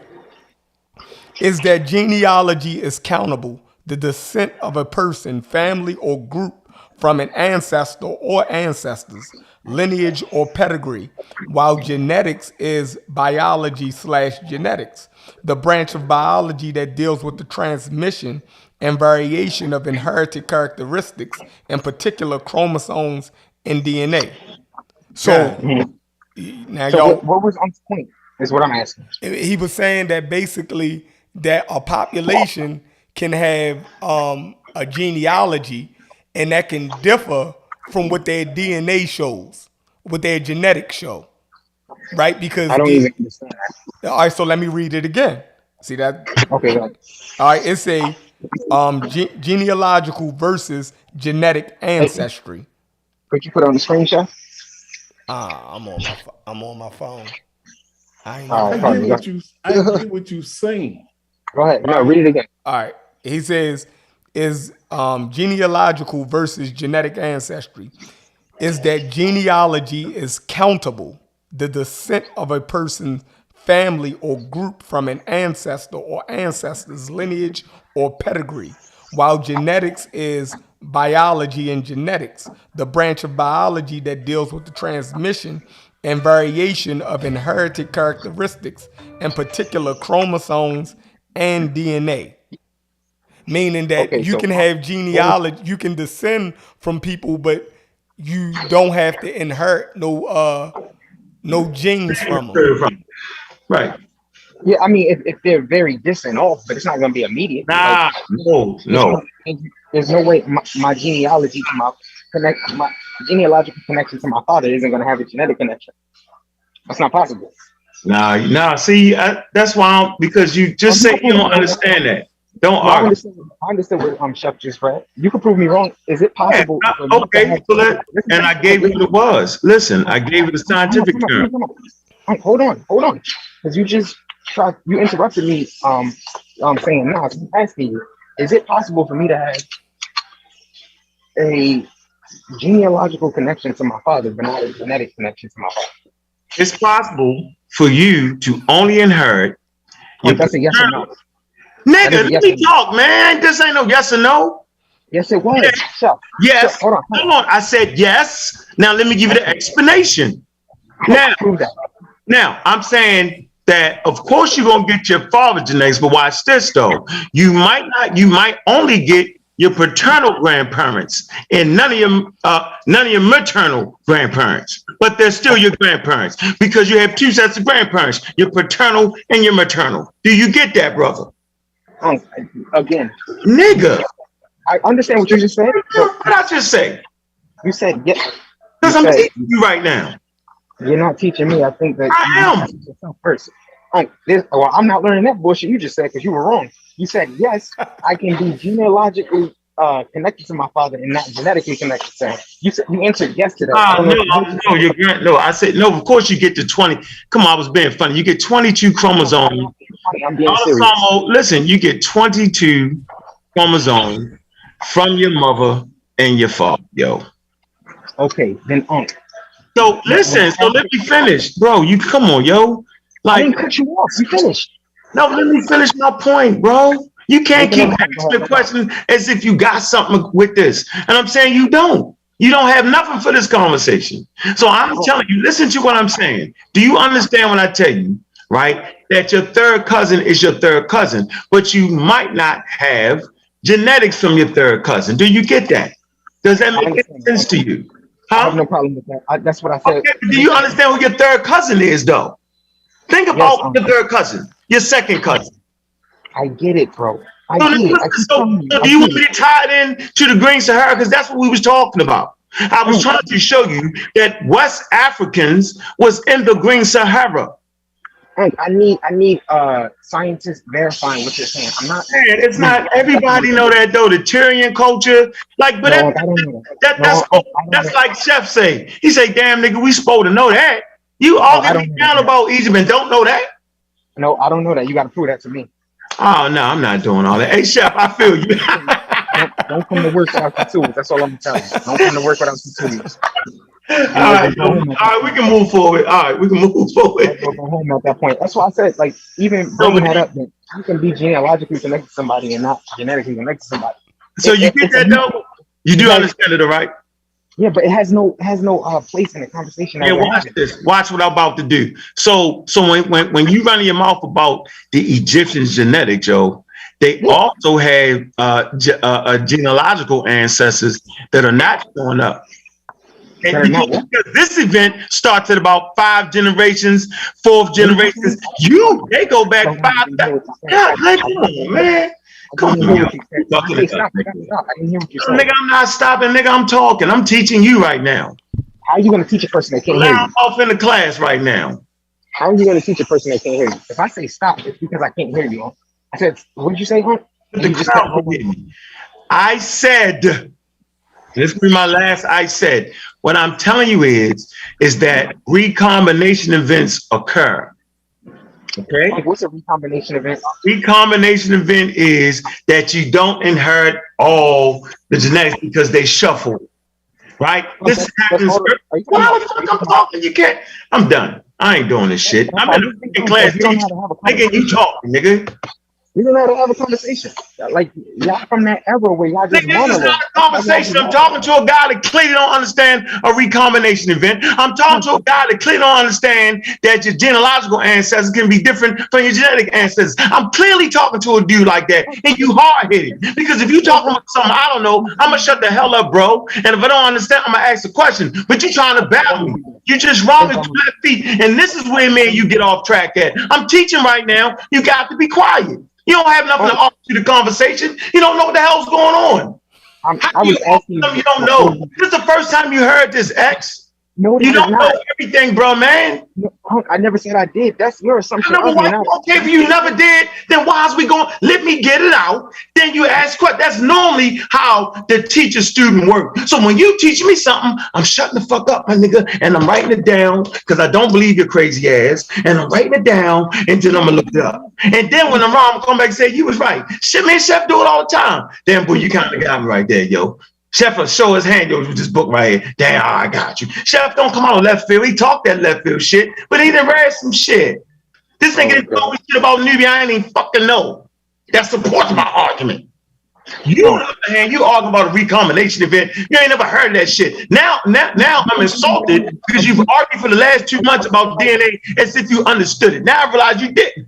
is that genealogy is countable, the descent of a person, family, or group from an ancestor or ancestors, lineage or pedigree, while genetics is biology/genetics, the branch of biology that deals with the transmission and variation of inherited characteristics, in particular chromosomes and DNA. So now y'all, what was on point is what I'm asking. he was saying that basically that a population can have a genealogy, and that can differ from what their DNA shows, what their genetics show, right? Because I don't even understand that. All right, so let me read it again. See that? Okay. All right, it's a genealogical versus genetic ancestry. Could you put it on the screenshot? I'm on my phone. I get what you saying. Go ahead. No, read it again. All right. He says is genealogical versus genetic ancestry is that genealogy is countable, the descent of a person's family or group from an ancestor or ancestors, lineage or pedigree, while genetics is biology and genetics, the branch of biology that deals with the transmission and variation of inherited characteristics, in particular chromosomes and DNA. Meaning that you can have genealogy, you can descend from people, but you don't have to inherit no genes from them. Right. Yeah, I mean, if they're very distant off, but it's not going to be immediate. Nah, no. There's no way my genealogy to my genealogical connection to my father isn't going to have a genetic connection. That's not possible. Nah. See, that's why because you just say you don't understand that. Don't argue. I understand what Chef just read. You can prove me wrong. Is it possible? Yeah, okay, and I gave you what it was. Listen, I gave you the scientific term. Hold on. Because you interrupted me saying no. So I'm asking you, is it possible for me to have a genealogical connection to my father, but not a genetic connection to my father? It's possible for you to only inherit. That's a yes or no. Nigga, let me talk, man. This ain't no yes or no. Yes, it was. Yes. Yes. Hold on. I said yes. Now let me give you the explanation. Now I'm saying that of course you're gonna get your father's genetics, but watch this though. You might only get your paternal grandparents and none of your maternal grandparents, but they're still your grandparents because you have two sets of grandparents, your paternal and your maternal. Do you get that, brother? Again, nigga. I understand what you just said. What did I just say? You said yes. Because I'm teaching you right now. You're not teaching me. I think that I am. First. I'm not learning that bullshit you just said because you were wrong. You said yes, I can be genealogically connected to my father and not genetically connected to him? You said you answered yes to that. I don't know No, I said no. Of course, you get to 20. Come on, I was being funny. You get 22 chromosomes. I'm being serious. Listen, you get 22 chromosomes from your mother and your father, yo. Okay, then Ankh. So listen, so let me finish, bro. You come on, yo. I didn't cut you off. You finished. No, let me finish my point, bro. You can't keep asking the question as if you got something with this. And I'm saying you don't. You don't have nothing for this conversation. So I'm telling you, listen to what I'm saying. Do you understand when I tell you, right, that your third cousin is your third cousin, but you might not have genetics from your third cousin? Do you get that? Does that make any sense to you? Huh? I have no problem with that. That's what I said. Okay, do you understand who your third cousin is, though? Think about your third cousin, your second cousin. I get it, bro. So do you want me to tie it in to the Green Sahara? Because that's what we was talking about. I was trying to show you that West Africans was in the Green Sahara. I need scientists verifying what you're saying. I'm not saying it's not everybody know that though. The Tyrian culture, like, but that's like Chef say. He say, "Damn nigga, we supposed to know that." You all get down about Egypt and don't know that? No, I don't know that. You got to prove that to me. Oh no, I'm not doing all that. Hey Chef, I feel you. don't come to work without your tools. That's all I'm telling you. Don't come to work without your tools. All right, we can move forward. Go home at that point. That's why I said, like, even bringing that up, that you can be genealogically connected to somebody and not genetically connected to somebody. So you get that though? You do understand it, all right? Yeah, but it has no place in the conversation. Yeah, watch this. Watch what I'm about to do. So when you run your mouth about the Egyptians' genetics, Joe, they also have genealogical ancestors that are not showing up. And because this event starts at about 5 generations, 4th generations. They go back 5. God, man. Come on, nigga, I'm not stopping, nigga. I'm talking. I'm teaching you right now. How are you going to teach a person that can't hear you? I'm off in the class right now. How are you going to teach a person that can't hear you? If I say stop, it's because I can't hear you. I said, what did you say, huh? I said, this will be my last I said. What I'm telling you is that recombination events occur. Okay. What's a recombination event? Recombination event is that you don't inherit all the genetics because they shuffle, right? This happens. I'm talking. You can't. I'm done. I ain't doing this shit. I'm in class teaching. Nigga, you talking, nigga. We don't know how to have a conversation. Like, y'all from that era where y'all just This is not a conversation. I'm talking to a guy that clearly don't understand a recombination event. I'm talking to a guy that clearly don't understand that your genealogical ancestors can be different from your genetic ancestors. I'm clearly talking to a dude like that, and you hard-headed. Because if you talking about something I don't know, I'm gonna shut the hell up, bro. And if I don't understand, I'm gonna ask a question. But you trying to battle me. You just wrong at 2 feet. And this is where, man, you get off track at. I'm teaching right now. You got to be quiet. You don't have nothing to offer to the conversation. You don't know what the hell's going on. I was asking you don't know. This is the first time you heard this, X. No, you don't know everything, bro, man. No, I never said I did. That's your assumption. Okay, if you never did, then why is we going? Let me get it out. Then you ask questions. That's normally how the teacher-student work. So when you teach me something, I'm shutting the fuck up, my nigga, and I'm writing it down because I don't believe your crazy ass, and I'm writing it down, and then I'm gonna look it up. And then when I'm wrong, I'm gonna come back and say you was right. Shit, man, Chef do it all the time. Damn, boy, you kind of got me right there, yo. Chef will show his hand with this book right here. Damn, I got you. Chef don't come out of left field. He talked that left field shit, but he done read some shit. This nigga didn't know shit about Nubia. I ain't even fucking know. That supports my argument. You, on the other hand, you argue about a recombination event. You ain't never heard of that shit. Now I'm insulted because you've argued for the last 2 months about DNA as if you understood it. Now I realize you didn't.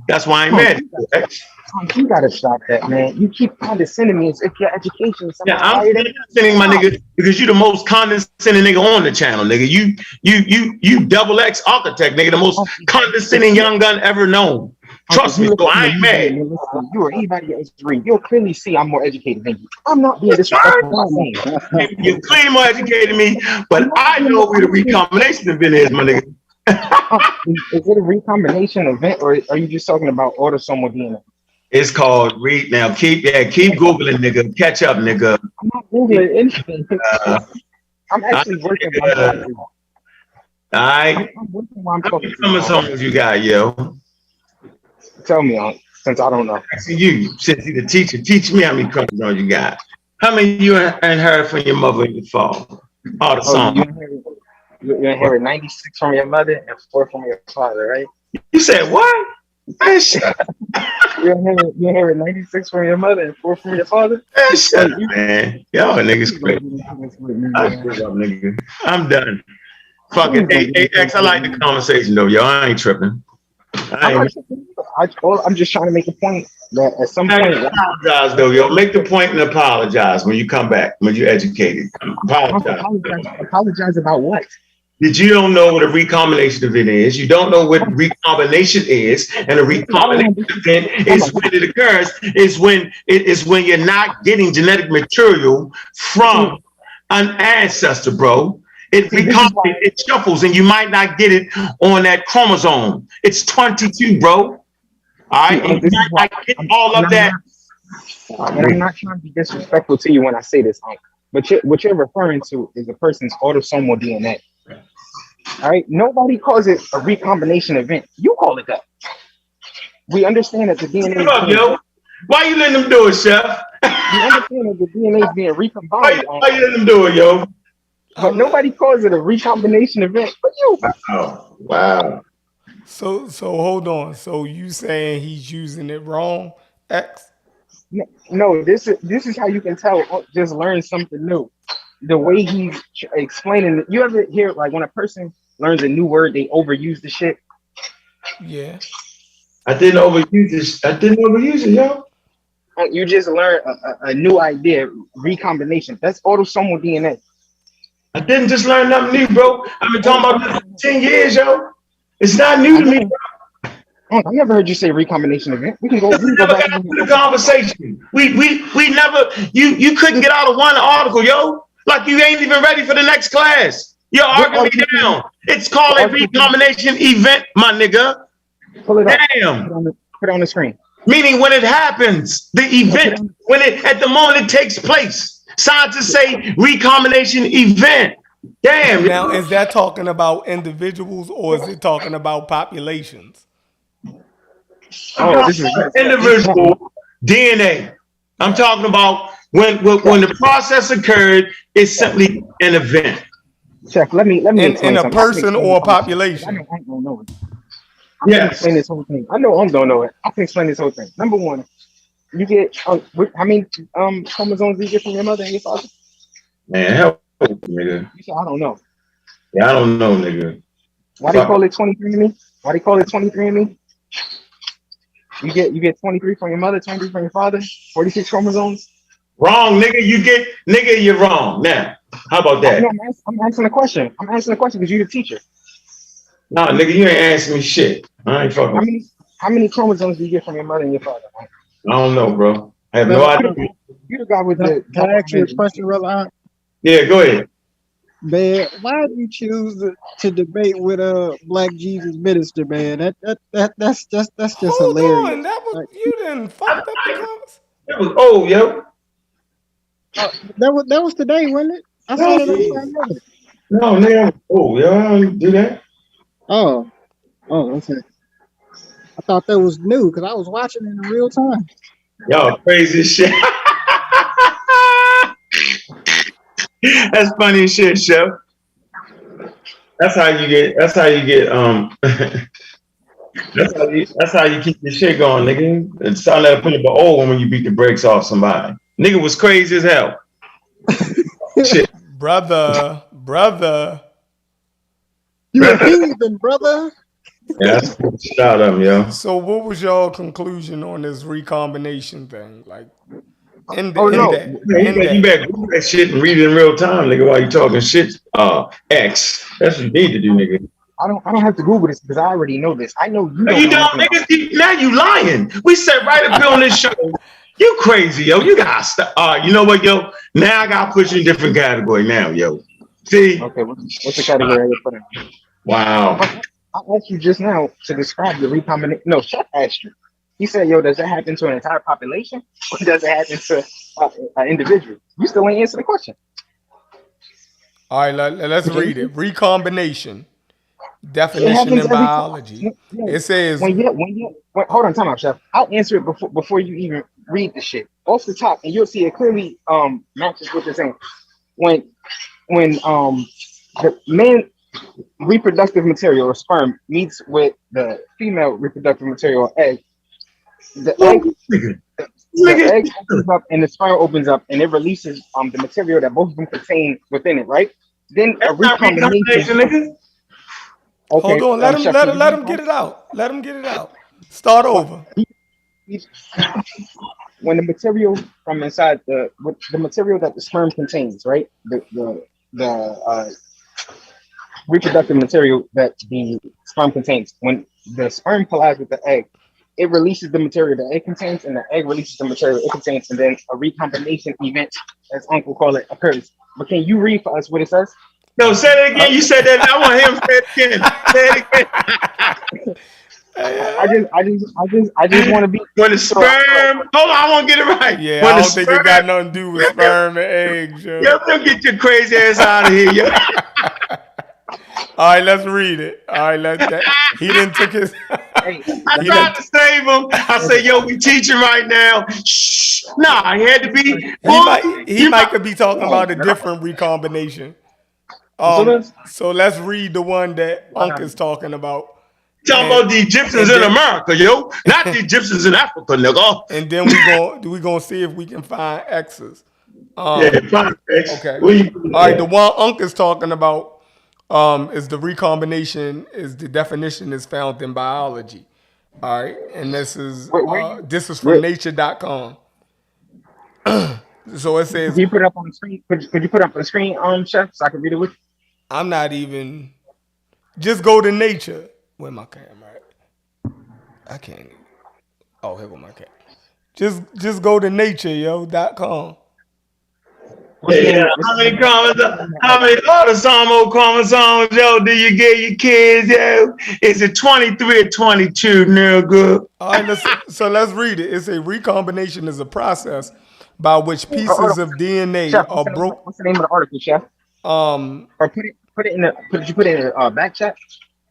That's why I ain't mad at you. You gotta stop that, man. You keep condescending me as if your education is something. Yeah, I'm condescending, my nigga, because you the most condescending nigga on the channel, nigga. You double X architect, nigga, the most condescending young gun ever known. Trust me, so I ain't mad. You or anybody else read, you'll clearly see I'm more educated than you. I'm not being disrespectful. You're clearly more educated than me, but I know where the recombination event is, my nigga. Is it a recombination event, or are you just talking about autosomal DNA? It's called read now. Keep Googling, nigga. Catch up, nigga. I'm not Googling anything. I'm I, actually working while I'm talking to you. all right. I'm working while I'm How talking many to you. chromosomes you got, yo? Tell me, Unc, since I don't know. Asking you, since you're the teacher, teach me how many chromosomes you got. How many you inherit from your mother and your father? All the Oh, songs. you inherit 96 from your mother and 4 from your father, right? You said what? Man, shut up. You inherit 96 from your mother and 4 from your father? Man, shut up, man. Y'all niggas crazy. Nigga. I'm done. Fuck it. Hey, X, I like the conversation though, yo. I ain't tripping. I'm just trying to make a point that at some point. Apologize though, yo. Make the point and apologize when you come back, when you're educated. Apologize. Apologize about what? That you don't know what a recombination event is. You don't know what recombination is, and a recombination event is when it occurs. Is when you're not getting genetic material from an ancestor, bro. It recombines, it shuffles, and you might not get it on that chromosome. It's 22, bro. All right, and you might not get all of that. And I'm not trying to be disrespectful to you when I say this, Unc, but what you're referring to is a person's autosomal DNA. All right, nobody calls it a recombination event. You call it that. We understand that the DNA. Up, yo. Why you letting them do it, Chef? We understand that the DNA is being recombined. Why you letting them do it, yo? But nobody calls it a recombination event. But you. Oh, wow. So hold on. So you saying he's using it wrong, X? No, this is how you can tell. Just learn something new. The way he's explaining it. You ever hear like when a person learns a new word, they overuse the shit? Yeah. I didn't overuse this. I didn't overuse it, yo. You just learn a new idea, recombination. That's autosomal DNA. I didn't just learn nothing new, bro. I've been talking about this for 10 years, yo. It's not new to me, bro. I never heard you say recombination event. We can go back to the conversation. We never, you couldn't get out of one article, yo. Like you ain't even ready for the next class. You're arguing me down. It's called a recombination event, my nigga. Pull it up. Damn. Put it on the screen. Meaning when it happens, the event, at the moment it takes place. Scientists say recombination event. Damn. Now, is that talking about individuals or is it talking about populations? Oh, this is individual DNA. I'm talking about when the process occurred, it's simply an event. Chef, let me in a person or a population. I don't know it. I can explain this whole thing. I know I don't know it. I can explain this whole thing. Number one, you get how many chromosomes do you get from your mother and your father? Man, help me, nigga. You said I don't know. Yeah, I don't know, nigga. Why they call it 23andMe? Why they call it 23andMe? You get 23 from your mother, 23 from your father, 46 chromosomes. Wrong, nigga. You're wrong. Now, how about that? I'm asking a question. I'm asking a question because you're the teacher. Nah, nigga, you ain't asking me shit. I ain't fucking. How many chromosomes do you get from your mother and your father? I don't know, bro. I have no idea. You the guy with the. Can I ask you a question, Rilla? Yeah, go ahead. Man, why did you choose to debate with Black Jesus Minister, man? That's just Hold hilarious. On, that was you didn't fuck up the conversation. That was old, yo. That was today, wasn't it? I saw it on Friday. No, nigga. Oh, yo, I don't do that. Oh, okay. I thought that was new because I was watching it in real time. Y'all crazy as shit. That's funny as shit, Chef. That's how you get that's how you keep your shit going, nigga. It's sound like a put up an old one when you beat the brakes off somebody. Nigga was crazy as hell. Shit. Brother. You a heathen, brother. Yeah, that's a shout out, yo. So what was your conclusion on this recombination thing? Like you better Google that shit and read it in real time, nigga, while you talking shit. X. That's what you need to do, nigga. I don't have to Google this because I already know this. I know you. You don't, nigga. Now you lying. We said right up here on this show. You crazy, yo. You gotta stop. You know what, yo? Now I gotta put you in a different category now, yo. See? Okay, what's the category I put in? Wow. I asked you just now to describe the recombination. No, Chef asked you. He said, "Yo, does that happen to an entire population, or does it happen to an individual?" You still ain't answer the question. All right, let's read it. Recombination. It Definition happens in every time. biology. It says, Hold on, time out, Chef. I'll answer it before you even read the shit off the top, and you'll see it clearly matches what you're saying. When the man reproductive material or sperm meets with the female reproductive material or egg, the egg opens up and the sperm opens up and it releases the material that both of them contain within it, right? Then a recombination. Nigga. Okay, hold on, let him Chef, let him get it out. Let him get it out. Start over. When the material from inside the material that the sperm contains, right? The reproductive material that the sperm contains. When the sperm collides with the egg, it releases the material the egg contains, and the egg releases the material it contains, and then a recombination event, as Uncle call it, occurs. But can you read for us what it says? No, say it again. You said that. I want him to say it again. Say it again. I just want to be when the sperm. Hold on, I want to get it right. Yeah, when I don't think it got nothing to do with sperm and eggs, yo. Yo, get your crazy ass out of here, yo. All right, let's read it. All right, he didn't took his. I tried to save him. I said, "Yo, we teaching right now." Shh. Nah, he had to be. He might be talking about a different recombination. So let's read the one that Ankh is talking about. Talking about the Egyptians in America, yo, not the Egyptians in Africa, nigga. And then we gonna see if we can find X's. Find X. Okay. All right, the one Ankh is talking about is the recombination. Is the definition is found in biology. All right, and this is from nature.com. So it says. Could you put it up on the screen? Could you put it up on the screen, Chef, so I can read it with you? I'm not even. Just go to nature. Where my camera at? I can't even. Oh, here go my camera. Just go to nature.com. Yeah, how many autosomal chromosomes, yo, do you get your kids, yo? Is it 23 or 22, nigga? All right, let's read it. It's a recombination is a process by which pieces of DNA Chef, are broken. What's the name of the article, Chef? Or put it in the back chat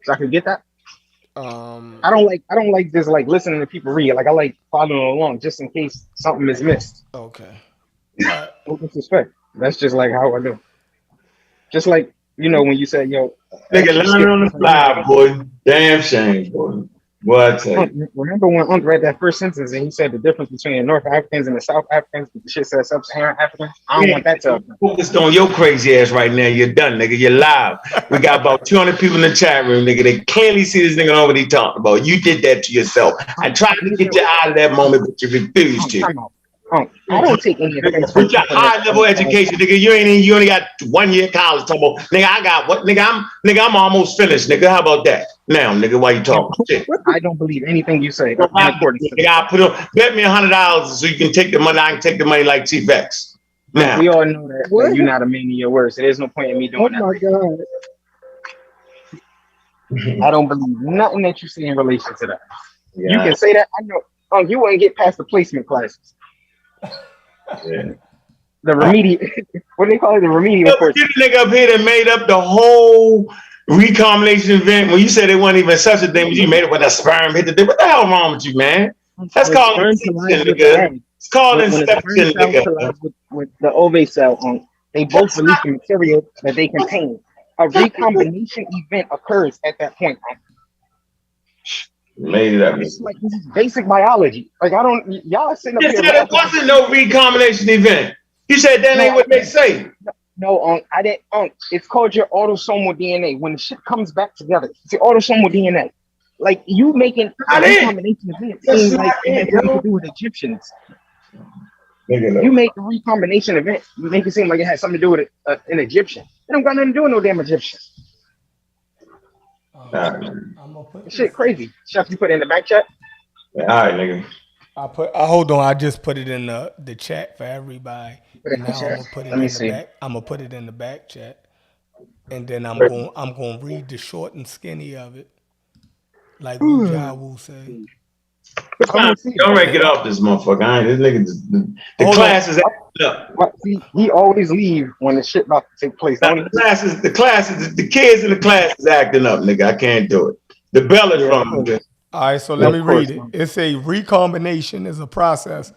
so I can get that. I don't like just like listening to people read. Like I like following along just in case something is missed. Okay. No disrespect. That's just like how I do. Just like when you said, "Yo, nigga, learn on the fly, boy." Damn shame, boy. What? Remember when Unc read that first sentence and he said the difference between the North Africans and the South Africans? The shit says Sub-Saharan Africans. I don't want that to happen. Focused on your crazy ass right now. You're done, nigga. You're live. We got about 200 people in the chat room, nigga. They clearly see this nigga know what he talking about. You did that to yourself. I tried to get you out of that moment, but you refused to. I don't take any offense. With your high level education, nigga, you only got 1 year college. Talking about, nigga, I got what? Nigga, I'm almost finished, nigga. How about that? Now, nigga, why you talking shit? I don't believe anything you say. Nigga, I bet me $100 so you can take the money. I can take the money like T-Vex. Now, we all know that you're not a man of your words. So there's no point in me doing that. Oh my God. I don't believe nothing that you say in relation to that. Yeah. You can say that. I know. You wouldn't get past the placement classes. Yeah. The remedial, what do they call it? The remedial course. This nigga up here that made up the whole recombination event. When you said it wasn't even such a thing, but you made it with a sperm hit the thing. What the hell wrong with you, man? That's called inception, nigga. It's called inception, nigga. With the ovate cell they both release the material that they contain. A recombination event occurs at that point. Made it up. It's like this is basic biology. Like y'all sitting up here. There wasn't no recombination event. You said that ain't what they say. No, I didn't. It's called your autosomal DNA. When the shit comes back together, it's your autosomal DNA. Like you making a recombination event seems like it has something to do with Egyptians. You make a recombination event, you make it seem like it has something to do with an Egyptian. It don't got nothing to do with no damn Egyptian. Shit crazy. Chef, you put it in the back chat? All right, nigga. Hold on, I just put it in the chat for everybody. Now I'm gonna put it I'm gonna put it in the back chat. And then I'm gonna read the short and skinny of it. Like Wu say. Don't rank it off this motherfucker. I ain't, this nigga, the class is acting up. But see, he always leave when the shit about to take place. The kids in the class is acting up, nigga. I can't do it. The bell is wrong. All right, so let me read it. It's a recombination is a process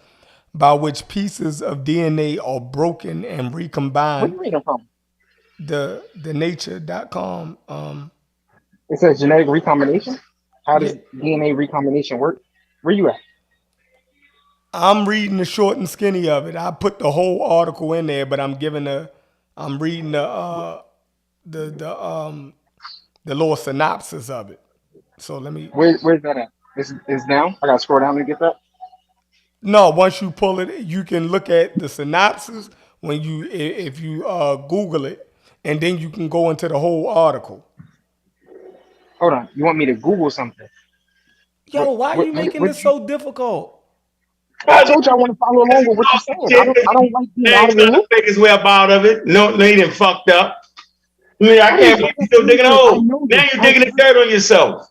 by which pieces of DNA are broken and recombined. Where you reading from? The nature.com. It says genetic recombination. How does DNA recombination work? Where you at? I'm reading the short and skinny of it. I put the whole article in there, but I'm reading the little synopsis of it. So let me. Where's that at? Is down? I gotta scroll down to get that. No, once you pull it, you can look at the synopsis if you Google it, and then you can go into the whole article. Hold on, you want me to Google something? Yo, why are you making this so difficult? I told you I want to follow along with what you're saying. I don't like being out of the loop. Make his way up out of it. No, he done fucked up. I mean, I can't believe you're still digging a hole. Now you're digging the dirt on yourself.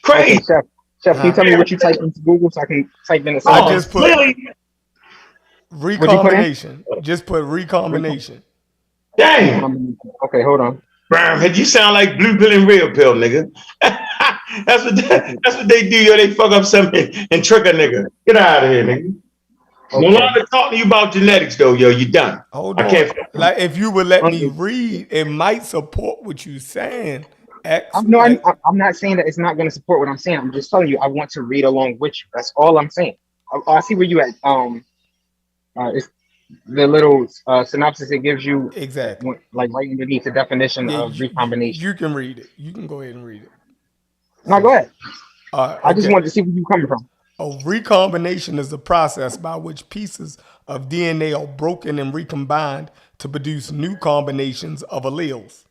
Crazy. Okay, Chef, can you tell me what you typed into Google so I can type in the I just put recombination. Just put recombination. Dang. Okay, hold on. You sound like blue pill and real pill, nigga. That's what they do, yo. They fuck up something and trick a nigga. Get out of here, nigga. Okay. No longer talking to you about genetics, though, yo. You done. Hold on. Like, if you would let me read, it might support what you're saying. I'm not saying that it's not going to support what I'm saying. I'm just telling you I want to read along with you. That's all I'm saying. I see where you at. It's the little synopsis it gives you, exactly, like right underneath the definition of recombination. You can read it. You can go ahead and read it. No, go ahead. Okay. I just wanted to see where you're coming from. A recombination is a process by which pieces of DNA are broken and recombined to produce new combinations of alleles.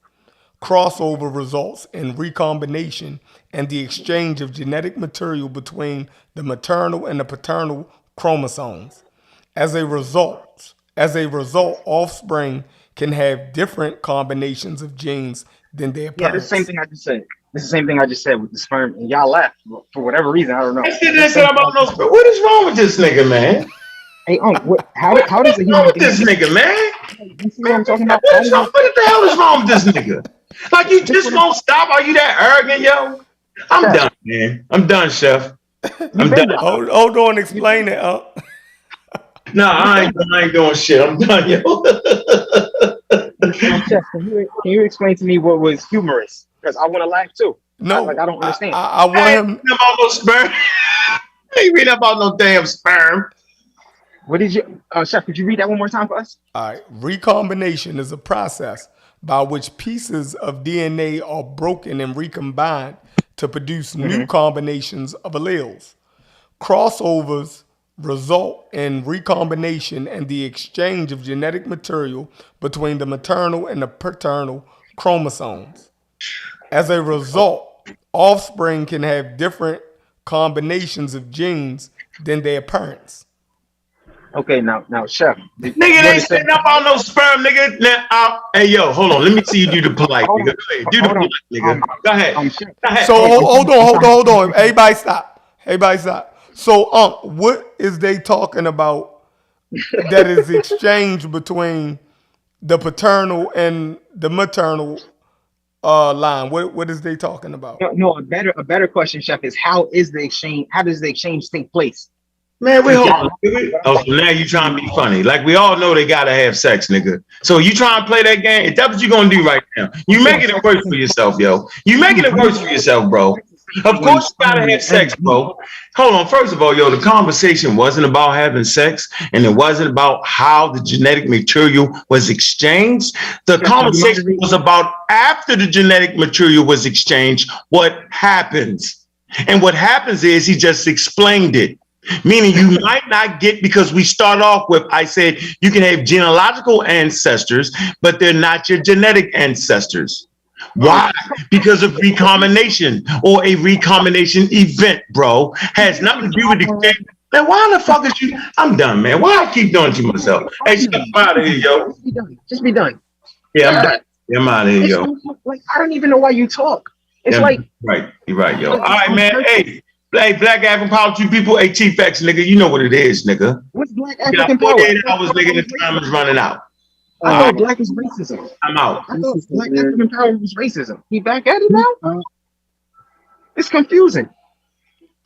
Crossover results in recombination and the exchange of genetic material between the maternal and the paternal chromosomes. As a result, offspring can have different combinations of genes than their parents. Yeah, the same thing I just said. This is the same thing I just said with the sperm, and y'all laughed for whatever reason. I don't know. What is wrong with this nigga, man? Hey, how does a human with this nigga, man? You see what I'm talking about? What the hell is wrong with this nigga? Like, you just won't stop? Are you that arrogant, yo? I'm done, man. I'm done, Chef. I'm done. Hold on, explain it, huh? No, I ain't doing shit. I'm done, yo. Chef, can you explain to me what was humorous? Because I want to laugh too. No, I don't understand. I want him. About no sperm. I ain't reading about no damn sperm. What did you, Chef? Could you read that one more time for us? All right. Recombination is a process by which pieces of DNA are broken and recombined to produce new combinations of alleles. Crossovers result in recombination and the exchange of genetic material between the maternal and the paternal chromosomes. As a result, offspring can have different combinations of genes than their parents. Okay, now, Chef. Nigga, they ain't setting up on no sperm, nigga. Now, hey, yo, hold on. Let me see you do the polite, nigga. Do the polite, nigga. Go ahead. So hold on. Everybody stop. So, what is they talking about that is exchanged between the paternal and the maternal line? What is they talking about? No, a better question, Chef, is how does the exchange take place? Man, we hold on. Oh, so now you trying to be funny. Like, we all know they gotta have sex, nigga. So you trying to play that game? If that's what you gonna do right now, you making it worse for yourself, yo. You making it worse for yourself, bro. Of course you gotta have sex, bro. Hold on. First of all, yo, the conversation wasn't about having sex, and it wasn't about how the genetic material was exchanged. The conversation was about after the genetic material was exchanged, what happens. And what happens is he just explained it. Meaning you might not get, because we start off with, I said, you can have genealogical ancestors, but they're not your genetic ancestors. Why? Because of recombination, or a recombination event, bro. Has nothing to do with the... Man, why the fuck is you... I'm done, man. Why I keep doing it to myself? Hey, shut out of here, yo. Just be done. Yeah, I'm done. I'm out of here, yo. Like, I don't even know why you talk. It's Right. You're right, yo. All right, man. Hey. Black African power to people. Hey, T-Facts, nigga, you know what it is, nigga. What's black You got African power? 48 hours, nigga, the time is running out. I thought black is racism. I'm out. I thought black African power was racism. He back at it now? It's confusing.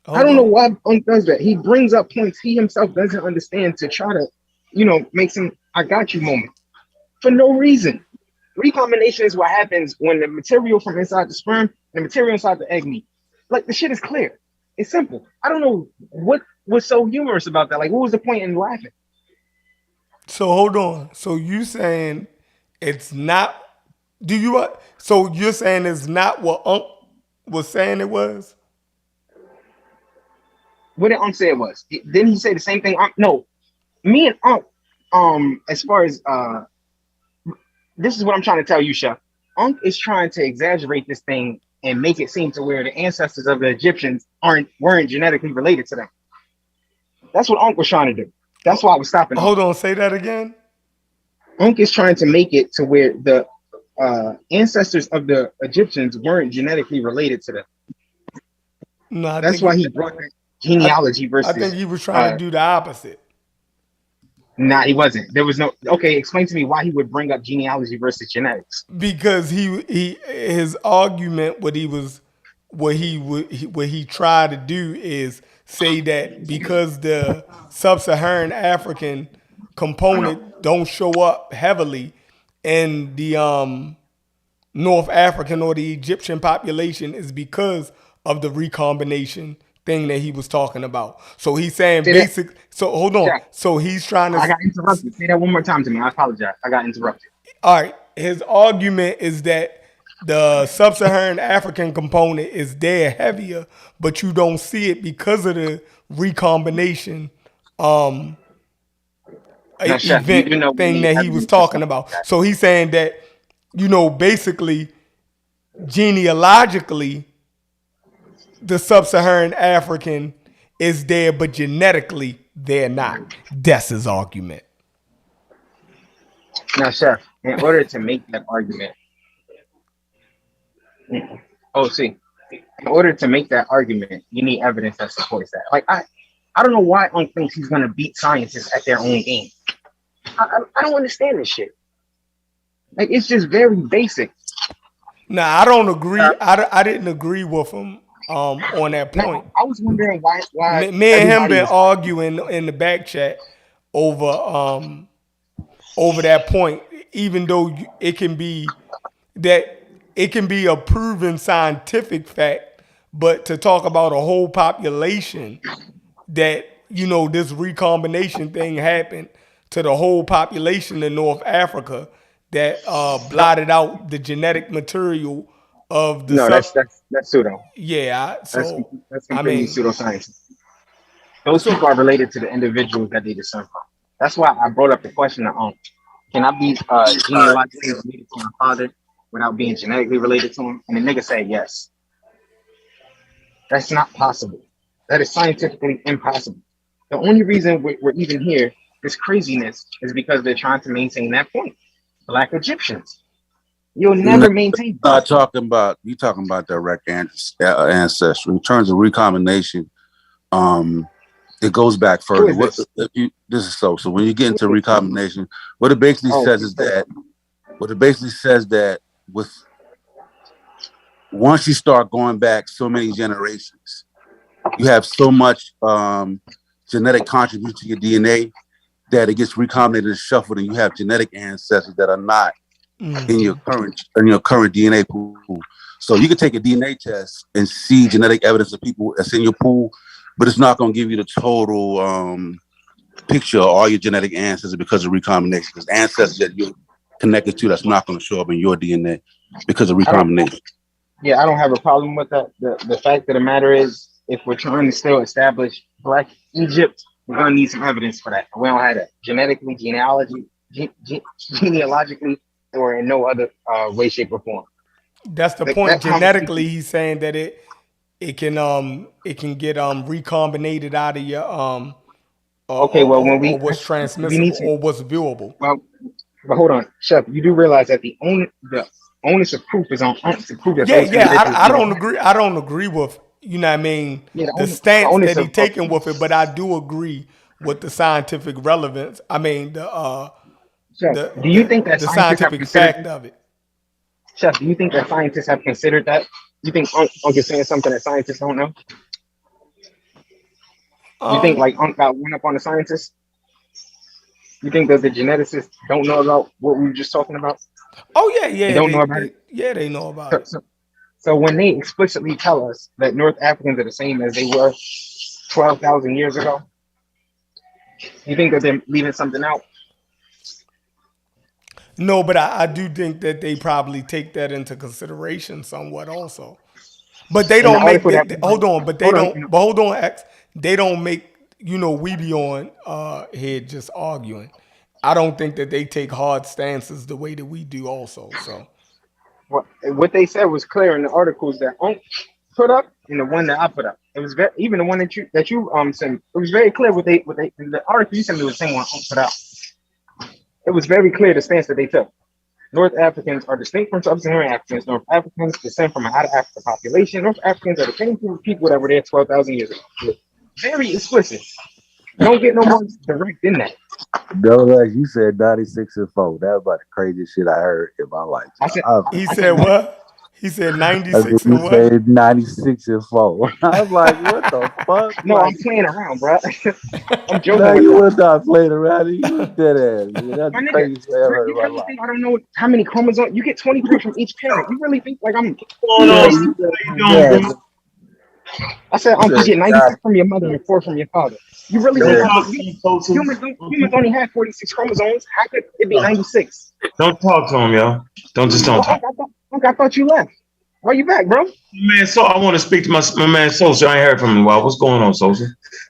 I don't know why Unc does that. He brings up points he himself doesn't understand to try to, make some I got you moment for no reason. Recombination is what happens when the material from inside the sperm and the material inside the egg meet. Like, the shit is clear. It's simple. I don't know what was so humorous about that. Like, what was the point in laughing? So hold on. So you saying it's not? So you're saying it's not what Unc was saying it was? What did Unc say it was? Didn't he say the same thing? No, me and Unc. As far as this is what I'm trying to tell you, Chef. Unc is trying to exaggerate this thing and make it seem to where the ancestors of the Egyptians weren't genetically related to them. That's what Unc was trying to do. That's why I was stopping. Hold on, say that again. Unc is trying to make it to where the ancestors of the Egyptians weren't genetically related to them. No, that's why he brought that genealogy versus. I think he was trying to do the opposite. Nah, he wasn't. There was no. Okay, explain to me why he would bring up genealogy versus genetics. Because his argument, what he tried to do is say that because the sub-Saharan African component don't show up heavily in the North African or the Egyptian population is because of the recombination thing that he was talking about. So he's saying basic. So hold on. Yeah. So he's trying to. I got interrupted. Say that one more time to me. I apologize. I got interrupted. All right. His argument is that the sub-Saharan African component is there heavier, but you don't see it because of the recombination event thing that he was talking about. So he's saying that, basically, genealogically, the sub-Saharan African is there, but genetically, they're not. That's his argument. Now, Chef, in order to make that argument, in order to make that argument, you need evidence that supports that. Like, I don't know why Unc thinks he's going to beat scientists at their own game. I don't understand this shit. Like, it's just very basic. Nah, I don't agree. I didn't agree with him on that point. Now, I was wondering why me and him been arguing in the back chat over that point, even though it can be a proven scientific fact, but to talk about a whole population that, this recombination thing happened to the whole population in North Africa that blotted out the genetic material of the that's pseudo. Yeah, so that's completely pseudoscience. Those people are related to the individuals that they descend from. That's why I brought up the question of can I be genealogically related to my father without being genetically related to him? And the nigga said yes. That's not possible. That is scientifically impossible. The only reason we're even here, this craziness, is because they're trying to maintain that point. Black Egyptians. You'll never maintain. You talking about direct ancestry. In terms of recombination, it goes back further. So when you get into recombination, what it basically says is that with once you start going back so many generations, you have so much genetic contribution to your DNA that it gets recombinated and shuffled, and you have genetic ancestors that are not in your current DNA pool. So you can take a DNA test and see genetic evidence of people that's in your pool, but it's not going to give you the total picture of all your genetic ancestors because of recombination. Because ancestors that you're connected to, that's not going to show up in your DNA because of recombination. I don't have a problem with that. The fact of the matter is, if we're trying to still establish Black Egypt, we're going to need some evidence for that. We don't have that genetically, genealogically, or in no other way, shape, or form. That's the point. Genetically, he's saying that it can get recombinated out of your when what's transmissible or what's viewable. Well, but hold on, Chef. You do realize that the onus of proof is on Unc to prove that. I don't agree. I don't agree with you know what I mean, Yeah, the stance that he of taken with it. But I do agree with the scientific relevance. I mean, Chef, do you think that the scientists have scientific considered fact of it. Chef, do you think that scientists have considered that? You think Unc is saying something that scientists don't know? You think like Unc got one up on the scientists? You think that the geneticists don't know about what we were just talking about? Oh yeah, They don't know about it. They know about it. So when they explicitly tell us that North Africans are the same as they were 12,000 years ago, you think that they're leaving something out? No, but I do think that they probably take that into consideration somewhat also. But they don't make hold on, but they don't but hold on, X. They don't make, you know, we be on here just arguing. I don't think that they take hard stances the way that we do also. So what they said was clear in the articles that Unc put up and the one that I put up. It was very, even the one that you sent. It was very clear what they in the article you sent me was the same one Unc put out. It was very clear the stance that they took. North Africans are distinct from Sub-Saharan Africans. North Africans descend from an out of Africa population. North Africans are the same people that were there 12,000 years ago. Very explicit. Don't get no more direct than that. No, like you said, 96 and 4. That was about the craziest shit I heard in my life. He said what? He said 96 and what? He said 96 and 4. I was like, what the fuck? No, like, I'm playing around, bro. I'm joking. No, you was not playing around. You was dead ass. That's my the nigga, craziest thing I heard you in my really life. think I don't know how many chromosomes? You get 23 from each parent. You really think like I'm going on? I said, you get 96 from your mother and 4 from your father. You really think humans only have 46 chromosomes? How could it be 96? Don't talk to him, yo. Don't talk. I thought you left. Why you back, bro? Man, so I want to speak to my man Sosa. I ain't heard from him in a while. What's going on, Sosa?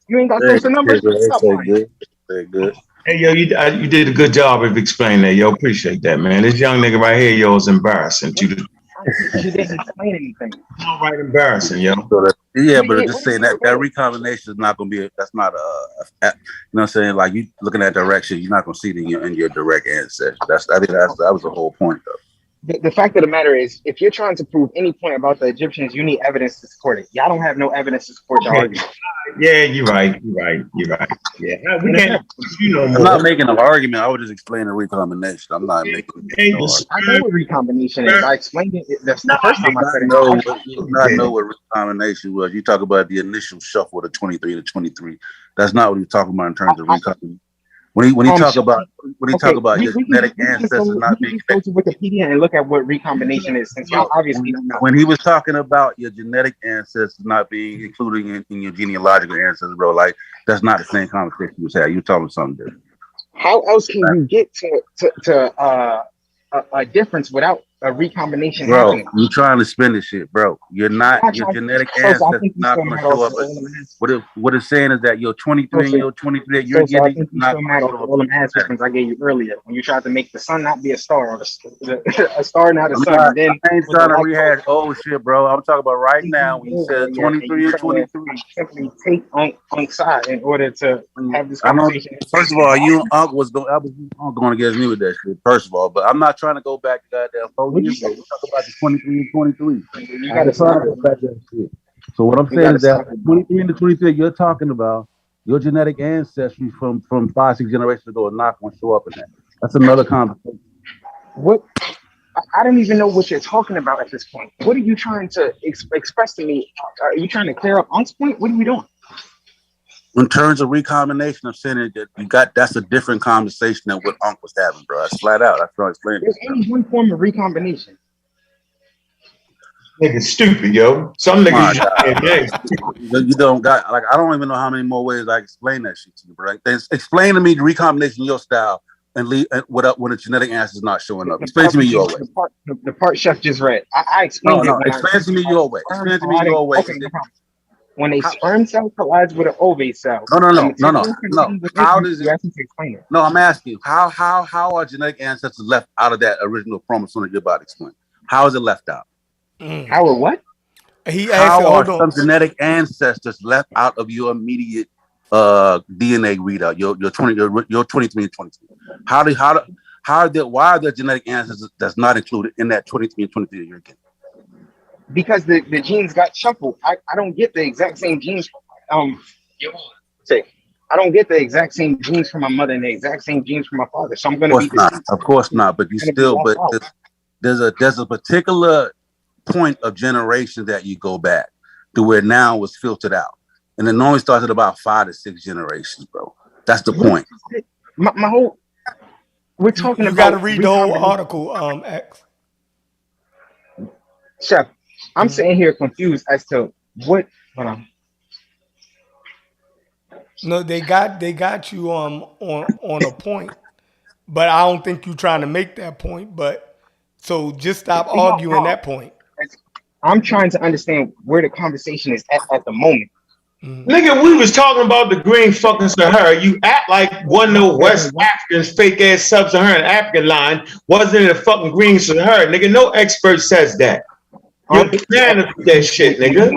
You ain't got Sosa numbers? Very good. Hey, yo, you did a good job of explaining that, yo. Appreciate that, man. This young nigga right here, yo, is embarrassing. You didn't explain anything. All right, embarrassing, yo. Yeah, but just saying that recombination is not going to be. That's not you know what I'm saying? Like you looking at direction, you're not going to see it in your direct ancestry. I think that was the whole point, though. The fact of the matter is, if you're trying to prove any point about the Egyptians, you need evidence to support it. Y'all don't have no evidence to support your argument. Yeah, you're right. Yeah, we can't. I'm not making an argument. I was just explaining recombination. I'm not making. I know what recombination is. I explained it. That's the first time I said it. You know what recombination was. You talk about the initial shuffle of 23 to 23. That's not what you're talking about in terms of recombination. When you talk about your genetic ancestors not being go to Wikipedia and look at what recombination is, since y'all obviously don't know. When he was talking about your genetic ancestors not being included in your genealogical ancestors, bro, like that's not the same conversation you was having. You're talking something different. How else can you get to a difference without a recombination bro, happening? You trying to spin this shit, bro. You're not your genetic ancestors not going to show up. What it's saying is that your 23 and your 23 you're getting not going to show up. All them ancestors I gave you earlier when you tried to make the sun not be a star or a star not a sun. Then I ain't trying to rehash old shit, bro. I'm talking about right now when you said 23 and 23. Simply take Unc's side in order to have this conversation. First of all, Unc was going against me with that shit. First of all, but I'm not trying to go back to goddamn 4 years ago. We talk about the 23 and 23. You got to start that shit. So what I'm saying is that 23 and the 23 you're talking about, your genetic ancestry from 5-6 generations ago are not going to show up in that. That's another conversation. What? I don't even know what you're talking about at this point. What are you trying to express to me? Are you trying to clear up Unc's point? What are we doing? In terms of recombination, I'm saying that that's a different conversation than what Unc was having, bro. That's flat out. That's what I'm explaining. There's only one form of recombination. Nigga, stupid, yo. Some niggas you don't got like I don't even know how many more ways I can explain that shit to you, bro. Explain to me the recombination in your style and leave what up when the genetic answer is not showing up. Explain to me your way. The part Chef just read. I explained it. Explain to me your way. Explain to me your way. Okay, no problem. When a sperm cell collides with an ovate cell. No. How does it? No, I'm asking you. How are genetic ancestors left out of that original chromosome that you're about to explain? How is it left out? How or what? How are some genetic ancestors left out of your immediate DNA readout? Your 23 and 22. Why are there genetic ancestors that's not included in that 23 and 23 that you're getting? because the genes got shuffled. I don't get the exact same genes. I don't get the exact same genes from my mother and the exact same genes from my father. So I'm going to be of course not. But you still, but there's a particular point of generation that you go back to where now it's filtered out, and it normally starts at about 5 to 6 generations, bro. That's the point. My whole. We're talking about. You got to read the whole article, X. Chef, I'm sitting here confused as to what. Hold on. No, they got you on a point, but I don't think you're trying to make that point. But so just stop arguing that point. I'm trying to understand where the conversation is at the moment. Nigga, we was talking about the green fucking Sahara. You act like one of the West Africans, fake ass sub-Saharan African line wasn't in the fucking green Sahara. Nigga, no expert says that. You're banana for that shit, nigga.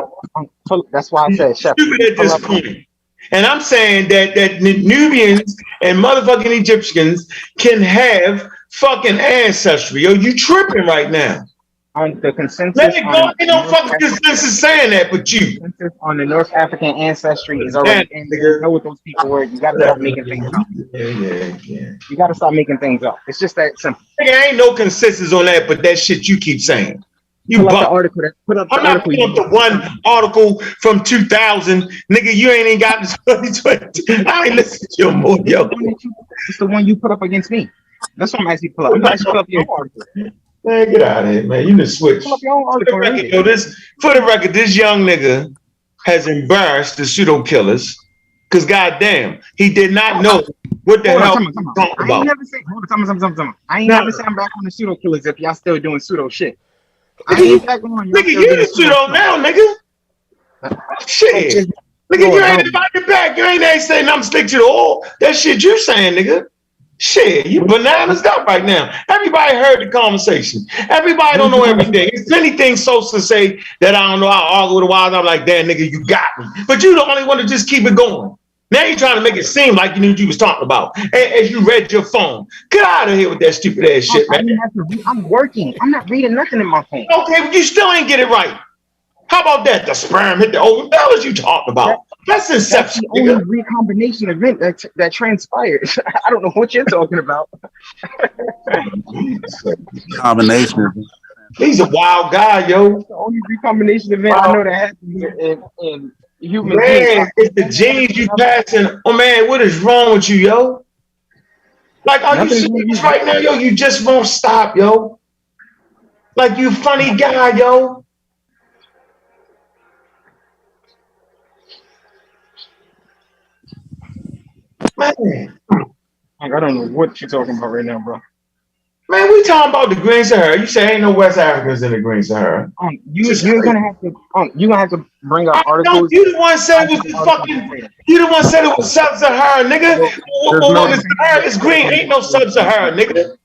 That's why I said, Chef. Stupid at this point. And I'm saying that Nubians and motherfucking Egyptians can have fucking ancestry. Yo, you tripping right now. On the consensus, let it go. Ain't no fucking consensus saying that, but you. Consensus on the North African ancestry is already in there. You know what those people were. You got to stop making things up. Yeah. You got to stop making things up. It's just that simple. Nigga, ain't no consensus on that, but that shit you keep saying. You put up the article. I'm not putting up the one article from 2000. Nigga, you ain't even got this 2020. I ain't listening to your more, yo. It's the one you put up against me. That's what I'm actually pull up. I'm actually pull up your article. Man, get out of here, man. You done switch. For the record, this young nigga has embarrassed the pseudo killers because goddamn, he did not know what the hell he was talking about. I ain't never say I'm back on the pseudo killers if y'all still doing pseudo shit. Nigga, you the pseudo now, nigga. Shit. Nigga, you ain't invited back. You ain't saying I'm stick to the oil. That shit you saying, nigga. Shit, you bananas up right now. Everybody heard the conversation. Everybody don't know everything. There's plenty things supposed to say that I don't know. I argue with a while. I'm like, damn, nigga, you got me. But you the only one to just keep it going. Now you're trying to make it seem like you knew what you was talking about as you read your phone. Get out of here with that stupid ass shit, man. I'm working. I'm not reading nothing in my phone. Okay, but you still ain't get it right. How about that? The sperm hit the ovum. What was you talking about? That's inception. That's the only recombination event that transpired. I don't know what you're talking about. Combination. He's a wild guy, yo. That's the only recombination event I know that happens in human beings. It's the genes you passing. Oh man, what is wrong with you, yo? Like, are you serious right now, yo? You just won't stop, yo. Like, you funny guy, yo. Man. I don't know what you're talking about right now, bro. Man, we talking about the Green Sahara. You say ain't no West Africans in the Green Sahara. You're gonna have to bring up articles. No, you the one said it was the fucking. You the one said it was sub-Sahara, nigga. The Sahara is green. Ain't no sub-Sahara, nigga.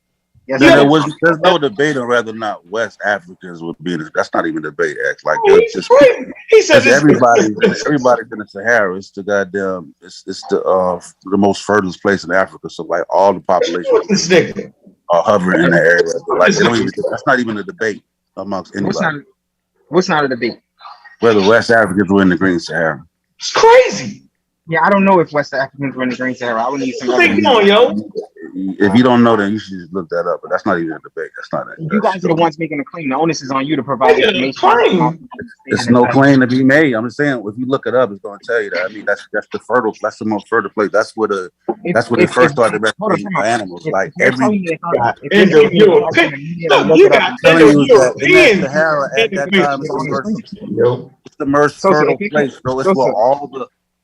Yes, there's no debate on whether or not West Africans would be. That's not even a debate. Like he said everybody's in the Sahara. It's the goddamn. It's the most fertile place in Africa. So like all the population are hovering in the area. Like that's not even a debate amongst anybody. What's not a debate? Whether West Africans were in the Green Sahara. It's crazy. Yeah, I don't know if West Africans were in the Green Sahara. I would need some. If you don't know, then you should just look that up. But that's not even a debate. That's not it. You guys are the ones making a claim. The onus is on you to provide information. There's no claim to be made. I'm just saying, if you look it up, it's going to tell you that. I mean, that's the most fertile place. That's where they first started replicating animals. Like every. You got Indo-Europeans. Sahara at that time it's the most fertile place. So it's where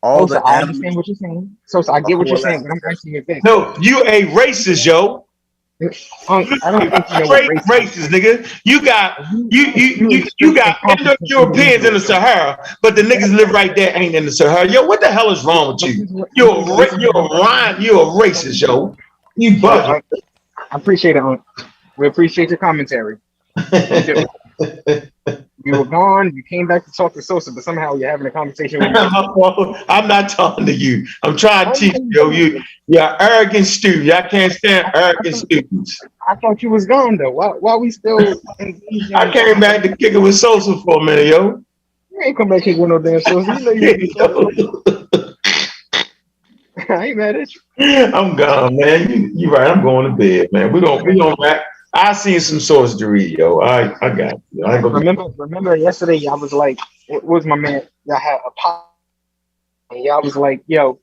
all the I understand what you're saying. So I get what you're saying, but I'm asking you this. No, you a racist, yo. I don't think you know straight racist, nigga. You got Indo-Europeans in the Sahara, but the niggas live right there ain't in the Sahara. Yo, what the hell is wrong with you? You're a racist, yo. You bugging. I appreciate it. We appreciate your commentary. You were gone. You came back to talk to Sosa, but somehow you're having a conversation with me. I'm not talking to you. I'm trying to teach you. You're an arrogant student. I can't stand arrogant students. I thought you was gone though. Why we still engaged? I came back to kick it with Sosa for a minute, yo. You ain't come back here with no damn Sosa. You know you. I ain't mad at you. I'm gone, man. You right. I'm going to bed, man. We gonna wrap. I seen some sources to read, yo. I got you. I remember yesterday I was like, what was my man? I had a pop. Yeah, I was like, yo,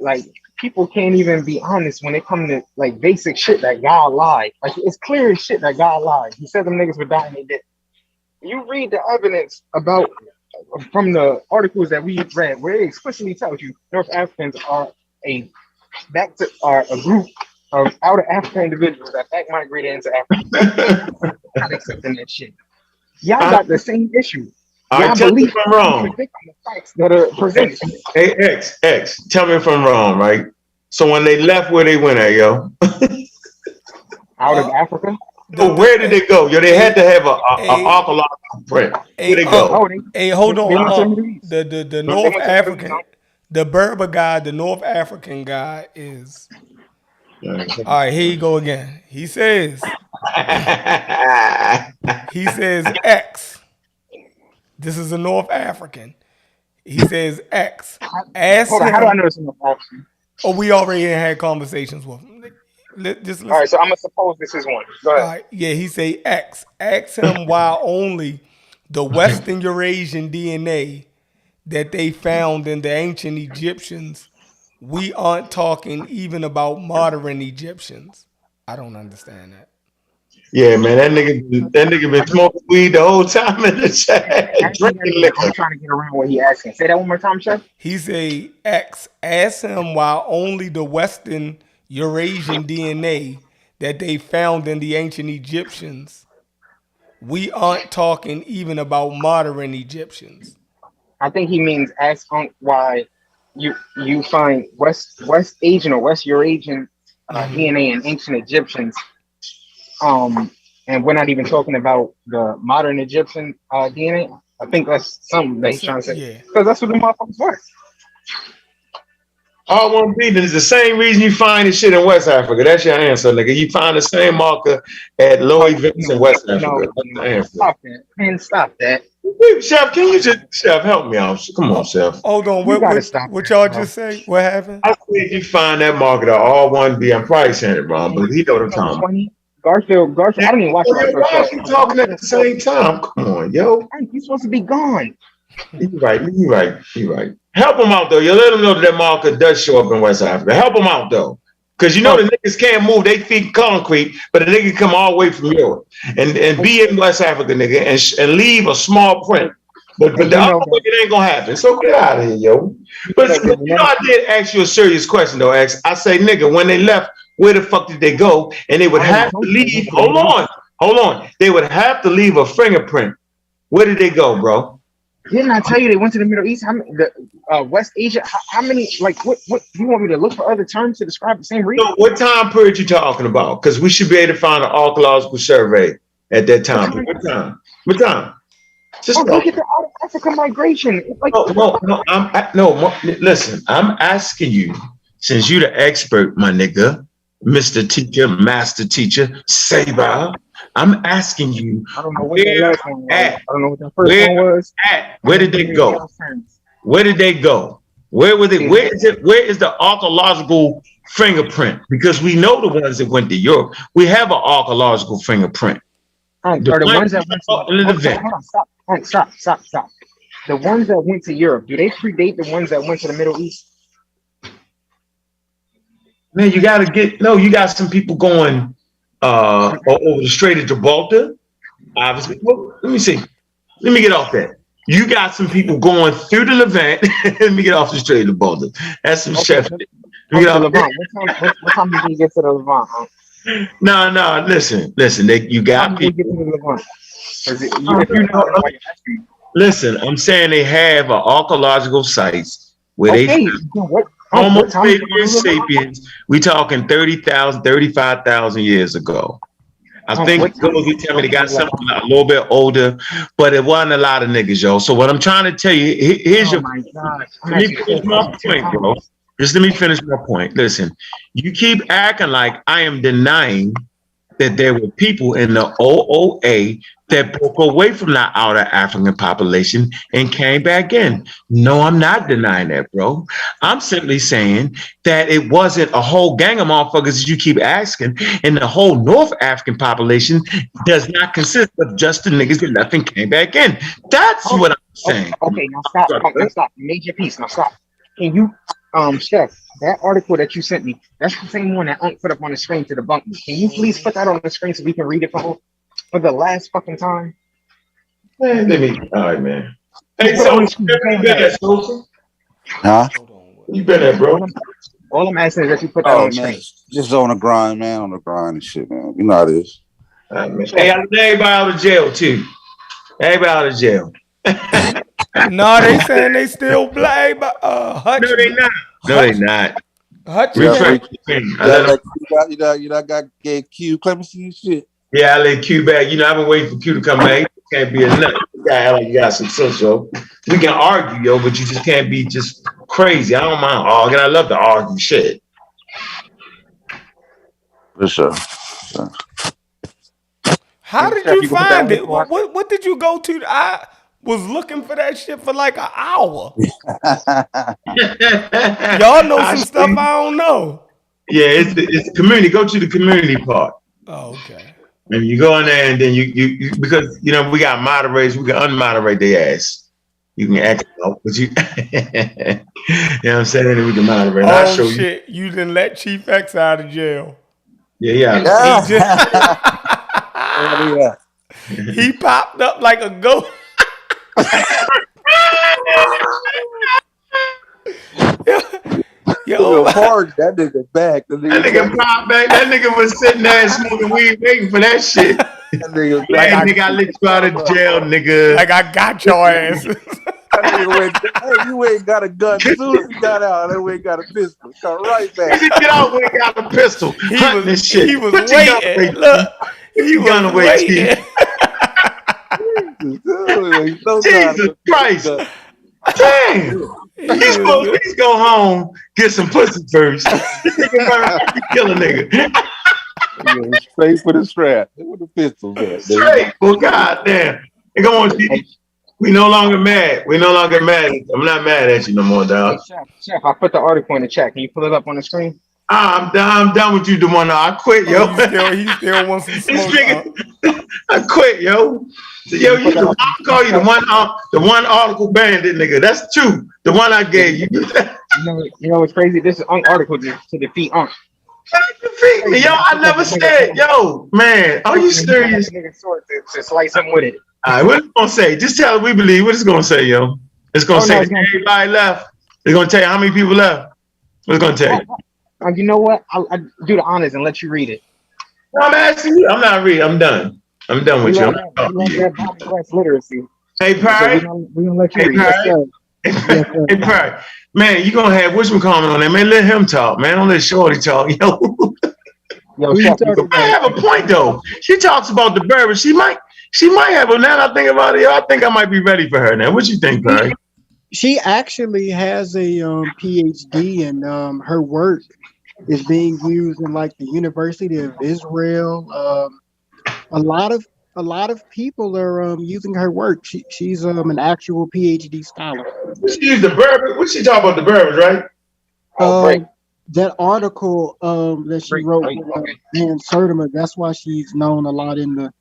like people can't even be honest when it comes to like basic shit that God lied. Like it's clear as shit that God lied. He said them niggas were dying, they did. You read the evidence about from the articles that we read, where it explicitly tells you North Africans are a group of out of African individuals that back migrated into Africa. Not accepting that shit. Y'all got the same issue. I tell me if I'm wrong. The facts that are presented. Hey, X, tell me if I'm wrong, right? So when they left, where they went at, yo? Out of Africa? So where did they go? Yo, they had to have an archaeological print. Where they go? Hey, hold on. The North African, the Berber guy, the North African guy is. All right, here you go again. He says X. This is a North African. He says X. Ask him. How do I know it's North African? Oh, we already had conversations with him. All right, so I'm gonna suppose this is one. Go ahead. All right, yeah, he say X. Ask him why only the Western Eurasian DNA that they found in the ancient Egyptians. We aren't talking even about modern Egyptians. I don't understand that. Yeah, man, that nigga been smoking weed the whole time in the chat. I'm trying to get around what he asking. Say that one more time, Chef. He say X. Ask him why only the Western Eurasian DNA that they found in the ancient Egyptians. We aren't talking even about modern Egyptians. I think he means ask Ankh why you find West Asian or West Eurasian DNA in ancient Egyptians. And we're not even talking about the modern Egyptian DNA. I think that's something that he's trying to say. Because that's what the motherfuckers were. All one beating is the same reason you find this shit in West Africa. That's your answer, nigga. You find the same marker at low events in West Africa. Stop that. Man, stop that. Chef, can you just help me out? Come on, Chef. Hold on. What y'all just say? What happened? I think you find that marker at all one B. I'm probably saying it wrong, but he know what I'm talking about. Garfield, I didn't even watch Garfield. Why are you talking at the same time? Come on, yo. He's supposed to be gone. You're right. Help him out, though. You let him know that marker does show up in West Africa. Help him out, though. Because you know the niggas can't move. They feet concrete, but the nigga come all the way from Europe and be in West Africa, nigga, and leave a small print. But the other way, it ain't going to happen. So get out of here, yo. But you know, I did ask you a serious question, though, X. I say, nigga, when they left, where the fuck did they go? And they would have to leave. Hold on. They would have to leave a fingerprint. Where did they go, bro? Didn't I tell you they went to the Middle East? West Asia? How many? Like, what? You want me to look for other terms to describe the same region? So what time period you talking about? Because we should be able to find an archaeological survey at that time. What time? Just look at the out of Africa migration. Like, listen, I'm asking you, since you're the expert, my nigga, Mr. Teacher, Master Teacher, Saber. I'm asking you. I don't know what the last one was. I don't know what the first one was. Where did they go? Where did they go? Where were they? Where is the archaeological fingerprint? Because we know the ones that went to Europe. We have an archaeological fingerprint. Are the ones that went to stop. The ones that went to Europe, do they predate the ones that went to the Middle East? Man, you got some people going over the Strait of Gibraltar. Obviously, well, let me see. Let me get off that. You got some people going through the Levant. Let me get off the Strait of Gibraltar. That's some chef. What time did you get to the Levant? Huh? No. Listen. You got people. Get to the Levant? Listen, I'm saying they have archaeological sites where they. Homo sapiens, we talking 30,000, 35,000 years ago. I think those who tell me they got something a little bit older, but it wasn't a lot of niggas, yo. So what I'm trying to tell you, here's your. My God. Let me finish my point, bro. Just let me finish my point. Listen, you keep acting like I am denying that there were people in the OOA that broke away from the outer African population and came back in. No, I'm not denying that, bro. I'm simply saying that it wasn't a whole gang of motherfuckers as you keep asking, and the whole North African population does not consist of just the niggas that left and came back in. That's what I'm saying. Okay, now stop. Now stop. Major piece. Now stop. Can you, Chef, that article that you sent me, that's the same one that Ankh put up on the screen to debunk me. Can you please put that on the screen so we can read it for the last fucking time? Man, all right, man. Hey, so you been at Sosa? Huh? You been at, bro? All I'm asking is that you put that on the screen. Just on the grind, man. On the grind and shit, man. You know how it is. Hey, I let everybody out of jail too. Everybody out of jail. No, they saying they still black, but Hutch. No, they not. No, they not. Hutch. You got gave Q clemency and shit. Yeah, I let Q back. You know, I've been waiting for Q to come back. Can't be enough. You got some sense, yo. We can argue, yo, but you just can't be just crazy. I don't mind arguing. I love to argue shit. For sure. How did you find it? What did you go to? I was looking for that shit for like an hour. Y'all know some stuff I don't know. Yeah, it's the community. Go to the community part. Oh, okay. And you go in there and then you because you know we got moderators, we can unmoderate their ass. You can act out, but you know what I'm saying? And we can moderate. Oh show shit, you didn't let Chief X out of jail. Yeah. He popped up like a ghost. Yo, hard that nigga back. That nigga popped back. That nigga was sitting there smoking weed, waiting for that shit. That nigga, nigga, I let you out of jail, nigga. Like I got your ass. That nigga went, hey, you ain't got a gun. As soon as he got out, that way got a pistol. Come right back. He get out when he got a pistol. He was waiting. Look, he was waiting. Jesus Christ. Damn. He's supposed to go home, get some pussy first. Kill a nigga. Yeah, straight for the strap. With the pistol. Straight. Well, goddamn. We no longer mad. We no longer mad. I'm not mad at you no more, dog. Chef, I put the article in the chat. Can you pull it up on the screen? I'm done with you, DeWanda. I quit, yo. He still wants some smoke. I quit, yo. Yo, I'll call you the one article bandit, nigga. That's two. The one I gave you. You know what's crazy? This is Ankh article to defeat Ankh. Defeat me, yo. I never said, yo, man. Are you serious? To slice him with it. All right, what it's gonna say? Just tell it we believe. What it's gonna say, yo? It's gonna say everybody left. It's gonna tell you how many people left. What's it gonna tell you? You know what? I'll do the honors and let you read it. No, I'm asking you. I'm not reading. I'm done. I'm done with you. Literacy. Hey, Perry. We're gonna let you read. Hey, Perry. Man, you gonna have Wishman comment on that, man. Let him talk, man. Don't let Shorty talk. Yo, I have a point though. She talks about the Berbers. She might have, but now that I think about it, yo, I think I might be ready for her now. What you think, Perry? She actually has a PhD, and her work is being used in like the University of Israel. A lot of people are using her work. She's an actual PhD scholar. She used the Berbers. What she talk about the Berbers, right? That article that she wrote with Dan Sertimer, that's why she's known a lot in the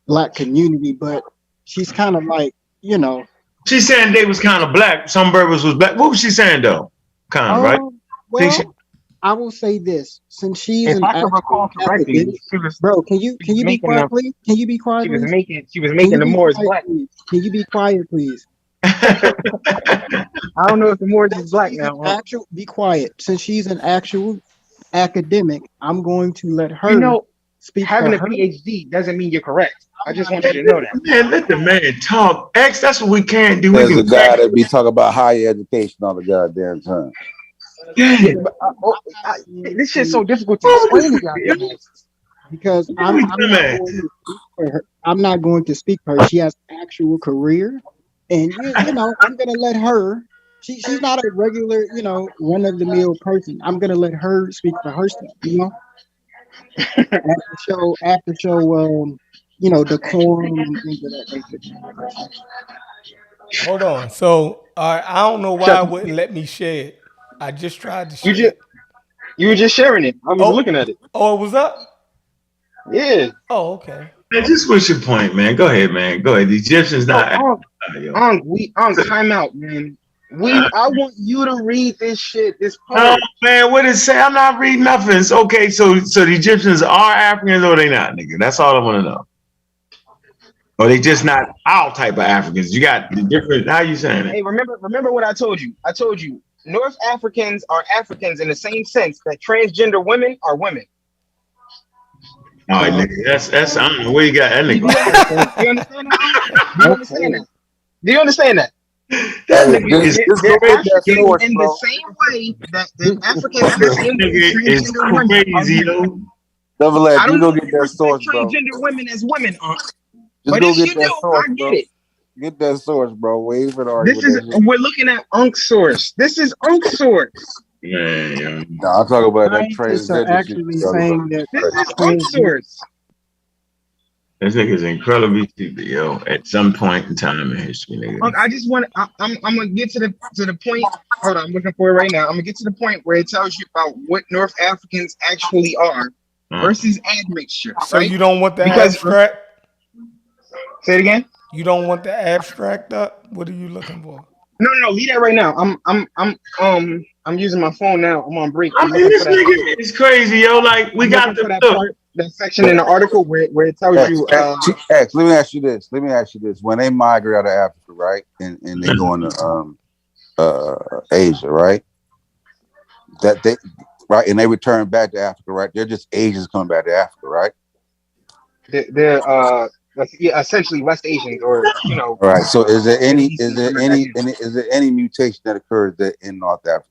Black community. But she's kind of like, you know. She's saying they was kind of black. Some Berbers was black. What was she saying though? Kind of, right? Well, I will say this: since she's an actual academic, bro, can you be quiet, please? Can you be quiet? She was making the Moors black. Can you be quiet, please? I don't know if the Moors is black now. Be quiet. Since she's an actual academic, I'm going to let her speak. Having a PhD doesn't mean you're correct. I just want you to know that. Man, let the man talk. X, that's what we can't do. There's a guy that be talking about higher education all the goddamn time. Yeah, but, this shit's so difficult to explain to you. because I'm not going to speak for her. She has actual career, and you know, I'm gonna let her. She's not a regular, you know, run of the mill person. I'm gonna let her speak for herself. You know, after show, you know, decorum and things of that nature. Hold on. So I don't know why it wouldn't let me share it. I just tried to share it. You were just sharing it. I was looking at it. Oh, it was up? Yeah. Oh, okay. Man, just what's your point, man? Go ahead, man. Go ahead. The Egyptians not. Time out, man. I want you to read this shit. This Oh poem. man, what it say? I'm not reading nothing. It's okay, so the Egyptians are Africans or they not, nigga? That's all I want to know. Or they just not our type of Africans? You got the different. How you saying it? Hey, remember what I told you. I told you North Africans are Africans in the same sense that transgender women are women. All right, nigga. That's I don't know where you got that nigga. Do you understand that? Do you understand that? That nigga is Africans in the same way that the Africans in the same way transgender women are women. Double X, I don't go know get that source, bro. Transgender women as women, Just but go if get you that do, source, I bro. get it. Get that source, bro. We ain't gonna argue This is we're looking at Ankh source. This is Ankh source. Man, no, I'm talking about that Scientists are actually saying that this is Ankh source. This nigga's incredibly stupid, yo. At some point in time in history, nigga. I just want. I'm gonna get to the point. Hold on, I'm looking for it right now. I'm gonna get to the point where it tells you about what North Africans actually are versus admixture. So right? you don't want the abstract? Say it again. You don't want the abstract up? What are you looking for? No. Leave that right now. I'm using my phone now. I'm on break. I mean, this nigga is crazy, yo. Like we got that section in the article where it tells you. X, let me ask you this. When they migrate out of Africa, right, and they go into Asia, right? That they and they return back to Africa, right? They're just Asians coming back to Africa, right? They're essentially West Asians, or you know. All right. So is there any mutation that occurs in North Africa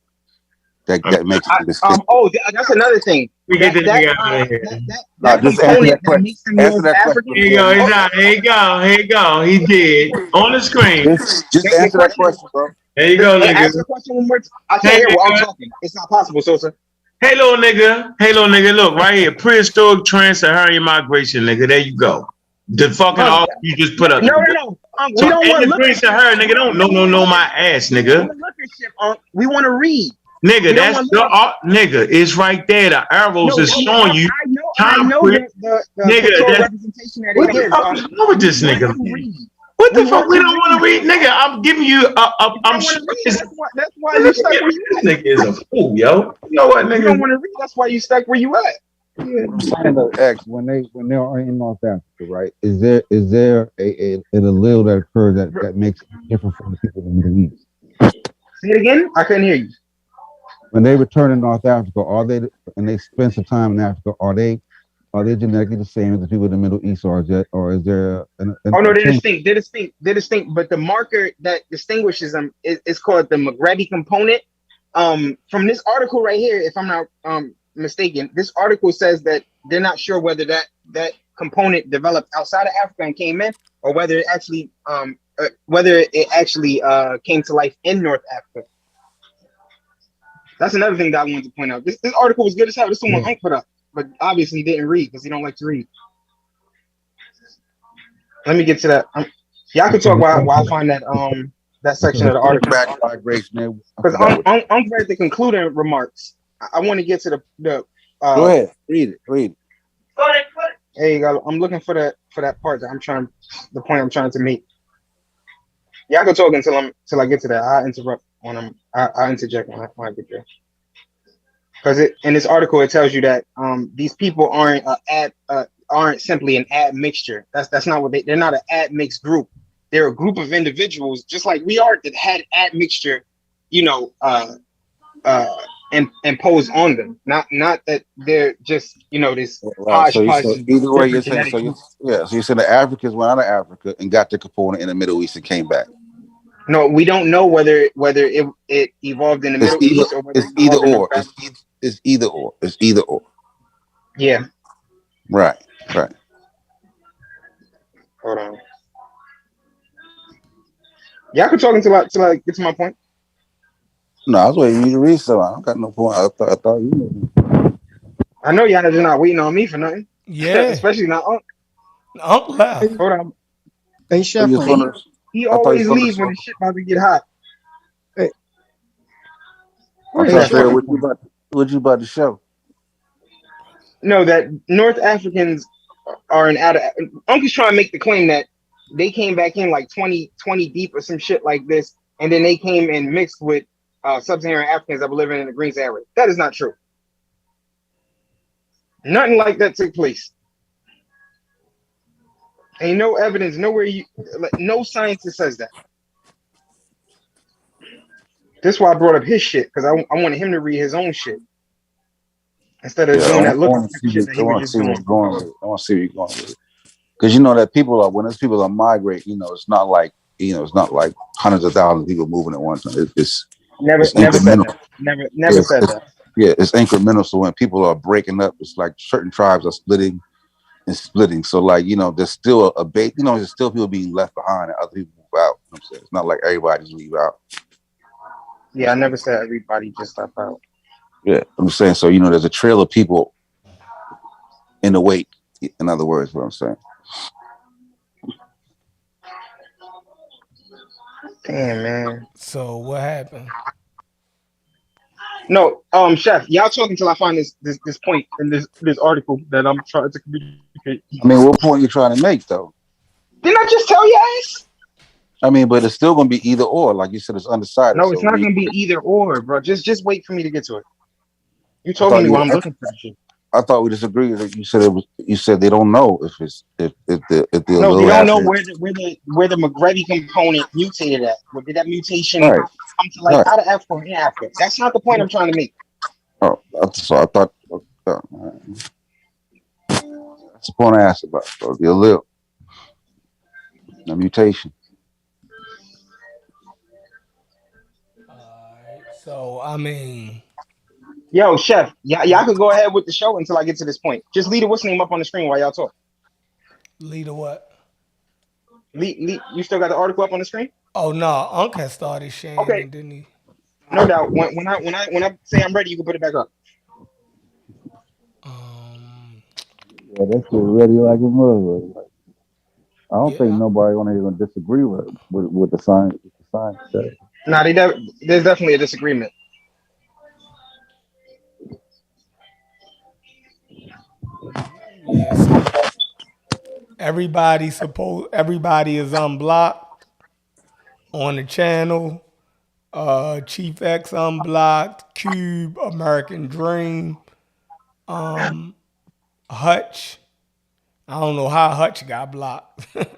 that makes it distinct? That's another thing. We get this nigga out of here. That component that makes them North African. Here you go. He did on the screen. Just answer that question, bro. There you go, nigga. Ask the question one more time. I can't hear while I'm talking. It's not possible, Sosa. Hey, little nigga. Look right here. Prehistoric trans-Saharan migration, nigga. There you go. The fucking all you just put up. No. We don't want to look at her, nigga. Don't no my ass, nigga. We want to read. Nigga, that's your nigga. It's right there. The arrows is showing you. I know the nigga. Representation that What the fuck is wrong with this nigga? What the fuck? We don't want to read, nigga. I'm giving you. I'm sure. That's why you stuck where you at. This nigga is a fool, yo. You know what, nigga? You don't want to read. That's why you stuck where you at. X, when they are in North Africa, right? Is there an allele that occurs that makes it different from the people in the Middle East? Say it again. I couldn't hear you. When they return to North Africa, and they spend some time in Africa, are they genetically the same as the people in the Middle East, or is there? No, they're distinct. But the marker that distinguishes them is called the Maghreb component. From this article right here, if I'm not mistaken, this article says that they're not sure whether that component developed outside of Africa and came in, or whether it actually came to life in North Africa. That's another thing that I wanted to point out. This article was good as hell. This is one Ankh put up, but obviously didn't read because he don't like to read. Let me get to that. Y'all can talk while I find that section of the article. Because I'm read the concluding remarks. I want to get to the. Go ahead, read it. Go ahead. There you go. I'm looking for that part that the point I'm trying to make. Y'all can talk until I get to that. I'll interrupt when I'll interject when I get there. Because in this article it tells you that these people aren't simply an admixture. That's not what they're not an admixed group. They're a group of individuals just like we are that had admixture, imposed on them. Not that they're just this. Right. So either way you're saying so you're saying the Africans went out of Africa and got the component in the Middle East and came back. No, we don't know whether it evolved in the Middle East or whether it's either or. It's either or. Yeah. Right. Right. Hold on. Y'all can talk until I get to my point. No, I was waiting for you to read something. I don't got no point. I thought you knew. I know y'all are not waiting on me for nothing. Yeah. Especially not Unc. Unc left. Hold on. Hey, Chef. He always leaves when the shit about to get hot. Hey, I'm trying to figure out what you about to show. No, that North Africans are Unc is trying to make the claim that they came back in like 20 deep or some shit like this, and then they came and mixed with sub-Saharan Africans that were living in the Greens area. That is not true. Nothing like that took place. Ain't no evidence, no scientist says that. That's why I brought up his shit, because I wanted him to read his own shit. Instead of doing that looking shit that he was just doing. I want to see where you're going with it. Because you know that when those people are migrating, it's not like hundreds of thousands of people moving at once. It's never said that. Never said that. Yeah, it's incremental. So when people are breaking up, it's like certain tribes are splitting. So like, there's still there's still people being left behind and other people move out. I'm saying it's not like everybody just leave out. Yeah, I never said everybody just left out. Yeah, I'm saying, so there's a trail of people in the wake. In other words, what I'm saying. Damn, man. So what happened? No, Chef, y'all talking until I find this point in this article that I'm trying to communicate. I mean, what point you trying to make, though? Didn't I just tell you ass? I mean, but it's still going to be either or. Like you said, it's undecided. No, it's not going to be either or, bro. Just wait for me to get to it. You told me while I'm looking for shit. I thought we disagreed. You said it was. You said they don't know if the no, they don't know where the McGrady component mutated at. Where did that mutation come to out of Africa or in Africa? That's not the point I'm trying to make. Oh, so I thought that's the point I asked about. So the allele, the mutation. So I mean. Yo, Chef, y'all could go ahead with the show until I get to this point. Just leave what's name up on the screen while y'all talk. Lead what? You still got the article up on the screen? Oh no, Unc has started sharing, okay. Didn't he? No doubt. When I say I'm ready, you can put it back up. Yeah, that's ready like a mother. I don't think nobody on here gonna disagree with the science. Says. Nah, there's definitely a disagreement. Yeah, so everybody is unblocked on the channel. Chief X unblocked, Cube, American Dream, Hutch. I don't know how Hutch got blocked. Hutch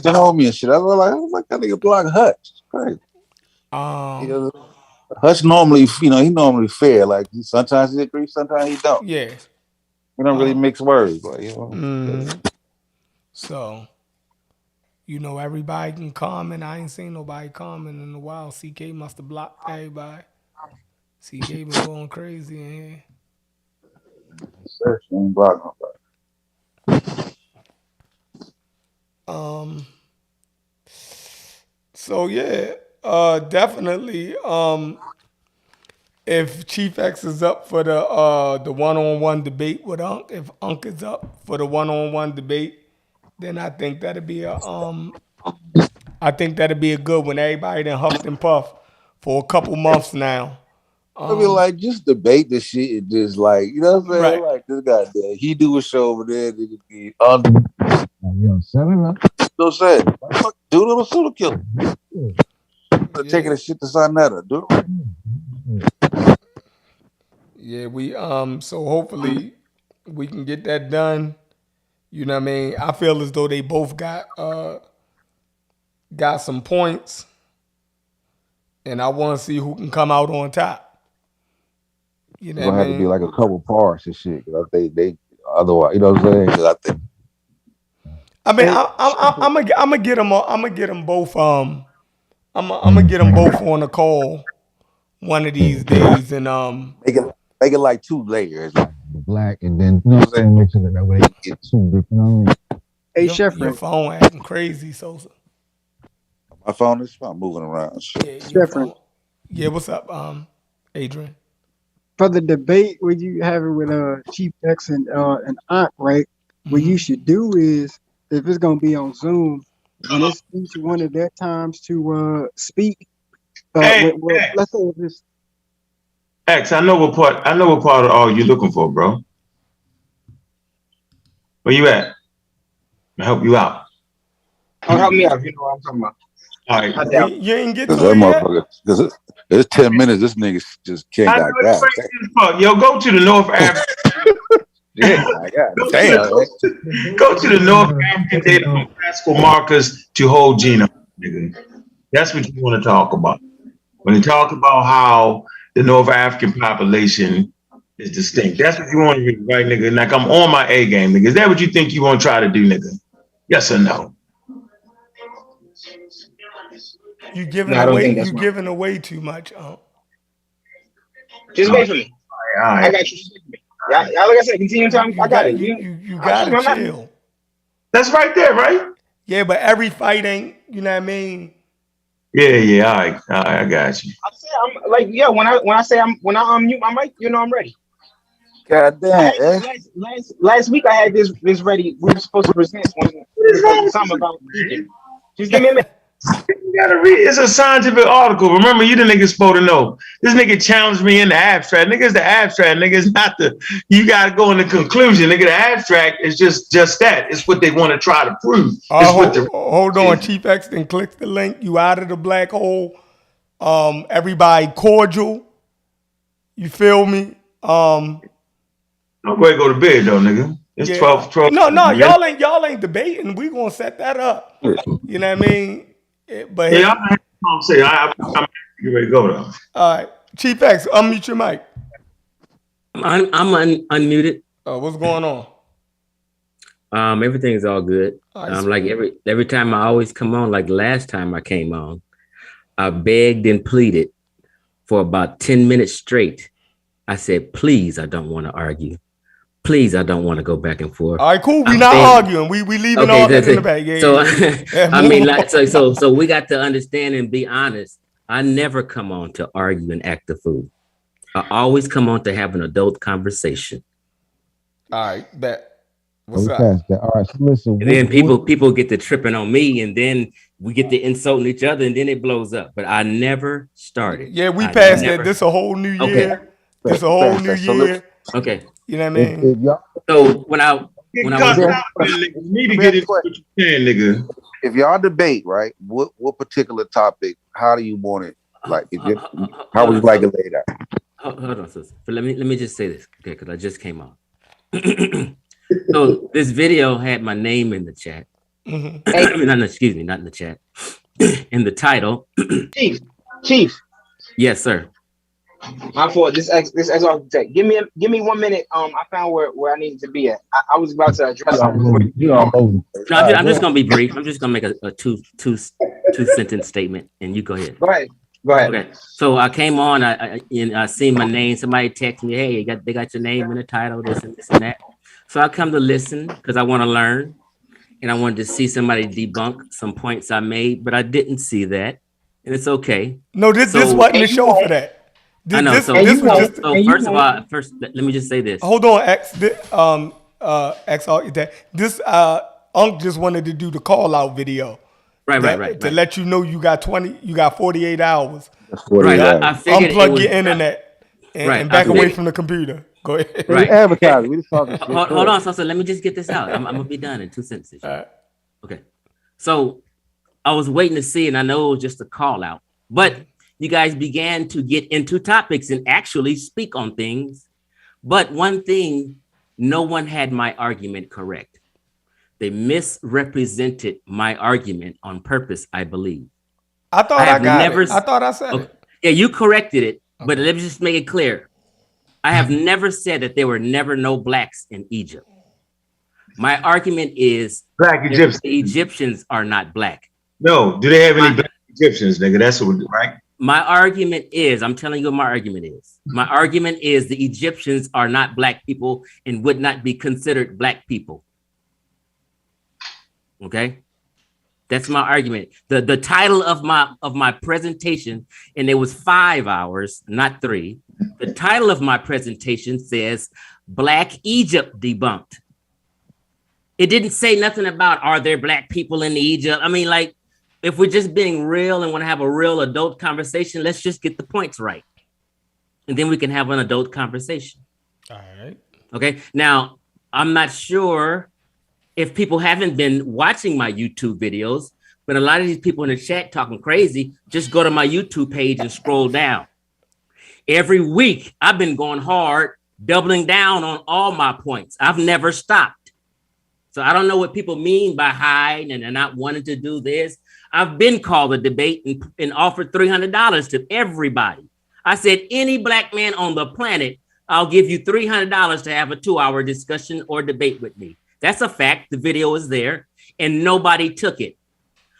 the homie and shit. I was like that nigga block Hutch. It's crazy. Hutch normally, he normally fair. Like sometimes he agrees, sometimes he don't. Yeah. He don't really mix words, but So, everybody can comment. I ain't seen nobody comment in a while. CK must have blocked everybody. CK been going crazy in here. Search ain't block nobody. So yeah, definitely. If Chief X is up for the one-on-one debate with Ankh, if Ankh is up for the one-on-one debate, then I think that'd be a good one. Everybody done huffed and puffed for a couple months now. I mean, like, just debate the shit and just like, you know what I'm saying? Right. Like this guy there, he do a show over there. No say, do little pseudo killer. Taking the shit to Sinetta, dude. Yeah, we so hopefully we can get that done. You know what I mean? I feel as though they both got some points, and I want to see who can come out on top. You know, gonna have to be like a couple parts and shit. Cause I think they otherwise, you know what I'm saying? Cause I'm gonna get them. I'm gonna get them both. I'm gonna get them both on a call one of these days, and make it like 2 layers. the black, and then you know what I'm saying, make sure that way they get two different. You know what I mean? Hey, Your Sheffrin. phone acting crazy, Sosa. My phone is moving around. Yeah, your Sheffrin. phone. Yeah, what's up, Adrian? For the debate where you have it with Chief X and Ankh, right? What you should do is, if it's gonna be on Zoom, when it's each one of their times to speak, Hey, let's say if it's X, I know what part of all you're looking for, bro. Where you at? I'll help you out. Oh, help me out. You know what I'm talking about. All right. You ain't get Because to that it yet? motherfucker, because it's 10 minutes, this nigga just can't I know got it's that. crazy as fuck. Yo, go to the North African. Yeah, I got damn. Go to the North African data from classical markers to whole genome, nigga. That's what you want to talk about. When you talk about how the North African population is distinct, that's what you want to read, right, nigga? Like I'm on my A game, nigga. Is that what you think you want to try to do, nigga? Yes or no? You giving No, I don't away. think that's You giving away too much. Just wait for me. All right. I got you. Y'all, like I said, continue time. I got it. You gotta chill. That's right there, right? Yeah, but every fight ain't. You know what I mean? Yeah. All right, I got you. I say I'm like, yeah. When I unmute my mic, you know I'm ready. God damn. Last week I had this ready. We were supposed to present something about Egypt. Just give me a minute. You gotta read. It's a scientific article. Remember, you the niggas supposed to know. This nigga challenged me in the abstract. Nigga's the abstract. Nigga's not the. You gotta go in the conclusion. Nigga, the abstract is just that. It's what they want to try to prove. Hold on, Chief X. Then click the link. You out of the black hole. Everybody cordial. You feel me? I'm ready to go to bed though, nigga. It's 12. No, y'all ain't debating. We gonna set that up. You know what I mean? But yeah, I'm saying I'm ready to go though. All right, Chief X, unmute your mic. I'm unmuted. What's going on? Everything's all good. Like every time I always come on, like the last time I came on, I begged and pleaded for about 10 minutes straight. I said, please, I don't want to argue. Please, I don't want to go back and forth. All right, cool. We not arguing. We leaving all that in the back. Yeah, I mean, like, so we got to understand and be honest. I never come on to argue and act the fool. I always come on to have an adult conversation. All right, bet. What's up? All right, so listen. And then people get to tripping on me, and then we get to insulting each other, and then it blows up. But I never started. Yeah, we passed that. This a whole new year. Okay. This a whole new year. Okay. You know what I mean? So when I was nigga. If y'all debate, right, what particular topic, how do you want it? Like, how would you like it laid out? Hold on, sister. But let me just say this, okay, because I just came on. So this video had my name in the chat. Excuse me, not in the chat. In the title. Chief. Yes, sir. My fault. This architect. Give me 1 minute. I found where I needed to be at. I was about to address something. I'm just gonna be brief. I'm just gonna make a two sentence statement, and you go ahead. Go ahead. Okay. So I came on. I seen my name. Somebody texted me, "Hey, they got your name in the title. This and that." So I come to listen because I want to learn, and I wanted to see somebody debunk some points I made, but I didn't see that, and it's okay. No, this wasn't the show for that. I know. First of all, let me just say this. Hold on, X. X. This Unc just wanted to do the call out video. Right. To let you know you got 48 hours. Right. I figured unplug your internet and back away from the computer. Go ahead. Right. Advertise. We just talking. Hold on, so let me just get this out. I'm gonna be done in 2 sentences. Right. Okay. So I was waiting to see, and I know it was just a call out, but you guys began to get into topics and actually speak on things. But one thing, no one had my argument correct. They misrepresented my argument on purpose, I believe. I thought I thought I said it. Yeah, you corrected it, but let me just make it clear. I have never said that there were never no blacks in Egypt. My argument is black Egyptians. The Egyptians are not black. No, do they have any black Egyptians, nigga? That's what, right? My argument is, I'm telling you what my argument is. My argument is the Egyptians are not black people and would not be considered black people. Okay? That's my argument. The title of my presentation, and it was 5 hours, not 3. The title of my presentation says Black Egypt Debunked. It didn't say nothing about are there black people in Egypt. I mean, like, if we're just being real and want to have a real adult conversation, let's just get the points right. And then we can have an adult conversation. All right. Okay. Now, I'm not sure if people haven't been watching my YouTube videos, but a lot of these people in the chat talking crazy, just go to my YouTube page and scroll down. Every week, I've been going hard, doubling down on all my points. I've never stopped. So I don't know what people mean by hiding and not wanting to do this. I've been called a debate and offered $300 to everybody. I said, any black man on the planet, I'll give you $300 to have a 2-hour discussion or debate with me. That's a fact. The video is there and nobody took it.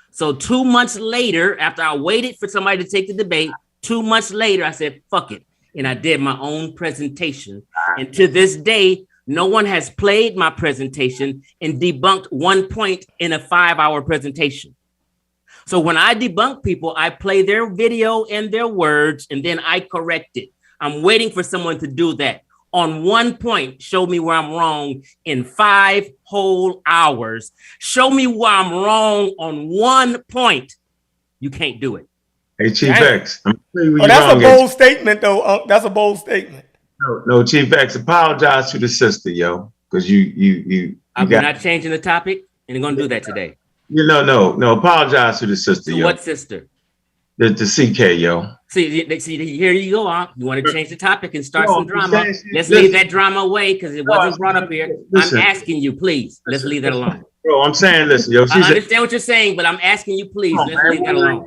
So 2 months later, after I waited for somebody to take the debate, 2 months later, I said, fuck it. And I did my own presentation. And to this day, no one has played my presentation and debunked 1 point in a 5-hour presentation. So when I debunk people, I play their video and their words, and then I correct it. I'm waiting for someone to do that. On 1 point, show me where I'm wrong in 5 whole hours. Show me where I'm wrong on 1 point. You can't do it. Hey, Chief X. That's a bold statement, though. That's a bold statement. No, Chief X, apologize to the sister, yo. Because you I'm not changing the topic, and I'm going to do that today. No, apologize to the sister, so yo. What sister? The CK, yo. See, here you go, Aunt. You want to change the topic and start some drama. Let's leave that drama away because it wasn't brought up here. I'm asking you, please. Let's leave that alone. Bro, I'm saying, listen, yo. I understand what you're saying, but I'm asking you, please. Let's leave that alone.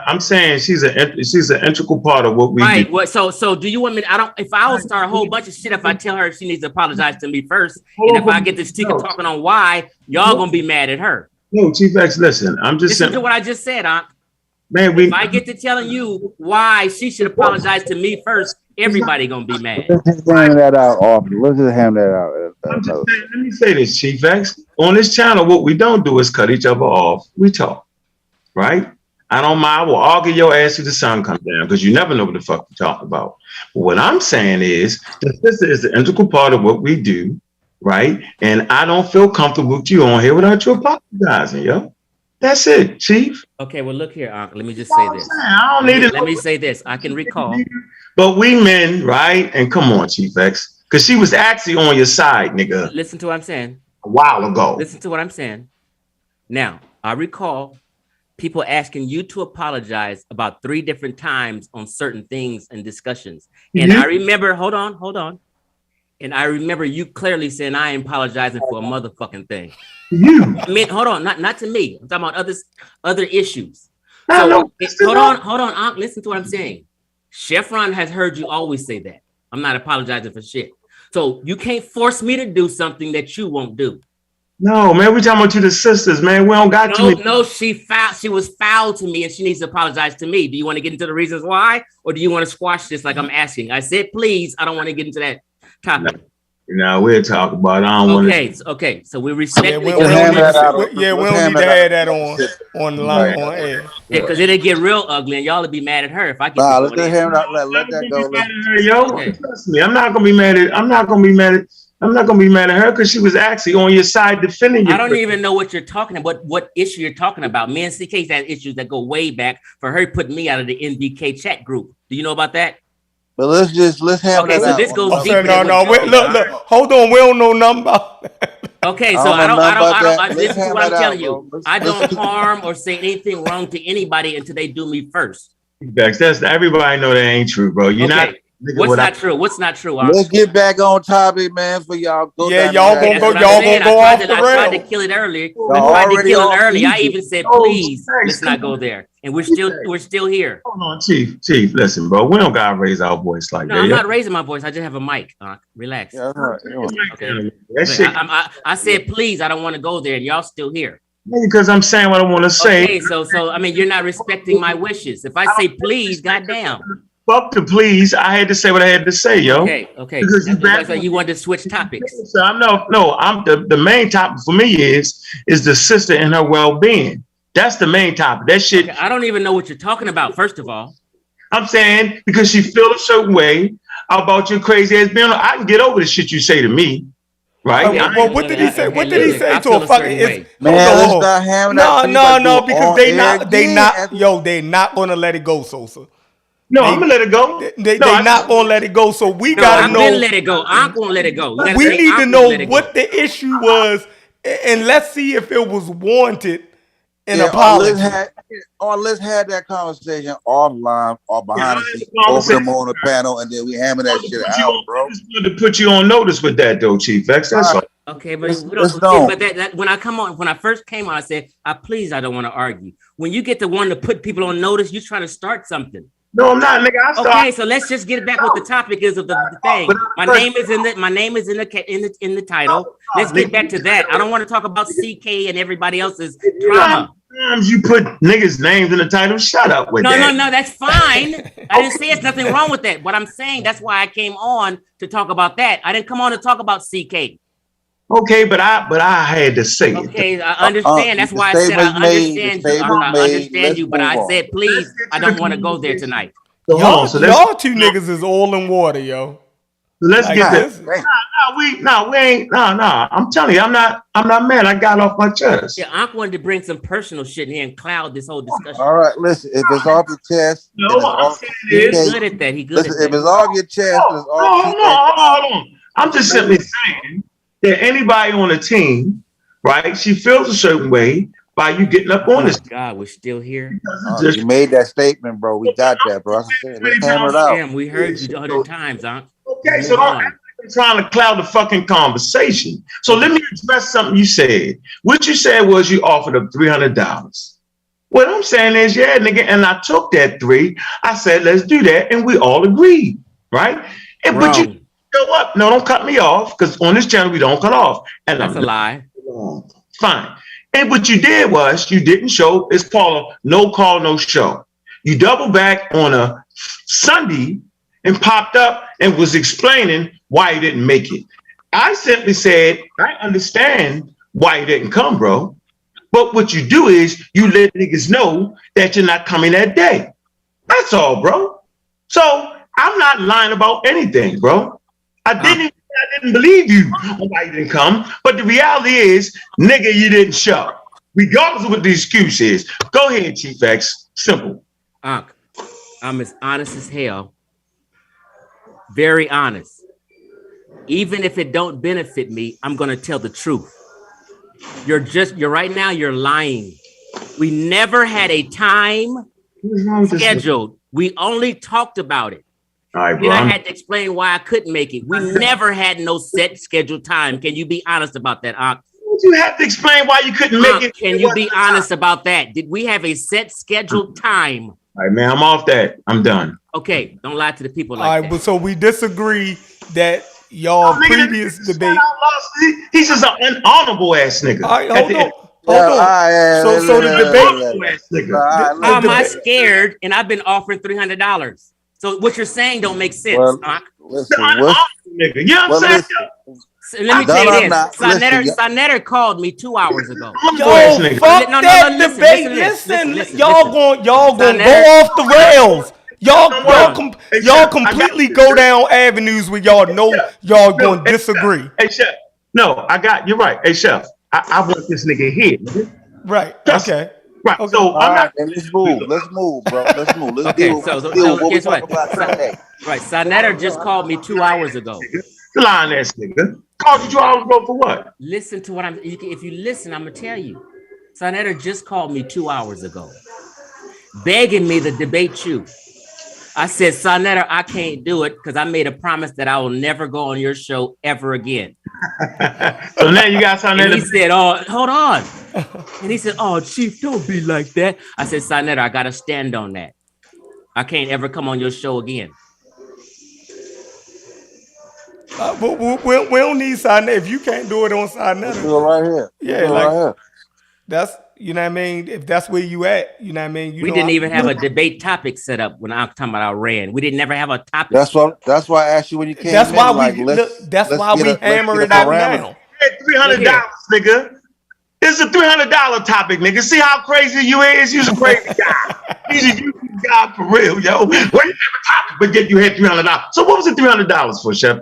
I'm saying she's an integral part of what we do. Right. So do you want me? If I will start a whole bunch of shit if I tell her she needs to apologize to me first, and if I get this ticket talking on why, y'all gonna be mad at her. No, Chief X, listen. I'm just saying. Listen to what I just said, Aunt. Man, if I get to telling you why she should apologize to me first, everybody gonna be mad. Let's just hand that out often. Let's just hand that out. Let me say this, Chief X. On this channel, what we don't do is cut each other off. We talk, right? I don't mind. We'll argue your ass till the sun comes down because you never know what the fuck we talk about. But what I'm saying is that this is the integral part of what we do, right? And I don't feel comfortable with you on here without you apologizing, yo. That's it, Chief. Okay, well, look here, Uncle. Let me just say this. I don't need it. Let me say this. I can recall. But we men, right? And come on, Chief X. Because she was actually on your side, nigga. Listen to what I'm saying. A while ago. Listen to what I'm saying. Now, I recall people asking you to apologize about 3 different times on certain things and discussions. And I remember, hold on. And I remember you clearly saying, I ain't apologizing for a motherfucking thing. I mean, hold on, not to me. I'm talking about other issues. So, hold on, Unc, listen to what I'm saying. Chevron has heard you always say that. I'm not apologizing for shit. So you can't force me to do something that you won't do. No, man, we talking about you, the sisters, man. We don't got to. No, she was foul to me and she needs to apologize to me. Do you want to get into the reasons why? Or do you want to squash this like I'm asking? I said, please, I don't want to get into that topic. No, we'll talk about it. I don't want to. Okay, so we respect. We don't need to have that on the line on air. Yeah, because it'll get real ugly, and y'all will be mad at her if I get. Let's let that go. Yo, trust me, I'm not gonna be mad at her because she was actually on your side defending you. I don't even know what you're talking about. What issue you're talking about? Me and CK's had issues that go way back for her putting me out of the NBK chat group. Do you know about that? But let's have that. So this goes deeper. No. Look. Hold on. We don't know nothing about. Okay, so I don't. This is what I'm telling you. I don't harm or say anything wrong to anybody until they do me first. That's everybody know that ain't true, bro. You're not. What's not true? What's not true? Let's get back on topic, man. For y'all, y'all gonna go off the rail. I tried to kill it earlier. I even said, please, let's not go there. And we're still here. Hold on, Chief. Listen, bro. We don't gotta raise our voice like that. No, I'm not raising my voice. I just have a mic. Relax. Yeah, okay. I said, please, I don't want to go there, and y'all still here. Because I'm saying what I want to say. Okay, so I mean, you're not respecting my wishes. If I say please, goddamn. Fuck the please. I had to say what I had to say, yo. Okay. Because you wanted to switch topics. So I'm the main topic for me is the sister and her well-being. That's the main topic. That shit. Okay, I don't even know what you're talking about, first of all. I'm saying because she feel a certain way about your crazy ass being. I can get over the shit you say to me. Right? Well, what did he say? What did he say to a fucking man? Let's not hammer that. No, because they're not gonna let it go, Sosa. No, I'm gonna let it go. They're not gonna let it go. So we gotta know. I'm gonna let it go. I'm gonna let it go. We need to know what the issue was, and let's see if it was warranted an apology. Or let's have that conversation offline or behind the scenes, open them on the panel, and then we hammer that shit out, bro. I just wanted to put you on notice with that, though, Chief X. That's all. Okay, but we don't. But that when I first came on, I said, I don't want to argue. When you get the one to put people on notice, you're trying to start something. No, I'm not, nigga. Okay, so let's just get back what the topic is of the thing. My name is in the title. Let's get back to that. I don't want to talk about CK and everybody else's drama. Sometimes you put niggas' names in the title. Shut up with that. No, that's fine. I didn't say there's nothing wrong with that. What I'm saying, that's why I came on to talk about that. I didn't come on to talk about CK. Okay, but I had to say it. Okay, I understand. That's why I said I understand you. I understand you, but I said, please, I don't want to go there tonight. Y'all two niggas is all in water, yo. Let's get this. We ain't. I'm telling you, I'm not mad. I got off my chest. Yeah, I wanted to bring some personal shit in here and cloud this whole discussion. All right, listen. If it's off your chest, he's good at that. If it's off your chest, it's off. Hold on. I'm just simply saying that anybody on the team, right? She feels a certain way by you getting up on this. God, we're still here. You made that statement, bro. We got that, bro. Let's hammer it out. Damn, we heard you other times, huh? Okay, so I'm trying to cloud the fucking conversation. So let me address something you said. What you said was you offered up $300. What I'm saying is, yeah, nigga, and I took that $3. I said, let's do that, and we all agreed, right? But you go up. No, don't cut me off, because on this channel we don't cut off. And that's a lie. Fine. And what you did was you didn't show. It's called a no call, no show. You double back on a Sunday and popped up and was explaining why you didn't make it. I simply said, I understand why you didn't come, bro. But what you do is you let niggas know that you're not coming that day. That's all, bro. So I'm not lying about anything, bro. I didn't believe you why you didn't come. But the reality is, nigga, you didn't show. Regardless of what the excuse is. Go ahead, Chief X. Simple. Ankh, I'm as honest as hell. Very honest. Even if it don't benefit me, I'm gonna tell the truth. You're right now, you're lying. We never had a time scheduled. We only talked about it. All right, bro. I had to explain why I couldn't make it. We never had no set scheduled time. Can you be honest about that, Ankh? You have to explain why you couldn't make it. Can you be honest about that? Did we have a set scheduled time? All right, man, I'm off that. I'm done. Okay, don't lie to the people like that. All right, but so we disagree that y'all previous debate. He's just an unhonorable ass nigga. All right, hold on. So the debate. How am I scared? And I've been offering $300. So what you're saying don't make sense. Well, listen, nigga. You know what I'm saying? So let me tell you this. Sanetter called me 2 hours ago. Yo, fuck that debate. Listen, y'all gonna go off the rails. Y'all completely go down avenues where y'all know y'all gonna disagree. Hey, Chef. No, you're right. Hey, Chef. I want this nigga here. Right. Okay. Right. Okay. So let's move, bro. Let's move. Guess what? Right. Sanetter just called me 2 hours ago. Lying ass nigga. Called you 2 hours ago for what? Listen to what if you listen, I'm gonna tell you. Sanetter just called me 2 hours ago, begging me to debate you. I said, Sanetter, I can't do it because I made a promise that I will never go on your show ever again. So now you got Sanetter. And he said, oh, hold on. And he said, oh, Chief, don't be like that. I said, Sanetter, I gotta stand on that. I can't ever come on your show again. But we don't need Sanetter. If you can't do it on Sanetter. Do it right here. Yeah, right here. That's, you know what I mean? If that's where you at, you know what I mean? We didn't even have a debate topic set up when I'm talking about Iran. We didn't never have a topic. That's why I asked you when you came That's in. why Like, that's why we hammer it out now. $300, nigga. This is a $300 topic, nigga. See how crazy you is? You's a crazy guy. You's a guy for real, yo. Well, you have a topic, but yet you had $300. So what was the $300 for, Chef?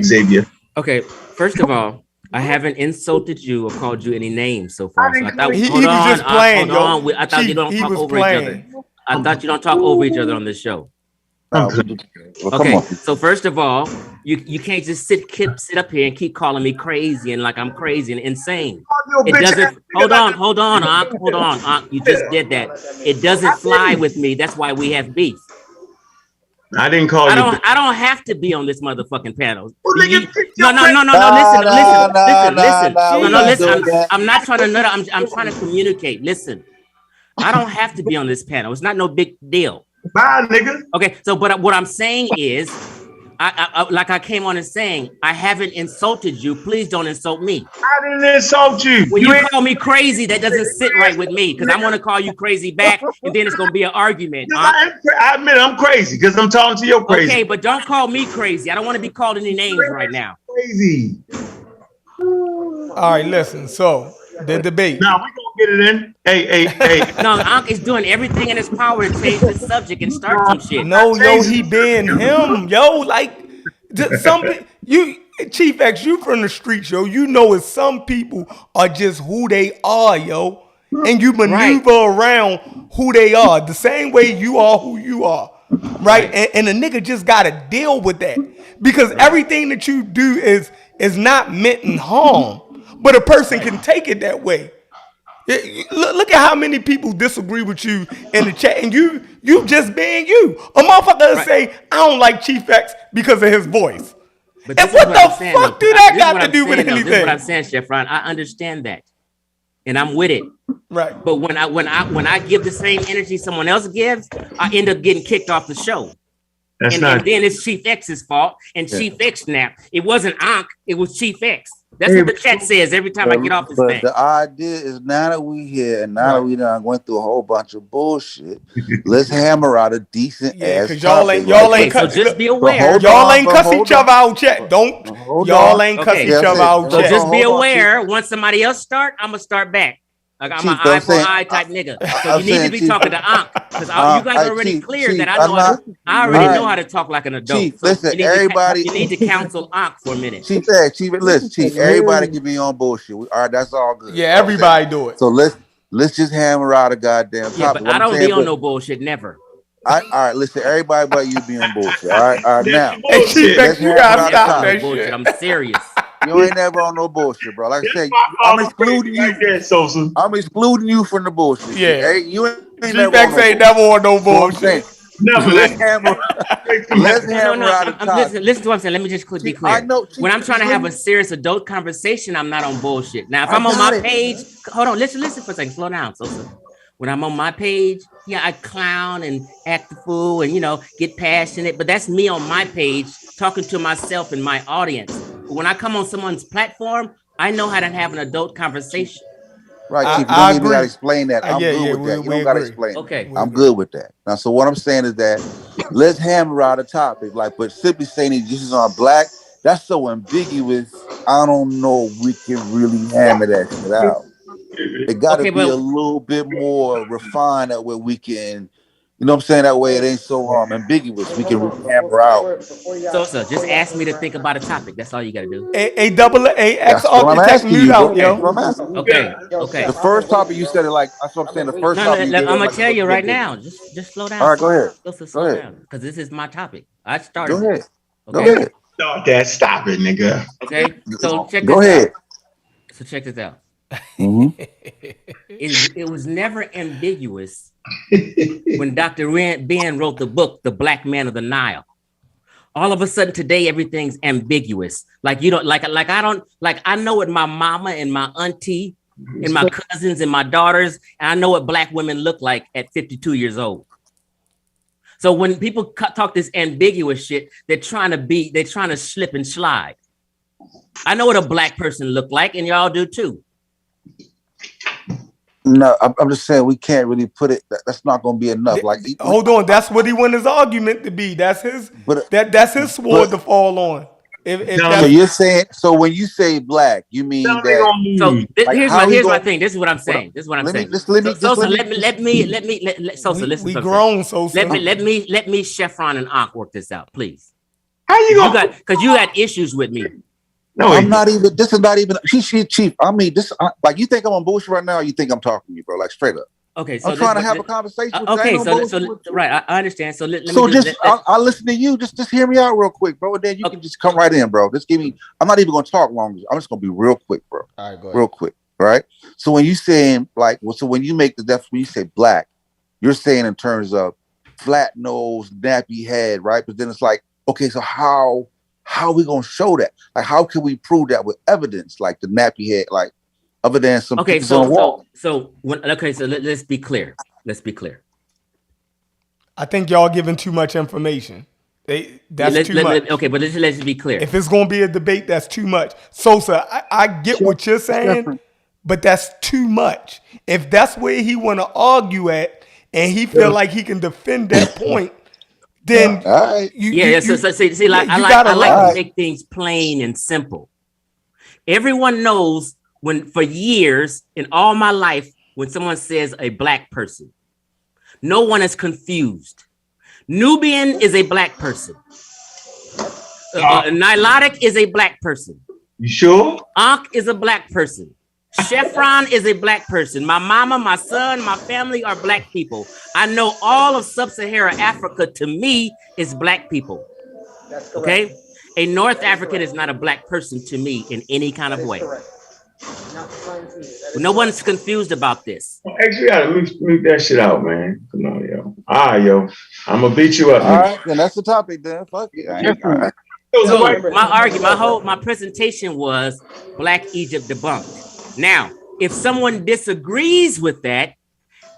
Xavier. Okay, first of all, I haven't insulted you or called you any names so far. So I thought, he was just playing, yo. I thought you don't talk over each other. I thought you don't talk over each other on this show. Okay, so first of all, you can't just sit up here and keep calling me crazy and like I'm crazy and insane. It doesn't. Hold on, Ankh. You just did that. It doesn't fly with me. That's why we have beef. I didn't call you. I don't have to be on this motherfucking panel. No. Listen. I'm not trying to nut. I'm trying to communicate. Listen, I don't have to be on this panel. It's not no big deal. Bye, nigga. Okay, so but what I'm saying is, I like I came on and saying, I haven't insulted you. Please don't insult me. I didn't insult you. When you call me crazy, that doesn't sit right with me because I'm gonna call you crazy back, and then it's gonna be an argument. I admit I'm crazy because I'm talking to your crazy. Okay, but don't call me crazy. I don't want to be called any names right now. Crazy. All right, listen. So the debate. Now we gonna get it in. Hey. No, Ankh is doing everything in his power to change the subject and start some shit. No, yo, he being him, yo. Like Chief X, you from the streets, yo. You know, it's some people are just who they are, yo, and you maneuver around who they are the same way you are who you are, right? And a nigga just gotta deal with that because everything that you do is not meant in harm, but a person can take it that way. Look at how many people disagree with you in the chat, and you just being you. A motherfucker say, I don't like Chief X because of his voice. But and what the fuck do that got to do with anything? This is what I'm saying, Chef Ron. I understand that, and I'm with it. Right. But when I give the same energy someone else gives, I end up getting kicked off the show. And then it's Chief X's fault, and Chief X snapped. It wasn't Ankh, it was Chief X. That's what the chat says every time I get off this thing. The idea is now that we here and now that we done went through a whole bunch of bullshit, let's hammer out a decent ass topic. Y'all ain't so just be aware. Y'all ain't cuss each other out, chat. Y'all ain't cuss each other out, so chat. just be aware. Once somebody else start, I'm gonna start back. Like I'm an eye for eye type nigga. So you need to be talking to Ankh because you guys are already clear that I already know how to talk like an adult. Chief, listen, everybody. You need to counsel Ankh for a minute. Chief, listen, Chief. Everybody can be on bullshit. All right, that's all good. Yeah, everybody do it. So let's just hammer out a goddamn topic. Yeah, but I don't be on no bullshit, never. All right, listen, everybody but you be on bullshit. All right, now. Hey, Chief, you gotta stop that shit. I'm serious. You ain't never on no bullshit, bro. Like I said, I'm excluding you. I'm excluding you from the bullshit. Yeah, hey, you ain't never on no bullshit. Never. Let's hammer out a topic. Listen to what I'm saying. Let me just be clear. When I'm trying to have a serious adult conversation, I'm not on bullshit. Now, if I'm on my page, hold on, listen for a second. Slow down, Sosa. When I'm on my page, I clown and act the fool and, get passionate. But that's me on my page talking to myself and my audience. But when I come on someone's platform, I know how to have an adult conversation. Right, Chief. You don't even got to explain that. I'm good with that. You don't got to explain. Okay. I'm good with that. Now, so what I'm saying is that let's hammer out a topic. But simply saying that this is on black, that's so ambiguous. I don't know if we can really hammer that shit out. It got to be a little bit more refined that way we can, that way it ain't so ambiguous. We can hammer out. So just ask me to think about a topic. That's all you got to do. X architect mute out, yo. Okay. The first topic you said it like, that's what I'm saying. The first topic. I'm going to tell you right now. Just slow down. All right, go ahead. Slow down. Because this is my topic. I started. Go ahead. Okay? Go ahead. Start that. Stop it, nigga. Okay. So check this Go ahead. out. So check this out. Mm-hmm. It was never ambiguous when Dr. Ben wrote the book, The Black Man of the Nile. All of a sudden today, everything's ambiguous. Like you don't I know what my mama and my auntie and my cousins and my daughters, and I know what black women look like at 52 years old. So when people talk this ambiguous shit, they're trying to slip and slide. I know what a black person look like, and y'all do too. No, I'm just saying we can't really put it. That's not going to be enough. Like, hold on, that's what he want his argument to be. That's his. But that's his sword to fall on. If so you're saying, so when you say black, you mean that? So like, here's my thing. This is what I'm saying. This is what I'm saying. Sosa, let me Sosa, listen. We grown, Sosa. Let me Chevron and Ankh work this out, please. How you gonna? Because you got issues with me. No, I'm not even. This is not even. Chief. I mean, this. Like, you think I'm on bullshit right now? Or you think I'm talking to you, bro? Like, straight up. Okay, so I'm trying to have a conversation. With okay, you. so right, I understand. So I'll listen to you. Just hear me out real quick, bro. And then you can just come right in, bro. Just give me. I'm not even gonna talk long. I'm just gonna be real quick, bro. All right, go ahead. Real quick, all right. So when you saying like, so when you make the definition, when you say black, you're saying in terms of flat nose, nappy head, right? But then it's like, okay, so how are we gonna show that? Like, how can we prove that with evidence, like the nappy head, like other than some pictures on the wall? So let's be clear. Let's be clear. I think y'all giving too much information. That's too much. Okay, but let's be clear. If it's gonna be a debate, that's too much. Sosa, I get what you're saying, but that's too much. If that's where he want to argue at, and he feel like he can defend that point, then I like to make things plain and simple. Everyone knows for years in all my life, when someone says a black person, no one is confused. Nubian is a black person. Nilotic is a black person. You sure? Ankh is a black person. Chevron is a black person. My mama, my son, my family are black people. I know all of sub-Saharan Africa, to me, is black people. That's correct. Okay? A North African is not a black person to me in any kind of way. No one's confused about this. Actually, I gotta mute that shit out, man. Come on, yo. Yo. I'm gonna beat you up. All right, then that's the topic, then. Fuck it. So my argument, my presentation was Black Egypt debunked. Now, if someone disagrees with that,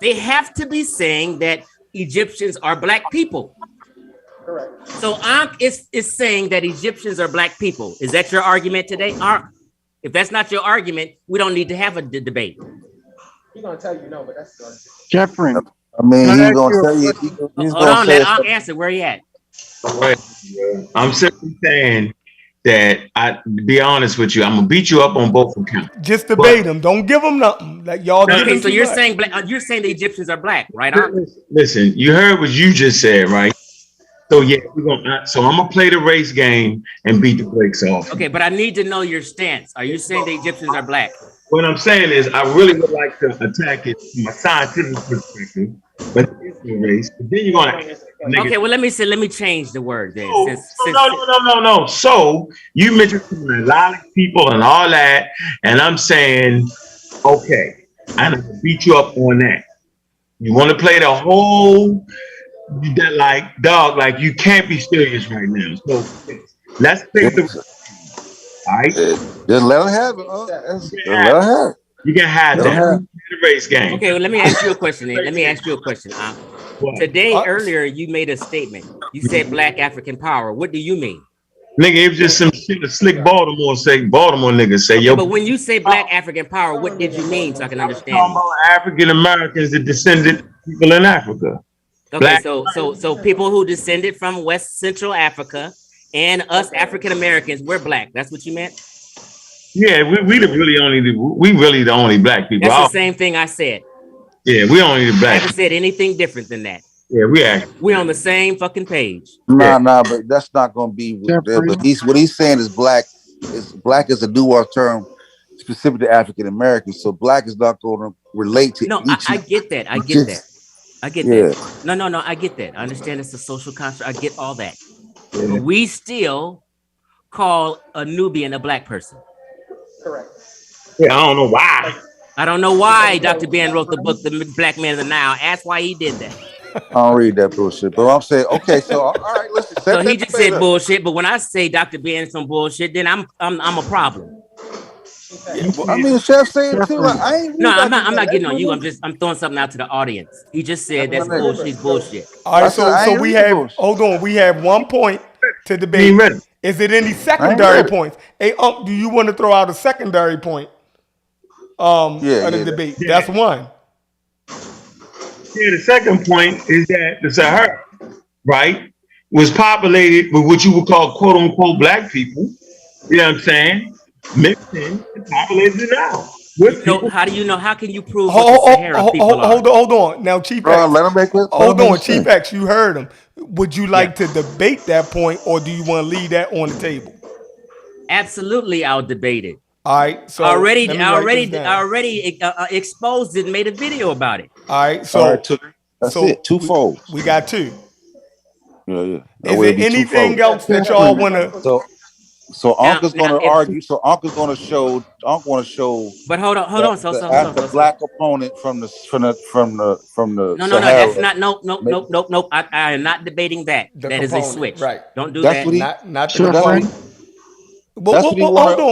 they have to be saying that Egyptians are black people. Correct. So Ankh is saying that Egyptians are black people. Is that your argument today, Ankh? If that's not your argument, we don't need to have a debate. He's gonna tell you no, but that's Jeffrey. I mean, he's gonna tell you. He's Hold on, let Ankh answer. Where he at? I'm simply saying that to be honest with you, I'm gonna beat you up on both accounts. Just debate them. Don't give them nothing. Like y'all. Okay, so you're saying the Egyptians are black, right? Listen, you heard what you just said, right? So yeah, so I'm gonna play the race game and beat the brakes off. Okay, but I need to know your stance. Are you saying the Egyptians are black? What I'm saying is, I really would like to attack it from a scientific perspective, but it's the race. But then you're gonna. Okay, well, let me change the word then. No. So you mentioned a lot of people and all that, and I'm saying, okay, I'm gonna beat you up on that. You want to play the whole, like you can't be serious right now. So let's take the. All right, just let her have it. Let her have it. You can have that race game. Okay, well, let me ask you a question. Today, earlier, you made a statement. You said Black African power. What do you mean? Nigga, it was just some shit a slick Baltimore niggas say, yo. But when you say Black African power, what did you mean so I can understand? I'm talking about African Americans that descended people in Africa. Okay, so people who descended from West Central Africa and us African Americans, we're black. That's what you meant? Yeah, we really the only black people. That's the same thing I said. Yeah, we only the black. I haven't said anything different than that. Yeah, we're on the same fucking page. Nah, but that's not gonna be. But what he's saying is black is a newer term specific to African Americans. So black is not going to relate to. No, I get that. I get that. No. I get that. I understand it's a social construct. I get all that. Yeah. But we still call a Nubian a black person. Correct. Yeah, I don't know why. I don't know why Dr. Ben wrote the book, The Black Man of the Nile. Ask why he did that. I don't read that bullshit, but I'm saying, okay, so all right, listen. So he just said bullshit, but when I say Dr. Ben some bullshit, then I'm a problem. Yeah, well, I mean, the chef saying too. Like, I'm not getting on you. I'm throwing something out to the audience. He just said that's bullshit. All right, so we have. Hold on, we have 1 point to debate. Is it any secondary points? Hey, do you want to throw out a secondary point? Of the debate. That's one. Yeah, the second point is that the Sahara, right, was populated with what you would call quote unquote black people. You know what I'm saying? Mixed in and populated it now with people. How do you know? How can you prove what the Sahara people are? Hold on. Now, Chief X. Let him make it. Hold on, Chief X. You heard him. Would you like to debate that point, or do you want to leave that on the table? Absolutely, I'll debate it. All right. So already exposed it and made a video about it. All right. So that's it. Twofold. We got two. Yeah. Is there anything else that y'all want to? So Ankh is going to argue. So Ankh is going to show. Ankh want to show. But hold on. So the black opponent from the No, that's not. Nope. I am not debating that. That is a switch. Right. Don't do that. Not the hold on.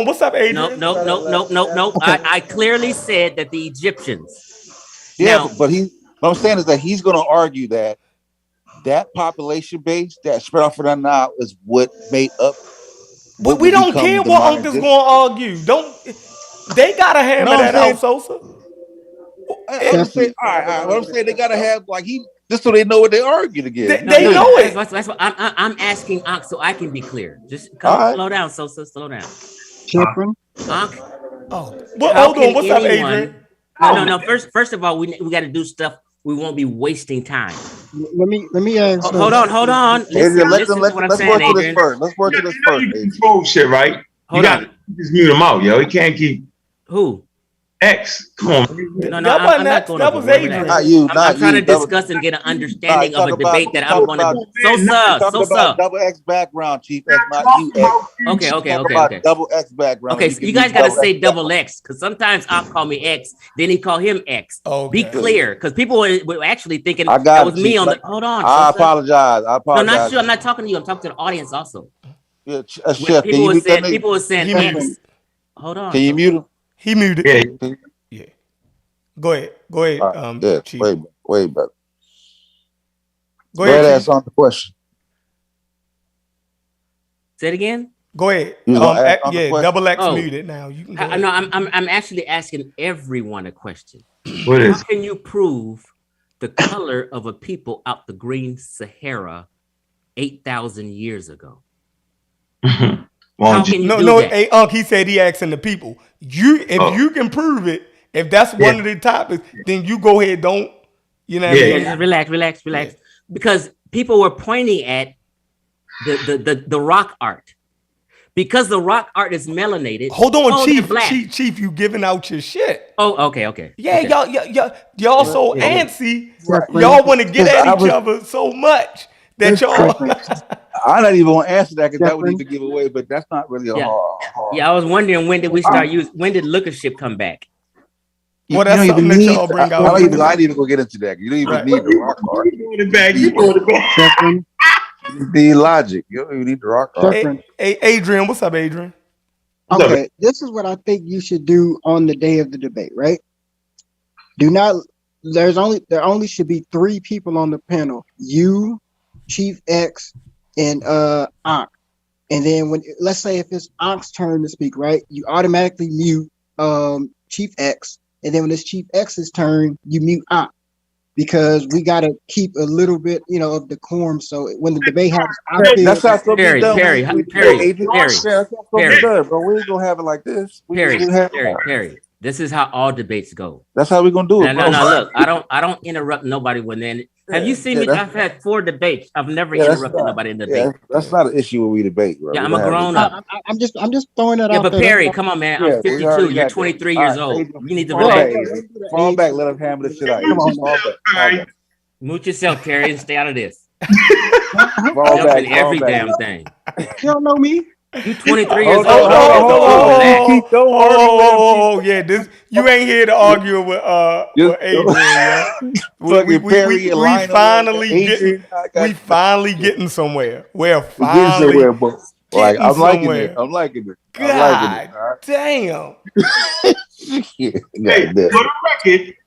What's up, Adrian? No. I clearly said that the Egyptians. Yeah, now, but what I'm saying is that he's going to argue that population base that spread off of the Nile is what made up. But we don't care what Uncle's going to argue. They got to hammer that out, Sosa. I'm saying, all right. What I'm saying, they got to have just so they know what they argue together. They know it. That's what I'm asking Ankh so I can be clear. Just slow down, Sosa. Slow down. Ankh. Oh, well, hold on. What's up, Adrian? No. First of all, we got to do stuff. We won't be wasting time. Let me ask. Hold on. Listen, let's work with this first. Let's work with this first. You control shit, right? You got to just mute him out, yo. He can't keep. Who? X. Come on. No, I'm not going that was Adrian. I'm trying to discuss and get an understanding of a debate that I'm going to do. Sosa. Double X background, Chief. That's not you, X. Okay. Double X background. Okay, so you guys got to say double X, because sometimes I'll call me X, then he call him X. Okay. Be clear, because people were actually thinking that was me on the. Hold on. I apologize. No, not you. I'm not talking to you. I'm talking to the audience also. Yeah, Chef, people were saying X. Hold on. Can you mute him? He muted. Yeah. Go ahead. Yeah, Chief. way better. Go ahead. Ask on the question. Say it again. Go ahead. Double X muted now. You can go ahead. No, I'm actually asking everyone a question. What is? How can you prove the color of a people out the Green Sahara 8,000 years ago? How can you do that? Hey, Unc, he said he asking the people. If you can prove it, if that's one of the topics, then you go ahead. Don't what I mean? Relax. Yeah. Because people were pointing at the rock art. Because the rock art is melanated. Hold on, Chief, you giving out your shit. Oh, okay. Yeah, okay. y'all so antsy. Y'all want to get at each other so much that y'all. I don't even want to answer that because that would even give away, but that's not really a hard. Yeah, I was wondering when did we start when did lookership come back? Well, that's something that y'all bring out. I didn't even go get into that. You don't even need the rock art. You go to bed. The logic. You don't even need the rock art. Hey, Adrian, what's up, Adrian? Okay, this is what I think you should do on the day of the debate, right? There only should be 3 people on the panel. You, Chief X, and Ankh. And then let's say if it's Ankh's turn to speak, right? You automatically mute Chief X. And then when it's Chief X's turn, you mute Ankh. Because we gotta keep a little bit, of decorum. So when the debate happens, that's how it's Perry. Bro, we ain't gonna have it like this. Perry. This is how all debates go. That's how we're gonna do it. No. Look, I don't interrupt nobody when then. Have you seen me? I've had 4 debates. I've never interrupted nobody in the debate. That's not an issue when we debate, bro. Yeah, I'm a grown up. I'm just throwing that out. Yeah, but Perry, come on, man. I'm 52. You're 23 years old. You need to relax. Fall back. Let him hammer the shit out. Fall back. Mute yourself, Perry, and stay out of this. Fall back. Every damn thing. You don't know me. You 23 years old. Oh, yeah. This you ain't here to argue with Adrian. We finally getting somewhere. We're finally I'm liking it. God damn. Hey,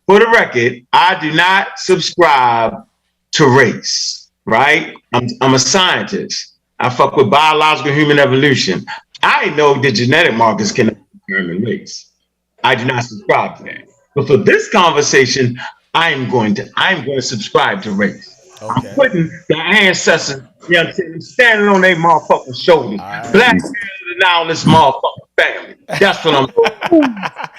for the record, I do not subscribe to race. Right? I'm a scientist. I fuck with biological human evolution. I know that genetic markers can determine race. I do not subscribe to that. But for this conversation, I'm going to subscribe to race. Okay. I'm putting the ancestors, you know what I'm saying, I'm standing on their motherfucking shoulders. Right. Black now in this motherfucking family. That's what I'm doing.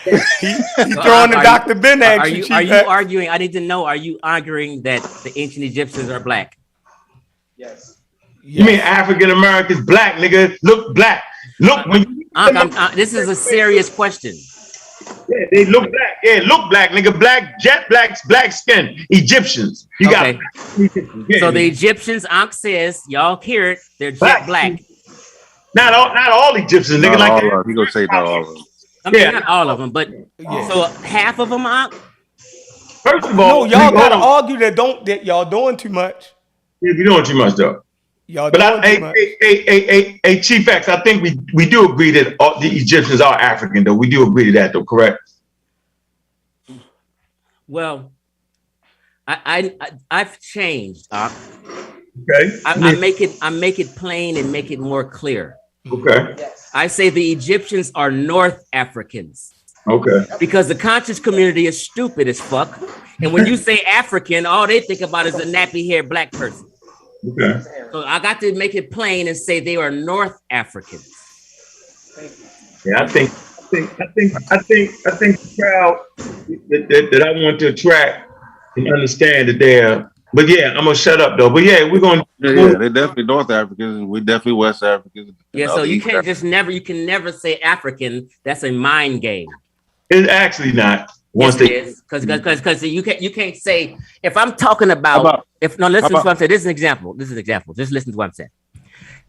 he throwing the Dr. Ben at you. Are you arguing? I need to know. Are you arguing that the ancient Egyptians are black? Yes. You mean African Americans black, nigga? Look black. Look when you this is a serious question. Yeah, they look black. Yeah, look black, nigga. Black, jet blacks, black skin. Egyptians. You got. So the Egyptians, Ankh says, y'all hear it. They're jet black. Not all Egyptians, nigga. Like that. He gonna say not all of them. I mean, not all of them, but so half of them, Ankh. First of all, no, y'all gotta argue that y'all doing too much. Yeah, we doing too much though. Y'all doing too much. Hey, Chief X, I think we do agree that the Egyptians are African, though. We do agree to that, though, correct? Well, I've changed. Okay. I make it plain and make it more clear. Okay. I say the Egyptians are North Africans. Okay. Because the conscious community is stupid as fuck, and when you say African, all they think about is a nappy-haired black person. Okay. So I got to make it plain and say they are North Africans. Yeah, I think the crowd that I want to attract and understand that they're. But yeah, I'm gonna shut up though. But yeah, we're gonna. Yeah, they're definitely North Africans. We're definitely West Africans. Yeah, so you can't just never. You can never say African. That's a mind game. It's actually not. Once because you can't say if I'm talking about listen to what I'm saying. This is an example. Just listen to what I'm saying.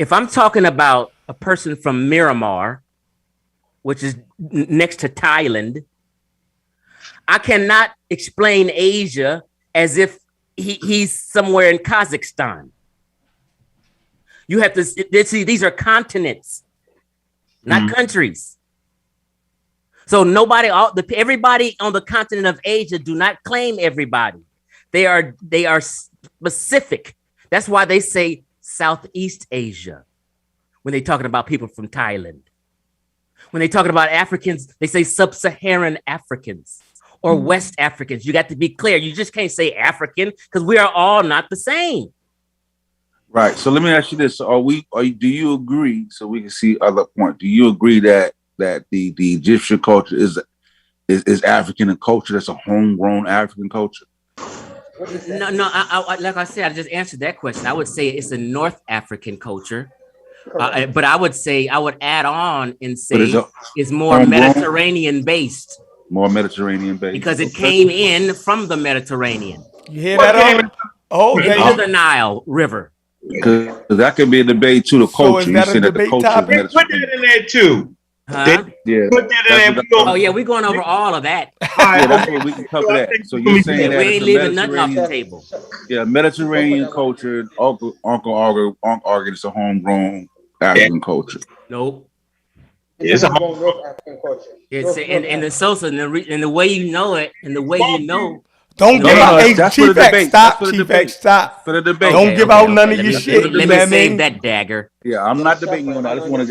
If I'm talking about a person from Myanmar, which is next to Thailand, I cannot explain Asia as if he's somewhere in Kazakhstan. You have to see these are continents, not countries. So everybody on the continent of Asia do not claim everybody. They are specific. That's why they say Southeast Asia when they're talking about people from Thailand. When they're talking about Africans, they say sub-Saharan Africans or West Africans. You got to be clear. You just can't say African because we are all not the same. Right. So let me ask you this: do you agree? So we can see other point. Do you agree that the Egyptian culture is African in culture? That's a homegrown African culture. No. I like I said, I just answered that question. I would say it's a North African culture, but I would add on and say it's more Mediterranean based. More Mediterranean based because it came in from the Mediterranean. You hear that? Into the Nile River. Because that could be a debate to the culture. So is that a debate topic? Put that in there too. Huh? Yeah. Put that in there. Oh yeah, we're going over all of that. Yeah, that's what we can cover that. So you're saying that we ain't leaving nothing off the table. Yeah, Mediterranean culture. Uncle argued it's a homegrown African culture. Nope. It's a homegrown African culture. It's and the Sosa and the way you know it and the way you know. Don't give out. Chief X, stop. Chief X, stop. For the debate. Don't give out none of your shit. Let me save that dagger. Yeah, I'm not debating you on that. I just want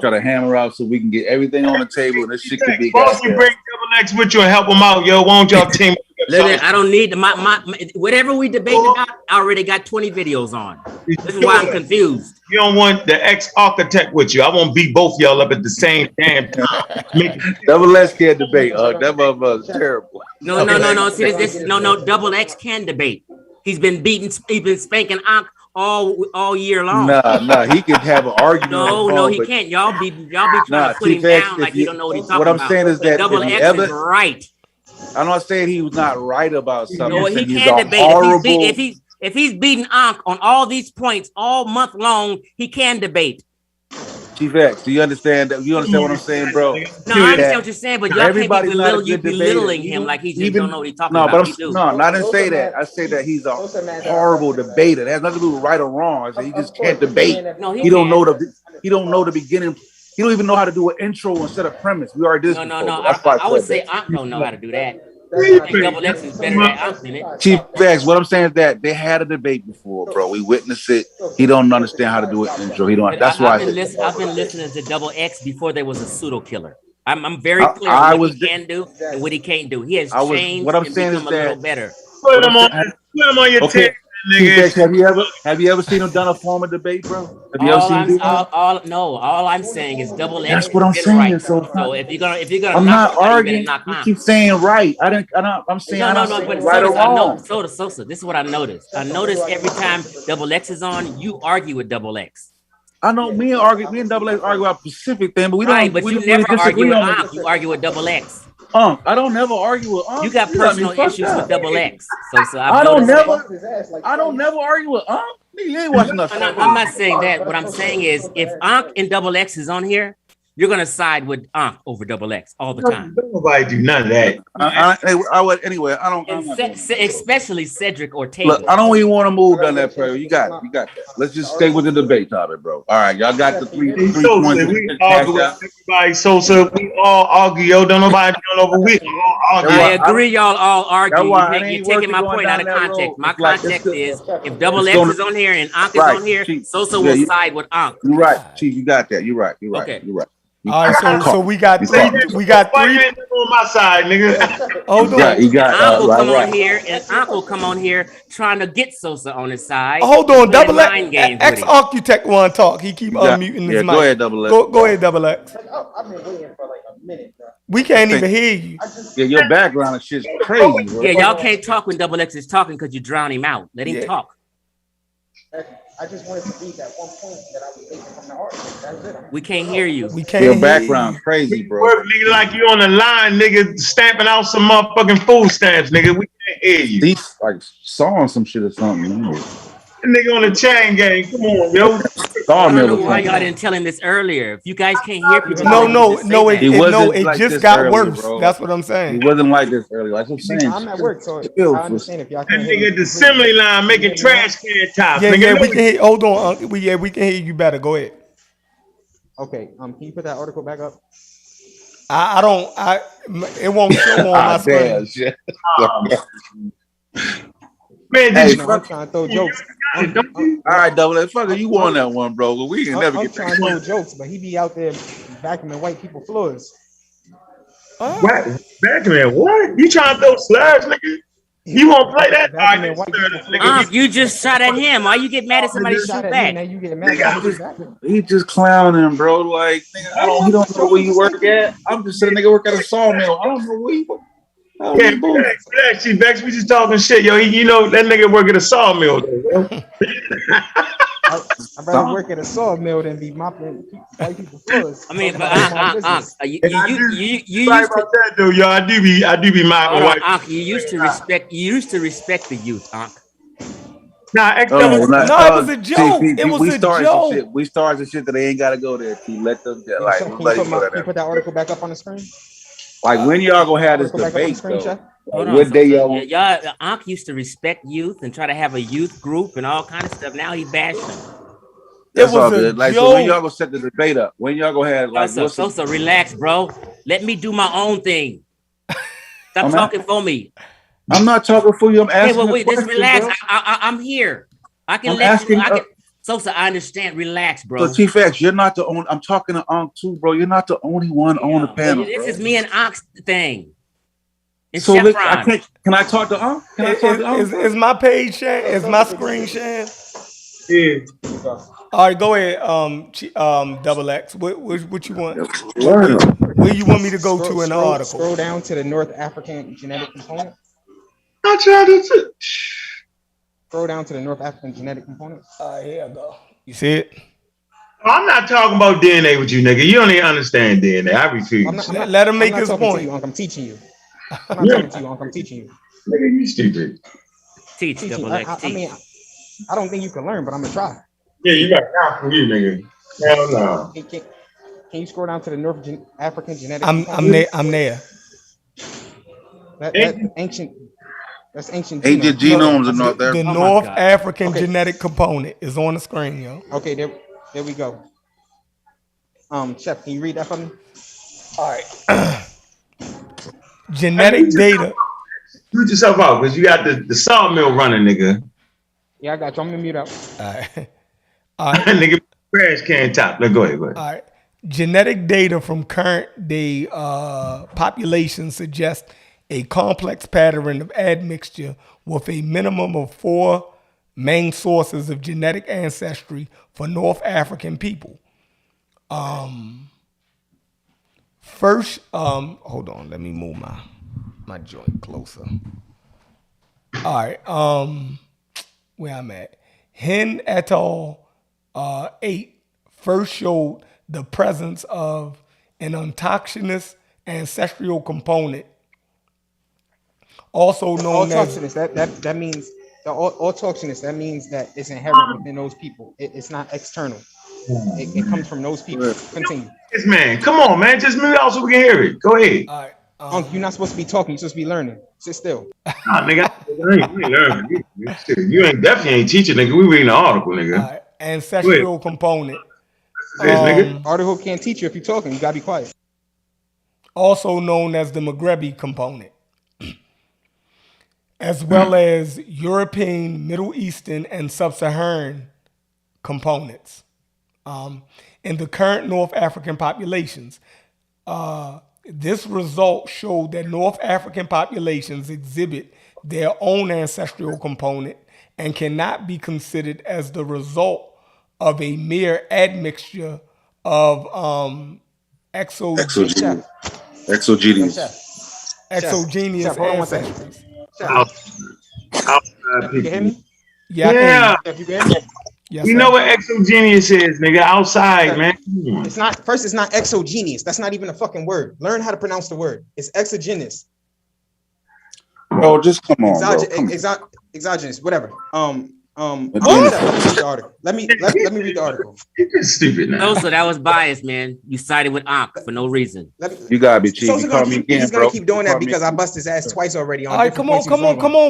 y'all to hammer out so we can get everything on the table and this shit could be. Why don't you bring Double X with you and help them out, yo? Why don't y'all team? I don't need my whatever we debate about. I already got 20 videos on. This is why I'm confused. You don't want the ex-architect with you. I won't beat both y'all up at the same damn time. Double X can't debate. That motherfucker's terrible. No. See this. No. Double X can debate. He's been spanking Ankh all year long. Nah. He can have an argument. No, he can't. Y'all be trying to put him down like you don't know what he's talking about. What I'm saying is that Double X is right. I'm not saying he was not right about something. No, he can debate. If he's beating Ankh on all these points all month long, he can debate. Chief X, do you understand that? You understand what I'm saying, bro? No, I understand what you're saying, but y'all can't be belittling him like he just don't know what he's talking about. I didn't say that. I say that he's a horrible debater. It has nothing to do with right or wrong. I say he just can't debate. No, he don't know the beginning. He don't even know how to do an intro instead of premise. We already did. No. I would say Ankh don't know how to do that. I think Double X is better than Ankh in it. Chief X, what I'm saying is that they had a debate before, bro. We witnessed it. He don't understand how to do an intro. He don't. That's why I've been listening to Double X before there was a pseudo killer. I'm very clear on what he can do and what he can't do. He has changed what I'm and saying become is a little that better. Put them on your okay. table, nigga. Have you ever seen him done a formal debate, bro? Have you ever All seen him I'm do that? all I'm saying is double X That's what I'm been saying. right. So if you're gonna I'm knock not somebody, you better arguing. knock You Ankh. keep saying right. I'm saying No, saying but right or wrong. Sosa, this is what I noticed. I noticed every time double X is on, you argue with double X. I know me and Double X argue about specific thing, but we Right, don't. but We you don't really never argue disagree with on Ankh. it. You argue with double X. I don't never argue with You got personal issues with double X. So I don't never argue with You ain't watching us. I'm not saying that. What I'm saying is, if Ankh and double X is on here, you're gonna side with Ankh over double X all the time. Nobody do none of that. I would anyway. I don't. Especially Cedric Ortega. Look, I don't even want to move down that prayer. You got that. Let's just stay with the debate topic, bro. All right, y'all got the three points. We argue with everybody. Sosa, we all argue. Yo, don't nobody over. We all argue. I agree, y'all all argue. You're taking my point out of context. My context is if double X is on here and Ankh is on here, Sosa will side with Ankh. You're right, Chief. You got that. You're right. You're right. Okay. You're right. All right, so we got three. You ain't on my side, nigga. Hold on. You got Ankh will come on here, and Ankh will come on here trying to get Sosa on his side. Hold on, double X. Ex-architect want to talk. He keep unmuting his mic. Go ahead, double X. Go ahead, double X. I've been waiting for like a minute, bro. We can't even hear you. Yeah, your background is shit's crazy, bro. Yeah, y'all can't talk when double X is talking because you drown him out. Let him talk. I just wanted to read that one point that I was taking from the article. That's it. We can't hear you. We can't Your background crazy, bro. Work, nigga, like you on the line, nigga, stamping out some motherfucking food stamps, nigga. We can't hear you. He's like sawing some shit or something. Nigga on the chain gang. Come on, yo. I don't know why y'all didn't tell him this earlier. If you guys can't hear people, it just got worse. Bro. That's what I'm saying. It wasn't like this earlier. Like I'm saying, I'm at work, so I understand if y'all can't hear me. Nigga, the assembly line making trash can tops. Yeah, we can hear. Hold on, we can hear you better. Go ahead. Okay, can you put that article back up? It won't show on my screen. Man, I'm trying to throw jokes. All right, double X, fucker, you won that one, bro. We can never get trying to throw jokes, but he be out there vacuuming white people floors. What? Vacuuming what? You trying to throw slabs, nigga? You won't play that? Right, you just shot at him. Why you get mad at somebody shoot back? You get mad he just clowning, bro. Like, nigga, he don't know where you work at. I'm just saying, nigga work at a sawmill. I don't know where you work. Yeah, relax, Vex. We just talking shit, yo. You know that nigga work at a sawmill, though. I'd rather work at a sawmill than be mopping white people floors. I mean, but you right about that, though, yo. I do be mopping white. Ankh, you used to respect the youth, Ankh. Nah, it was a joke. It was a joke. We started the shit that they ain't gotta go there. Let them get like. Can you put that article back up on the screen? Like when y'all gonna have this debate, though? What day y'all? Ankh used to respect youth and try to have a youth group and all kind of stuff. Now he bashing. That's all good. Like, so when y'all gonna set the debate up? When y'all gonna have like? So relax, bro. Let me do my own thing. Stop talking for me. I'm not talking for you. I'm asking. Okay, wait, just relax. I'm here. I can let you. Sosa, I understand. Relax, bro. So Chief X, you're not the only. I'm talking to Ankh too, bro. You're not the only one on the panel. This is me and Ankh's thing. It's so can I talk to Ankh? Can I talk to Ankh? Is my page sharing? Is my screen sharing? Yeah. All right, go ahead. Double X. What you want? Where you want me to go to in the article? Scroll down to the North African genetic component. I tried to. Scroll down to the North African genetic component. Here I go. You see it? I'm not talking about DNA with you, nigga. You don't even understand DNA. I refuse. Let him make his point. I'm teaching you. I'm not talking to you, Uncle. I'm teaching you. Nigga, you stupid. Teach. I mean, I don't think you can learn, but I'm gonna try. Yeah, you got count from you, nigga. Hell no. Can you scroll down to the North African genetic? I'm there. That's ancient. That's ancient genomes in North Africa. The North African genetic component is on the screen, yo. Okay, there we go. Chef, can you read that for me? All right. Genetic data. Shoot yourself out because you got the sawmill running, nigga. Yeah, I got you. I'm gonna mute up. All right. Nigga, trash can top. Let's go ahead. All right. Genetic data from current day populations suggest a complex pattern of admixture with a minimum of 4 main sources of genetic ancestry for North African people. First, hold on, let me move my joint closer. All right, where I'm at. Hen et al. 8 first showed the presence of an autochthonous ancestral component, also known as autochthonous. That means the autochthonous. That means that it's inherent within those people. It's not external. It comes from those people. Continue. This man, come on, man. Just move out so we can hear it. Go ahead. All right. You're not supposed to be talking. You're supposed to be learning. Sit still. Nah, nigga, you ain't learning. You ain't definitely ain't teaching, nigga. We reading the article, nigga. All right. Ancestral component. Article can't teach you if you're talking. You gotta be quiet. Also known as the Maghrebi component, as well as European, Middle Eastern, and Sub-Saharan components in the current North African populations. This result showed that North African populations exhibit their own ancestral component and cannot be considered as the result of a mere admixture of exogenous ancestries. You can hear me? Yeah. You can hear me? Yes, you know what exogenous is, nigga. Outside, man. It's not. First, it's not exogenous. That's not even a fucking word. Learn how to pronounce the word. It's exogenous. Bro, just come on, bro. Exogenous, whatever. Let me read the article. Let me read the article. You're stupid now. No, so that was biased, man. You sided with Ankh for no reason. You gotta be cheap. He's gonna keep doing that because I bust his ass twice already. All right, come on.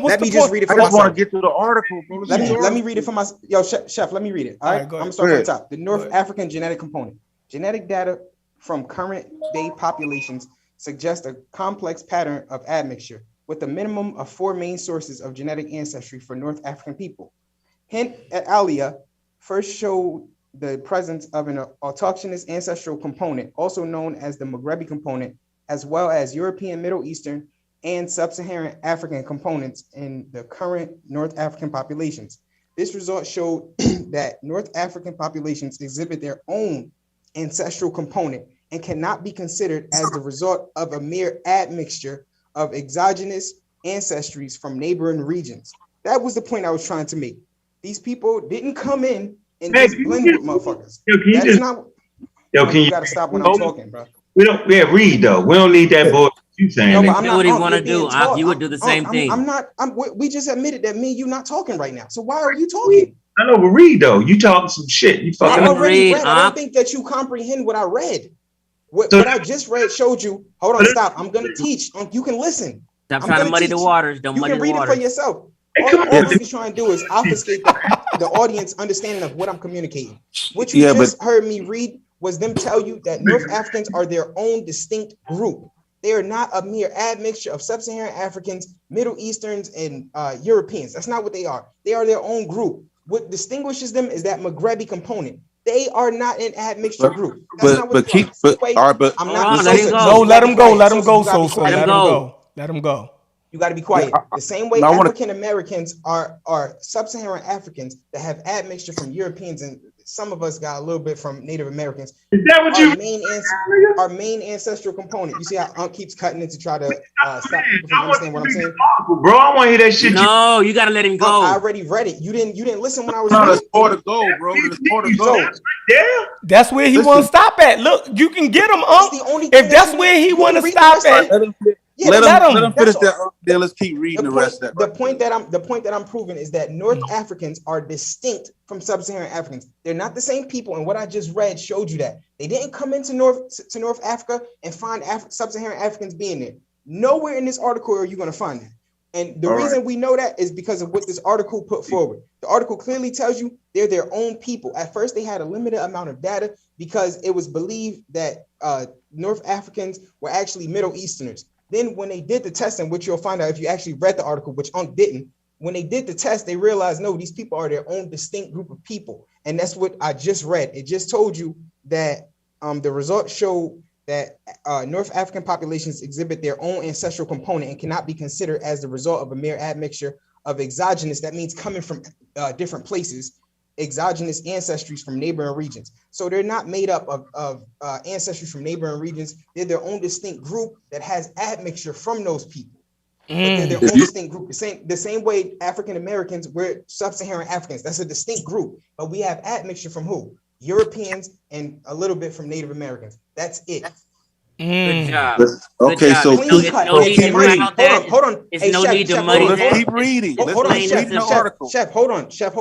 Let me just read it for myself. I just want to get through the article, bro. Let me read it for myself. Yo, chef, let me read it. All right, I'm gonna start from the top. The North African genetic component. Genetic data from current day populations suggest a complex pattern of admixture with a minimum of 4 main sources of genetic ancestry for North African people. Hint et alia first showed the presence of an autochthonous ancestral component, also known as the Maghrebi component, as well as European, Middle Eastern, and Sub-Saharan African components in the current North African populations. This result showed that North African populations exhibit their own ancestral component and cannot be considered as the result of a mere admixture of exogenous ancestries from neighboring regions. That was the point I was trying to make. These people didn't come in and just blend with motherfuckers. You gotta stop when I'm talking, bro. We don't read though. We don't need that bullshit you saying. No, but what do you want to do? You would do the same thing. We just admitted that me and you not talking right now. So why are you talking? I know, but read though. You talking some shit. You fucking I already read. I don't think that you comprehend what I read. What I just read showed you. Hold on, stop. I'm gonna teach. You can listen. Stop trying to muddy the waters. Don't muddy the waters. You can read it for yourself. All he's trying to do is obfuscate the audience understanding of what I'm communicating. What you just heard me read was them tell you that North Africans are their own distinct group. They are not a mere admixture of Sub-Saharan Africans, Middle Easterns, and Europeans. That's not what they are. They are their own group. What distinguishes them is that Maghrebi component. They are not an admixture group. That's not what I'm not. Let him go. Let him go. You got to be quiet. The same way African Americans are Sub-Saharan Africans that have admixture from Europeans, and some of us got a little bit from Native Americans. Is that what our main ancestral component? You see how Ankh keeps cutting it to try to stop people from understanding what I'm saying? Bro, I want to hear that shit. No, you got to let him go. I already read it. You didn't listen when I was reading. There's more to go, bro. There's more to go. Yeah, that's where he want to stop at. Look, you can get him up. If that's where he want to stop at. Yeah, let him finish that. Then let's keep reading the rest of that. The point that I'm proving is that North Africans are distinct from Sub-Saharan Africans. They're not the same people, and what I just read showed you that they didn't come into North Africa and find Sub-Saharan Africans being there. Nowhere in this article are you going to find that. And the reason we know that is because of what this article put forward. The article clearly tells you they're their own people. At first, they had a limited amount of data because it was believed that North Africans were actually Middle Easterners. Then when they did the testing, which you'll find out if you actually read the article, which Ankh didn't, when they did the test, they realized, no, these people are their own distinct group of people. And that's what I just read. It just told you that The results show that North African populations exhibit their own ancestral component and cannot be considered as the result of a mere admixture of exogenous, that means coming from different places, exogenous ancestries from neighboring regions. So they're not made up of ancestries from neighboring regions. They're their own distinct group that has admixture from those people. But they're their own distinct group. The same way African Americans, we're sub-Saharan Africans. That's a distinct group. But we have admixture from who? Europeans and a little bit from Native Americans. That's it. Good job. Okay, Good job. so There's no need to muddy that. Hold on. There's no need to muddy that. Let's keep reading. Hold on, Chef. the article. Chef, hold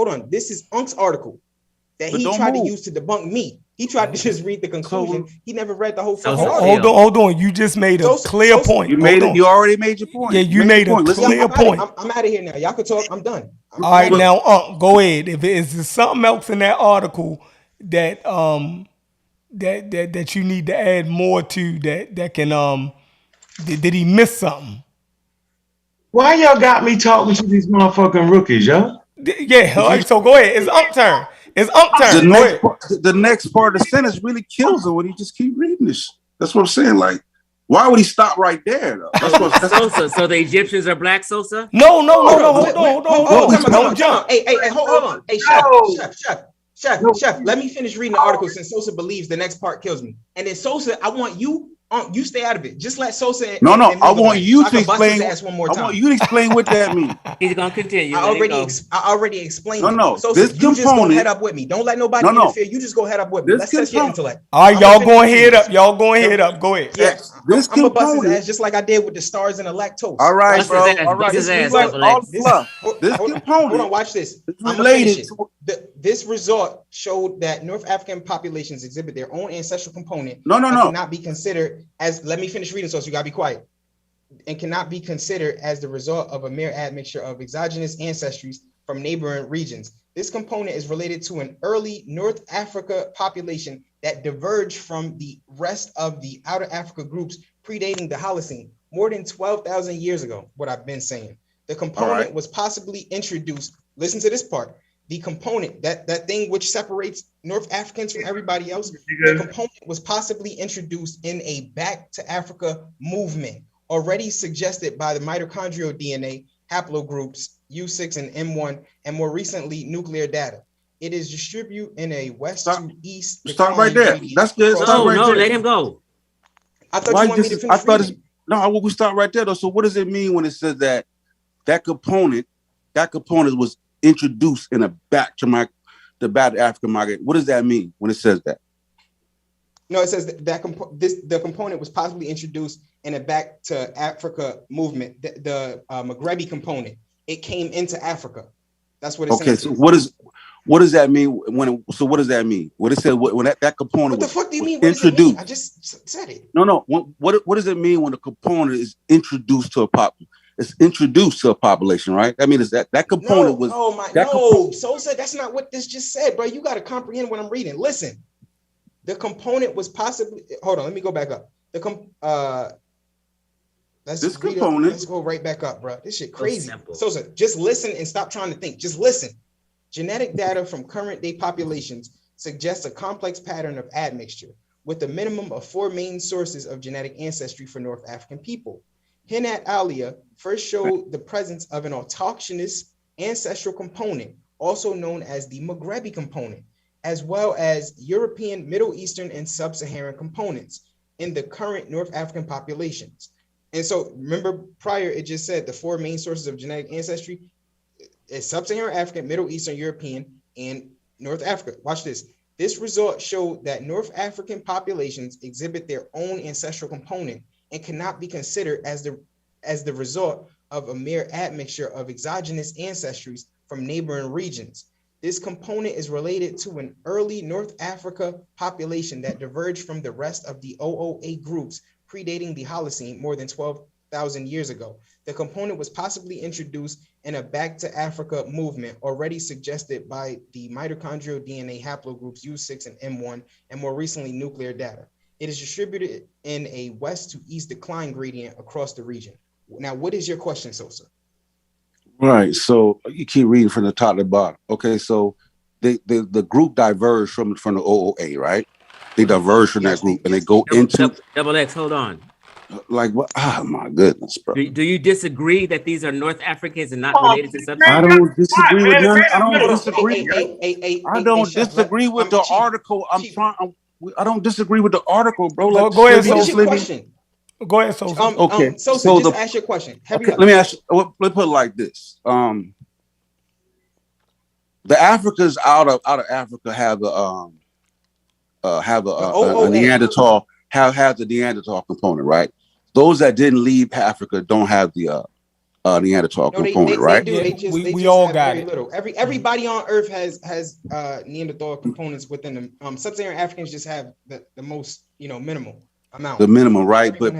on. This is Ankh's article that he tried to use to debunk me. He tried to just read the conclusion. He never read the whole fucking article. Hold on. You just made a clear point. You made it. You already made your point. Yeah, you made a clear point. I'm out of here now. Y'all can talk. I'm done. All right, now, go ahead. If there's something else in that article that that you need to add more to, that can did he miss something? Why y'all got me talking to these motherfucking rookies, yo? Yeah, all right, so go ahead. It's Ankh turn. The next part of the sentence really kills him when he just keep reading this. That's what I'm saying. Like, why would he stop right there, though? That's what. Sosa. So the Egyptians are black, Sosa? No. Hold on. Don't jump. Hey, hold on. Hey, Chef. Let me finish reading the article since Sosa believes the next part kills me. And then Sosa, I want you. You stay out of it. Just let Sosa. No. I want you to explain. I want you to explain what that means. He's gonna continue. I already explained. No. Sosa, this you component. Just go head up with me. Don't let nobody interfere. You just go head up with me. Let's test your intellect. All right, y'all going head up. Go ahead. Yeah, this I'm gonna bust his ass just like I did with the stars and the lactose. All right, bro. All right. This component. Hold on. Watch this. Related. This result showed that North African populations exhibit their own ancestral component. No. Cannot be considered as. Let me finish reading, so you gotta be quiet. And cannot be considered as the result of a mere admixture of exogenous ancestries from neighboring regions. This component is related to an early North Africa population that diverged from the rest of the outer Africa groups predating the Holocene more than 12,000 years ago. What I've been saying. The component was possibly introduced. Listen to this part. The component, that thing which separates North Africans from everybody else, the component was possibly introduced in a back to Africa movement, already suggested by the mitochondrial DNA haplogroups U6 and M1, and more recently, nuclear data. It is distributed in a west to east. Stop right there. That's good. No, let him go. I thought you wanted me to finish reading. No, we start right there though. So what does it mean when it says that component was introduced in a back to African migrant? What does that mean when it says that? No, it says the component was possibly introduced in a back to Africa movement. The Maghrebi component, it came into Africa. That's what it says. Okay, so what does that mean what does that mean? What it said when that component what the fuck do you mean? introduced? I just said it. No. What does it mean when the component is introduced to a population? It's introduced to a population, right? I mean, is that component was? Oh my, no, Sosa, that's not what this just said, bro. You got to comprehend what I'm reading. Listen, the component was possibly. Hold on, let me go back up. Let's go right back up, bro. This shit crazy. Sosa, just listen and stop trying to think. Just listen. Genetic data from current day populations suggests a complex pattern of admixture with a minimum of 4 main sources of genetic ancestry for North African people. Hinat Alia first showed the presence of an autochthonous ancestral component, also known as the Maghrebi component, as well as European, Middle Eastern, and Sub-Saharan components in the current North African populations. And so remember prior, it just said the 4 main sources of genetic ancestry is Sub-Saharan African, Middle Eastern, European, and North Africa. Watch this. This result showed that North African populations exhibit their own ancestral component and cannot be considered as the result of a mere admixture of exogenous ancestries from neighboring regions. This component is related to an early North Africa population that diverged from the rest of the OOA groups predating the Holocene more than 12,000 years ago. The component was possibly introduced in a back to Africa movement already suggested by the mitochondrial DNA haplogroups U6 and M1, and more recently nuclear data. It is distributed in a west to east decline gradient across the region. Now, what is your question, Sosa? Right. So you keep reading from the top to the bottom. Okay. So the group diverged from the OOA, right? They diverge from that group and they go into double X. Hold on. Like what? Oh my goodness, bro. Do you disagree that these are North Africans and not related to I Sub-Saharan? don't disagree with none. I don't disagree. I don't Chef, disagree with the article. I don't disagree with the article, bro. Go ahead, What is your question? Go ahead, Sosa. Okay. Sosa, So just ask your question. Okay, let me ask you. Let's put it like this. The Africans out of Africa have a Neanderthal have the Neanderthal component, right? Those that didn't leave Africa don't have the Neanderthal component, right? They just we all have got very it. little. Everybody on Earth has Neanderthal components within them. Sub-Saharan Africans just have the most, minimal amount. The minimum, right? But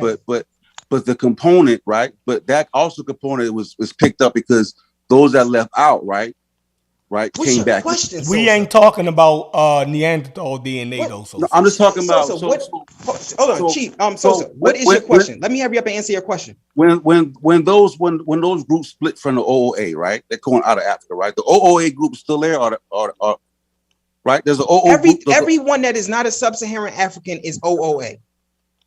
the component, right? But that also component was picked up because those that left out, right, came back. We ain't talking about Neanderthal DNA though. No, I'm just talking about. Hold on, Chief. Sosa, what is your question? Let me hurry up and answer your question. When those groups split from the OOA, right? They're going out of Africa, right? The OOA group is still there, or right? There's an OOA group. Everyone that is not a Sub-Saharan African is OOA.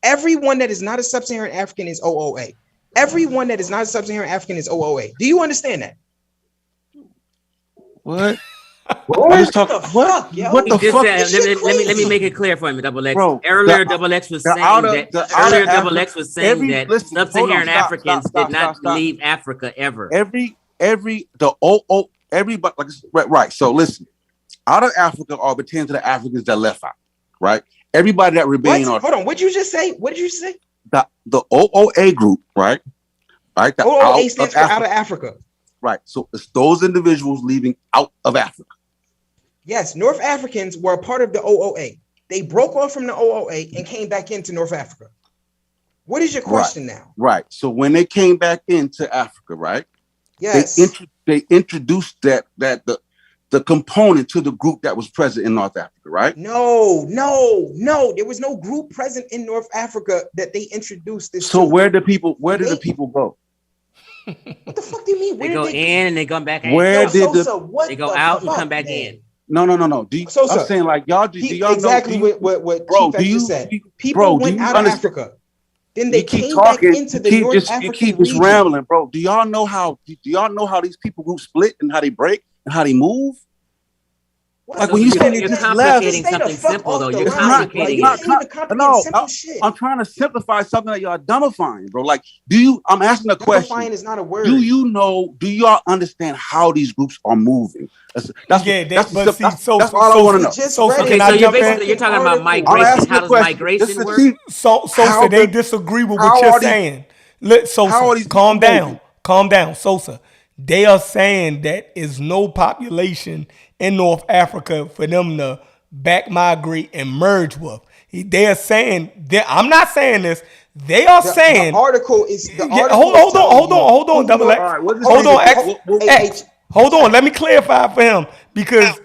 Everyone that is not a Sub-Saharan African is OOA. Everyone that is not a Sub-Saharan African is OOA. Do you understand that? What? I'm just talking. What the fuck? Let me make it clear for me, Double X. Bro, Earlier, Double X was saying that Sub-Saharan Africans did not leave Africa ever. Everybody, like, right. So listen, out of Africa are pertaining to the Africans that left out, right? Everybody that rebellion. Hold on. What did you just say? What did you say? The OOA group, right? Right. The OOA stands for out of Africa. Right. So it's those individuals leaving out of Africa. Yes, North Africans were a part of the OOA. They broke off from the OOA and came back into North Africa. What is your question now? Right. So when they came back into Africa, right? Yes. They introduced the component to the group that was present in North Africa, right? No. There was no group present in North Africa that they introduced this. So where did the people go? What the fuck do you mean? They go in and they come back in. They go out and come back in? No. I'm saying like y'all. Do y'all exactly know? What bro, Chief just said. People went out of Africa. Then they came back into the North African You keep just rambling, bro. Do y'all know how these people groups split and how they break and how they move? Like when you say you're complicating something simple, though. You're complicating it. No, I'm trying to simplify something that y'all dumbifying, bro. Like, I'm asking a question. Dumbifying is not a word. Do y'all understand how these groups are moving? That's all I want to know. So you're talking about migration. How does migration work? Sosa, they disagree with what you're saying. Sosa, calm down, Sosa. They are saying that is no population in North Africa for them to back migrate and merge with. They are saying that I'm not saying this. They are saying the article is hold on, Double X. Hold on. Let me clarify for him because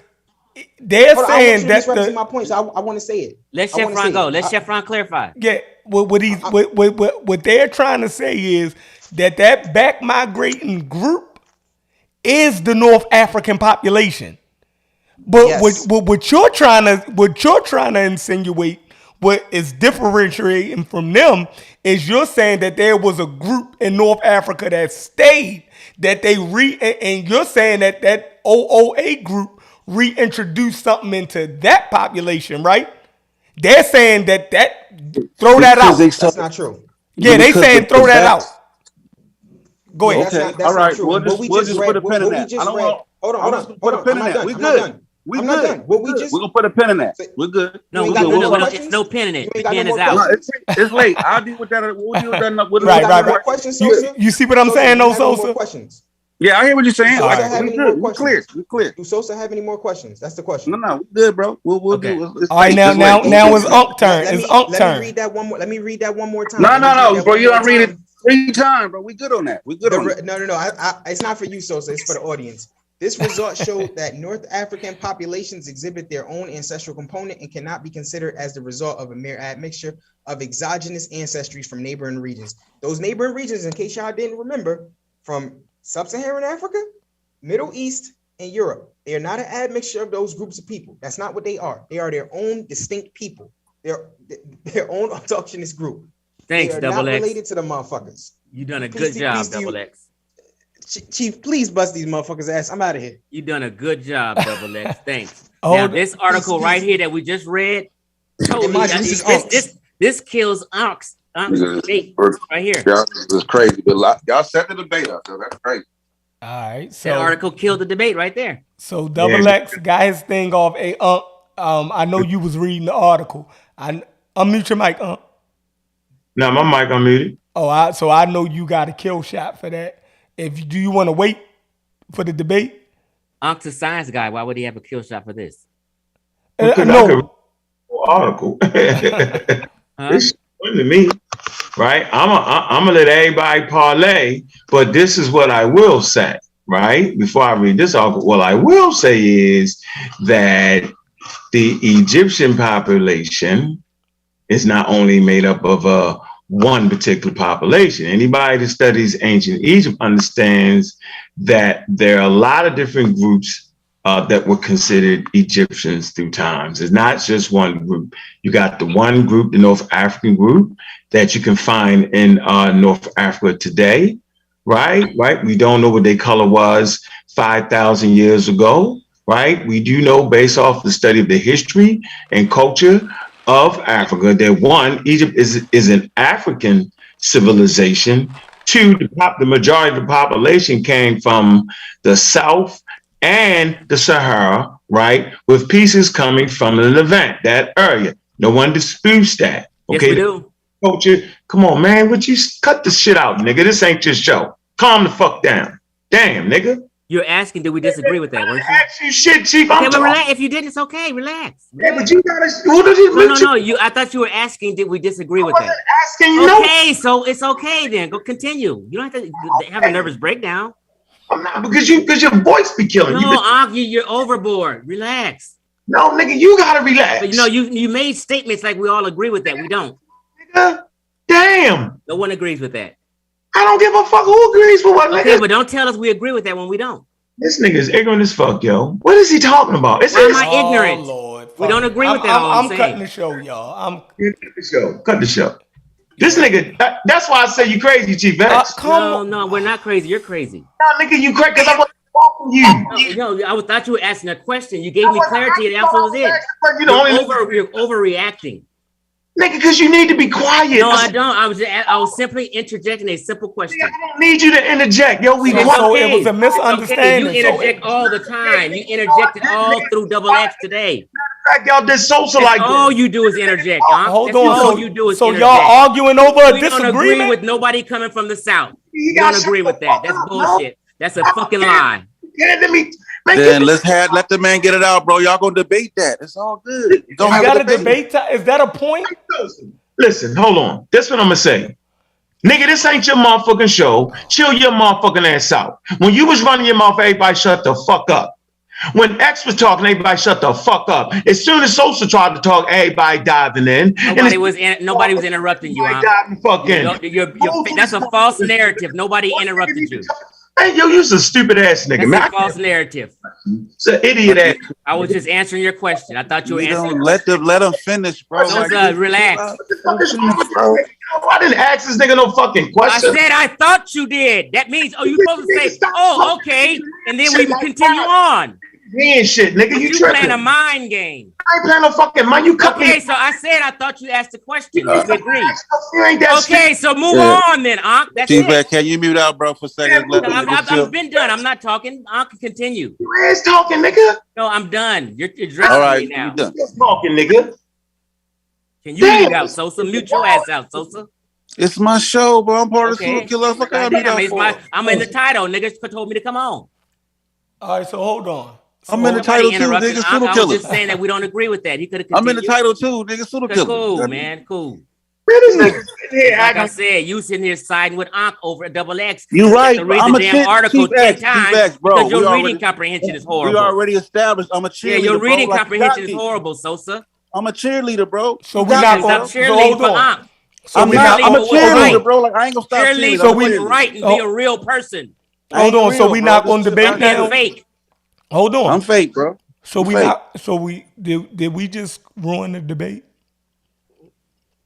they're saying that my points. I want to say it. Let Chef Ron go. Let Chef Ron clarify. Yeah, what they're trying to say is that back migrating group is the North African population. But yes. what you're trying to insinuate, what is differentiating from them, is you're saying that there was a group in North Africa that stayed, that and you're saying that OOA group reintroduced something into that population, right? They're saying that throw that out. That's not true. Yeah, they saying throw that out. Go ahead. Okay. All right. We'll just put a pin in that. Hold on. We good. I'm not done. We're gonna put a pin in that. We're good. No, it's no pin in it. The pin is out. No, it's late. I'll deal with that. We'll deal with that. Right. Questions, you see what I'm saying, though, Sosa? Questions. Yeah, I hear what you're saying. We're clear. Do Sosa have any more questions? That's the question. No, we're good, bro. We'll do. All right, now it's Ankh turn. It's Ankh turn. Let me read that one more time. No, bro. You don't read it 3 times, bro. We good on that. We good on that. No. It's not for you, Sosa. It's for the audience. This result showed that North African populations exhibit their own ancestral component and cannot be considered as the result of a mere admixture of exogenous ancestries from neighboring regions. Those neighboring regions, in case y'all didn't remember, from Sub-Saharan Africa, Middle East, and Europe. They are not an admixture of those groups of people. That's not what they are. They are their own distinct people. their own autochthonous group. Thanks, they are Double not X. related to the motherfuckers. You done a good job, Double X. Chief, please bust these motherfuckers' ass. I'm out of here. You done a good job, Double X. Thanks. Now, this article right here that we just read, totally, this kills Ankh's debate right here. Y'all is crazy, but y'all set the debate up, so that's crazy. All right, so that article killed the debate right there. So Double X got his thing off. I know you was reading the article. Unmute your mic, No, my mic unmuted. Oh, so I know you got a kill shot for that. Do you want to wait for the debate? Ankh's a science guy. Why would he have a kill shot for this? No article. It's fun to me, right? I'm gonna let everybody parlay, but this is what I will say, right? Before I read this article, what I will say is that the Egyptian population is not only made up of one particular population. Anybody that studies ancient Egypt understands that there are a lot of different groups that were considered Egyptians through times. It's not just one group. You got the one group, the North African group, that you can find in North Africa today, right? We don't know what their color was 5,000 years ago, right? We do know, based off the study of the history and culture of Africa, that one, Egypt is an African civilization. Two, the majority of the population came from the South and the Sahara, right? With pieces coming from the Levant, that area. No one disputes that. Okay. Yes, we do. Culture. Come on, man. Would you cut the shit out, nigga? This ain't your show. Calm the fuck down. Damn, nigga. You're asking, did we disagree with that? Weren't you? Ask you shit, Chief. Okay, but relax. If you didn't, it's okay. Relax. Yeah, but you gotta. No. I thought you were asking, did we disagree with that? Asking you. Okay, so it's okay then. Go continue. You don't have to have a nervous breakdown. I'm not, because your voice be killing you. No, you're overboard. Relax. No, nigga, you gotta relax. But, you made statements like we all agree with that. We don't. Nigga, damn. No one agrees with that. I don't give a fuck who agrees with what, nigga. Okay, but don't tell us we agree with that when we don't. This nigga is ignorant as fuck, yo. What is he talking about? Why am I ignorant? Lord, we don't agree with that. I'm cutting the show, y'all. Cut the show. This nigga, that's why I say you crazy, Chief X. No, we're not crazy. You're crazy. No, nigga, you crazy because I wasn't talking to you. No, I thought you were asking a question. You gave me clarity, and that was it. You're overreacting. Nigga, because you need to be quiet. No, I don't. I was simply interjecting a simple question. I don't need you to interject, yo. So it was a misunderstanding. Okay. You interject all the time. You interjected all through Double X today. Y'all did social like all you do is interject. Hold on. All you do is so interject. y'all arguing over a We disagreement? don't agree with nobody coming from the South. We don't agree with that. That's bullshit. That's a fucking lie. Then let the man get it out, bro. Y'all gonna debate that. It's all good. You got a debate. Is that a point? Listen, hold on. That's what I'm gonna say. Nigga, this ain't your motherfucking show. Chill your motherfucking ass out. When you was running your mouth, everybody shut the fuck up. When X was talking, everybody shut the fuck up. As soon as Sosa tried to talk, everybody diving in. Nobody was interrupting you. That's a false narrative. Nobody interrupted you. Hey, yo, you're a stupid ass nigga. That's a false narrative. It's an idiot ass. I was just answering your question. I thought you were answering. Let them finish, bro. Relax. I didn't ask this nigga no fucking question. I said I thought you did. That means, you supposed to say, okay, and then we continue on. Me and shit, nigga. You playing a mind game. I ain't playing no fucking mind. You cut me. Okay, so I said I thought you asked the question. You agree. Okay, so move on then, Ankh. That's it. Can you mute out, bro, for a second? I've been done. I'm not talking. Ankh can continue. You is talking, nigga. No, I'm done. You're addressing me now. You're talking, nigga. Can you mute out, Sosa? Mute your ass out, Sosa. It's my show, bro. I'm part of the Pseudo Killer. I'm in the title. Niggas told me to come on. All right, so hold on. I'm in the title too, nigga. Pseudo I Killer. was just saying that we don't agree with that. He could have. I'm in the title too, nigga. Pseudo Killer. Cool, man. Cool. Like I said, you sitting here siding with Ankh over a Double X. You right. To read the damn article 10 times because your reading comprehension is horrible. We already established. I'm a cheerleader. Yeah, your reading comprehension is horrible, Sosa. I'm a cheerleader, bro. So we're not going to cheerlead for Ankh. I'm a cheerleader, bro. Like I ain't gonna stop cheerleading. So we right and be a real person. Hold on. So we not going to debate now. Fake. Hold on. I'm fake, bro. So we not. So we did we just ruin the debate?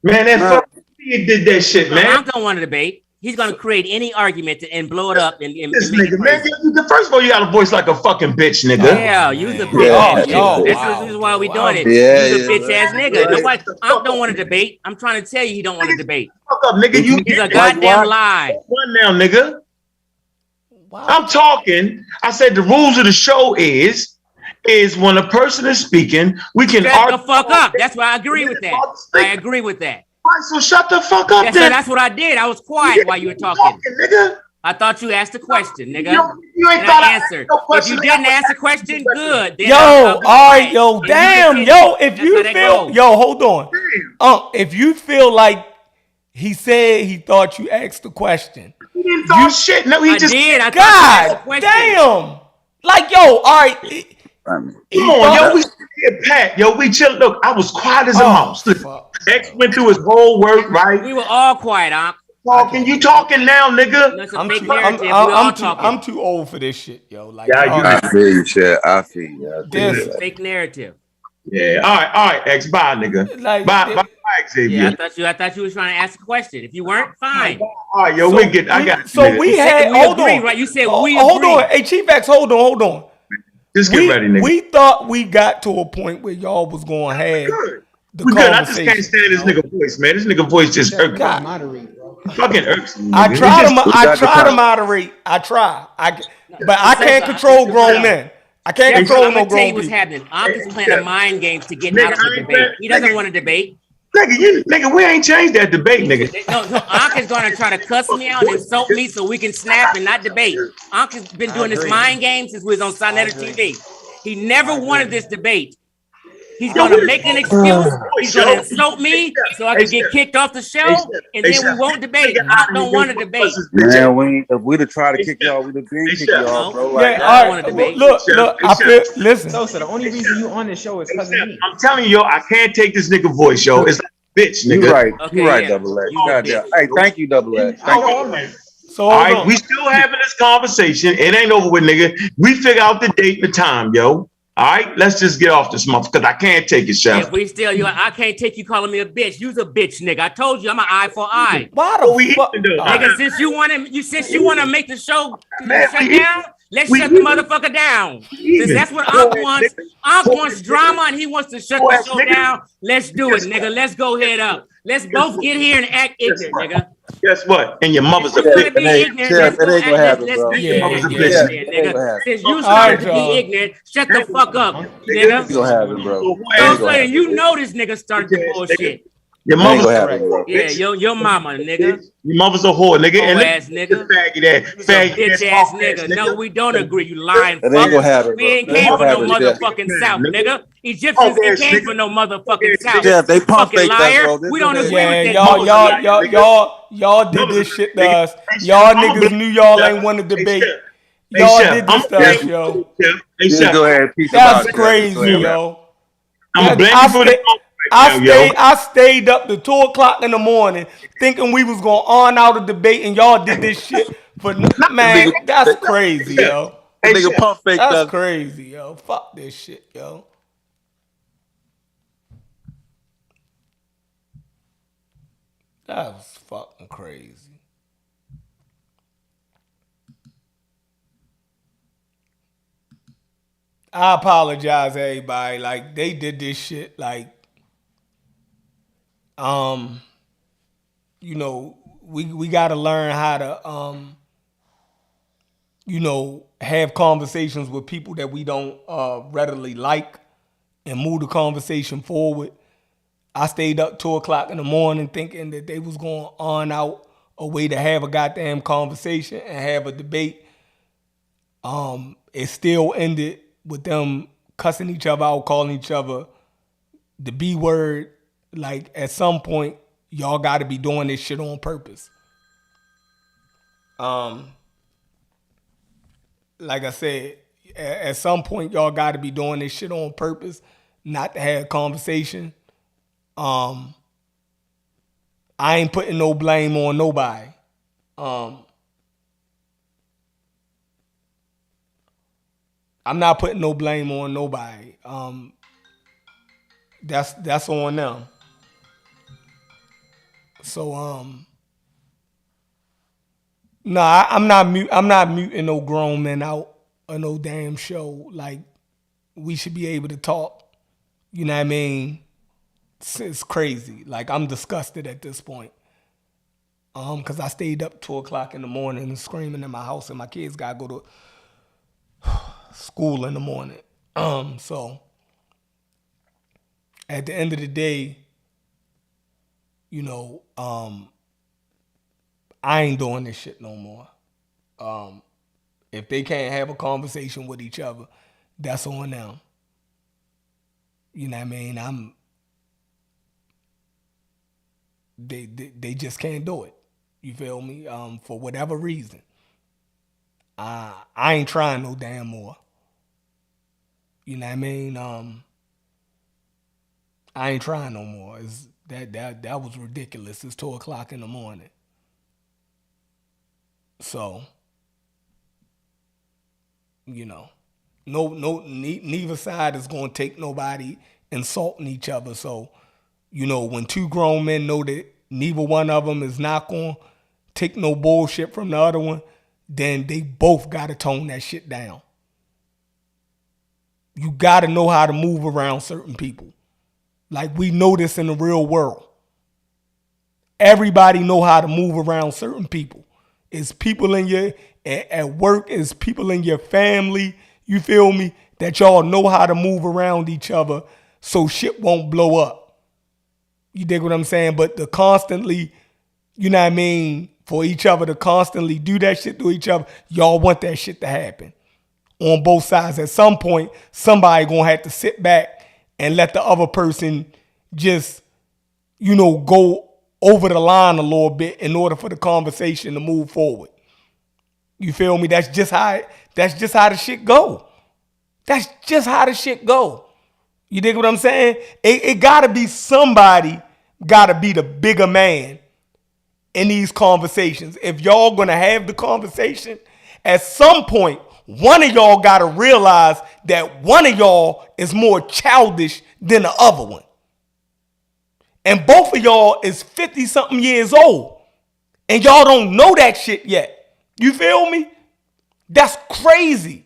Man, that fucking idiot did that shit, man. I don't want to debate. He's going to create any argument and blow it up and This make nigga, it man, crazy. the first of all, you got a voice like a fucking bitch, nigga. Yeah, use a bitch ass nigga. This is why we doing it. Use a bitch ass nigga. Nobody, I don't want to debate. I'm trying to tell you, he don't want to debate. Fuck up, nigga. He's a goddamn lie. One now, nigga. I'm talking. I said the rules of the show is when a person is speaking, we can shut the fuck up. That's why I agree with that. I agree with that. Right, so shut the fuck up. Then. That's what I did. I was quiet while you were talking, nigga. I thought you asked a question, nigga. You ain't thought I answered. If you didn't ask a question, good. Then yo, all right, yo, damn, yo. If you feel, yo, hold on. If you feel like he said he thought you asked the question, he didn't thought shit. No, he just did. I God damn. Like, yo, all right. Come on, yo, we here, Pat. Yo, we chill. Look, I was quiet as a mouse. X went through his whole work, right? We were all quiet, Ankh. Talking, you talking now, nigga? I'm too old for this shit, yo. Like, I feel you, shit. I feel you. Fake narrative. Yeah. All right, X. Bye, nigga. Like, bye, Xavier. Yeah, I thought you was trying to ask a question. If you weren't, fine. All right, yo, we get. I got. So we had. Hold on, right? You said we. Hold on, hey, Chief X. Hold on. Just get ready, nigga. We thought we got to a point where y'all was going to have the we conversation. Good. I just can't stand this nigga voice, man. This nigga voice just irks. Fucking irks. I try to moderate. I try. But I can't control grown men. I can't control no grown people. What's happening? Ankh is playing a mind game to get out of the debate. He doesn't want to debate. Nigga, we ain't changed that debate, nigga. No, Ankh is gonna try to cuss me out and insult me so we can snap and not debate. Ankh has been doing this mind game since we was on Sonetta TV. He never wanted this debate. He's gonna make an excuse. He's gonna insult me so I can get kicked off the show, and then we won't debate. I don't want to debate. Man, if we'd have tried to kick y'all, we'd have been kicked y'all, bro. Like, I don't want to debate. Look, I feel. Listen. So the only reason you on this show is because of me. I'm telling you, yo, I can't take this nigga voice, yo. It's like bitch, nigga. You're right. You're right, Double X. Hey, thank you, Double X. So all right, we still having this conversation. It ain't over with, nigga. We figure out the date and the time, yo. All right, let's just get off this month because I can't take it, Chef. If we still, I can't take you calling me a bitch. You's a bitch, nigga. I told you I'm an eye for eye. Why the fuck, nigga? Since you want to make the show shut down, let's shut the motherfucker down. Since that's what Ankh wants. Ankh wants drama and he wants to shut the show down. Let's do it, nigga. Let's go head up. Let's both get here and act ignorant, nigga. Guess what? And your mother's a bitch. It ain't gonna happen, bro. Yeah. Since you started to be ignorant, shut the fuck up, nigga. It's gonna happen, bro. I'm saying, you know this nigga started the bullshit. Your mother's gonna happen, bro. Yeah, your mama, nigga. Your mother's a whore, nigga. And ass nigga. Bitch ass nigga. No, we don't agree. You lying fuck. It ain't gonna happen, We ain't came from no motherfucking South, nigga. Egyptians ain't came from no motherfucking South. Yeah, they pump fake liar. that, bro. We don't agree with that. Y'all did this shit to us. Y'all niggas knew y'all ain't want to debate. Y'all did this to us, yo. Go ahead. That's crazy, yo. I stayed up to 2:00 in the morning thinking we was gonna on out a debate, and y'all did this shit for man. That's crazy, yo. Nigga pump fake. That's crazy, yo. Fuck this shit, yo. That was fucking crazy. I apologize, everybody. Like, they did this shit, like, you know, we got to learn how to, you know, have conversations with people that we don't readily like and move the conversation forward. I stayed up 2:00 in the morning thinking that they was going on out a way to have a goddamn conversation and have a debate. It still ended with them cussing each other out, calling each other the B word. Like, at some point, y'all got to be doing this shit on purpose. Like I said, at some point, y'all got to be doing this shit on purpose, not to have a conversation. I ain't putting no blame on nobody. I'm not putting no blame on nobody. That's on them. So no, I'm not muting no grown men out of no damn show. Like, we should be able to talk. You know what I mean? It's crazy. Like, I'm disgusted at this point. Cause I stayed up 2:00 in the morning and screaming in my house, and my kids gotta go to school in the morning. So at the end of the day, you know, I ain't doing this shit no more. If they can't have a conversation with each other, that's on them. You know what I mean? They just can't do it. You feel me? For whatever reason. I ain't trying no damn more. You know what I mean? I ain't trying no more. That was ridiculous. It's 2:00 in the morning. So, you know, neither side is gonna take nobody insulting each other. So, you know, when two grown men know that neither one of them is not gonna take no bullshit from the other one, then they both gotta tone that shit down. You gotta know how to move around certain people. Like, we know this in the real world. Everybody know how to move around certain people. It's people in your, at work, it's people in your family, you feel me, that y'all know how to move around each other so shit won't blow up. You dig what I'm saying? But to constantly, you know what I mean, for each other to constantly do that shit to each other, y'all want that shit to happen. On both sides. At some point, somebody gonna have to sit back and let the other person just, you know, go over the line a little bit in order for the conversation to move forward. You feel me? That's just how the shit go. That's just how the shit go. You dig what I'm saying? It gotta be somebody gotta be the bigger man in these conversations. If y'all gonna have the conversation, at some point, one of y'all gotta realize that one of y'all is more childish than the other one. And both of y'all is 50-something years old. And y'all don't know that shit yet. You feel me? That's crazy.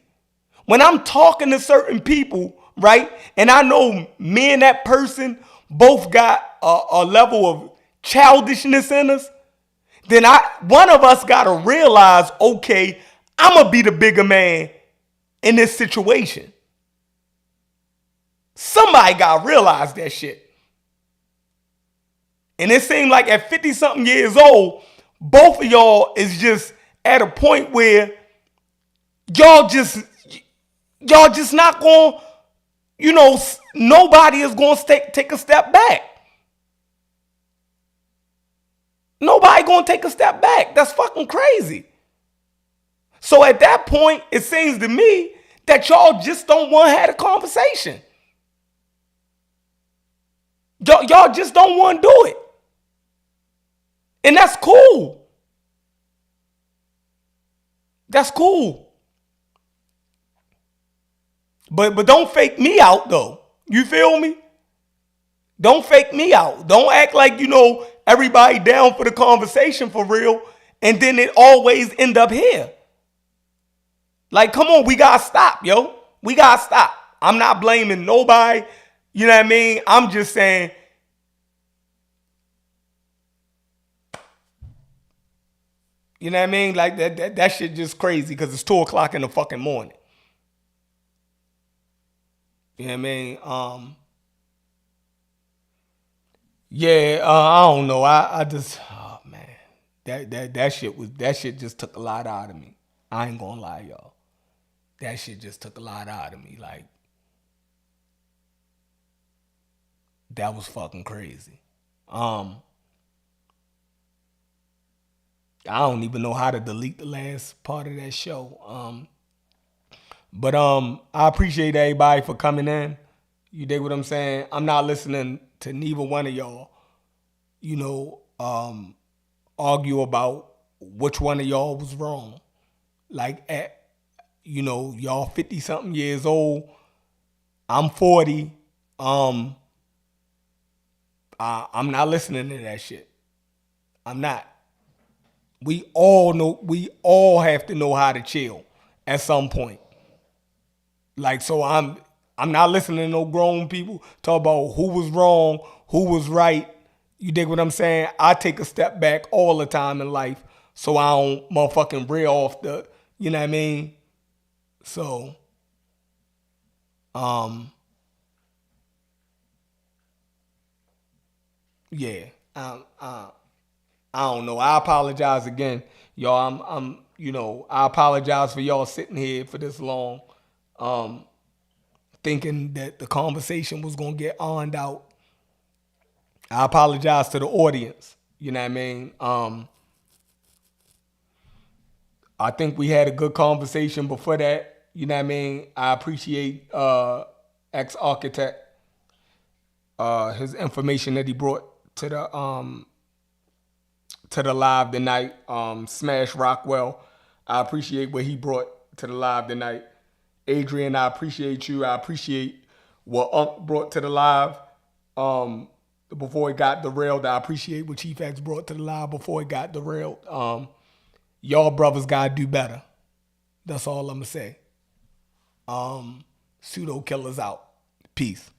When I'm talking to certain people, right, and I know me and that person both got a level of childishness in us, then one of us got to realize, okay, I'm going to be the bigger man in this situation. Somebody got to realize that shit. And it seemed like at 50-something years old, both of y'all is just at a point where y'all just not going, you know, nobody is going to take a step back. Nobody going to take a step back. That's fucking crazy. So at that point, it seems to me that y'all just don't want to have a conversation. Y'all just don't want to do it. And that's cool. That's cool. But don't fake me out though. You feel me? Don't fake me out. Don't act like, you know, everybody down for the conversation for real, and then it always end up here. Like, come on, we gotta stop, yo. We gotta stop. I'm not blaming nobody. You know what I mean? I'm just saying, you know what I mean? Like, that shit just crazy because it's 2:00 in the fucking morning. You know what I mean? Yeah, I don't know. I just, oh man, that shit just took a lot out of me. I ain't gonna lie, y'all. That shit just took a lot out of me. Like, that was fucking crazy. I don't even know how to delete the last part of that show. But I appreciate everybody for coming in. You dig what I'm saying? I'm not listening to neither one of y'all, you know, argue about which one of y'all was wrong. Like, you know, y'all 50-something years old. I'm 40. I'm not listening to that shit. I'm not. We all have to know how to chill at some point. Like, so I'm not listening to no grown people talk about who was wrong, who was right. You dig what I'm saying? I take a step back all the time in life so I don't motherfucking rear off the, you know what I mean? So, yeah, I don't know. I apologize again, y'all. I apologize for y'all sitting here for this long, thinking that the conversation was gonna get ironed out. I apologize to the audience. You know what I mean? I think we had a good conversation before that. You know what I mean? I appreciate ex-architect, his information that he brought to the live tonight. Smash Rockwell, I appreciate what he brought to the live tonight. Adrian, I appreciate you. I appreciate what Unc brought to the live. Before it got derailed, I appreciate what Chief X brought to the live before it got derailed. Y'all brothers gotta do better. That's all I'm gonna say. Pseudo killers out. Peace.